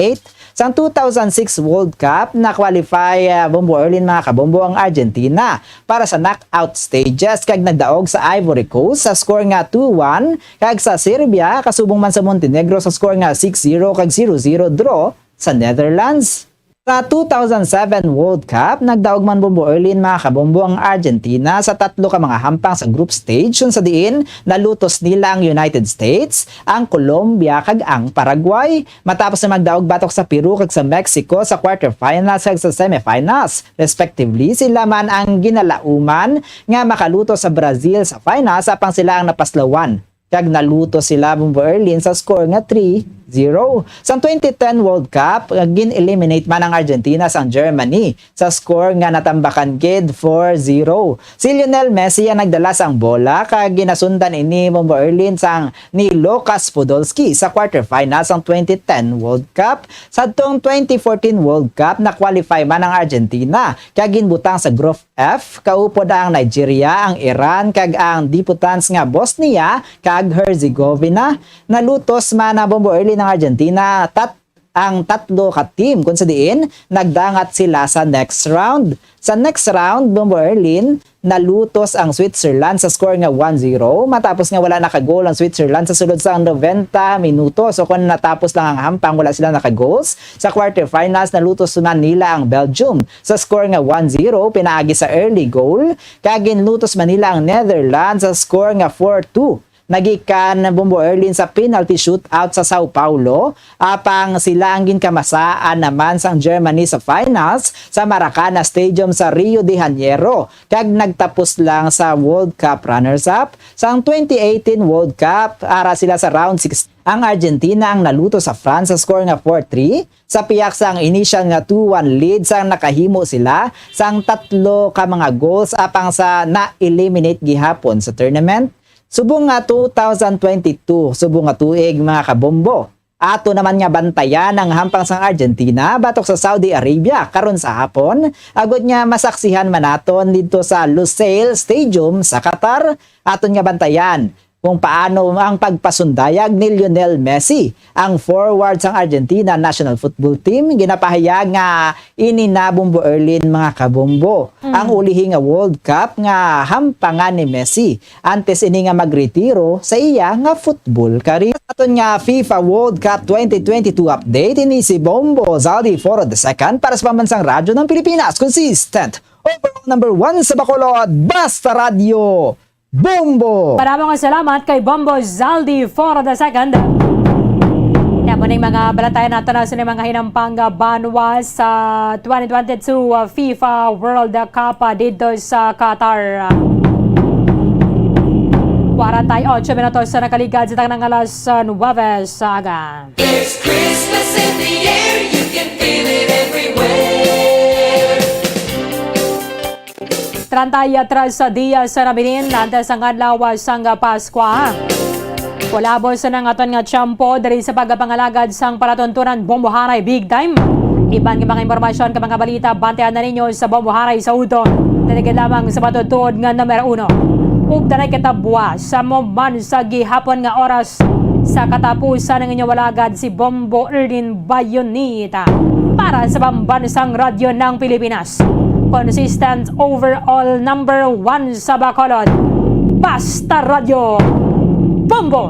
Sang 2006 World Cup na qualify Bombo Early mga kabombo ang Argentina para sa knockout stages kag nagdaog sa Ivory Coast sa score nga 2-1 kag sa Serbia kasubong man sa Montenegro sa score nga 6-0 kag 0-0 draw sa Netherlands. Sa 2007 World Cup, nagdaog man Bombo Erlin mga kabombo ang Argentina sa 3 ka mga hampang sa group stage kung sa diin nalutos nila ang United States, ang Colombia kag ang Paraguay matapos na magdaog batok sa Peru kag sa Mexico sa quarterfinals kag sa semifinals. Respectively, sila man ang ginalauman nga makaluto sa Brazil sa finals apang sila ang napaslawan. Kag naluto sila Bombo Erlin sa score nga 3-0. Sa 2010 World Cup, gin-eliminate man ang Argentina sa Germany sa score nga natambakan gid 4-0. Si Lionel Messi ang nagdala sang bola kag ginasundan ini Bombo Erlin sang ni Lucas Podolski sa quarterfinals sang 2010 World Cup. Sa tong 2014 World Cup, na-qualify man ang Argentina kag ginbutang sa Group F, kaupod ang Nigeria, ang Iran kag ang diputans nga Bosnia kag Herzegovina. Nalutos man na Bombo Early ng Argentina ang 3 ka team kung sa diin nagdangat sila sa next round. Sa next round, Bombo Early nalutos ang Switzerland sa score nga 1-0 matapos nga wala nakagol ang Switzerland sa sulod sa 90 minutos. So kung natapos lang ang hampang wala sila nakagoals. Sa quarterfinals nalutos man nila ang Belgium sa score nga 1-0 pinaagi sa early goal. Kag ginlutos man nila ang Netherlands sa score nga 4-2. Nagikan Bombo Erlin sa penalty shootout sa Sao Paulo apang sila ang ginkamasaan naman sang Germany sa finals sa Maracana Stadium sa Rio de Janeiro kag nagtapos lang sa World Cup runners-up. Sang 2018 World Cup ara sila sa round 16. Ang Argentina ang naluto sa France sa score nga 4-3 sa piyak sang initial nga 2-1 lead sang nakahimo sila sang 3 ka mga goals apang sa na-eliminate gihapon sa tournament. Subong nga 2022, subong nga tuig mga kabombo. Ato naman nga bantayan ang hampang sang Argentina batok sa Saudi Arabia karon sa hapon. Agod nga masaksihan man naton dito sa Lusail Stadium sa Qatar. Aton nga bantayan kung paano ang pagpasundayag ni Lionel Messi, ang forward sang Argentina National Football Team. Ginapahayag nga inina Bombo Erlin mga kabombo. Ang ulihi nga World Cup nga hampangan ni Messi antes ini nga magretiro sa iya nga football career. Aton nga FIFA World Cup 2022 update ini si Bombo Zaldi Foro II para sa pambansang radyo ng Pilipinas. Consistent overall number 1 sa Bacolod, Basta Radio Bombo! Maraming salamat kay Bombo Zaldi for the second. Yan mo na yung mga balatayan natin na sa mga hinampang banwa sa 2022 FIFA World Cup dito sa Qatar. 48 minutos na nakaligad sa tangang alas 9 sa aga. It's Christmas in the air, you can feel it everywhere. 30 atras sa diya sa Rabinin, lantas ang adlaw sang Paskwa. Kulabos sa aton nga tiyempo dari sa pagpangalagad sang palatuntunan Bombo Haray Big Time. Iban nga mga impormasyon ka mga balita, bantayan na ninyo sa Bombo Haray sa Udon. Tanigid lamang sa matutod nga numero 1. Ugdanay katabwa sa moman sa gihapon nga oras sa katapusan ng inyong walagad si Bombo Erlin Bayonita para sa pambansang radyo ng Pilipinas. Consistent overall number 1 sa Bacolod, Basta Radio Bombo!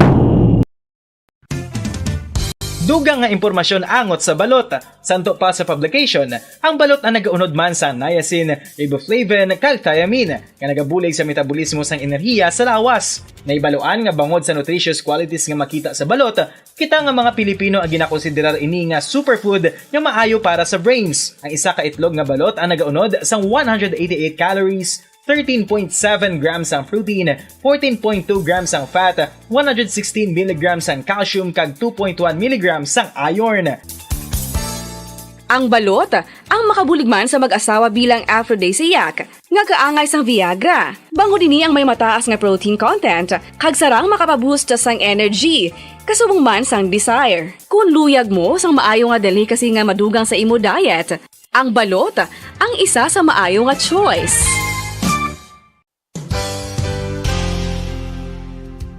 Dugang nga impormasyon angot sa balot. Santo pa sa publication, ang balot ang nagaunod man sa niacin, riboflavin, kag thiamine, nga nagabulig sa metabolismo sang enerhiya sa lawas. Naibaloan nga bangod sa nutritious qualities nga makita sa balot, kita nga mga Pilipino ang ginakonsiderar ini nga superfood nga maayo para sa brains. Ang isa ka itlog nga balot ang nagaunod sang 188 calories, 13.7 grams ang protein, 14.2 grams ang fat, 116 mg ang calcium kag 2.1 mg ang iron. Ang balot, ang makabuligman sa mag-asawa bilang aphrodisiac, nga kaangay sang Viagra. Bango dini ang may mataas nga protein content, kag sarang makapaboost sang energy, kasubong man sang desire. Kung luyag mo sang maayo nga delicacy nga madugang sa imo diet, ang balot, ang isa sa maayo nga choice.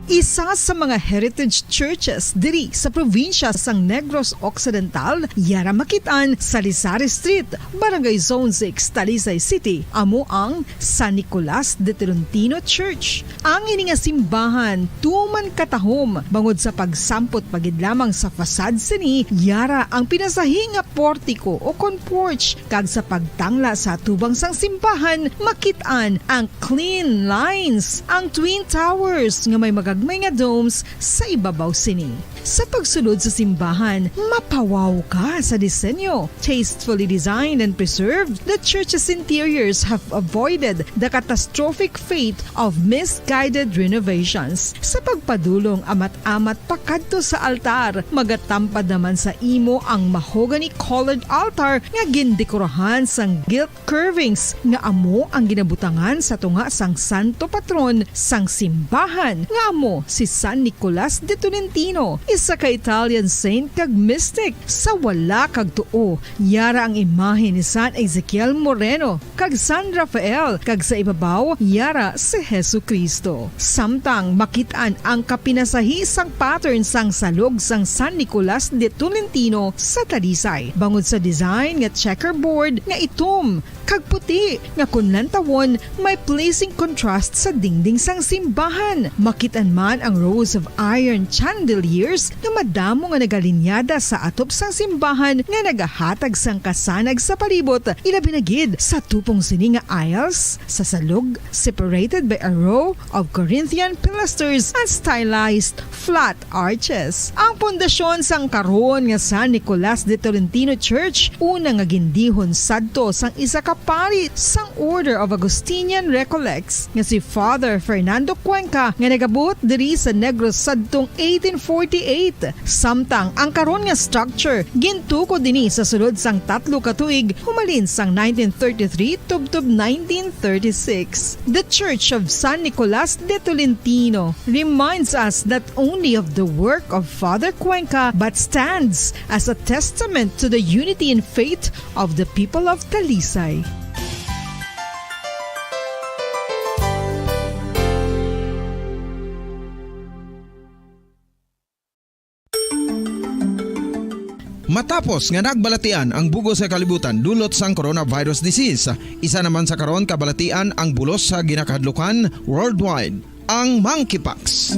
Isa sa mga heritage churches diri sa probinsya sang Negros Occidental, yara makitaan sa Lisari Street, Barangay Zone 6, Talisay City, amo ang San Nicolas de Tolentino Church. Ang ini nga simbahan tuman katahom bangod sa pagsampot pagid lamang sa fasad sini, yara ang pinasahi nga portico o kon porch, kag sa pagtangla sa tubang sang simbahan makitaan ang clean lines, ang twin towers nga may may nga domes sa ibabaw sini. Sa pagsulod sa simbahan, mapawaw ka sa disenyo. Tastefully designed and preserved, the church's interiors have avoided the catastrophic fate of misguided renovations. Sa pagpadulong amat-amat pakadto sa altar, magatampad naman sa imo ang mahogany colored altar nga gindekorahan sang gilt curvings nga amo ang ginabutangan sa tunga sang santo patron sang simbahan nga amo si San Nicolas de Tolentino, isa ka Italian saint kag mystic. Sa wala kag tuo, yara ang imahe ni San Ezekiel Moreno kag San Rafael, kag sa ibabaw yara si Hesu Kristo. Samtang makitaan ang kapinasahi sang pattern sang salog sang San Nicolas de Tolentino sa Talisay, bangod sa design nga checkerboard nga itom kag puti nga kunlantawon may pleasing contrast sa dingding sang simbahan. Makitan man ang rows of iron chandeliers nga madamo nga nagalinyada sa atop sang simbahan nga nagahatag sang kasanag sa palibot, ilabi na gid sa tupong sini nga aisles sa salog, separated by a row of Corinthian pilasters and stylized flat arches. Ang pundasyon sang karon nga San Nicolas de Tolentino Church una nga gindihon sadto sang isa ka pari sang Order of Augustinian Recollects nga si Father Fernando Cuenca nga nagabot diri sa Negros sadtong 1848. Samtang ang karon nga structure gintuko dinhi sa sulod sang 3 ka tuig humalin sang 1933 tubtob 1936. The Church of San Nicolas de Tolentino reminds us not only of the work of Father Cuenca but stands as a testament to the unity and faith of the people of Talisay. Matapos nga nagbalatian ang bugos sa kalibutan dulot sang coronavirus disease, isa naman sa karon kabalatian ang bulos sa ginakahadlukan worldwide, ang monkeypox.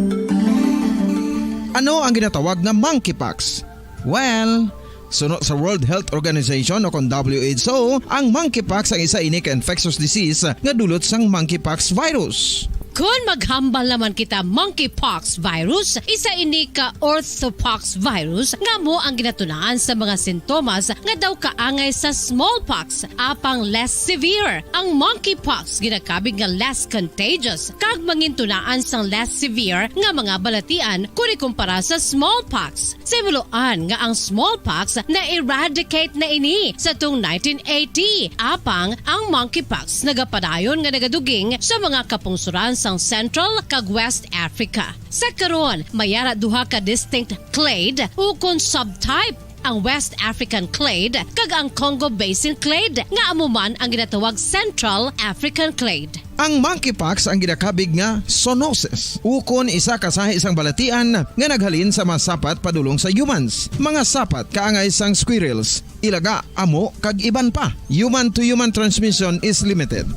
Ano ang ginatawag na monkeypox? Well, suno sa World Health Organization o kon WHO, ang monkeypox ang isa ini ka infectious disease nga dulot sang monkeypox virus. Kung maghambal naman kita monkeypox virus, isa ini ka orthopox virus nga mo ang ginatunaan sa mga sintomas nga daw kaangay sa smallpox, apang less severe. Ang monkeypox ginakabig nga less contagious kag mangintunaan sang less severe nga mga balatian kung ikumpara sa smallpox. Simuloan nga ang smallpox na eradicate na ini sa tung 1980, apang ang monkeypox nagapadayon nga nagaduging sa mga kapungsuran sang Central kag West Africa. Sa karon, mayara duha ka distinct clade ukon subtype, ang West African clade kag ang Congo Basin clade nga amuman ang ginatawag Central African clade. Ang monkeypox ang ginakabig nga zoonosis, ukon isa ka sa isang balatian nga naghalin sa mga sapat padulong sa humans. Mga sapat kaangay sang squirrels, ilaga, amo kag iban pa. Human to human transmission is limited.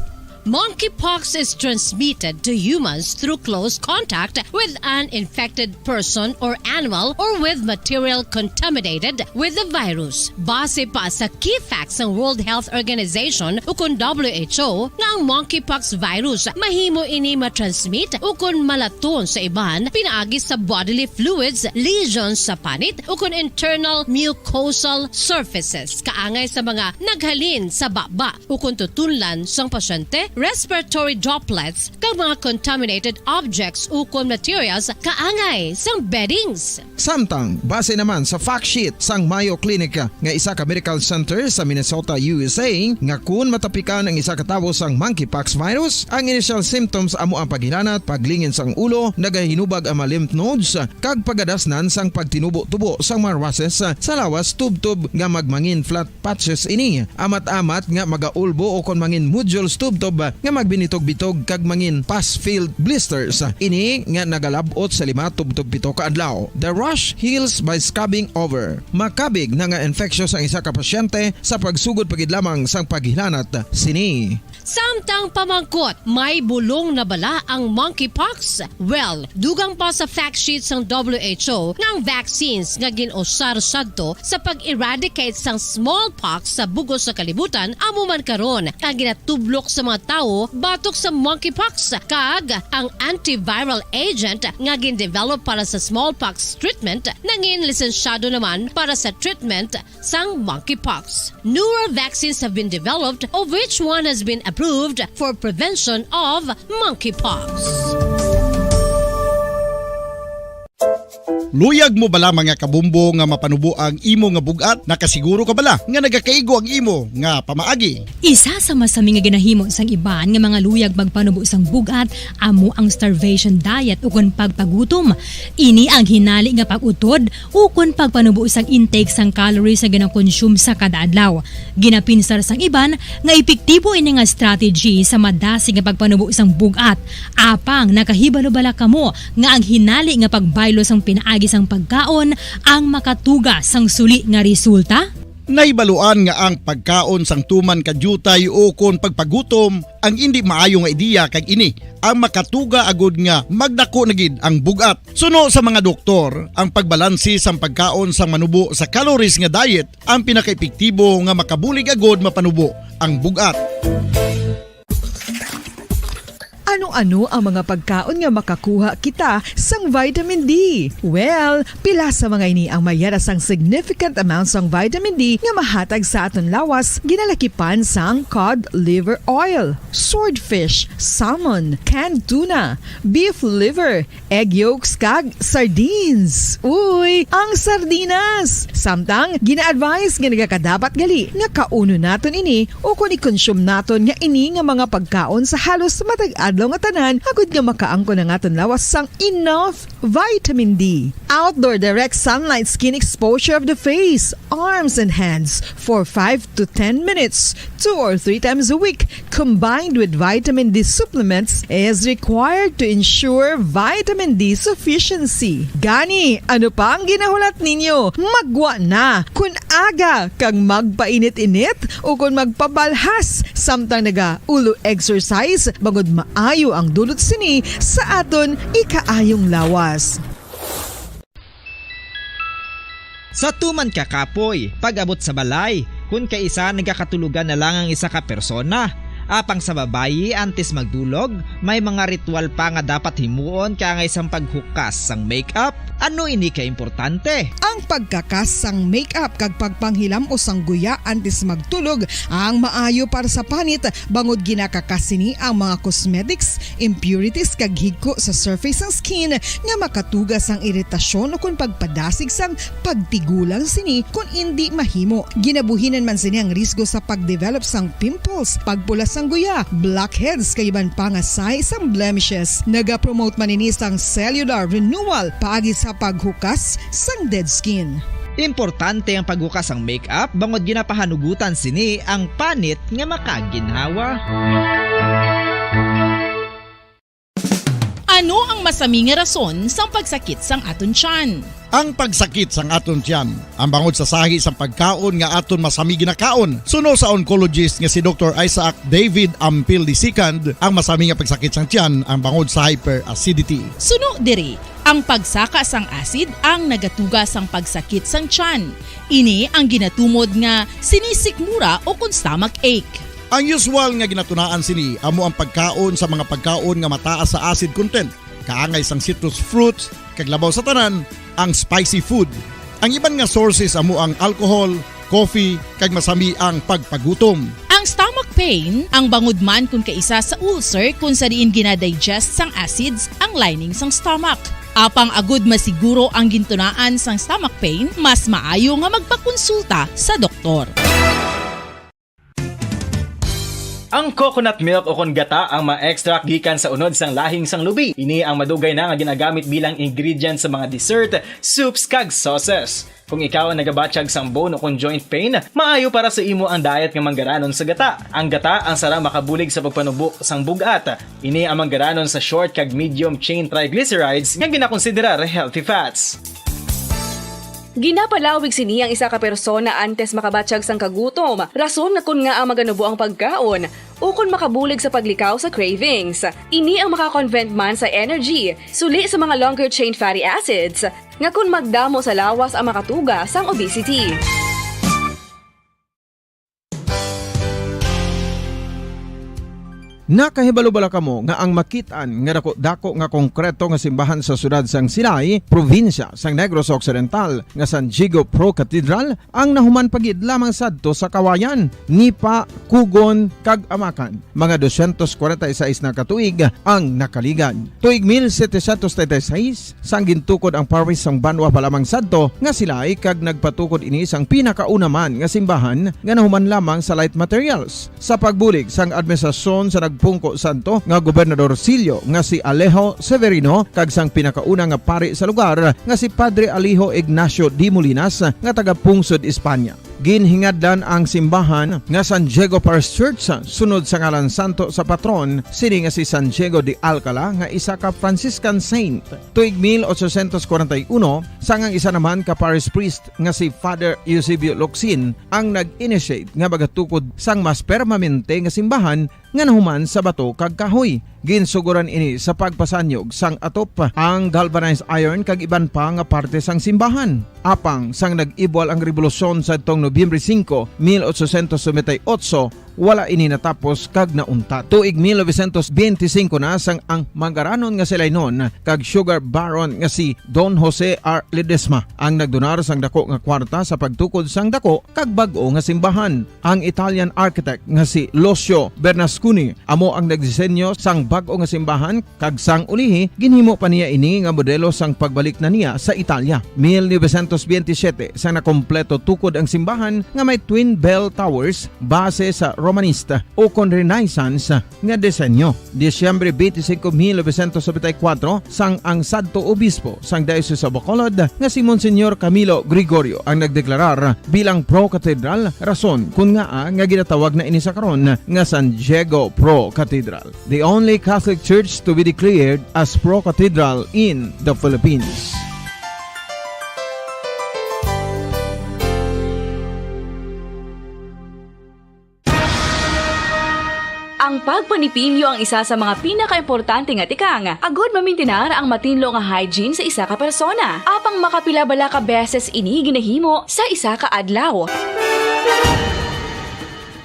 Monkeypox is transmitted to humans through close contact with an infected person or animal or with material contaminated with the virus. Base pa sa key facts ng World Health Organization o kung WHO nga ang monkeypox virus mahimo ini matransmit o kung malaton sa iban pinaagi sa bodily fluids, lesions sa panit o kung internal mucosal surfaces kaangay sa mga naghalin sa baba o kung tutunlan sang pasyente, respiratory droplets kag mga contaminated objects o kung materials kaangay sang beddings. Samtang, base naman sa fact sheet sang Mayo Clinic nga isa ka medical center sa Minnesota, USA, nga kung matapikan ang isa ka tawo sang monkeypox virus, ang initial symptoms amo ang paghilanat, paglingin sang ulo, nagahinubag ang mga lymph nodes, kag pagadasnan sang pagtinubo-tubo sang mga rashes sa lawas tub-tub nga magmangin flat patches ini. Amat-amat nga magaulbo o kon mangin nodules tub-tub nga magbinitog-bitog kag mangin pus-filled blisters. Ini nga nagalabot sa 5 tub-tub 7 ka adlaw. The rash heals by scabbing over. Makabig na nga infectious ang isa ka pasyente sa pagsugod pagid lamang sang paghilanat sini. Samtang pamangkot, may bulong na bala ang monkeypox? Well, dugang pa sa fact sheets ng WHO ng vaccines nga ginusar sadto sa pag-eradicate sang smallpox sa bugos sa kalibutan amo man karon kag ginatublok sa mga tao batok sa monkeypox kag ang antiviral agent nga gin-develop para sa smallpox treatment nangin lisensyado naman para sa treatment sang monkeypox. Newer vaccines have been developed of which one has been approved for prevention of monkeypox. Luyag mo bala mga kabumbo nga mapanubo ang imo nga bugat? Nakasiguro ka bala nga nagakaigo ang imo nga pamaagi? Isa sa masami nga ginahimo sang iban nga mga luyag magpanubo sang bugat amo ang starvation diet ukon pagpagutom. Ini ang hinali nga pag-utod ukon pagpanubo sang intake sang calories nga gina-consume sa kada adlaw. Ginapinsar sang iban nga epektibo ini nga strategy sa madasi nga pagpanubo sang bugat. Apang nakahibalo bala kamo nga ang hinali nga pagbaylo sang pinaagi sang pagkaon ang makatuga sang suli nga resulta? Naibaluan nga ang pagkaon sang tuman kadyutay o kon pagpagutom ang hindi maayo nga ideya kag ini ang makatuga agud nga magdako na gid ang bugat. Suno sa mga doktor, ang pagbalansi sang pagkaon sang manubo sa calories nga diet ang pinakaepektibo nga makabulig agud mapanubo ang bugat. Ano-ano ang mga pagkaon nga makakuha kita sang vitamin D? Well, pila sa mga ini ang mayara sang significant amount sang vitamin D nga mahatag sa aton lawas ginalakipan sang cod liver oil, swordfish, salmon, canned tuna, beef liver, egg yolks kag sardines. Uy, ang sardinas! Samtang gina-advise nga nagakadapat gali nga kauno naton ini o kung i-consume naton nga ini nga mga pagkaon sa halos matag adlaw nga tanan agud nga makaangko na nga lawas sang enough vitamin D. Outdoor direct sunlight skin exposure of the face, arms and hands for 5 to 10 minutes 2 or 3 times a week combined with vitamin D supplements is required to ensure vitamin D sufficiency. Gani, ano pa ang ginahulat ninyo? Magwa na kun aga kang magpainit-init o kung magpabalhas samtang naga-ulo exercise bangod maayo ang dulot sini sa aton ikaayong lawas. Sa tuman ka kapoy, pag-abot sa balay, kung kaisa nagkakatulugan na lang ang isa ka persona. Apang sa babayi antes magdulog, may mga ritual pa nga dapat himuon kaya nga isang paghukas sang makeup. Ano ini ka importante? Ang pagkakas sang makeup kag pagpanghilam o sang guya antes magtulog ang maayo para sa panit bangod ginakakas sini ang mga cosmetics, impurities kag higko sa surface sang skin nga makatugas ang iritasyon o kung pagpadasig sang pagtigulang sini kung hindi mahimo. Ginabuhinan man sini ang risgo sa pagdevelop sang pimples, pagpula sang guya, blackheads kay iban pa nga size sang blemishes. Naga-promote man ini sang cellular renewal paagi sa paghukas sang dead skin. Importante ang paghukas ang makeup bangod ginapahanugutan sini ang panit nga makaginhawa. Ano ang masami nga rason sang pagsakit sang aton tiyan? Ang pagsakit sang aton tiyan, ang bangod sa sahi sang pagkaon nga aton masami ginakaon. Suno sa oncologist nga si Dr. Isaac David Ampil II, ang masami nga pagsakit sang tiyan ang bangod sa hyperacidity. Suno diri, ang pagsaka sang acid ang nagatuga sang pagsakit sang tiyan. Ini ang ginatumod nga sinisikmura o kung stomach ache. Ang usual nga ginatunaan sini amo ang pagkaon sa mga pagkaon nga mataas sa acid content, kaangay sang citrus fruits, kag labaw sa tanan ang spicy food. Ang iban nga sources amo ang alcohol, coffee, kag masami ang pagpagutom. Ang stomach pain, ang bangod man kung kaisa sa ulcer kung sa diin ginadigest sang acids ang lining sang stomach. Apang agud masiguro ang gintunaan sang stomach pain, mas maayo nga magpakonsulta sa doktor. Ang coconut milk o kon gata ang ma-extract gikan sa unod sang lahing sang lubi. Ini ang madugay na nga ginagamit bilang ingredient sa mga dessert, soups kag sauces. Kung ikaw ang nagabatsyag sang bone o kon joint pain, maayo para sa imo ang diet nga manggaranon sa gata. Ang gata ang sarang makabulig sa pagpanubo sang bugat. Ini ang manggaranon sa short kag medium chain triglycerides nga ginakonsiderar healthy fats. Ginapalawig sini ang isa ka persona antes makabatsyag sang kagutom. Rason na kun nga ang maganubo ang pagkaon o kun makabulig sa paglikaw sa cravings. Ini ang makakonvent man sa energy, suli sa mga longer chain fatty acids, nga kun magdamo sa lawas ang makatuga sang obesity. Nakahibalo bala kamo nga ang makitaan nga dako nga konkreto nga simbahan sa sudad sang Sinay, probinsya sang Negros Occidental nga San Diego Pro Cathedral ang nahuman pagid lamang sadto sa Kawayan, Nipa, Kugon kag Amakan. Mga 246 na katuig ang nakaligan. Tuig 1736 sang gintukod ang parish sang Banwa pa lamang sadto nga silay kag nagpatukod ini sang pinakauna man nga simbahan nga nahuman lamang sa light materials. Sa pagbulig sang administrasyon sa Pungko Santo nga Gobernador Silio nga si Alejo Severino kag sang pinakauna nga pari sa lugar nga si Padre Alijo Ignacio de Molinas nga taga Pungsod, Espanya. Ginhingadlan ang simbahan nga San Diego Parish Church sunod sa ngalan santo sa patron sini nga si San Diego de Alcala nga isa ka Franciscan saint. Tuig 1841 sangang isa naman ka parish priest nga si Father Eusebio Locsin ang nag-initiate nga bagatukod sang mas permanente nga simbahan nga nahuman sa bato kag kahoy. Ginsuguran ini sa pagpasanyog sang atop ang galvanized iron kag iban pa nga parte sang simbahan. Apang sang nag-ibwal ang revolusyon sa tong Nobyembre 5, 1898, wala ini natapos kag nauntat. Tuig 1925 na sang ang manggaranon nga silay nun kag sugar baron nga si Don Jose R. Ledesma ang nagdonar sang dako nga kwarta sa pagtukod sang dako kag bag-o nga simbahan. Ang Italian architect nga si Lucio Bernasconi amo ang nagdisenyo sang bag-o nga simbahan kag sang ulihi ginhimo pa niya ini nga modelo sang pagbalik na niya sa Italia. 1927 sang nakompleto tukod ang simbahan nga may twin bell towers base sa Romanista o kon Renaissance nga disenyo. Disyembre 25, 1974 sang ang sadto obispo sang Diocese of Bacolod nga si Monsignor Camilo Gregorio ang nagdeklarar bilang Pro Cathedral, rason kun nga ginatawag na ini sa karon nga San Diego Pro Cathedral, the only Catholic church to be declared as Pro Cathedral in the Philippines. Ang pagpanipilyo ang isa sa mga pinaka-importante nga tikang. Agod mamintinar ang matinlo nga hygiene sa isa ka persona. Apang makapilabala ka beses ini ginahimo sa isa ka adlaw.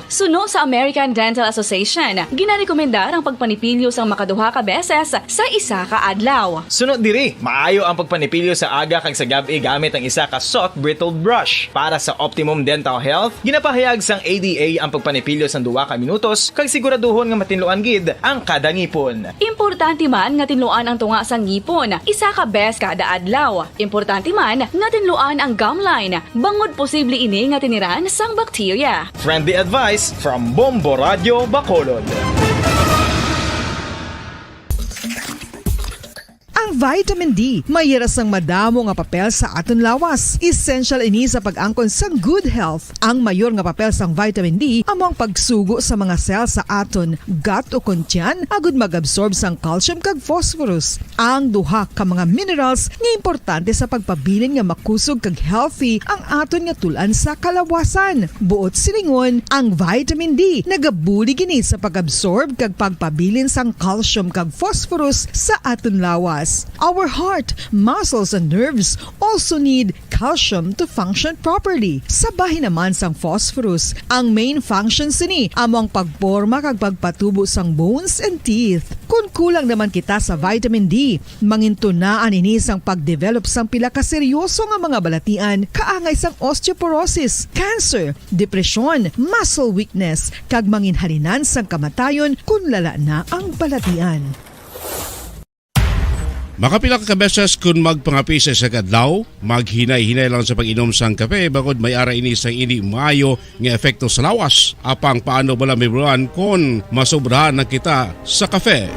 Suno sa American Dental Association, ginarekomendar ang pagpanipilyo sang makaduha ka beses sa isa ka adlaw. Sunod diri, maayo ang pagpanipilyo sa aga kag sa gabi gamit ang isa ka soft brittle brush. Para sa optimum dental health, ginapahayag sang ADA ang pagpanipilyo sang 2 ka minutos kag siguraduhon nga matinluan gid ang kada ngipon. Importante man nga tinluan ang tunga sang ngipon, isa ka bes kada adlaw. Importante man nga tinluan ang gum line, bangod posible ini nga tiniran sang bakterya. Friendly advice from Bombo Radio Bacolod. Ang Ang vitamin D mayara sang madamo nga papel sa aton lawas. Essential ini sa pag-angkon sa good health. Ang mayor nga papel sang vitamin D among pagsugo sa mga cell sa aton gut o kuntyan agud mag-absorb sang calcium kag phosphorus. Ang duha ka mga minerals nga importante sa pagpabilin nga makusog kag healthy ang aton nga tulan sa kalawasan. Buot silingon, ang vitamin D nagabuli gini sa pag-absorb kag pagpabilin sang calcium kag phosphorus sa aton lawas. Our heart, muscles and nerves also need calcium to function properly. Sabay naman sang phosphorus, ang main function sini among pagporma kag pagpatubo sang bones and teeth. Kung kulang naman kita sa vitamin D, mangintunaan ini sang pagdevelop sang pila ka seryoso nga mga balatian, kaangay sang osteoporosis, cancer, depresyon, muscle weakness, kag manginhalinan sang kamatayon kung lala na ang balatian. Makapila ka beses kung magpangapi sa adlaw, maghinay-hinay lang sa pag-inom sang kape bagod may ara ini sang ini maayo nga epekto sa lawas. Apang paano bala mibruan kung masobrahan na kita sa kape.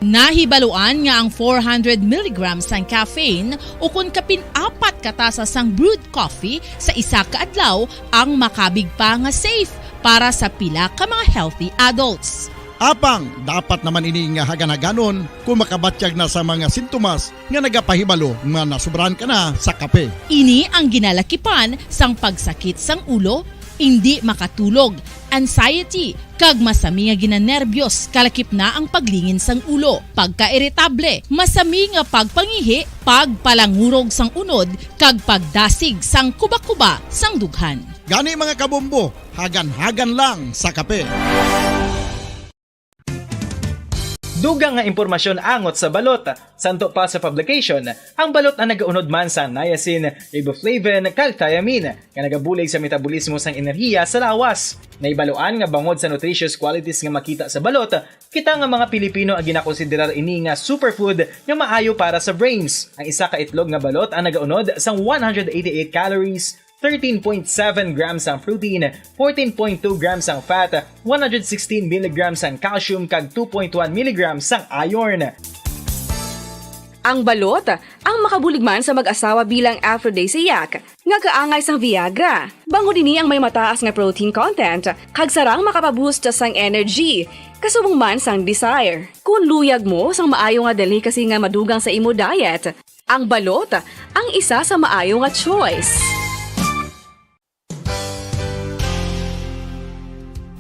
Nahibaluan nga ang 400 mg sang caffeine o kung kapin-apat katasa sang brewed coffee sa isa ka adlaw ang makabig pa nga safe para sa pila ka mga healthy adults. Apang, dapat naman ini nga hagan-haganon kung makabatyag na sa mga sintomas nga nagapahibalo nga nasubrahan ka na sa kape. Ini ang ginalakipan sang pagsakit sang ulo, hindi makatulog, anxiety, kag masami nga ginanerbiyos, kalakip na ang paglingin sang ulo, pagka-irritable, masami nga pagpangihi, pagpalangurog sang unod, kag pagdasig sang kuba-kuba sang dughan. Gani mga kabombo, hagan-hagan lang sa kape. Dugang nga impormasyon angot sa balot. Santo pa sa publication, ang balot ang nagaunod man sa niacin, riboflavin, kag thiamine, nga nagabulig sa metabolismo sang enerhiya sa lawas. Naibaluan nga bangod sa nutritious qualities nga makita sa balot, kita nga mga Pilipino ang ginakonsiderar ini nga superfood nga maayo para sa brains. Ang isa ka itlog nga balot ang nagaunod sang 188 calories, 13.7 grams ang protein, 14.2 grams ang fat, 116 mg ang calcium kag 2.1 mg ang iron. Ang balot, ang makabuligman sa mag-asawa bilang aphrodisiac, nga kaangay sang Viagra. Bangod ini ang may mataas nga protein content, kag sarang makapaboost sang energy, kasubong man sang desire. Kung luyag mo sang maayo nga delicacy nga madugang sa imo diet, ang balot ang isa sa maayo nga choice.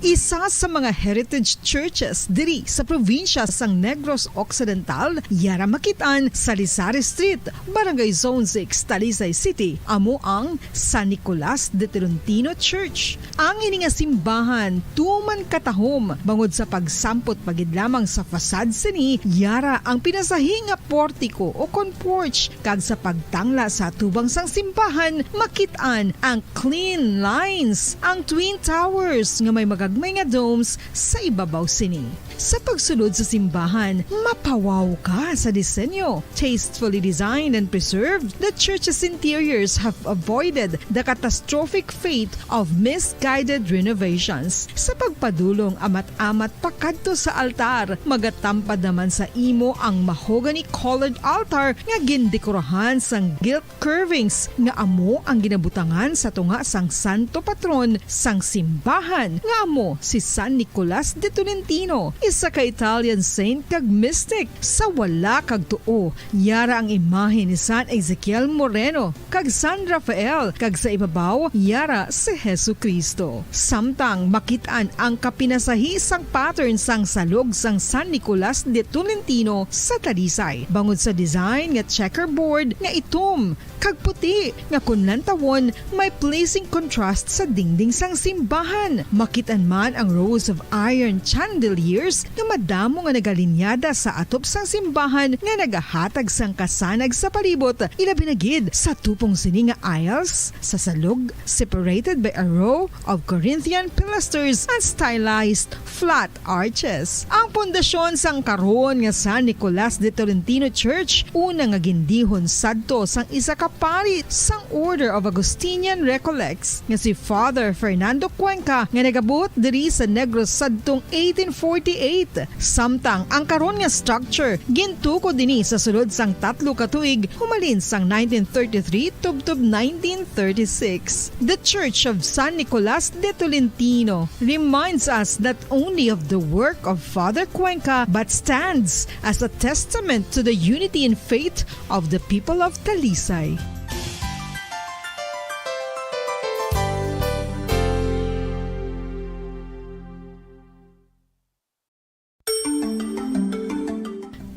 Isa sa mga heritage churches diri sa probinsya sang Negros Occidental, yara makitaan sa Rizal Street, Barangay Zone 6, Talisay City, amo ang San Nicolas de Tolentino Church. Ang ini nga simbahan tuman katahom bangod sa pagsampot pagid lamang sa fasad sini, yara ang pinasahi nga portiko o kon porch, kag sa pagtangla sa tubang sang simbahan makitaan ang clean lines, ang twin towers nga may may nga domes sa ibabaw sini. Sa pagsulod sa simbahan, mapawaw ka sa disenyo. Tastefully designed and preserved, the church's interiors have avoided the catastrophic fate of misguided renovations. Sa pagpadulong amat-amat pakadto sa altar, magatampad naman sa imo ang mahogany colored altar nga gindekorahan sang gilt curvings nga amo ang ginabutangan sa tunga sang santo patron sang simbahan nga amo si San Nicolas de Tolentino, isa ka Italian saint kag mystic. Sa wala kag tuo, yara ang imahe ni San Ezekiel Moreno kag San Rafael, kag sa ibabaw yara si Hesu Kristo. Samtang makitaan ang kapinasahi sang pattern sang salog sang San Nicolas de Tolentino sa Talisay, bangod sa design nga checkerboard nga itom kag puti nga kunlantawon may pleasing contrast sa dingding sang simbahan. Makitaan man ang rows of iron chandeliers nga madamo nga nagalinyada sa atop sang simbahan nga nagahatag sang kasanag sa palibot, ilabi na gid sa tupong sini nga aisles sa salog, separated by a row of Corinthian pilasters and stylized flat arches. Ang pundasyon sang karon nga San Nicolas de Tolentino Church una nga gindihon sadto sang isa ka pari sang Order of Augustinian Recollects nga si Father Fernando Cuenca nga nagabot diri sa Negros sadtong 1848 2028. Samtang ang karon nga structure gintuko dinhi sa sulod sang 3 ka tuig humalin sang 1933 tubtob 1936. The Church of San Nicolas de Tolentino reminds us not only of the work of Father Cuenca but stands as a testament to the unity and faith of the people of Talisay.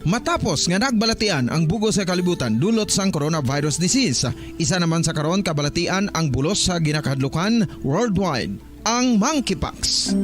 Matapos nga nagbalatian ang bugos sa kalibutan dulot sang coronavirus disease, isa naman sa karon kabalatian ang bulos sa ginakahadlukan worldwide, ang monkeypox.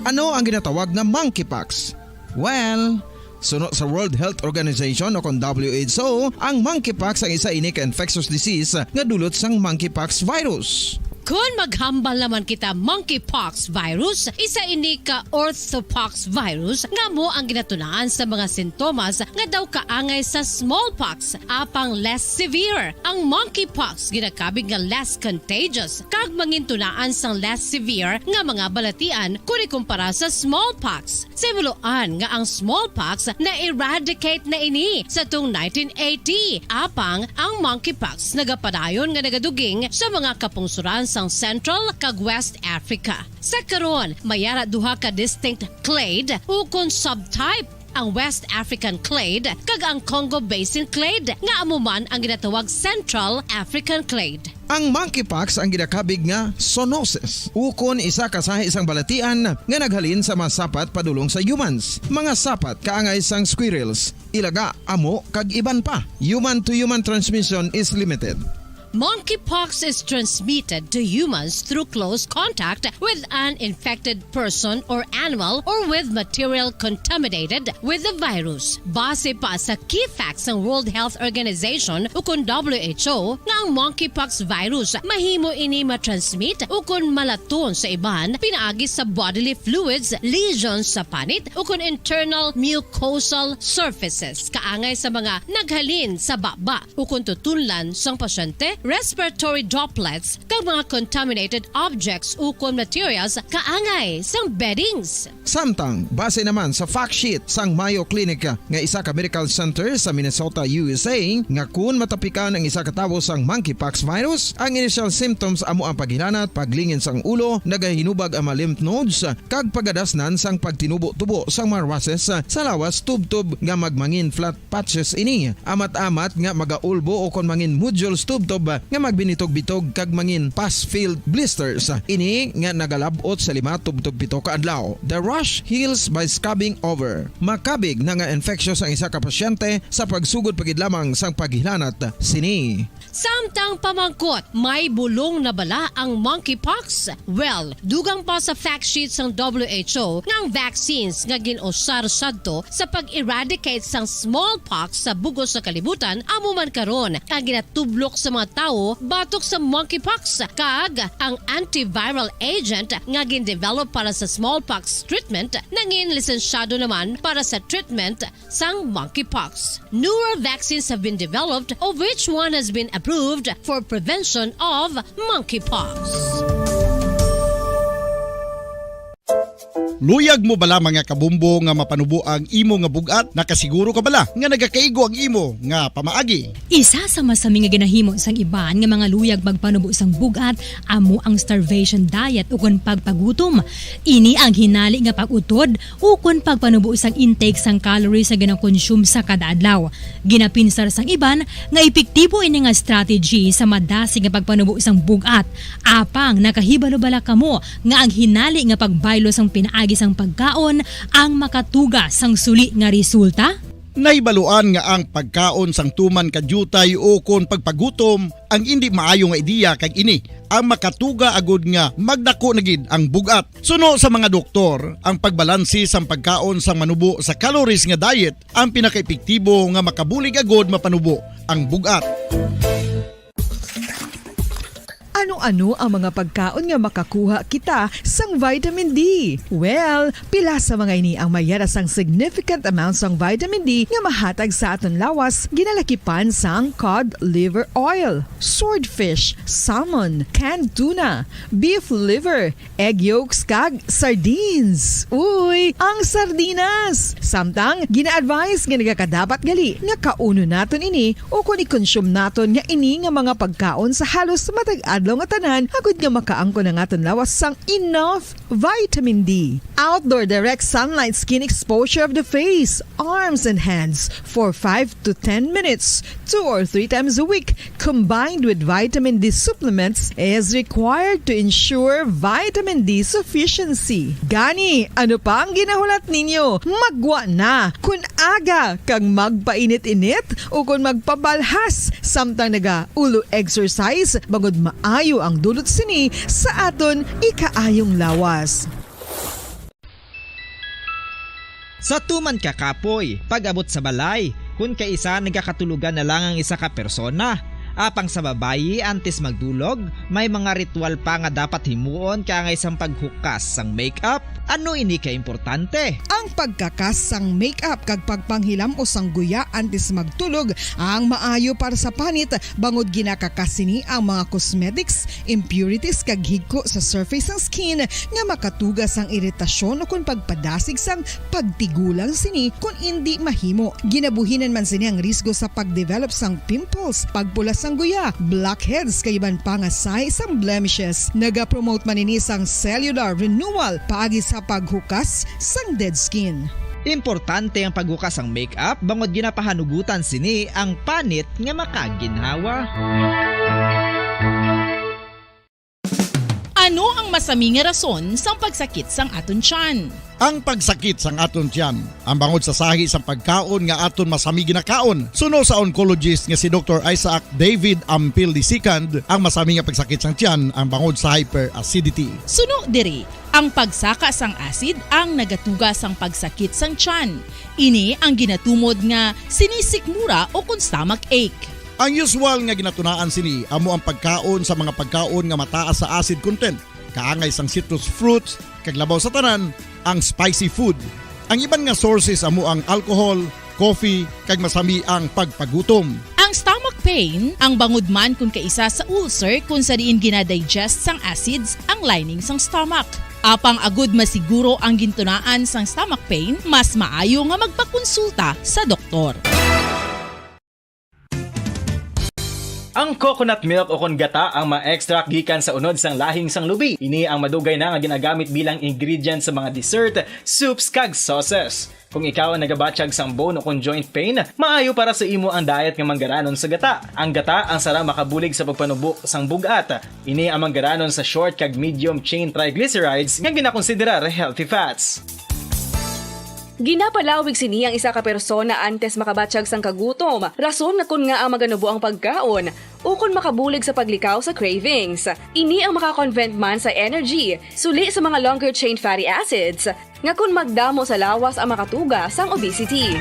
Ano ang ginatawag na monkeypox? Well, sunod sa World Health Organization o kung WHO, ang monkeypox ang isa ini ka infectious disease nga dulot sang monkeypox virus. Kung maghambal naman kita monkeypox virus, isa ini ka orthopox virus nga mo ang ginatunaan sa mga sintomas nga daw kaangay sa smallpox, apang less severe. Ang monkeypox ginakabig nga less contagious kag mangintunaan sang less severe nga mga balatian kung ikumpara sa smallpox. Simuloan nga ang smallpox na eradicate na ini sa tung 1980, apang ang monkeypox nagapadayon nga nagaduging sa mga kapungsuran sang Central kag West Africa. Sa karon, mayara duha ka distinct clade o kung subtype, ang West African clade kag ang Congo Basin clade nga amuman ang ginatawag Central African clade. Ang monkeypox ang ginakabig nga zoonosis. Ukon isa kasahi isang balatian nga naghalin sa mga sapat padulong sa humans. Mga sapat kaangay sang squirrels, ilaga, amo kag iban pa. Human to human transmission is limited. Monkeypox is transmitted to humans through close contact with an infected person or animal or with material contaminated with the virus. Base pa sa key facts ng World Health Organization o kung WHO nga ang monkeypox virus mahimo ini matransmit o kung malaton sa iban pinaagi sa bodily fluids, lesions sa panit o kung internal mucosal surfaces kaangay sa mga naghalin sa baba o kung tutunlan sang pasyente, respiratory droplets kag mga contaminated objects ukon materials kaangay sang beddings. Samtang, base naman sa fact sheet sang Mayo Clinic nga isa ka medical center sa Minnesota, USA, nga kun matapikan ang isa ka tawo sang monkeypox virus, ang initial symptoms amo ang paghilanat, paglingin sang ulo, nagahinubag ang mga lymph nodes, kag pagadasnan sang pagtinubo-tubo sang mga rashes sa lawas tubtob nga magmangin flat patches ini. Amat-amat nga magaulbo o kon mangin nodules tubtob nga magbinitog-bitog kag mangin pus-filled blisters. Ini nga nagalabot sa 5 tubtob 7 ka adlaw. The rash heals by scabbing over. Makabig na nga infectious ang isa ka pasyente sa pagsugod pagid lamang sang paghilanat sini. Samtang pamangkot, may bulong na bala ang monkeypox? Well, dugang pa sa fact sheet ng WHO nga ang vaccines nga ginusar sadto sa pag-eradicate sang smallpox sa bugos sa kalibutan amo man karon ang ginatublok sa mga tao batok sa monkeypox kag ang antiviral agent nga gin-develop para sa smallpox treatment nangin lisensyado naman para sa treatment sang monkeypox. Newer vaccines have been developed of which one has been approved for prevention of monkeypox. Luyag mo bala mga kabumbo nga mapanubo ang imo nga bugat? Nakasiguro ka bala nga nagakaigo ang imo nga pamaagi? Isa sa masami nga ginahimo sang iban nga mga luyag magpanubo sang bugat amo ang starvation diet ukon pagpagutom. Ini ang hinali nga pag-utod ukon pagpanubo sang intake sang calories sa ginakonsume sa kada adlaw. Ginapinsar sang iban nga epektibo ini nga strategy sa madasi nga pagpanubo sang bugat. Apang nakahibalo-bala kamo nga ang hinali nga pagbaylo sang pinaagi sang pagkaon ang makatuga sang suli nga resulta? Naibaluan nga ang pagkaon sang tuman kadyutay o kon pagpagutom ang hindi maayo nga ideya kag ini ang makatuga agud nga magdako na gid ang bugat. Suno sa mga doktor, ang pagbalansi sang pagkaon sang manubo sa calories nga diet ang pinakaepektibo nga makabulig agud mapanubo ang bugat. Ano-ano ang mga pagkaon nga makakuha kita sang vitamin D? Well, pila sa mga ini ang mayara sang significant amounts sang vitamin D nga mahatag sa aton lawas ginalakipan sang cod liver oil, swordfish, salmon, canned tuna, beef liver, egg yolks kag sardines. Uy, ang sardinas! Samtang gina-advise nga nagakadapat gali nga kauno naton ini o kung i-consume naton nga ini nga mga pagkaon sa halos matag adlaw nga tanan agud nga makaangko na naton lawas sang enough vitamin D. Outdoor direct sunlight skin exposure of the face, arms and hands for 5 to 10 minutes 2 or 3 times a week combined with vitamin D supplements is required to ensure vitamin D sufficiency. Gani, ano pa ang ginahulat ninyo? Magwa na kun aga kang magpainit-init o kung magpabalhas samtang naga ulo exercise bangod maayo ang dulot sini sa aton ikaayong lawas. Sa tuman ka kapoy, pag-abot sa balay, kung kaisa nagakatulugan na lang ang isa ka persona. Apang sa babayi antes magdulog, may mga ritual pa nga dapat himuon kaya isang paghukas sang makeup. Ano ini ka importante? Ang pagkakas sang makeup kag pagpanghilam o sang guya antes magtulog ang maayo para sa panit bangod ginakakasini ang mga cosmetics, impurities kag higko sa surface sang skin nga makatugas ang iritasyon o kung pagpadasig sang pagtigulang sini kung hindi mahimo. Ginabuhinan man sini ang risgo sa pagdevelop sang pimples, pagpula sang guya, blackheads kay iban pa nga say sang blemishes. Naga-promote man ini sang cellular renewal paagi sa paghukas sang dead skin. Importante ang paghukas ang makeup bangod ginapahanugutan sini ang panit nga makaginhawa. Ano ang masami nga rason sang pagsakit sang aton tiyan? Ang pagsakit sang aton tiyan, ang bangod sa sahi sang pagkaon nga aton masami ginakaon. Suno sa oncologist nga si Dr. Isaac David Ampil II, ang masami nga pagsakit sang tiyan ang bangod sa hyperacidity. Suno diri, ang pagsaka sang acid ang nagatuga sang pagsakit sang tiyan. Ini ang ginatumod nga sinisikmura o kung stomach ache. Ang usual nga ginatunaan sini amo ang pagkaon sa mga pagkaon nga mataas sa acid content, kaangay sang citrus fruits, kag labaw sa tanan ang spicy food. Ang iban nga sources amo ang alcohol, coffee, kag masami ang pagpagutom. Ang stomach pain ang bangod man kung kaisa sa ulcer kung sa diin ginadigest sang acids ang lining sang stomach. Apang agud masiguro ang gintunaan sang stomach pain, mas maayo nga magpakonsulta sa doktor. Ang coconut milk o kon gata ang ma-extract gikan sa unod sang lahing sang lubi. Ini ang madugay na nga ginagamit bilang ingredient sa mga dessert, soups kag sauces. Kung ikaw ang nagabatsyag sang bone o kon joint pain, maayo para sa imo ang diet nga manggaranon sa gata. Ang gata ang sara makabulig sa pagpanubo sang bugat. Ini ang manggaranon sa short kag medium chain triglycerides nga ginakonsiderar healthy fats. Ginapalawig sini ang isa ka persona antes makabatsyag sang kagutom. Rason na kun nga ang maganubo ang pagkaon o kun makabulig sa paglikaw sa cravings. Ini ang makakonvent man sa energy, suli sa mga longer chain fatty acids, nga kun magdamo sa lawas ang makatuga sang obesity.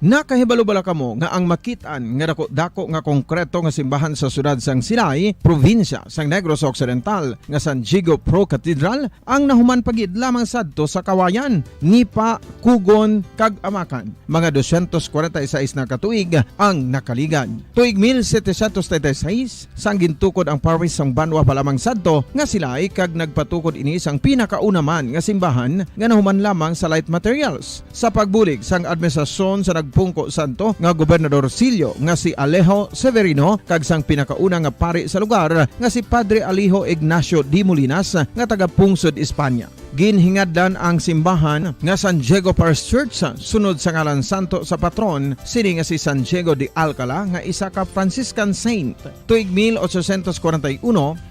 Nakahibalo bala kamo nga ang makitaan nga dako nga konkreto nga simbahan sa sudad sang Sinay, probinsya sang Negros Occidental nga San Diego Pro Cathedral ang nahuman pagid lamang sadto sa Kawayan, Nipa, Kugon kag Amakan. Mga 246 na katuig ang nakaligan. Tuig 1736 sang gintukod ang parish sang Banwa pa lamang sadto nga sila ay kag nagpatukod ini sang pinakauna man nga simbahan nga nahuman lamang sa light materials. Sa pagbulig sang administrasyon sa Pungko Santo nga Gobernador Silio nga si Alejo Severino kag sang pinakauna nga pari sa lugar nga si Padre Alijo Ignacio D. Molinas nga taga Pungsod, Espanya. Ginhingadlan ang simbahan nga San Diego Parish Church sunod sa ngalan santo sa patron sini nga si San Diego de Alcala nga isa ka Franciscan saint. Tuig 1841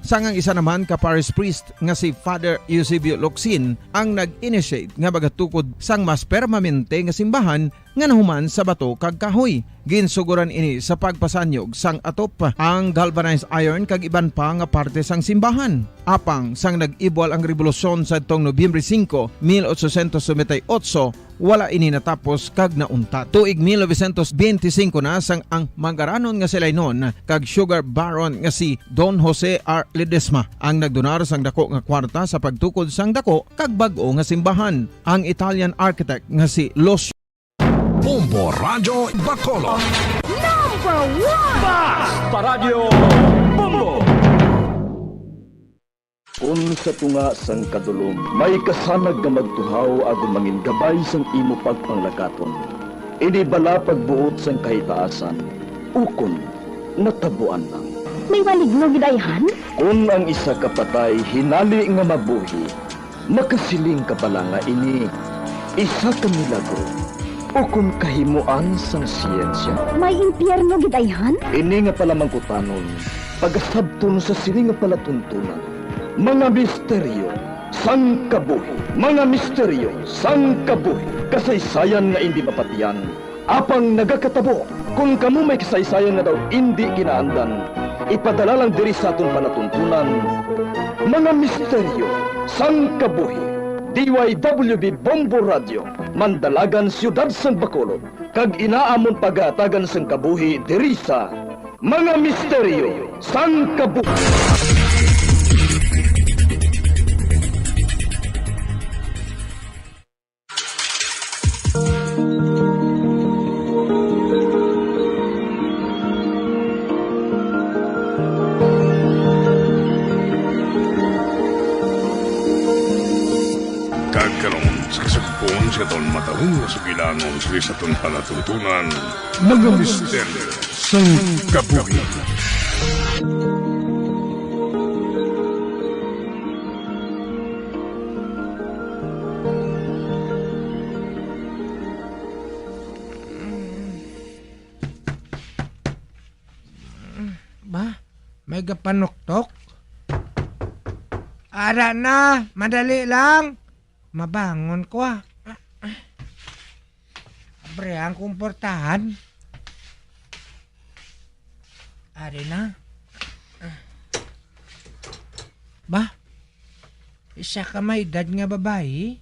sangang isa naman ka parish priest nga si Father Eusebio Locsin ang nag-initiate nga bagatukod sang mas permanente nga simbahan nga nahuman sa bato kag kahoy. Ginsuguran ini sa pagpasanyog sang atop ang galvanized iron kag iban pa nga parte sang simbahan. Apang sang nag-ibwal ang revolusyon sa tong Nobyembre 5, 1898, wala ini natapos kag nauntat. Tuig 1925 na sang ang mangaranon nga sila noon kag sugar baron nga si Don Jose R. Ledesma ang nagdonar sang dako nga kwarta sa pagtukod sang dako kag bag-o nga simbahan. Ang Italian architect nga si Los Bombo Radio Bacolod. Number 1! Basta Radio Bombo! Unsa tunga sang kadulom, may kasanag nga magtuhaw agon mangin gabay sang imo pagpanglakaton. Ini bala pagbuot sang kahitaasan, ukon natabuan lang. May maligno gidayhan? Kung ang isa ka patay hinali nga mabuhi, makasiling ka pala nga ini isa ka milagro. Ukon kahimuan sang siyensya. May impyerno gidayhan? Ini nga pala mangkutanon, pagasabton sa sini nga palatuntunan. Mga misteryo sang kabuhi. Mga misteryo sang kabuhi. Kasaysayan nga hindi mapatiyan. Apang nagakatabo. Kung kamo may kasaysayan nga daw hindi kinaandan, ipadala lang diri sa atong palatuntunan. Mga misteryo sang kabuhi. DYWB Bombo Radio, Mandalagan, Siyudad San Bacolod. Kag inaamon pagatagan sang kabuhi diri sa Mga Misteryo sang Kabuhi. Kagkaroon sa kasagpon sa taon matahong na sugilanon sa taon palatuntunan, mga misteryo sang kabuhi. Ba, may gapanoktok? Ara na, madali lang. Mabangon ko ah. Abre ang kumportahan. Ari na. Ba? Isa ka may edad nga babae?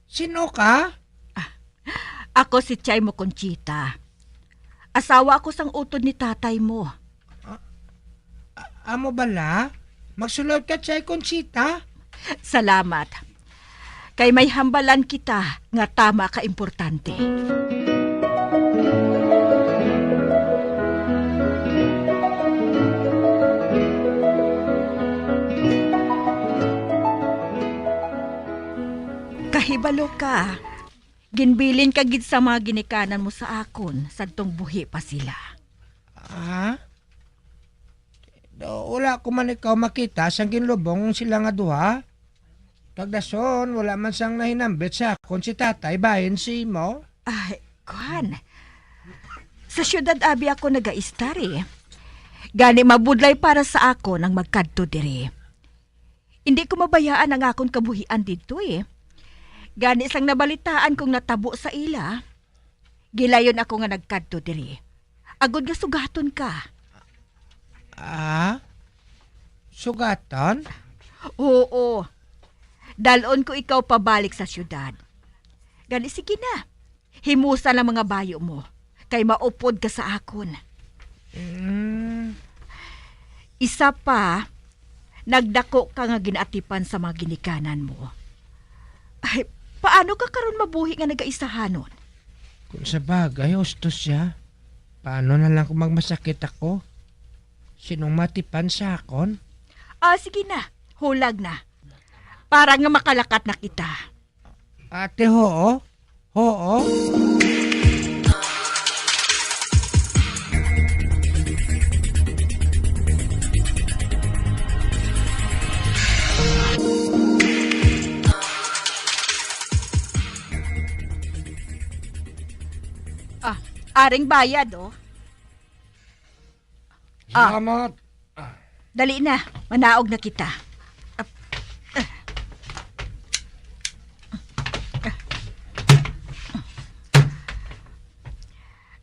Sino ka? Ako si Chay mo Conchita. Asawa ako sang utod ni tatay mo. Amo bala? Magsulod ka, Chay Conchita? Salamat. Kay may hambalan kita nga tama ka importante. Kahibalo ka. Ginbilin ka gid sa mga ginikanan mo sa akon, sadtong buhi pa sila. Wala ko man ikaw makita sang ginlubong sila nga duha. Pagdason, wala man sang nahinambit sa akon si tatay bahin si mo. Ay, kuhan. Sa syudad abi ako nagaistari. Gani mabudlay para sa akon ang magkadto diri. Hindi ko mabayaan ang akon kabuhian dito eh. Gani sang nabalitaan kong natabo sa ila. Gilayon ako nga nagkadto diri. Agod nga sugaton ka. Sugatan? Oo. Dalon ko ikaw pabalik sa syudad. Gani sige na. Himusa lang mga bayo mo. Kay maupod ka sa akon. Isa pa, nagdako ka nga ginatipan sa mga ginikanan mo. Ay, paano ka karon mabuhi nga nagaisahanon? Kung sa bagay, hustos siya. Paano na lang kung magmasakit ako? Sinong matipan sa akon? Sige na. Hulag na. Para nga makalakat na kita. Ate, hoo? Hoo? Aring bayad, oh. Salamat. Dali na. Manaog na kita.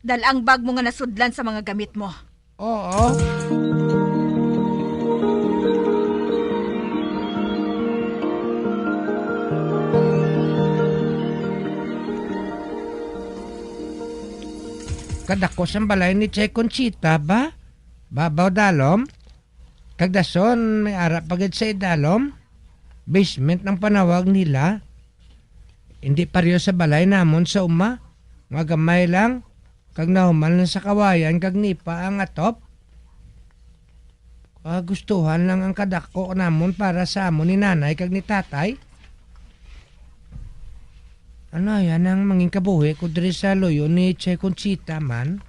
Dalang bag mo nga nasudlan sa mga gamit mo. Oo. kadako sa balay ni Chay Conchita ba? Babaw dalom? Kagdason may ara pagid sa idalom? Basement ng panawag nila? Hindi pareho sa balay namon sa uma? Mga gamay lang? Kag nahumal na sa kawayan kag nipa ang atop? Gustuhan lang ang kadako namon para sa amon ni nanay kag ni tatay? Ano yan ang manging kabuhi ko diri sa loyo ni Chay Conchita man?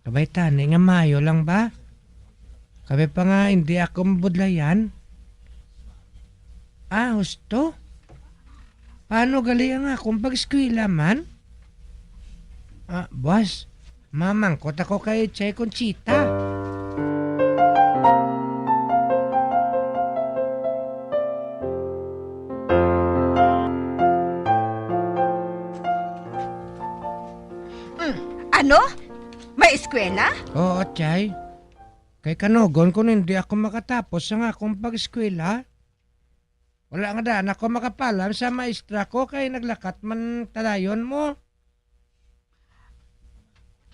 Kabay tani nga mayo lang ba? Kabay pa nga hindi ako mabudlayan? Husto? Paano gali ang akong pag-eskwela man? Boss, mamangkot ako kay Chay Conchita. Ano? May eskwela? Oo, Chay. Kay kanugon kung hindi ako makatapos sa akong pag-eskwela. Wala nga daan ako makapalam sa maestra ko kay naglakat man talayon mo.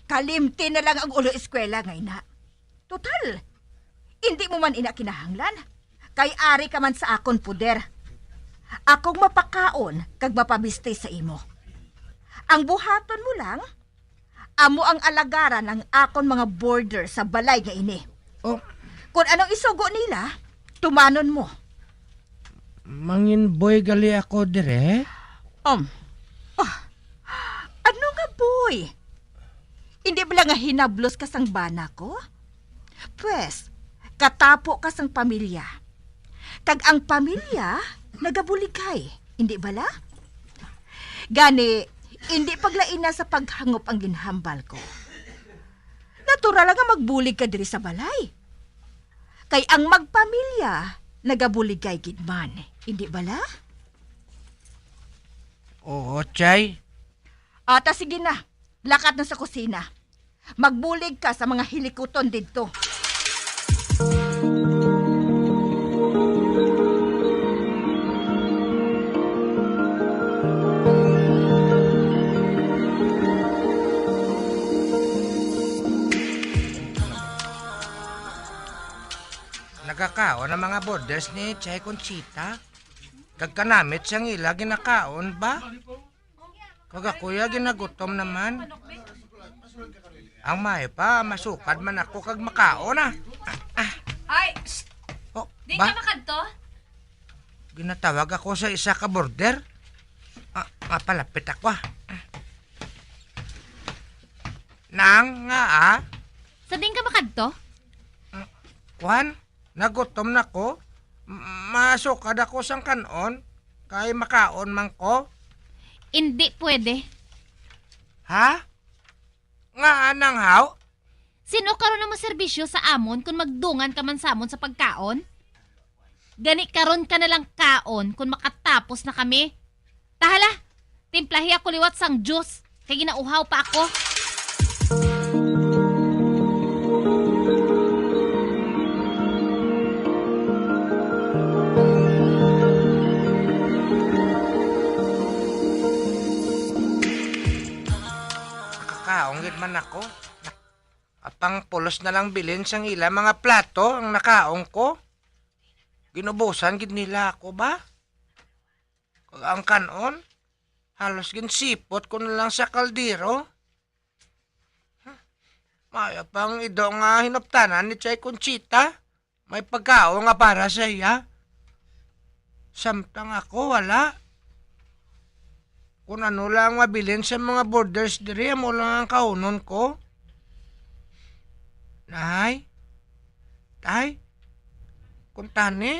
Kalimti na lang ang ulo eskwela ngay na. Total, hindi mo man ina kinahanglan. Kay ari ka man sa akon puder. Akong mapakaon kag mapabiste sa imo. Ang buhaton mo lang, amo ang alagaran ng akon mga border sa balay nga ini. Kung anong isugo nila, tumanon mo. Mangin boy gali ako dire? Ano nga boy? Hindi ba lang nga hinablos ka sang bana ko? Pwes, katapo ka sang pamilya. Kag ang pamilya, nagabuligay. Hindi bala? Gani, hindi paglain na sa paghangop ang ginhambal ko. Natural lang nga magbulig ka diri sa balay. Kay ang magpamilya, nagabuligay gidman. Hindi bala? Oo, Chay. Sige na. Lakat na sa kusina. Magbulig ka sa mga hilikuton dito. Nagkakaon ang mga borders ni Chay Conchita. Kagkanamit siyang ila ginakaon ba? Kagakuya ginagutom naman. Ang may pa, masukad man ako kag makaon Ay! Di ba? ka makadto? Ginatawag ako sa isa ka border. Mapalapit ako Nang nga Sa din ka makadto? Kwan, nagutom na ko. Masukad ako sang kanon. Kay makaon man ko. Hindi pwede. Ha? Nga anang haw? Sino karon na maserbisyo sa amon kung magdungan ka man sa amon sa pagkaon? Gani karon ka na lang kaon kung makatapos na kami. Tahala, timplahi ako liwat sang juice. Kay ginauhaw pa ako. Kaonggit man ako. Apang pulos na lang bilin sang ila mga plato ang nakaong ko. Ginubusan gid nila ako ba? Kag ang kanon, halos ginsipot ko na lang sa kaldero. Maya pang ido nga hinuptanan ni Chay Conchita. May pagkaon nga para sa iya. Samtang ako wala. Kung ano lang mabilin sa mga borders diri, mo lang ang kaunon ko. Nay? Tay? Kung tani,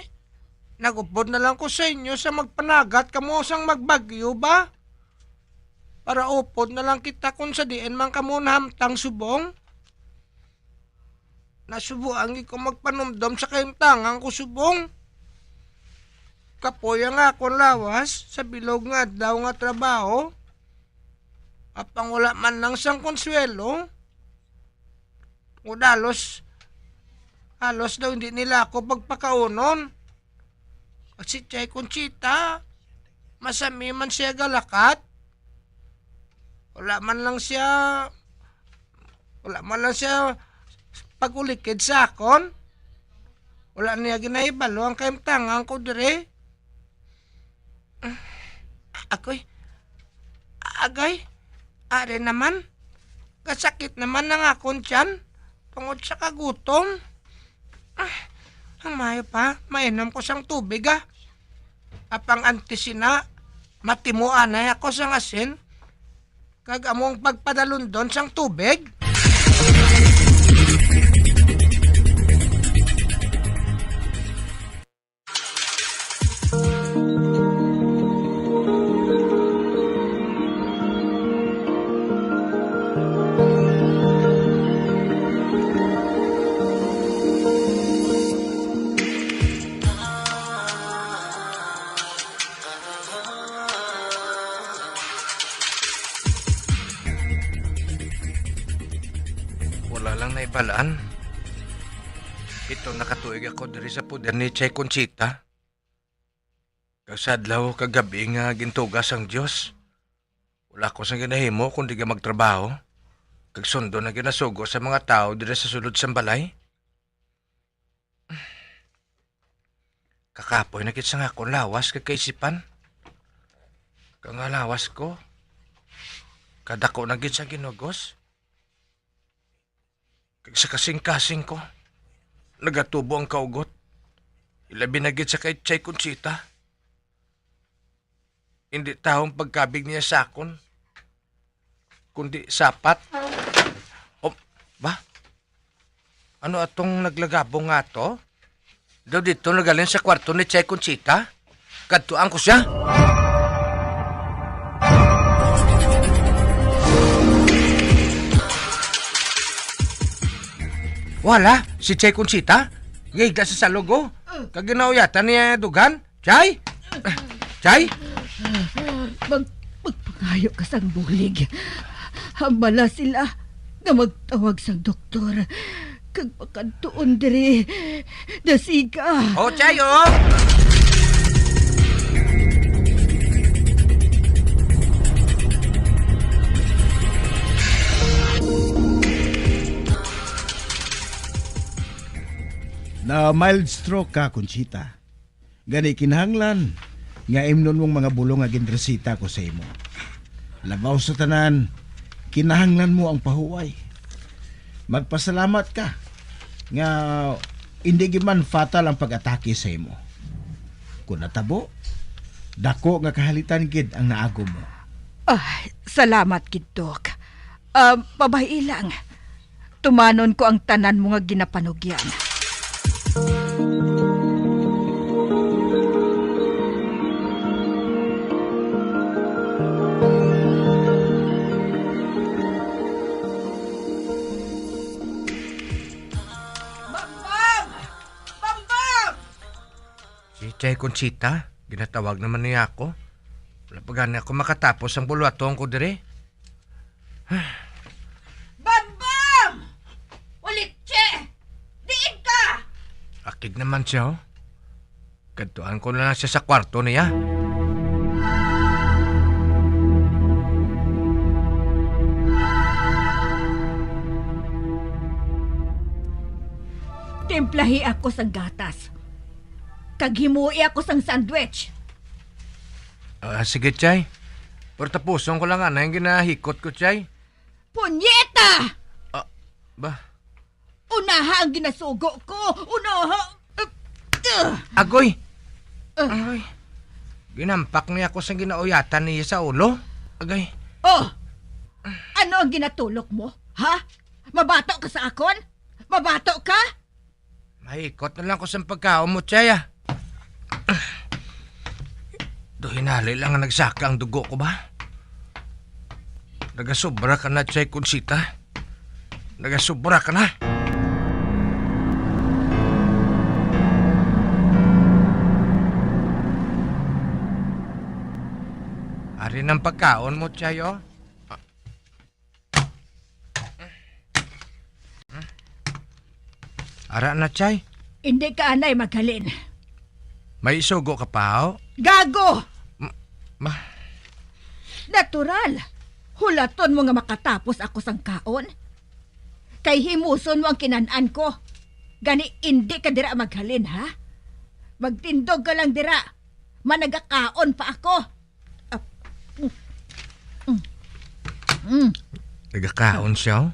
nagupod na lang ko sa inyo sa magpanagat kamo sang magbagyo ba? Para upod na lang kita kung sa diin man kamo nahamtang subong. Nasubuan ko magpanumdom sa kaimtangan ko subong. Kapoy nga akong lawas sa bilog nga daw nga trabaho. Apang wala man lang sang konsuelo. Halos daw hindi nila ako pagpakaunon. Kasi Chay Conchita, masami man siya galakat. Wala man lang siya pagulikid sa akon. Wala niya ginahibalo ang kaimtangan ko dire. Agay, are naman. Kasakit naman ng akon tiyan. Tungod sa kagutom. Ang mayo pa, mainom ko sang tubig Apang antisina, matimuan na ako sang asin. Kag among pagpadalon doon sang tubig. Wala lang naibalaan. Ito nakatuig ako diri sa puder ni Chay Conchita. Kasadlaw kagabi nga gintugas ang Diyos. Wala ko sang ginahimo kundi ka magtrabaho. Kag sundo na ginasugo sa mga tao diri sa sulod sang balay. Kakapoy na kit sa nga akong lawas kag kaisipan. Kang lawas ko. Kadako na gid sa ginugos. Kag sa kasing-kasing ko, nagatubo ang kaugot. Ilabi na gid sa kay Chay Conchita. Hindi taong pagkabig niya sa akon, kundi sapat. O, ba? Ano atong naglagabong nga to? Daw dito nagaling sa kwarto ni Chay Conchita? Kadtuan ko siya? Wala, si Chay Conchita. Gigda sa salugo. Kaginauyatan niya dugan. Chay? Chay? Magpangayo ka sang bulig. Hambala sila na magtawag sang doktor. Kag pakantuon diri. Dasiga. Oh, Chay, oh! Na mild stroke ka, Conchita. Gani kinahanglan nga imnon mong mga bulong nga ginresita ko sa imo. Labaw sa tanan, kinahanglan mo ang pahuway. Magpasalamat ka nga hindi giman fatal ang pag-atake sa imo. Kung natabo, dako nga kahalitan gid ang naago mo. Salamat gid, Dok. Pabahi lang. Tumanon ko ang tanan mo nga ginapanugyan. Si Chay Conchita, ginatawag naman niya ako. Wala pa gani ako makatapos ang bulwatong ko dire. Bambam! Ulit, Che! Diin ka! Akig naman siya, oh. Kadtuan ko na lang siya sa kwarto niya. Timplahi ako sang gatas. Kaghimuhi ako sang sandwich. Sige, Chay. Pero tapuson ko lang yung ginahikot ko, Chay. Punyeta! Ba? Unaha ang ginasugo ko! Unaha! Agoy! Agoy. Ginampak niya ako sa ginauyatan niya sa ulo. Agay. Oh! Ano ang ginatulok mo? Ha? Mabato ka sa akon? Mabato ka? Mahikot na lang ko sa pagkaon mo, Chay, hinali lang ang nagsaka ang dugo ko ba? Nagasobra ka na, Chay Conchita. Nagasobra ka na. Ari ng pagkaon mo, Chay, oh. Ara na, Chay. Hindi ka anay maghalin. May isugo ka pa, oh? Gago! Ma? Natural. Hulaton mo nga makatapos ako sang kaon. Kay himuson mo ang kinanaan ko. Gani hindi ka dira maghalin, ha? Magtindog ka lang dira. Managakaon pa ako. Nagakaon siya.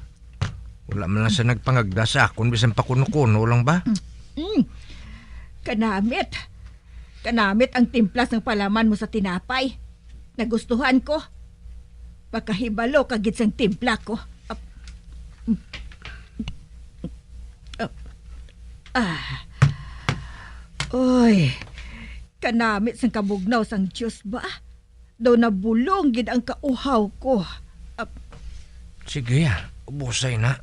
Wala man lang siya nagpangagda sa akon, bisan pa kuno-kuno lang ba? Kanamit. Kanamit ang timplas ng palaman mo sa tinapay. Nagustuhan ko. Makahibalo kagit sang timpla ko. Oy, kanamit sang kabugnaw sang Diyos ba? Daw nabulong gid ang kauhaw ko. Sige ubusay na.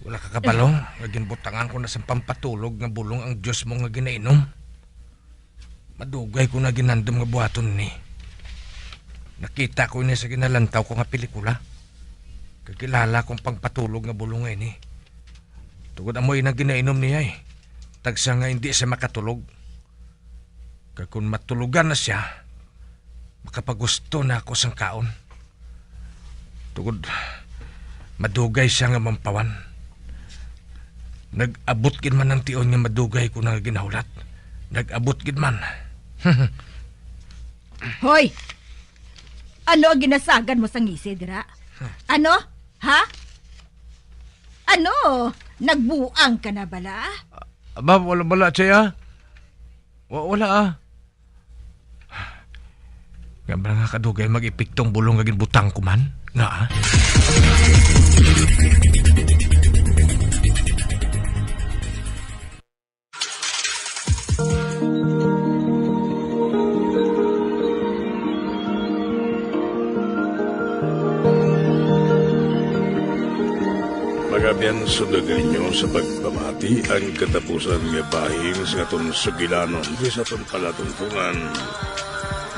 Wala ka kabalong. Naging butangan ko na sa pampatulog nga bulong ang Diyos mo nga ginainom. Madugay ko na ginandom nga buhaton ni. Nakita ko niya sa ginalantaw ko nga pelikula. Kakilala kong pangpatulog nga bulong ngayon eh. Tugod amoy na ginainom niya eh. Tagsa nga hindi siya makatulog. Kaya kung matulugan na siya, makapagusto na ako sang kaon. Tugod, madugay siya nga mampawan. Nag-abot gid man ng tion nga madugay ko na ginahulat. Nag-abot gid man. Hoy! Ano ang ginasagan mo sa ngisi, dira? Ano? Ha? Ano? Nagbuang ka na bala? Aba, wala siya. Wala Nga ba nga kadugay mag-ipiktong bulong nga ginbutang ko man? Nga Magabiyanso na ganyo sa pagpamati ang katapusan nga bahing sa aton sugilanon sa aton palatuntungan.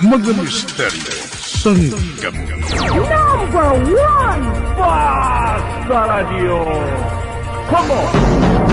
Mga misteryo sang kamu. Number 1 Basta Radio. Come on!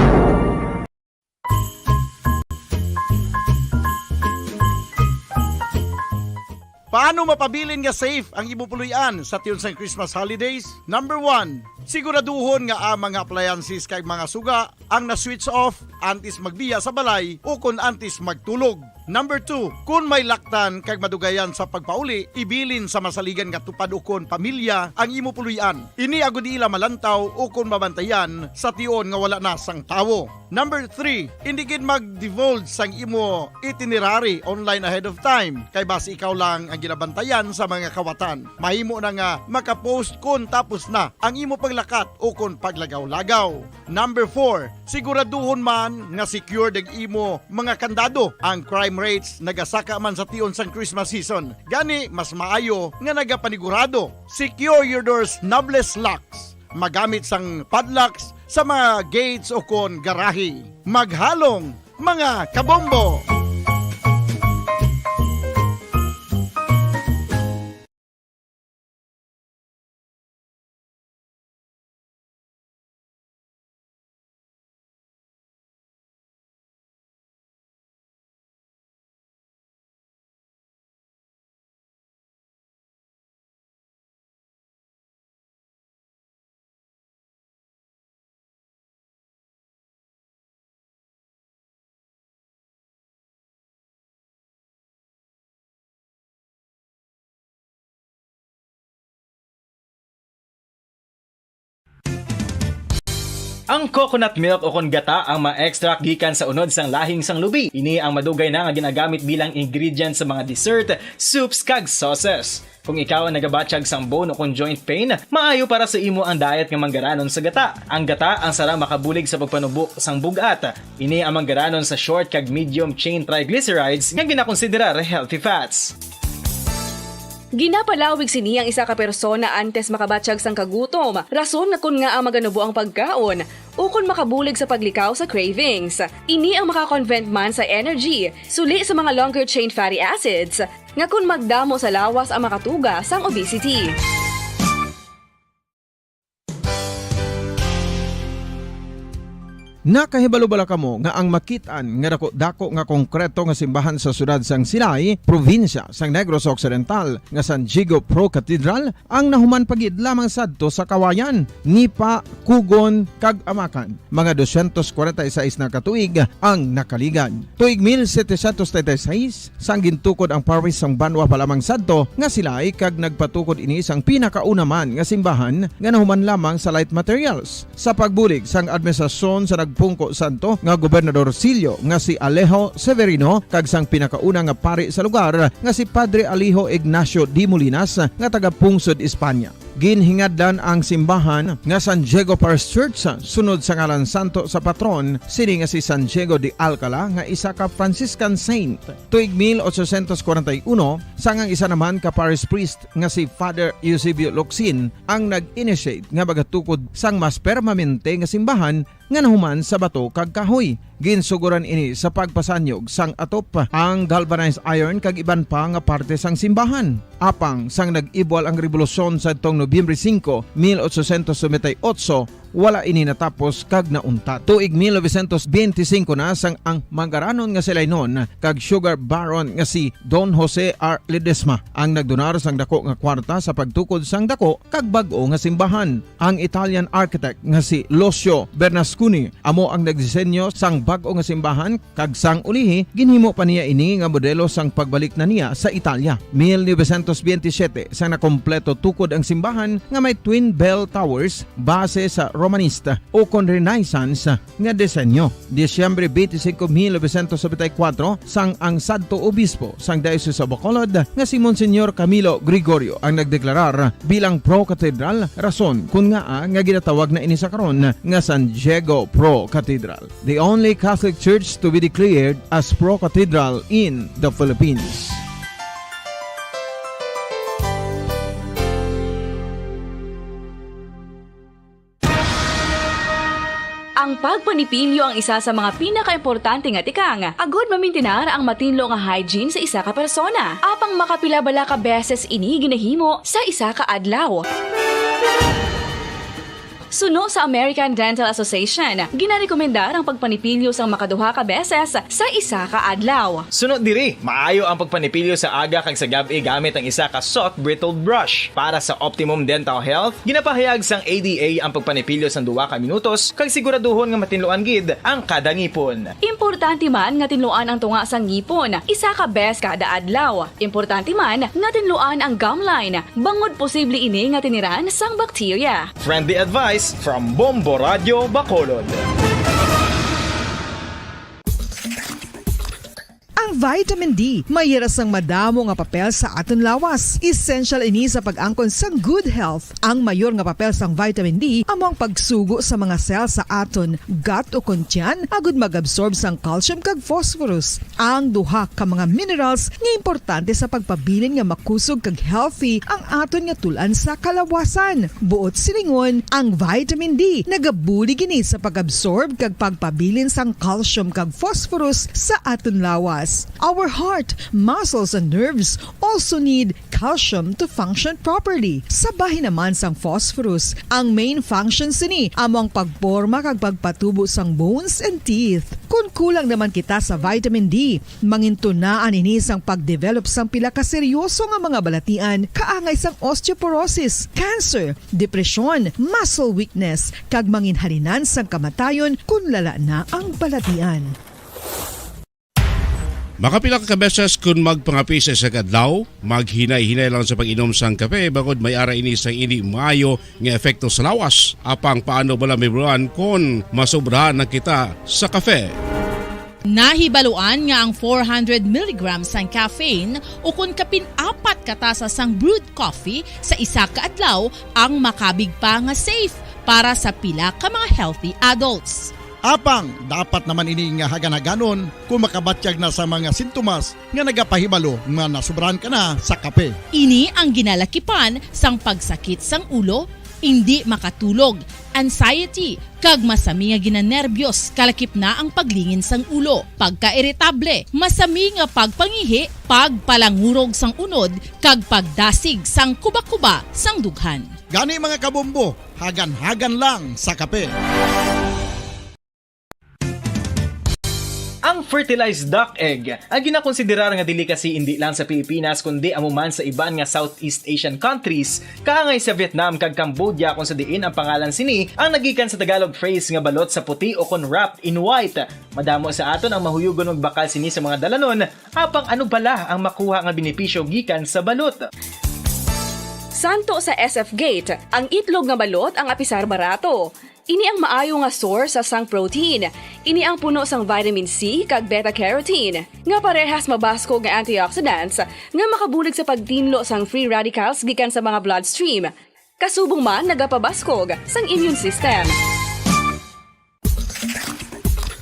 Paano mapabilin nga safe ang ibupuluyan sa tiyon sang Christmas holidays? Number 1, siguraduhon nga ang mga appliances kay mga suga ang na-switch off antes magbiya sa balay o kung antes magtulog. Number 2, kung may laktan kag madugayan sa pagpauli, ibilin sa masaligan nga tupad ukon pamilya ang imo puluyan. Ini agud ila malantaw ukon mabantayan sa tion nga wala na sang tawo. Number 3, hindi gid mag-divulge sang imo itinerary online ahead of time kay base ikaw lang ang ginabantayan sa mga kawatan. Mahimo na nga makapost kun tapos na ang imo paglakat ukon paglagaw-lagaw. Number 4, siguraduhon man nga secured ang imo mga kandado. Ang crime rates nagasaka man sa tion sang Christmas season. Gani mas maayo nga nagapanigurado. Secure your doors knobless locks. Magamit sang padlocks sa mga gates o kon garahe. Maghalong mga kabombo. Ang coconut milk o kon gata ang ma-extract gikan sa unod sang lahing sang lubi. Ini ang madugay na nga ginagamit bilang ingredient sa mga dessert, soups kag sauces. Kung ikaw ang nagabatsyag sang bone o kon joint pain, maayo para sa imo ang diet nga manggaranon sa gata. Ang gata ang sara makabulig sa pagpanubok sang bugat. Ini ang manggaranon sa short kag medium chain triglycerides nga ginakonsiderar healthy fats. Ginapalawig sini ang isa ka persona antes makabatsyag sang kagutom. Rason nga kun nga ang maganubo ang pagkaon o kun makabulig sa paglikaw sa cravings. Ini ang makakonvent man sa energy, suli sa mga longer chain fatty acids, nga kun magdamo sa lawas ang makatuga sang obesity. Nakahibalo bala kamo nga ang makitaan nga dako nga konkreto nga simbahan sa sudad sang Silay, probinsya sang Negros Occidental nga San Diego Pro Cathedral ang nahuman pagid lamang sadto sa kawayan ni pa Kugon kag Amakan. Mga 246 na katuig ang nakaligan. Tuig 1736 sang gintukod ang parish sang Banwa pa lamang sadto nga Silay kag nagpatukod ini sang pinakauna man nga simbahan nga nahuman lamang sa light materials. Sa pagbulig sang administrasyon sa nagpungko santo nga Gobernador Silio nga si Alejo Severino kag sang pinakauna nga pari sa lugar nga si Padre Alijo Ignacio Di Molinas nga taga Pungsod, Espanya. Ginhingadlan ang simbahan nga San Diego Parish Church sunod sa ngalan santo sa patron sini nga si San Diego de Alcala nga isa ka Franciscan saint. Tuig 1841 sangang isa naman ka parish priest nga si Father Eusebio Locsin ang nag-initiate nga bagatukod sang mas permanente nga simbahan nga nahuman sa bato kag kahoy. Ginsuguran ini sa pagpasanyog sang atop ang galvanized iron kag iban pa nga parte sang simbahan. Apang sang nag-ibwal ang revolusyon sa tong Nobyembre 5, 1898, wala ini natapos kag naunta. Tuig 1925 na sang ang mangaranon nga silay noon kag sugar baron nga si Don Jose R. Ledesma ang nagdonar sang dako nga kwarta sa pagtukod sang dako kag bag-o nga simbahan. Ang Italian architect nga si Lucio Bernasconi amo ang nagdisenyo sang bag-o nga simbahan kag sang ulihi ginhimo pa niya ini nga modelo sang pagbalik na niya sa Italia. 1927 sang nakompleto tukod ang simbahan nga may twin bell towers base sa Romanista o kon Renaissance nga disenyo. Disyembre 25, 1974 sang ang Santo Obispo sang Diocese of Bacolod nga si Monsignor Camilo Gregorio ang nagdeklarar bilang Pro Cathedral, rason kung nga ginatawag na ini sa karon nga San Diego Pro Cathedral, the only Catholic Church to be declared as Pro Cathedral in the Philippines. Ang pagpanipilyo ang isa sa mga pinaka-importante nga tikang. Agod mamintinar ang matinlo nga hygiene sa isa ka persona. Apang makapila bala ka beses ini ginahimo sa isa ka adlaw. Suno sa American Dental Association, ginarekomendar ang pagpanipilyo sang makaduha ka beses sa isa ka adlaw. Sunod diri, maayo ang pagpanipilyo sa aga kag sa gabi gamit ang isa ka soft brittle brush. Para sa optimum dental health, ginapahayag sang ADA ang pagpanipilyo sang 2 ka minutos kag siguraduhon nga matinluan gid ang kada ngipon. Importante man nga tinluan ang tunga sang ngipon, isa ka bes kada adlaw. Importante man nga tinluan ang gum line, bangod posible ini nga tiniran sang bakterya. Friendly advice from Bombo Radio Bacolod. Ang vitamin D, mayroon madamo nga papel sa aton lawas. Essential ini sa pag-angkon sang good health. Ang mayor nga papel sang vitamin D among pagsugo sa mga cell sa aton gut o kuntyan agud mag-absorb sang calcium kag phosphorus. Ang duha ka mga minerals nga importante sa pagpabilin nga makusog kag healthy ang aton nga tulan sa kalawasan. Buot silingon, ang vitamin D nagabuli gini sa pag-absorb kag pagpabilin sang calcium kag phosphorus sa aton lawas. Our heart, muscles, and nerves also need calcium to function properly. Sabahin naman sang phosphorus, ang main function sini among pagporma kag pagpatubo sang bones and teeth. Kung kulang naman kita sa vitamin D, mangintunaan ini sang pagdevelop sang pila ka seryoso nga mga balatian kaangay sang osteoporosis, cancer, depresyon, muscle weakness, kag manginhalinan sang kamatayon kung lala na ang balatian. Makapila ka beses kung magpangapi sa isa ka adlaw, maghinay-hinay lang sa pag-inom sang kape bagod may ara ini sang ini maayo nga epekto sa lawas. Apang paano bala mibruan kung masobrahan na kita sa kape. Nahibaluan nga ang 400 mg sang caffeine o kung kapin-4 katasa sang brewed coffee sa isa ka adlaw ang makabig pa nga safe para sa pila ka mga healthy adults. Apang, dapat naman ini nga hagan-haganon kung makabatyag na sa mga sintomas nga nagapahibalo nga nasubrahan ka na sa kape. Ini ang ginalakipan sang pagsakit sang ulo, hindi makatulog, anxiety, kag masami nga ginanerbiyos, kalakip na ang paglingin sang ulo, pagka-irritable, masami nga pagpangihi, pagpalangurog sang unod, kag pagdasig sang kuba-kuba sang dughan. Gani mga kabombo, hagan-hagan lang sa kape. fertilized duck egg ang ginakonsiderar nga delicacy hindi lang sa Pilipinas kundi amuman sa iban nga Southeast Asian countries kaangay sa Vietnam kag Cambodia kung sa diin ang pangalan sini ang nagikan sa Tagalog phrase nga balot sa puti o kon wrapped in white. Madamo sa aton ang mahuyugon og bakal sini sa mga dalanon apang ano bala ang makuha nga benepisyo gikan sa balot. Santo sa SF Gate, ang itlog nga balot ang apisar barato. Ini ang maayo nga source sa sang protein. Ini ang puno sang vitamin C kag beta-carotene. Nga parehas mabasko nga antioxidants nga makabulig sa pagtinlo sang free radicals gikan sa mga bloodstream. Kasubong man nagapabaskog sang immune system.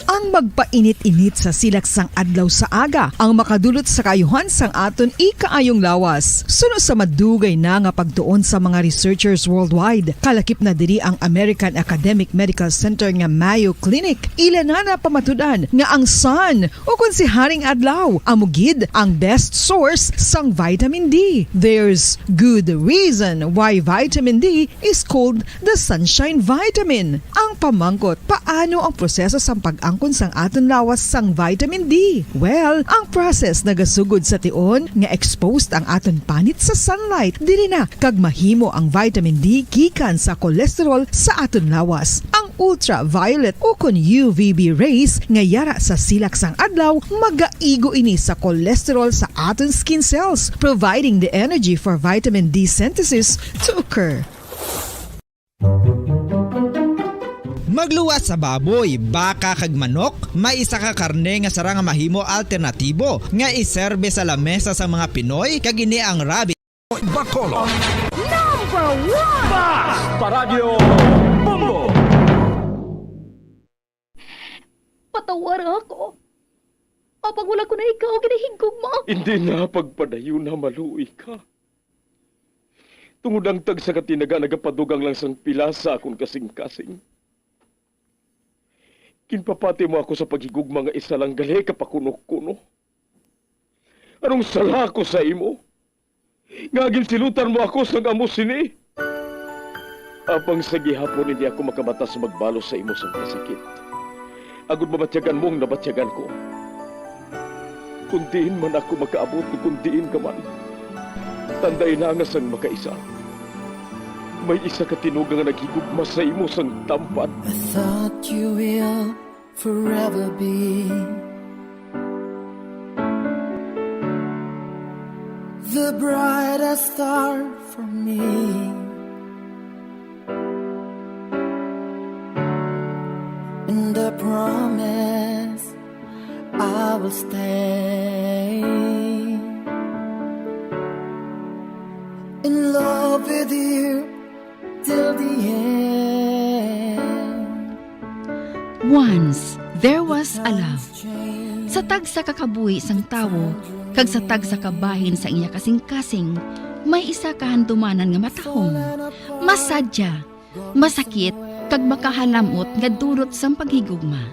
Ang magpainit-init sa silaksang adlaw sa aga ang makadulot sa kayuhan sang aton ikaayong lawas. Suno sa madugay na nga pagtuon sa mga researchers worldwide, kalakip na diri ang American Academic Medical Center nga Mayo Clinic. Ila na pamatudan nga ang sun o kung si Haring Adlaw amugid ang best source sang vitamin D. There's good reason why vitamin D is called the sunshine vitamin. Ang pamangkot, paano ang proseso sang pag-angkon sang aton lawas sang vitamin D? Well, ang process nagasugod sa tion nga exposed ang aton panit sa sunlight dili na kag mahimo ang vitamin D gikan sa cholesterol sa aton lawas. Ang ultraviolet o kon UVB rays nga yara sa silak sang adlaw magaigo ini sa cholesterol sa aton skin cells, providing the energy for vitamin D synthesis to occur. Magluwas sa baboy, baka kag manok, may isa ka karne nga sarang mahimo alternatibo nga iserbe sa lamesa sa mga Pinoy kag ini ang rabbit. Bacolod #1 Bas Paradyo Bombo. Patawar ako. Apag wala ko na ikaw, ginahigog mo. Hindi na pagpadayo na maluwi ka. Tungod ang tag sa katinaga nagapadugang lang sang pila sa akong kasing-kasing. Kinpapati mo ako sa paghigugma nga isa lang gali kapakuno-kuno. Anong sala ko sa imo? Nga ginsilutan mo ako sa amo sini. Apang sa gihapon hindi ako makabatas magbalos sa imo sa kasakit. Agud mabatyagan mong nabatyagan ko. Kundiin man ako makaabot o kundiin ka man. Tanday na nga sang makaisa. May isa ka tinuga nga naghigugma sa imo sang tampat. I thought you will forever be the brightest star for me. And I promise I will stay in love with you till the end. Once, there was a love. Sa tag sa kakabuhi sang tawo, kag sa tag sa kabahin sa iya kasing-kasing, may isa kahandumanan nga matahong. Masadya, masakit, kag makahalamot nga dulot sang paghigugma.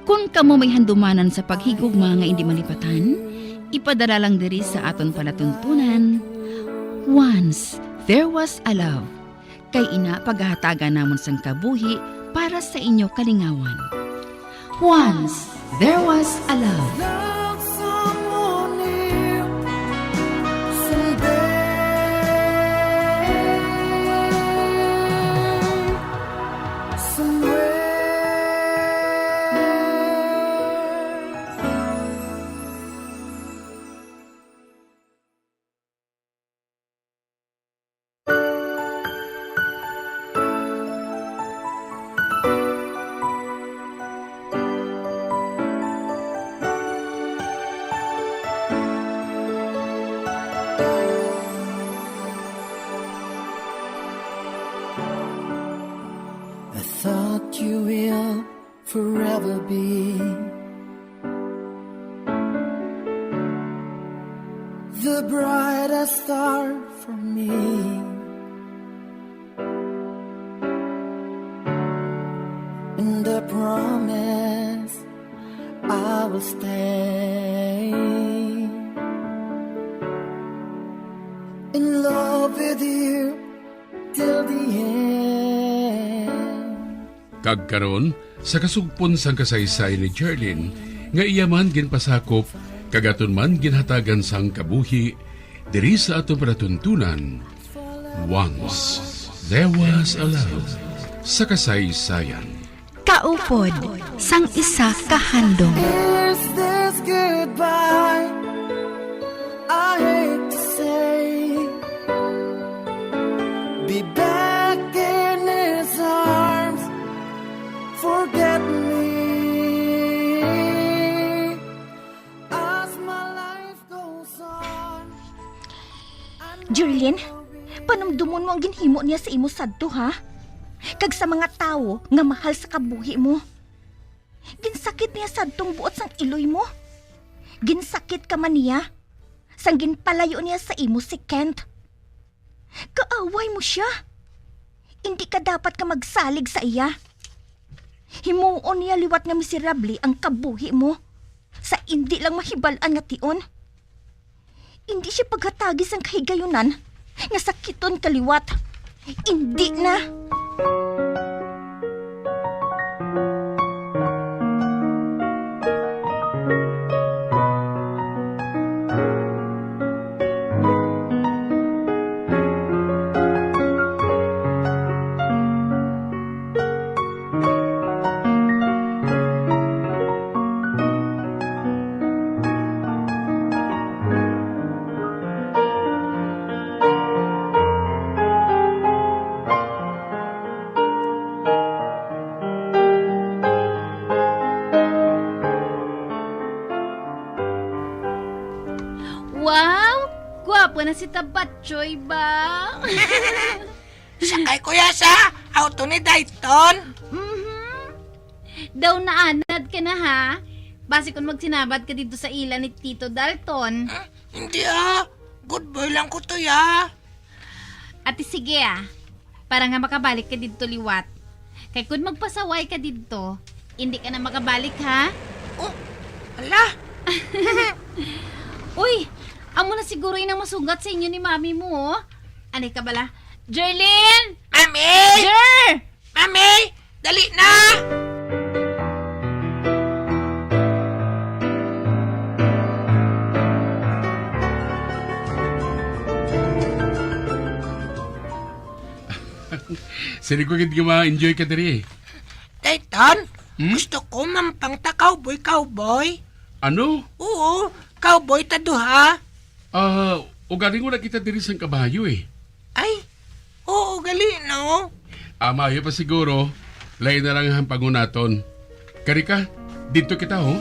Kung kamo may handumanan sa paghigugma nga hindi malipatan, ipadala lang diri sa aton palatuntunan. Once, there was a love. Kay ina paghahatagan namon sang kabuhi para sa inyo kalingawan. Once, there was a love. Thought you will forever be the brightest star for me. And I promise I will stay in love with you till the end. Kagkaron, sa kasugpon sang kasaysay ni Jerlyn, nga iya man ginpasakop kagaton man ginhatagan sang kabuhi diri sa atong panatuntunan. Once there was a love sa kasaysayan. Kaupod sang isa kahandom. Is this goodbye? I hate to say, be back in his arms, forget me. As my life goes on. Jerlyn, panumdumon mo ang ginhimo niya sa imo sadto, ha? Kag sa mga tao nga mahal sa kabuhi mo. Ginsakit niya sadtong buot sang iloy mo. Ginsakit ka man niya. Sang ginpalayo niya sa imo si Kent. Kaaway mo siya. Hindi ka dapat ka magsalig sa iya. Himuon niya liwat nga miserable ang kabuhi mo. Sa hindi lang mahibalan nga tion. Hindi siya paghatagis ang kahigayunan nga sakiton kaliwat. Hindi na. Wow! Gwapo na si Tabatchoy ba? Sakay kuya sa auto ni Dayton. Daw naanad ka na ha? Base kung magsinabad ka dito sa ila ni Tito Dalton. Hindi good boy lang ko to ya. Ate sige para nga makabalik ka dito liwat. Kay kung magpasaway ka dito, hindi ka na makabalik ha? Ala! Uy! Amo na siguro inang masugat sa inyo ni mami mo. Anay ka bala? Jerlyn! Mami! Jer! Mami! Dali na! Sini ko hindi ma-enjoy ka diri. Dayton, gusto ko mampang ta cowboy. Ano? Oo, cowboy ta duha. Ugaling ko na kita diri sang kabayo eh. Ay, oo, gali no. Mayo pa siguro, lain na lang ang pangunaton. Karika, dito kita ho.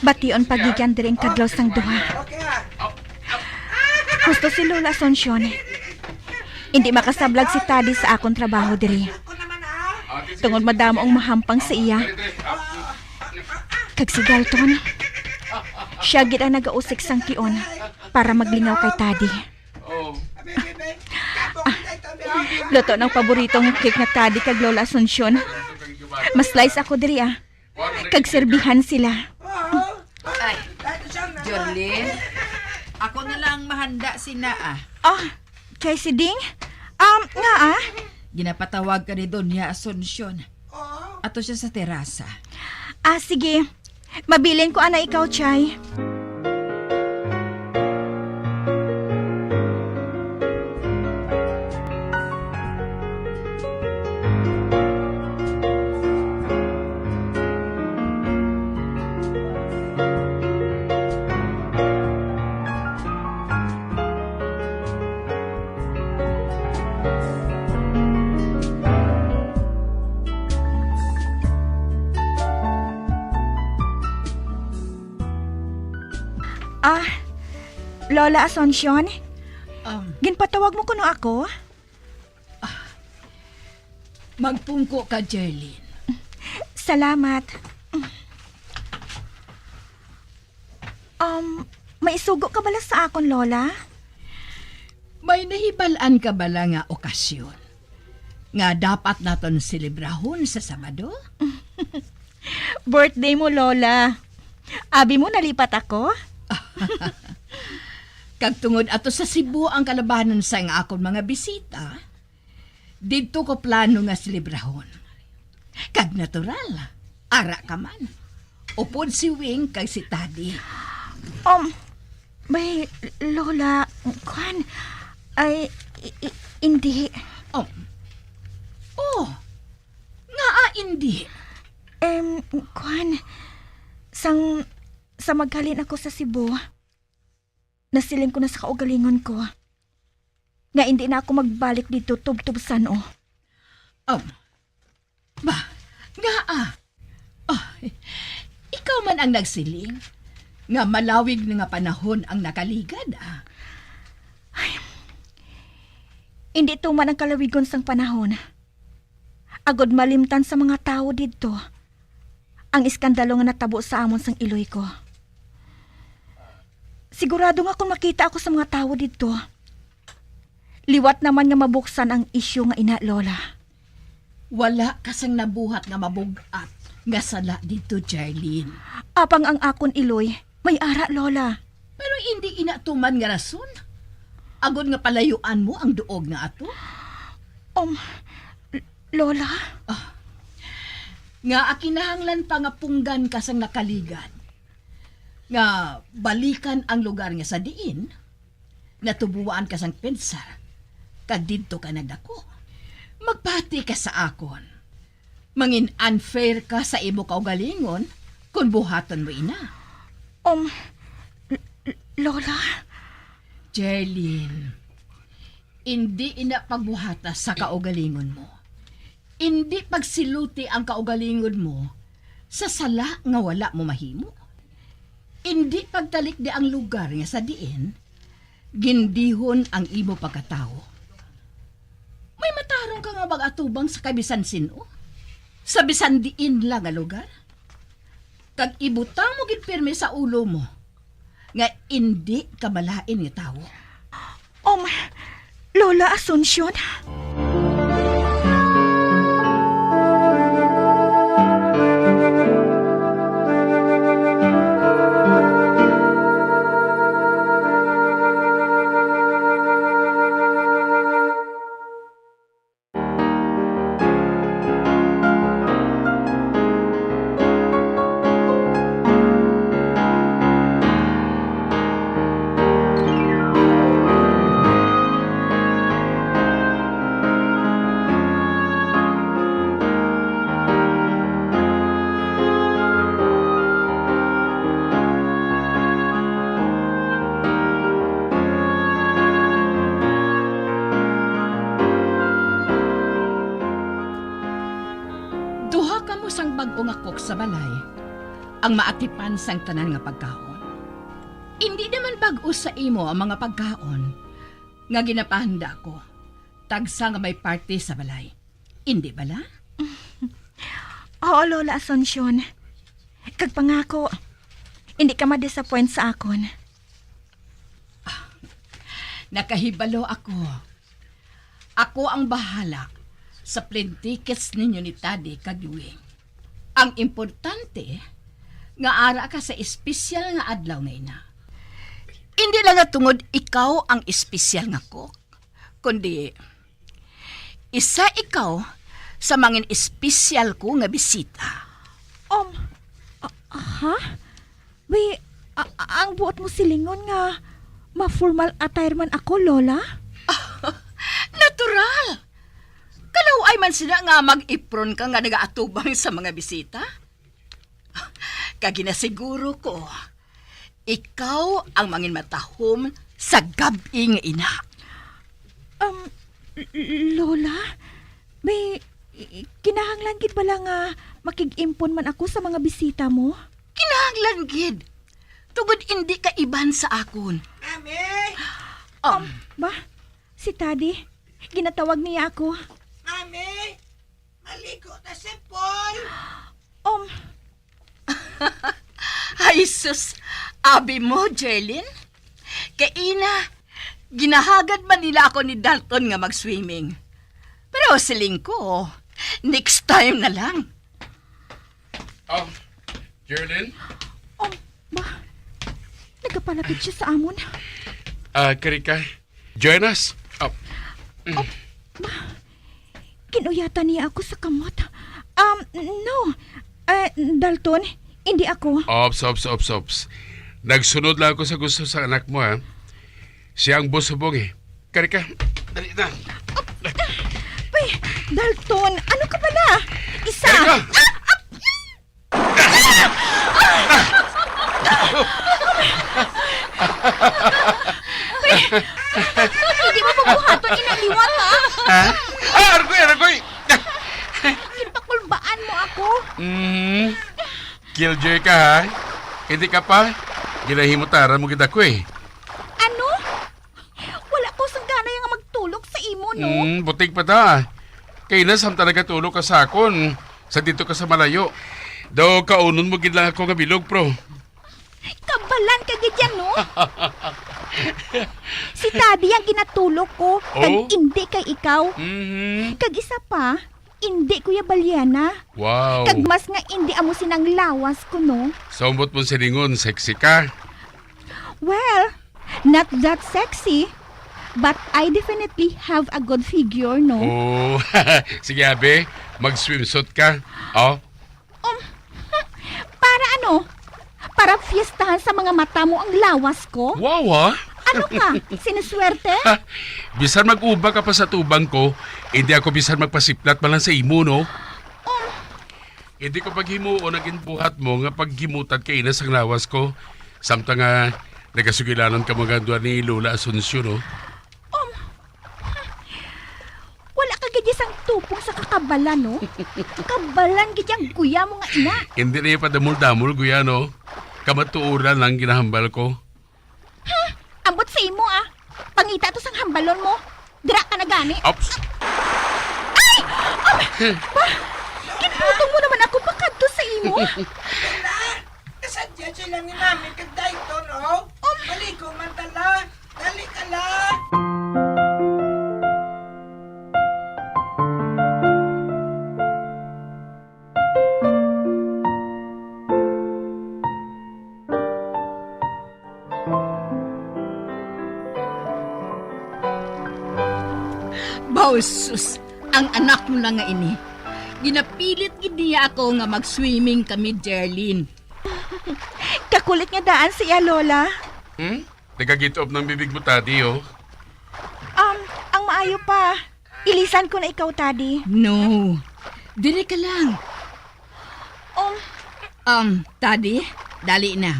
Bation pagigyan diring kadlaw sang duha. Gusto si Lola Asuncion. Hindi makasablag si Tadi sa akong trabaho diri. Tungod madamo ang mahampang sa iya. Kag si Dalton, siya gid ang nagausik sang kion para maglingaw kay Tadi. Luto ng paboritong cake na Tadi kag Lola Asuncion. Mas slice ako diri Kag serbihan sila. Ay, Jolene, ako na lang mahanda si Naa. Kay si Ding? Ginapatawag ka ni Doña Asuncion. Ato siya sa terasa. Sige. Mabilin ko ana ikaw, Chay. Lola Asuncion? Ginpatawag mo kuno ako? Magpungko ka, Jerlyn. Salamat. Musugo ka bala sa akon, Lola? May nahibalaan ka bala nga okasyon nga dapat naton selebrahon sa Sabado? Birthday mo, Lola. Abi mo nalipat ako? Kag tungod ato sa Cebu ang kalabanon sa nga akong mga bisita, dito ko plano nga selebrahon. Kag natural, ara ka man. Upod si Wing kag si Taddy. May Lola, kwan, ay, hindi. Nga hindi. Kwan, sa maghalin ako sa Cebu, nasiling ko na sa kaugalingon ko. Nga hindi na ako magbalik dito tub-tubsan o. Ikaw man ang nagsiling nga malawig na nga panahon ang nakaligad Hindi tuman ang kalawigon sang panahon. Agod malimtan sa mga tao dito ang iskandalo nga natabo sa amon sang iloy ko. Sigurado nga kung makita ako sa mga tao dito, liwat naman nga mabuksan ang isyu nga ina, Lola. Wala kasang nabuhat nga mabugat nga sala dito, Jarlene. Apang ang akon iloy, may ara, Lola. Pero hindi inatuman nga rason. Agod nga palayuan mo ang duog nga ato? Lola? Nga akinahanglan pa nga punggan kasang nakaligan. Nga balikan ang lugar nga sa diin, natubuan kasang pensar, kag dito ka nagdako. Magpati ka sa akon. Mangin unfair ka sa imo kaugalingon kung buhaton mo ina. Lola? Jarlene, hindi ina pagbuhata sa kaugalingon mo. Hindi pagsiluti ang kaugalingon mo sa sala nga wala mo mahimo. Hindi pagtalik di ang lugar nga sa diin, gindihon ang imo pagkatao. May matarong ka nga mag-atubang sa kabisan sino? Sa bisan diin lang nga lugar? Kag ibutang mo gid sa ulo mo nga hindi kabalain nga tao. Lola Asuncion? Sang bag-o nga kok sa balay, ang maatipan sang tanan nga pagkaon. Hindi naman bag-o sa imo ang mga pagkaon nga ginapahanda ko. Tagsa nga may party sa balay. Hindi bala? Oo, Lola Asuncion. Kag pangako, hindi ka ma-disappoint sa akon. Nakahibalo ako. Ako ang bahala sa plane tickets ninyo ni Taddy kag Wing. Ang importante, nga ara ka sa espesyal nga adlaw nga ina. Hindi lang nga tungod ikaw ang espesyal nga cook, kundi isa ikaw sa mga espesyal ko nga bisita. Ang buot mo silingon nga ma-formal attire man ako, Lola? Natural! Kalaw ay man sila nga mag-ipron ka nga nagaatubang sa mga bisita. Kaginasiguro ko, ikaw ang mangin matahom sa gabi nga ina. Lola, may kinahanglan gid bala nga makig-impon man ako sa mga bisita mo? Kinahanglan gid. Tugod hindi ka iban sa akon. Mami! Ba? Si Taddy, ginatawag niya ako. Mami! Maligo na si Paul! Ay sus, abi mo, Jerlyn? Kay ina, ginahagad man nila ako ni Dalton nga mag-swimming. Pero siling ko, next time na lang. Geraldine? Nagapalapit siya sa amon. Karika, join us. Kinuyata niya ako sa kamot. No. Dalton, hindi ako. Ops. Nagsunod lang ako sa gusto sa anak mo, ha? Siya ang busubong, eh. Karika, dali na. Ay, Dalton, ano ka pala? Isa! Karika! Hindi mo mabuhaton inaliwat, ha? Argoy! Pakulbaan mo ako. Killjoy ka, ha? Hindi ka pa? Ginahimutaran mo kita ko, eh. Ano? Wala ko sang gana yung magtulog sa imo, no? Buting pa ta. Kaya na, samta nagatulog ka sa akon. Sa dito ka sa malayo. Daw kaunon mo gid lang ako nga bilog, pro. Kabalan ka ganyan, no? Si Taddy ang ginatulog ko. Kag hindi kay ikaw. Kag isa pa, hindi Kuya Balyana. Wow. Kag mas nga hindi amo sinang lawas ko, no? Sombot mo silingon, sexy ka. Well, not that sexy. But I definitely have a good figure, no? Oh, sige abe, mag-swimsuit ka. Oh. Para ano? Para fiestahan sa mga mata mo ang lawas ko? Wow, ah. Ano ka? Sinuswerte? Bisan mag-uba ka pa sa tubang ko, hindi ako bisan magpasiplat man lang sa imo, no? Hindi ko paghimuo naging buhat mo nga paghimutan kay Ines ang lawas ko. Samta nga nagasugilanan ka mga duwa ni Lola Asunsyo, no? Wala ka gadya sang tupong sa kakabalan, no? Kabalan gadyang guya mo nga ina. Hindi na yung padamol-damol, guya, no? Kamatuuran lang ginahambal ko. Ambot sa imo, ah. Pangita to sang hambalon mo. Dira ka na gani. Ops. Kinputong mo naman ako pakadto sa imo. Kasadya sila ni Mami kag dayto, no? Balik ko man tala. Dali ka la. Bausus, ang anak mo na nga ini. Ginapilit gid niya ako nga mag-swimming kami, Jerlyn. Kakulit nga daan siya, Lola. Nagagitop ng bibig mo, Tadi, oh. Ang maayo pa. Ilisan ko na ikaw, Tadi. No. Dili ka lang. Tadi, dali na.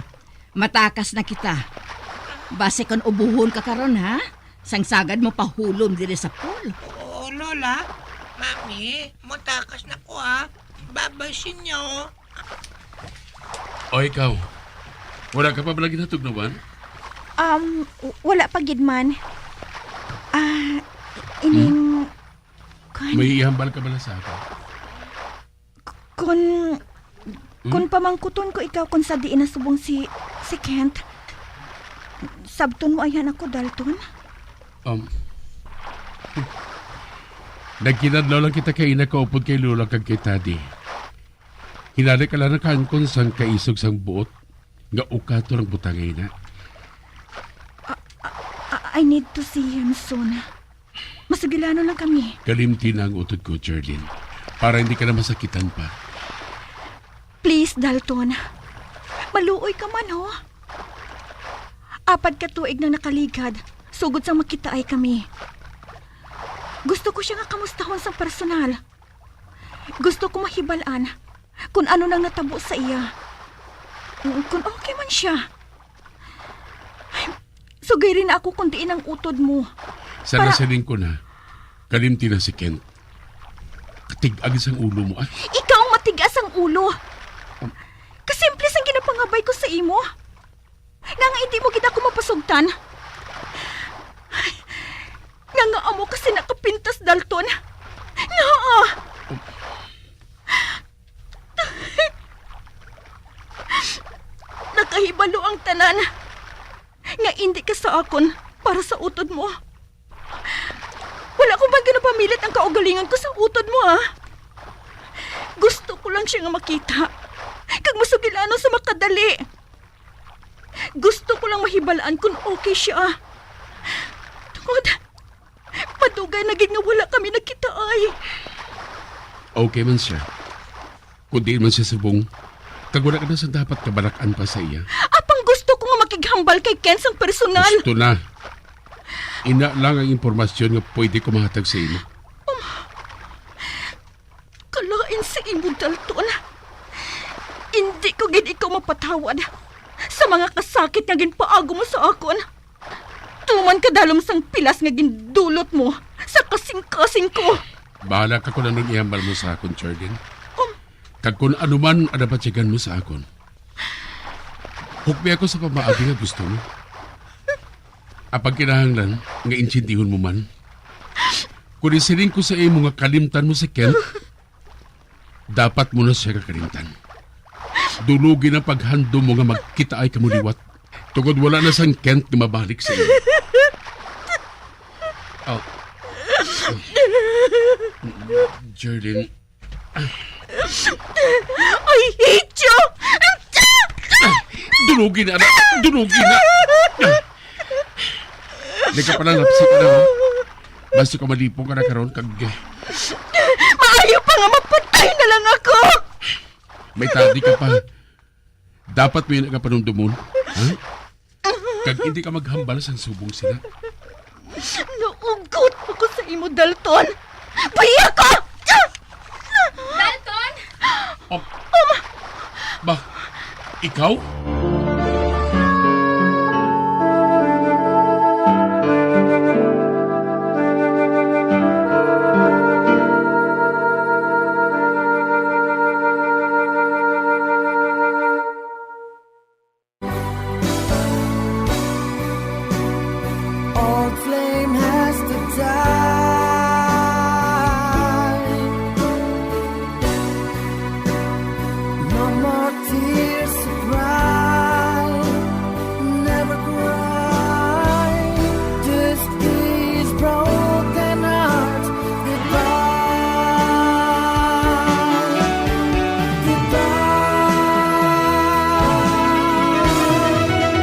Matakas na kita. Base kon ubuhon ka karon, ha? Sangsagad mo pahulom diri sa pool. Oo, Lola. Mami, matakas na ko, ha? Babasin niyo. O ikaw, wala ka pa ba lagi natugnawan? Wala pa gid man. Ining... May ihambal ka ba na sa ako? Kung pamangkuton ko ikaw kung sa diin na subong si Kent, sabton mo ayan ako, Dalton? Nagkinadlaw lang kita kay ina kaupod kay Lola kag kay Tadi. Hinali ka lang na kangkon sang kaisog sang buot nga ukato ng butangay na. I need to see him soon. Masagilano lang kami. Kalimti na ang utod ko, Jerlyn. Para hindi ka na masakitan pa. Please, Dalton. Maluoy ka man, ho? 4 ka tuig na nakaligad. Sugod sang makita ay kami. Gusto ko siya nga kamustahon sa personal. Gusto ko mahibalaan kung ano nang natabo sa iya. Kung okay man siya. Sugay rin ako kung diin ang utod mo. Sana saling ko na, kalimti na si Kent. Katig-ag ang ulo mo, ah. Ikaw ang matigas ang ulo. Kasimple sang ginapangabay ko sa imo. Nga hindi mo gid ako mapasugtan. Nga amo kasi nakapintas, Dalton. Nga nakahibalo ang tanan. Nga hindi ka sa akon para sa utod mo. Wala akong bagay na pamilit ang kaugalingon ko sa utod mo, ha? Gusto ko lang siya nga makita. Kag masugilano sa makadali. Gusto ko lang mahibalaan kung okay siya. Tungod, madugay na gid nga wala kami nagkita ay. Okay man siya. Kung di man siya subong, kag wala ka na sa dapat kabalakan pa sa iya. Apang gusto ko nga makighambal kay Ken sang personal. Gusto na. Ina lang ang impormasyon nga pwede ko mahatag sa imo. Kalain sa imo, Dalton. Hindi ko gid ikaw mapatawad sa mga kasakit nga ginpaago mo sa akon. Tuman ka dalom sang pilas nga gindulot mo sa kasing-kasing ko. Bahala ka kung anong ihambal mo sa akon, Jordan. Kag kung ano man ang napatyagan mo sa akon. Hukmi ako sa pamaagi nga gusto mo. Apag kinahanglan nga insintihon mo man. Kung isiling ko sa imo nga kalimtan mo si Kent, dapat mo na siya kakalimtan. Dulugin ang paghando mo nga magkita ay kamuliwat. Tungod wala na sang Kent na mabalik sa iyo. Oh. Jordan. I hate you! Dulugin na, anak! Dulugin na! Hindi ka palang lapsi ka na, ha? Basta ka malipong ka na karoon kag... Maayo pa nga mapatay na lang ako! May tadi ka pa. Dapat mo yun ang kapanumdumon, ha? Kag hindi ka maghambal sa subong sila. Naugot ako sa imo, Dalton! Bahiya ka! Dalton! Ba, ikaw? Old flame has to die. No more tears to cry. Never cry. Just these broken hearts. Goodbye. Goodbye.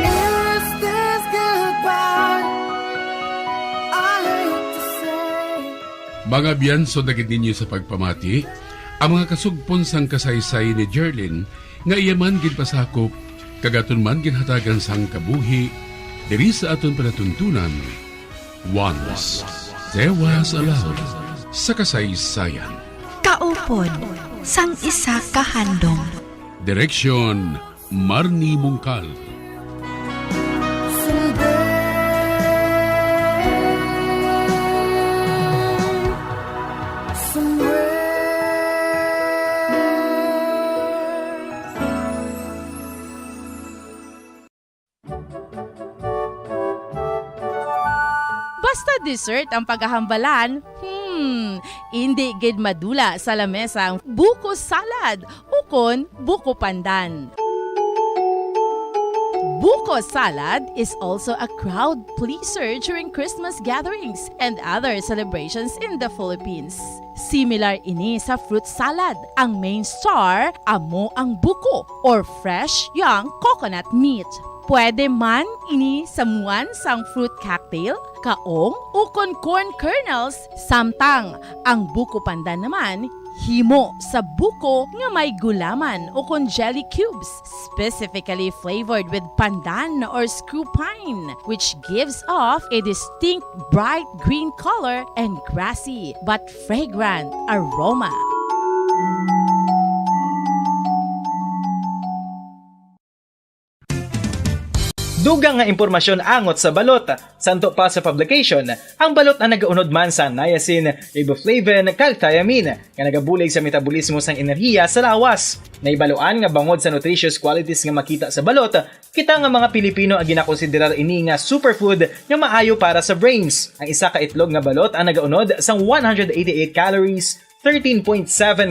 Is this goodbye? Mga biyanso dagit ninyo sa pagpamati, ang mga kasugpon sang kasaysay ni Jerlyn nga iyaman gid pasakop kagaton man ginhatagan sang kabuhi diri sa aton panatuntunan. Once there was a love sa kasaysayan. Kaupod sang isa kahandom. Direksyon Marnie Mungkal. Basta dessert ang paghahambalan, hindi gid madula sa lamesa ang buko salad ukon buko pandan. Buko salad is also a crowd pleaser during Christmas gatherings and other celebrations in the Philippines. Similar ini sa fruit salad. Ang main star, amo ang buko or fresh young coconut meat. Pwede man ini samuan sang fruit cocktail, kaong, ukon corn kernels, samtang ang buko pandan naman, himo sa buko nga may gulaman ukon jelly cubes, specifically flavored with pandan or screw pine, which gives off a distinct bright green color and grassy but fragrant aroma. Dugang nga impormasyon angot sa balot. Santo pa sa publication, ang balot na nagaunod man sa niacin, riboflavin, kag thiamine, nga nagabulig sa metabolismo sang enerhiya sa lawas. Naibaluan nga bangod sa nutritious qualities nga makita sa balot, kita nga mga Pilipino ang ginakonsiderar ini nga superfood nga maayo para sa brains. Ang isa ka itlog nga balot ang nagaunod sang 188 calories, 13.7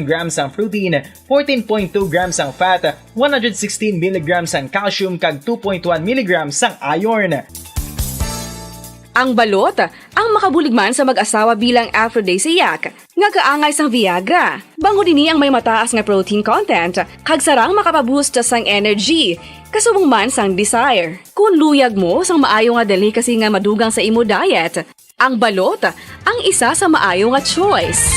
grams ang protein, 14.2 grams ang fat, 116 mg ang calcium kag 2.1 mg ang iron. Ang balot, ang makabuligman sa mag-asawa bilang aphrodisiac, nga kaangay sang Viagra. Bango dini ang may mataas nga protein content, kag sarang makapaboost sang energy, kasubong man sang desire. Kung luyag mo sang maayo nga delicacy nga madugang sa imo diet, ang balot ang isa sa maayo nga choice.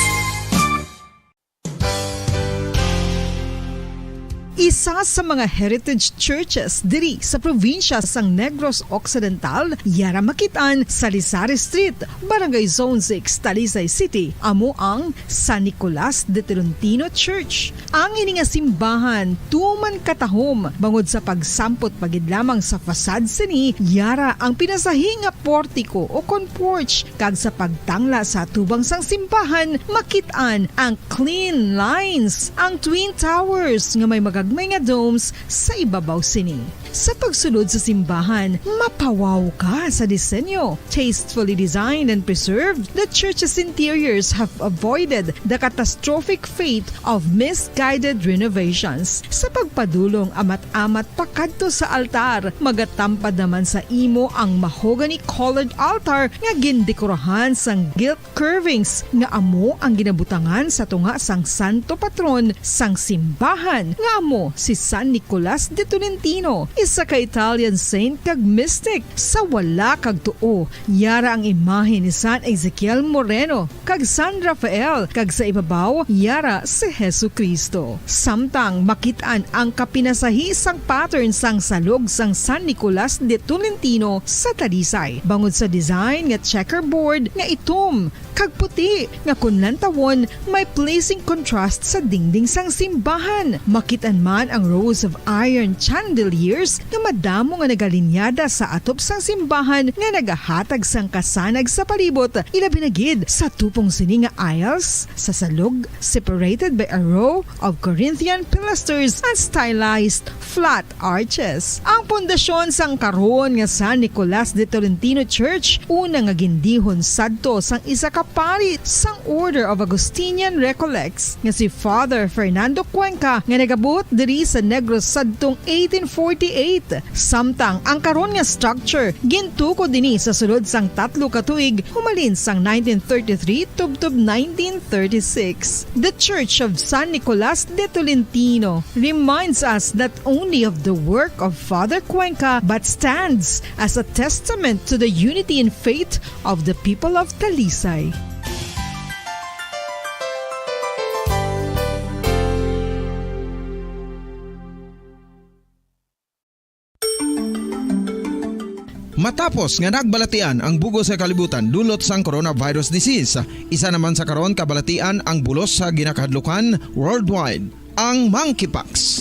Isa sa mga heritage churches diri sa probinsya sang Negros Occidental, yara makitaan sa Lisari Street, Barangay Zone 6, Talisay City, amo ang San Nicolas de Tolentino Church. Ang ini nga simbahan tuman katahom bangod sa pagsampot pagid lamang sa fasad sini, yara ang pinasahi nga portiko o kon porch, kag sa pagtangla sa tubang sang simbahan makitaan ang clean lines, ang twin towers nga may magagmay nga domes sa ibabaw sini. Sa pagsulod sa simbahan, mapawaw ka sa disenyo. Tastefully designed and preserved, the church's interiors have avoided the catastrophic fate of misguided renovations. Sa pagpadulong amat-amat pakadto sa altar, magatampad naman sa imo ang mahogany colored altar nga gindekorahan sang gilt curvings nga amo ang ginabutangan sa tunga sang santo patron sang simbahan nga amo si San Nicolas de Tolentino, isa ka Italian saint kag mystic. Sa wala kag tuo, yara ang imahe ni San Ezekiel Moreno kag San Rafael, kag sa ibabaw yara si Jesucristo. Samtang makitaan ang kapinasahi sang pattern sang salog sang San Nicolas de Tolentino sa Talisay, bangod sa design nga checkerboard nga itom kag puti nga kunlantawon may pleasing contrast sa dingding sang simbahan. Makitaan man ang rows of iron chandeliers nga madamo nga nagalinyada sa atop sang simbahan nga nagahatag sang kasanag sa palibot, ilabi na gid sa tupong sini nga aisles sa salog, separated by a row of Corinthian pilasters and stylized flat arches. Ang pundasyon sang karon nga San Nicolas de Tolentino Church una nga gindihon sadto sang isa ka pari sang Order of Augustinian Recollects nga si Father Fernando Cuenca nga nagabot diri sa Negros sadtong 1848. Samtang ang karon nga structure gintuko dinhi sa sulod sang 3 ka tuig humalin sang 1933 tubtob 1936. The Church of San Nicolas de Tolentino reminds us not only of the work of Father Cuenca but stands as a testament to the unity and faith of the people of Talisay. Matapos nga nagbalatian ang bugos sa kalibutan dulot sang coronavirus disease, isa naman sa karon kabalatian ang bulos sa ginakahadlukan worldwide, ang monkeypox.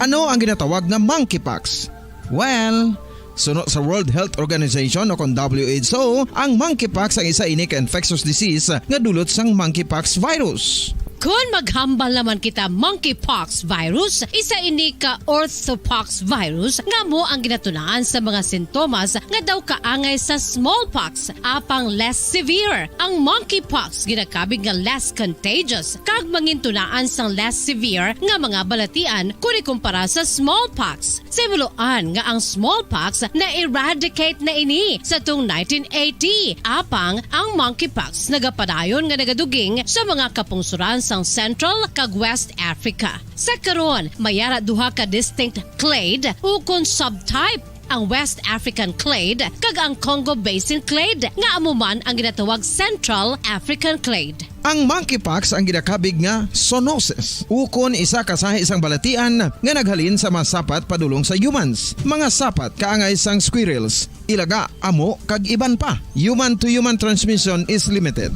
Ano ang ginatawag na monkeypox? Well, sunod sa World Health Organization o kon WHO, ang monkeypox ang isa ini ka infectious disease nga dulot sang monkeypox virus. Kung maghambal naman kita monkeypox virus, isa ini ka orthopox virus nga mo ang ginatunaan sa mga sintomas nga daw kaangay sa smallpox, apang less severe. Ang monkeypox ginakabig nga less contagious, kag mangintunaan sang less severe nga mga balatian kung ikumpara sa smallpox. Simuloan nga ang smallpox na eradicate na ini sa tung 1980, apang ang monkeypox nagapadayon nga nagaduging sa mga kapungsuran sang Central kag West Africa. Sa karon, mayara duha ka distinct clade ukon subtype, ang West African clade kag ang Congo Basin clade nga amuman ang ginatawag Central African clade. Ang monkeypox ang ginakabig nga zoonosis, ukon isa ka sa isang balatian nga naghalin sa mga sapat padulong sa humans. Mga sapat kaangay sang squirrels, ilaga, amo kag iban pa. Human to human transmission is limited.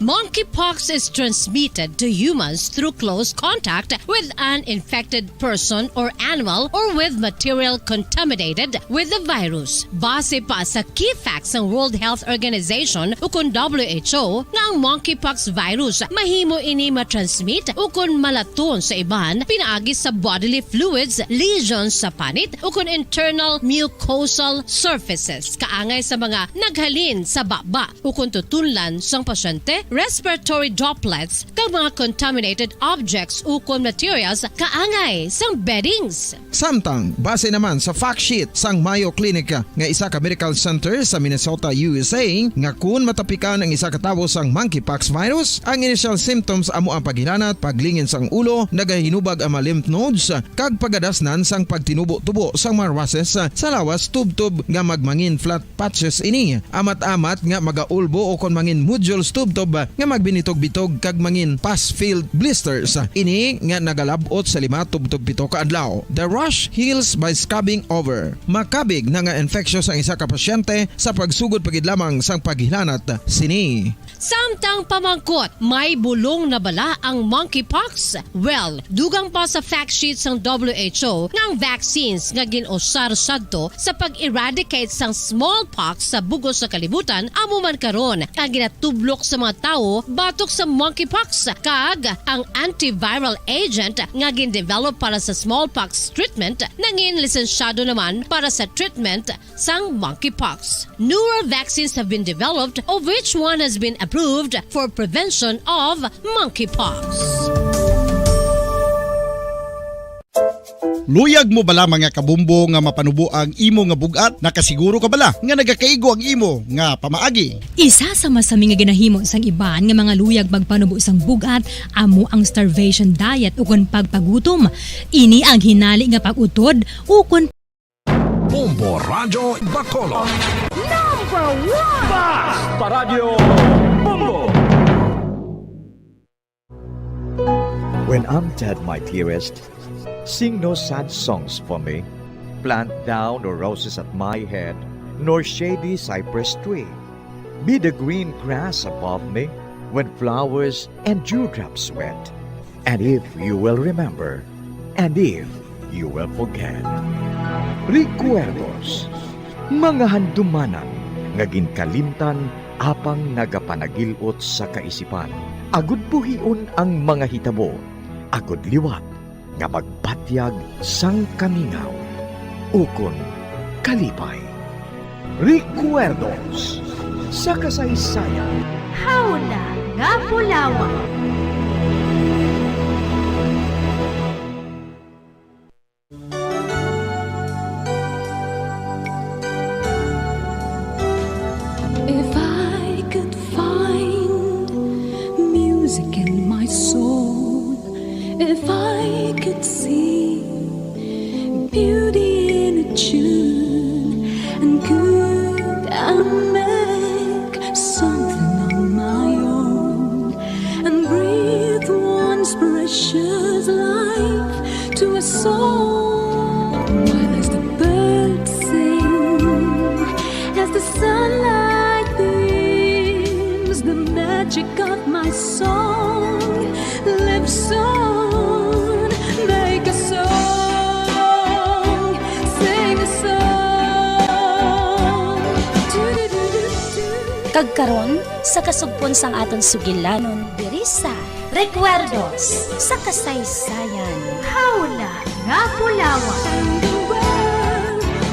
Monkeypox is transmitted to humans through close contact with an infected person or animal or with material contaminated with the virus. Base pa sa key facts ng World Health Organization ukon WHO nga ang monkeypox virus mahimo ini matransmit ukon malaton sa iban pinaagi sa bodily fluids, lesions sa panit ukon internal mucosal surfaces kaangay sa mga naghalin sa baba ukon tutunlan sang pasyente respiratory droplets kag mga contaminated objects ukon materials kaangay sang beddings. Samtang, base naman sa fact sheet sang Mayo Clinic nga isa ka medical center sa Minnesota, USA, nga kun matapikan ang isa ka tawo sang monkeypox virus, ang initial symptoms amo ang paghilanat, paglingin sang ulo, nagahinubag ang mga lymph nodes, kag pagadasnan sang pagtinubo-tubo sang mga rashes sa lawas tubtob nga magmangin flat patches ini. Amat-amat nga magaulbo o kon mangin nodules tubtob nga magbinitog-bitog kag mangin pus-filled blisters. Ini nga nagalabot sa 5 tubtob 7 ka adlaw. The rash heals by scabbing over. Makabig na nga infectious ang isa ka pasyente sa pagsugod pagid lamang sang paghilanat sini. Samtang pamangkot, may bulong na bala ang monkeypox? Well, dugang pa sa fact sheet sang WHO nga ang vaccines nga ginusar sadto sa pag-eradicate sang smallpox sa bugos sa kalibutan amo man karon ang ginatublok sa mga tao batok sa monkeypox kag ang antiviral agent nga gin-develop para sa smallpox treatment nangin lisensyado naman para sa treatment sang monkeypox. Newer vaccines have been developed of which one has been approved for prevention of monkeypox. Luyag mo bala mga kabumbo nga mapanubo ang imo nga bugat? Nakasiguro ka bala nga nagakaigo ang imo nga pamaagi? Isa sa masami nga ginahimo sang iban nga mga luyag magpanubo sang bugat amo ang starvation diet ukon pagpagutom. Ini ang hinali nga pag-utod ukon Bombo Radio Bacolod. Number 1! Basta Radio Bombo! When I'm dead, my dearest, sing no sad songs for me. Plant down no roses at my head, nor shady cypress tree. Be the green grass above me when flowers and dewdrops wet. And if you will remember, and if you will forget. Recuerdos, mga handumanan, nga ginkalimtan apang nagapanagilot sa kaisipan. Agud buhion ang mga hitabo, agud liwat, nga magpatyag sang kamingaw. Ukon kalipay. Recuerdos, sa kasaysayan. Hauna nga Pulawan. If I could find music in my soul, if I could see beauty in a tune, and could I make something on my own, and breathe once precious life to a soul, while as the birds sing, as the sunlight beams, the magic of my song lives on. Make a song, sing a song. Kagkaron sa kasugpon sang aton sugilanon diri sa Recuerdos sa kasaysayan. Hauna nga Pulawan.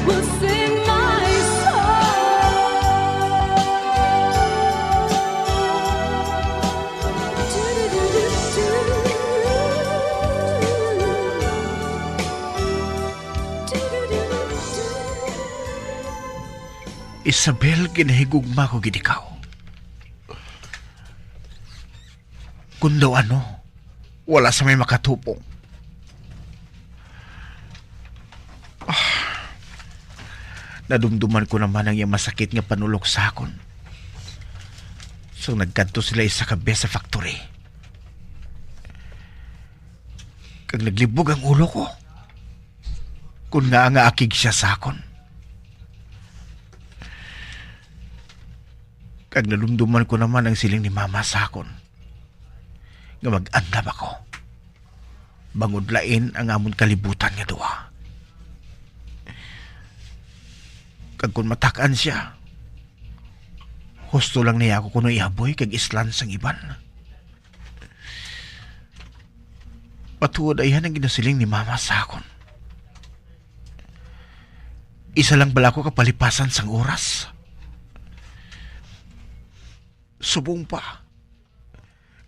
Will sing my Isabel, ginahigugma ko gidikaw. Kung daw ano, wala sa may makatupong. Nadumduman ko naman ang iyang masakit nga panulok sa akon. So nagkanto sila isa kabe sa factory. Kag naglibog ang ulo ko. Kung nga akig siya sa akon. Kag nalumduman ko naman ang siling ni mama sa akon. Nga mag-andam ako. Bangudlain ang amon kalibutan nga duwa. Kag kung matakaan siya, husto lang niya ako kuno ihaboy kag islan sang iban. Patuod ayhan ang ginasiling ni mama sa akon. Isa lang bala ko kapalipasan sang oras. Subong pa,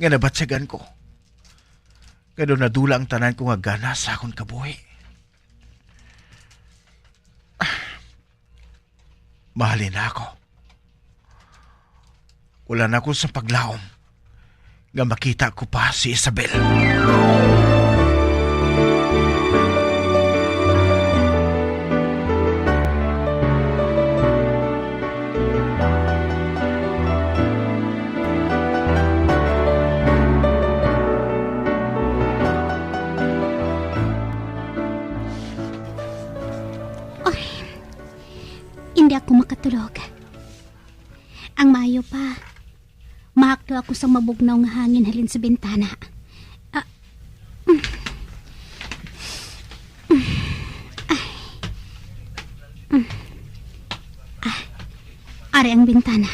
nga nabatsagan ko. Kaya nadula ang tanan ko nga gana sa akong kabuhi. Mahalin na ako. Wala na ako sa paglaom nga makita ko pa si Isabel. Hindi ako makatulog. Ang maayo pa, mahaklo ako sa mabugnaw nga hangin halin sa bintana. Ari ang bintana.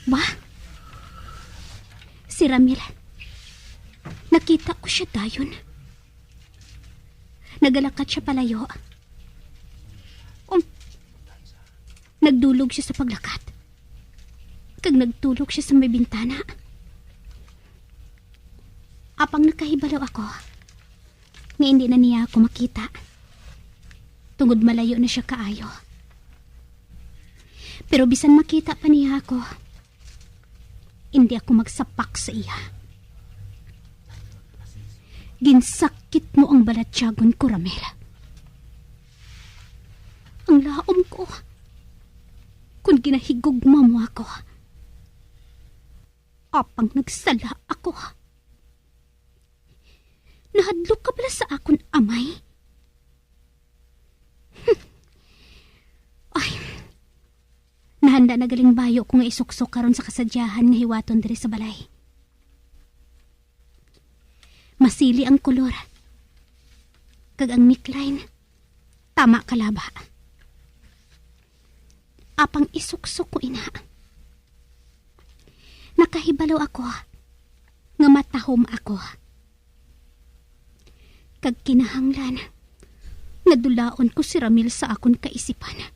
Ba? Si Ramil. Nakita ko siya dayon. Nagalakat siya palayo. Nagdulog siya sa paglakat. Kag nagtulog siya sa may bintana. Apang nakahibalaw ako, nga hindi na niya ako makita. Tungod malayo na siya kaayo. Pero bisan makita pa niya ako, hindi ako magsapak sa iya. Ginsakit mo ang balatsyagon ko, Ramel. Ang laom ko. Kung ginahigugma mo ako. Apang nagsala ako. Nahadlok ka pala sa akon amay. Ay, nahanda na galing bayo kung isuksok karon sa kasadyahan nga hiwaton diri sa balay. Masili ang kolor. Kag ang neckline, tama kalaba. Apang isuksok ko ina. Nakahibalaw ako, nga matahom ako. Kag kinahanglan, nadulaon ko si Ramil sa akon kaisipan.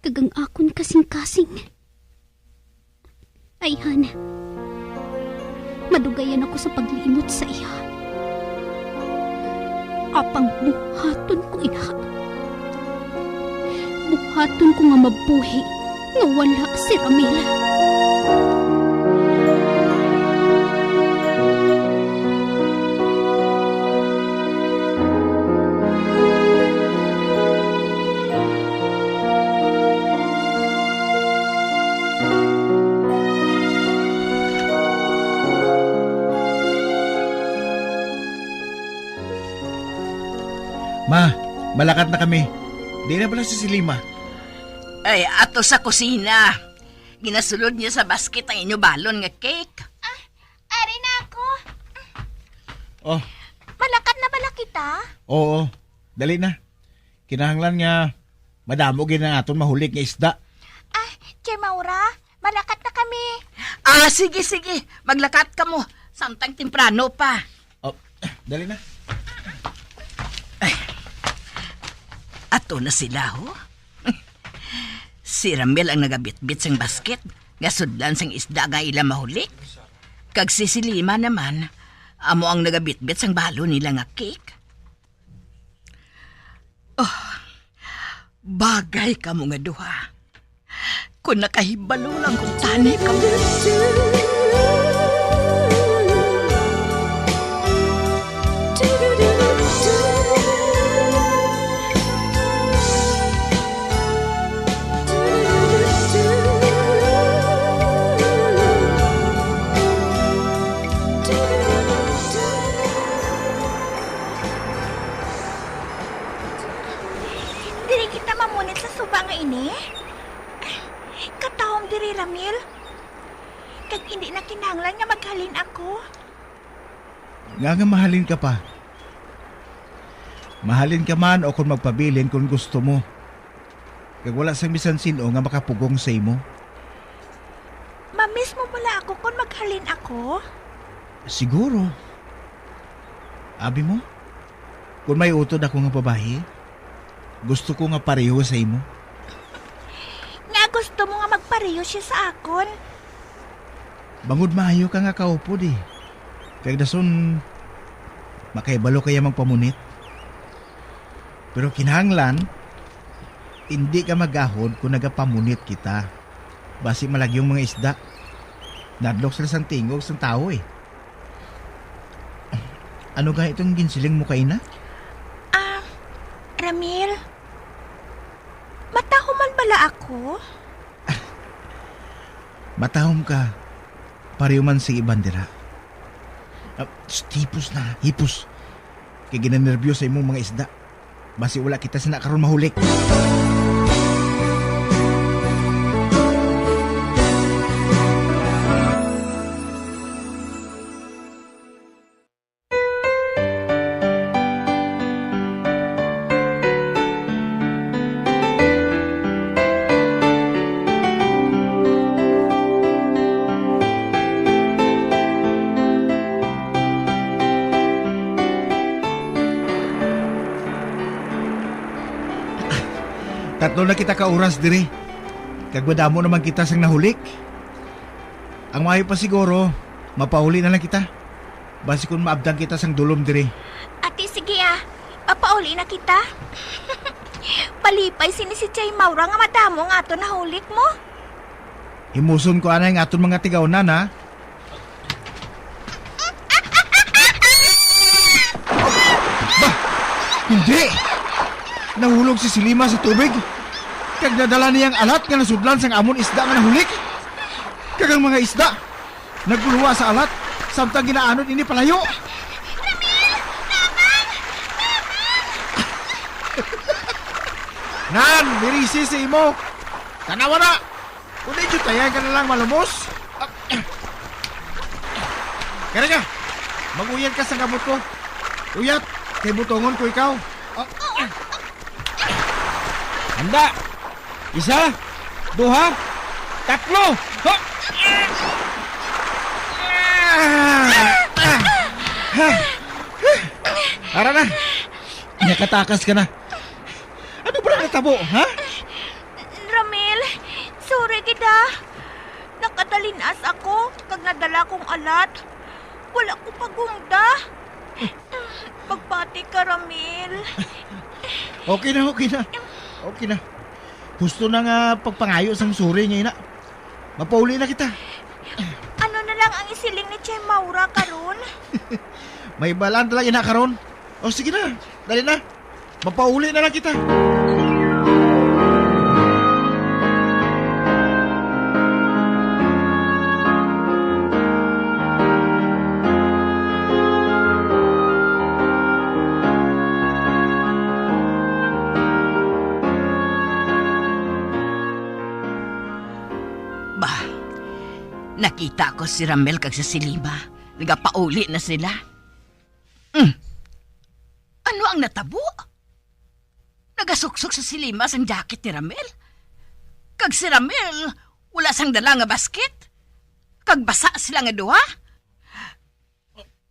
Kag ang akon kasing-kasing. Ayhan, madugayan ako sa paglimot sa iya. Apang buhaton ko ina. Buhaton ko nga mabuhi nga wala si Ramil. Ma, malakat na kami. Di na pala si Silima. Ay, ato sa kusina. Ginasulod niya sa basket ang inyo balon nga cake. Ari na ako. Oh, Malakat na bala kita? oo. Dali na. Kinahanglan nga madamo gina aton mahulik nga isda. Che Maura, malakat na kami. Sige. Maglakat ka mo. Samtang temprano pa. Oh, dali na. Ato na sila, ho? Si Ramel ang nagabitbit sang basket, nga sudlan sang isda nga ila mahulik. Kag si Silima naman, amo ang nagabitbit sang balo nila nga cake. Oh, bagay ka mo nga duha. Kung nakahibalo lang kung tani ka mo. Diri kita mamunit sa suba nga ini. Katawang diri, Ramil. Kag hindi na kinahanglan nga maghalin ako. Nga mahalin ka pa. Mahalin ka man o kung magpabilin kung gusto mo. Kag wala sang bisan sino nga makapugong sa imo. Mamiss mo pala ako kung maghalin ako? Siguro. Abi mo? Kung may utod ako nga babae, gusto ko nga pareho sa imo. Nga Gusto mo nga magpareyo siya sa akon? Bangod maayo ka nga kaupo di. Kaya dason, makaibalo kaya magpamunit. Pero kinahanglan, hindi ka magahod kung nagapamunit kita. Basi malagyong mga isda. Nadlok sila sang tingog sang tao eh. Ano ga itong ginsiling mo kay na? Ramil, mataho man bala ako? Matahom ka. Pareho man sa ibang dira. Hipos na, hipos. Kaya ginanervyos sa imong mga isda. Basi wala kita sa nakaroon mahulik. Tatlo na kita kauras dire. Kagwadamo naman kita sang nahulik. Ang mayo pa siguro, mapauli na lang kita. Basi kung maabdang kita sang dulom dire. Ate, sige papauli na kita. Palipay sini si Chay Maura nga madamo nga ato nahulik mo. Himuson ko anay ng aton mga tigawnan ha. Bah! Hindi! Nahulog si Silima sa tubig. Kag nadala niyang alat nga nasudlan sang amon isda nga nahulik. Kagang mga isda naguluwa sa alat samtang ginaanod ini palayo. Nan, mirisi si imo. Tanawa na. Kung di tayan ka na lang malumos. Kaya ka, mag-uyat ka sa gamot ko. Uyat, kay butongon ko ikaw. Handa! Isa, duha, tatlo! Ara na! Nakatakas ka na. Ano ba na natabo, ha? Ramil, sorry kita. Nakadalinas ako kag nadala kong alat. Wala ko pagunda. Pagpati ka, Ramil. Okay na. Okay na. Gusto na nga pagpangayo sang suri ngayon na. Mapauli na kita. Ano na lang ang isiling ni Chay Maura karon? May balaan talaga na karon. O sige na, dali na. Mapauli na lang kita. Nakita ko si Ramel kag si Silima. Nagapauli na sila. Ano ang natabo? Nagasuksok sa Silima sang jacket ni Ramel. Kag si Ramel, wala sang dala nga basket. Kag basa sila nga duha.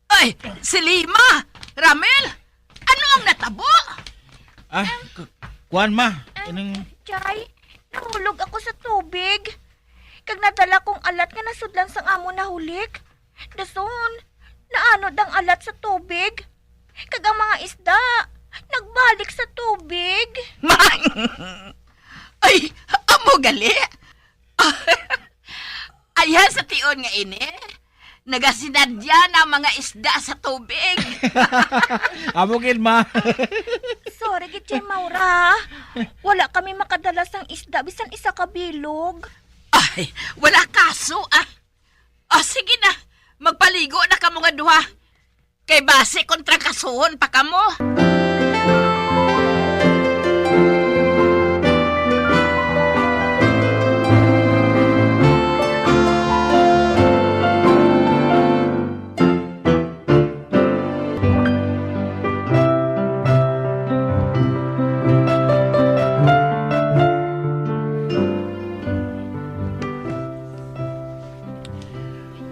Ay, Silima! Ramel! Ano ang natabo? Kuan ma. Chay, nahulog ako sa tubig. Kag nadala kong alat nga nasudlan sang amo nahulik. Dason, naanod ang alat sa tubig. Kag ang mga isda, nagbalik sa tubig. Ay, amo gali. Ayan sa tion nga ini. Nagasinadya na mga isda sa tubig. Amo gid ma. Sorry gid Chay Maura. Wala kami makadala sang isda bisan isa ka bilog. Ay, wala kaso sige na. Magpaligo na kamo nga duha. Kay base kontra kasuhon pa kamo.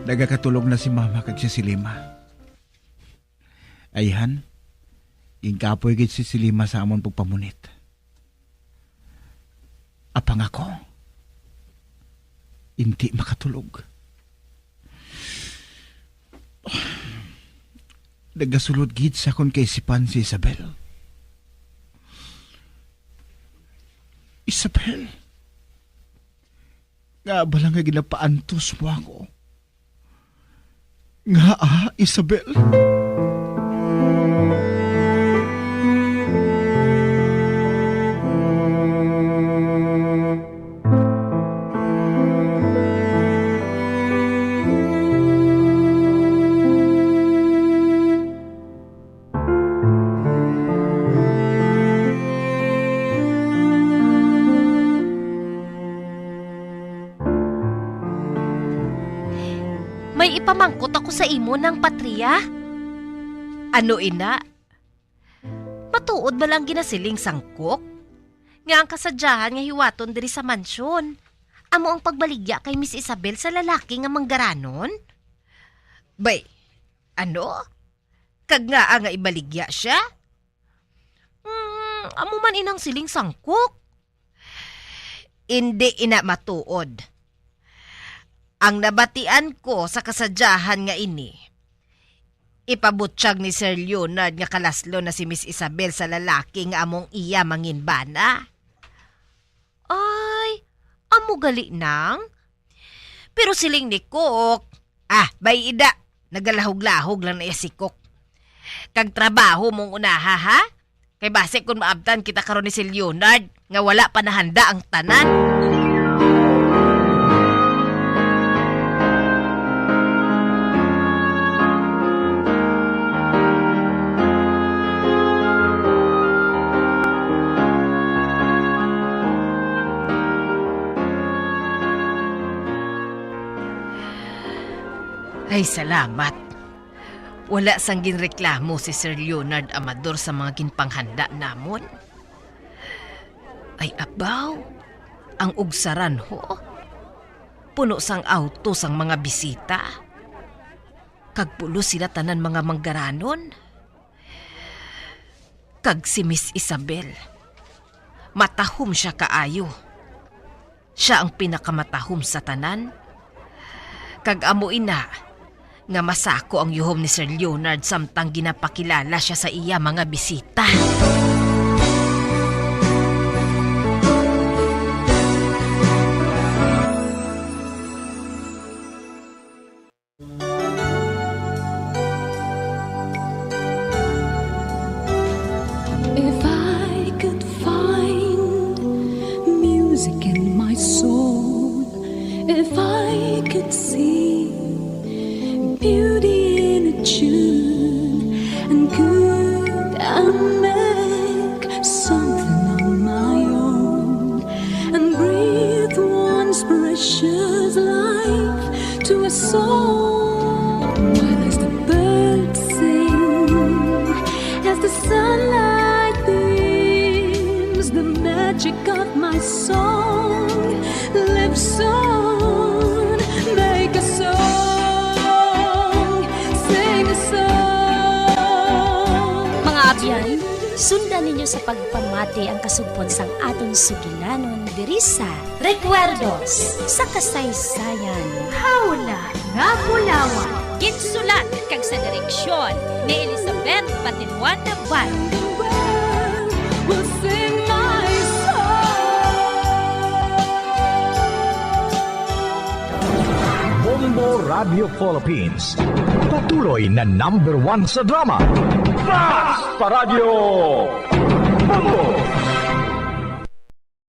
Nagakatulog na si mama kag si Silima. Ayhan, ingkapoy gid si Silima sa amon pagpamunit. Apang ako, hindi makatulog. Nagasulod gid sa akong kaisipan si Isabel. Isabel, nga ba lang nga ginapaantos mo ako? Nga Isabel? May ipamangkot ako sa imo ng Patria. Ano ina? Matuod ba lang ginasiling sangkok? Nga ang kasadyahan nga hiwaton diri sa mansyon. Amo ang pagbaligya kay Miss Isabel sa lalaki nga manggaranon? Bay, ano? Kag nga nga ibaligya siya? Amo man inang siling sangkok. Hindi ina matuod. Ang nabatian ko sa kasadyahan nga ini, ipabutsyag ni Sir Leonard nga kalaslo na si Miss Isabel sa lalaki nga among iya manginbana. Ay, amo gali nang? Pero siling ni Cook, bay ida, nagalahog-lahog lang na si Cook. Kag trabaho mong unaha ha? Kay base kung maabtan kita karon ni Sir Leonard nga wala pa nahanda ang tanan. Ay, salamat. Wala sang ginreklamo si Sir Leonard Amador sa mga ginpanghanda namon. Ay, abaw, ang ugsaran ho. Puno sang auto sang mga bisita. Kagpulo sila tanan mga manggaranon. Kag si Miss Isabel, matahom siya kaayo. Siya ang pinakamatahom sa tanan. Kag amo ina, nga masako ang yuhom ni Sir Leonard samtang ginapakilala siya sa iya mga bisita. If I could find music in my soul, if I could see beauty in a tune, and could I make something of my own, and breathe once precious life to a soul, while as the birds sing, as the sunlight beams, the magic of my song lives on. Make a song, Yan, sundan ninyo sa pagpamati ang kasugpon sang aton sugilanon diri sa Recuerdos sa kasaysayan. Hawla nga Bulawan. Ginsulat kag sa direksyon ni Elizabeth Patinwan Navarro. We'll sing my Bombo Radio Philippines. Patuloy na #1 sa drama. Mas Paradyo Bombo!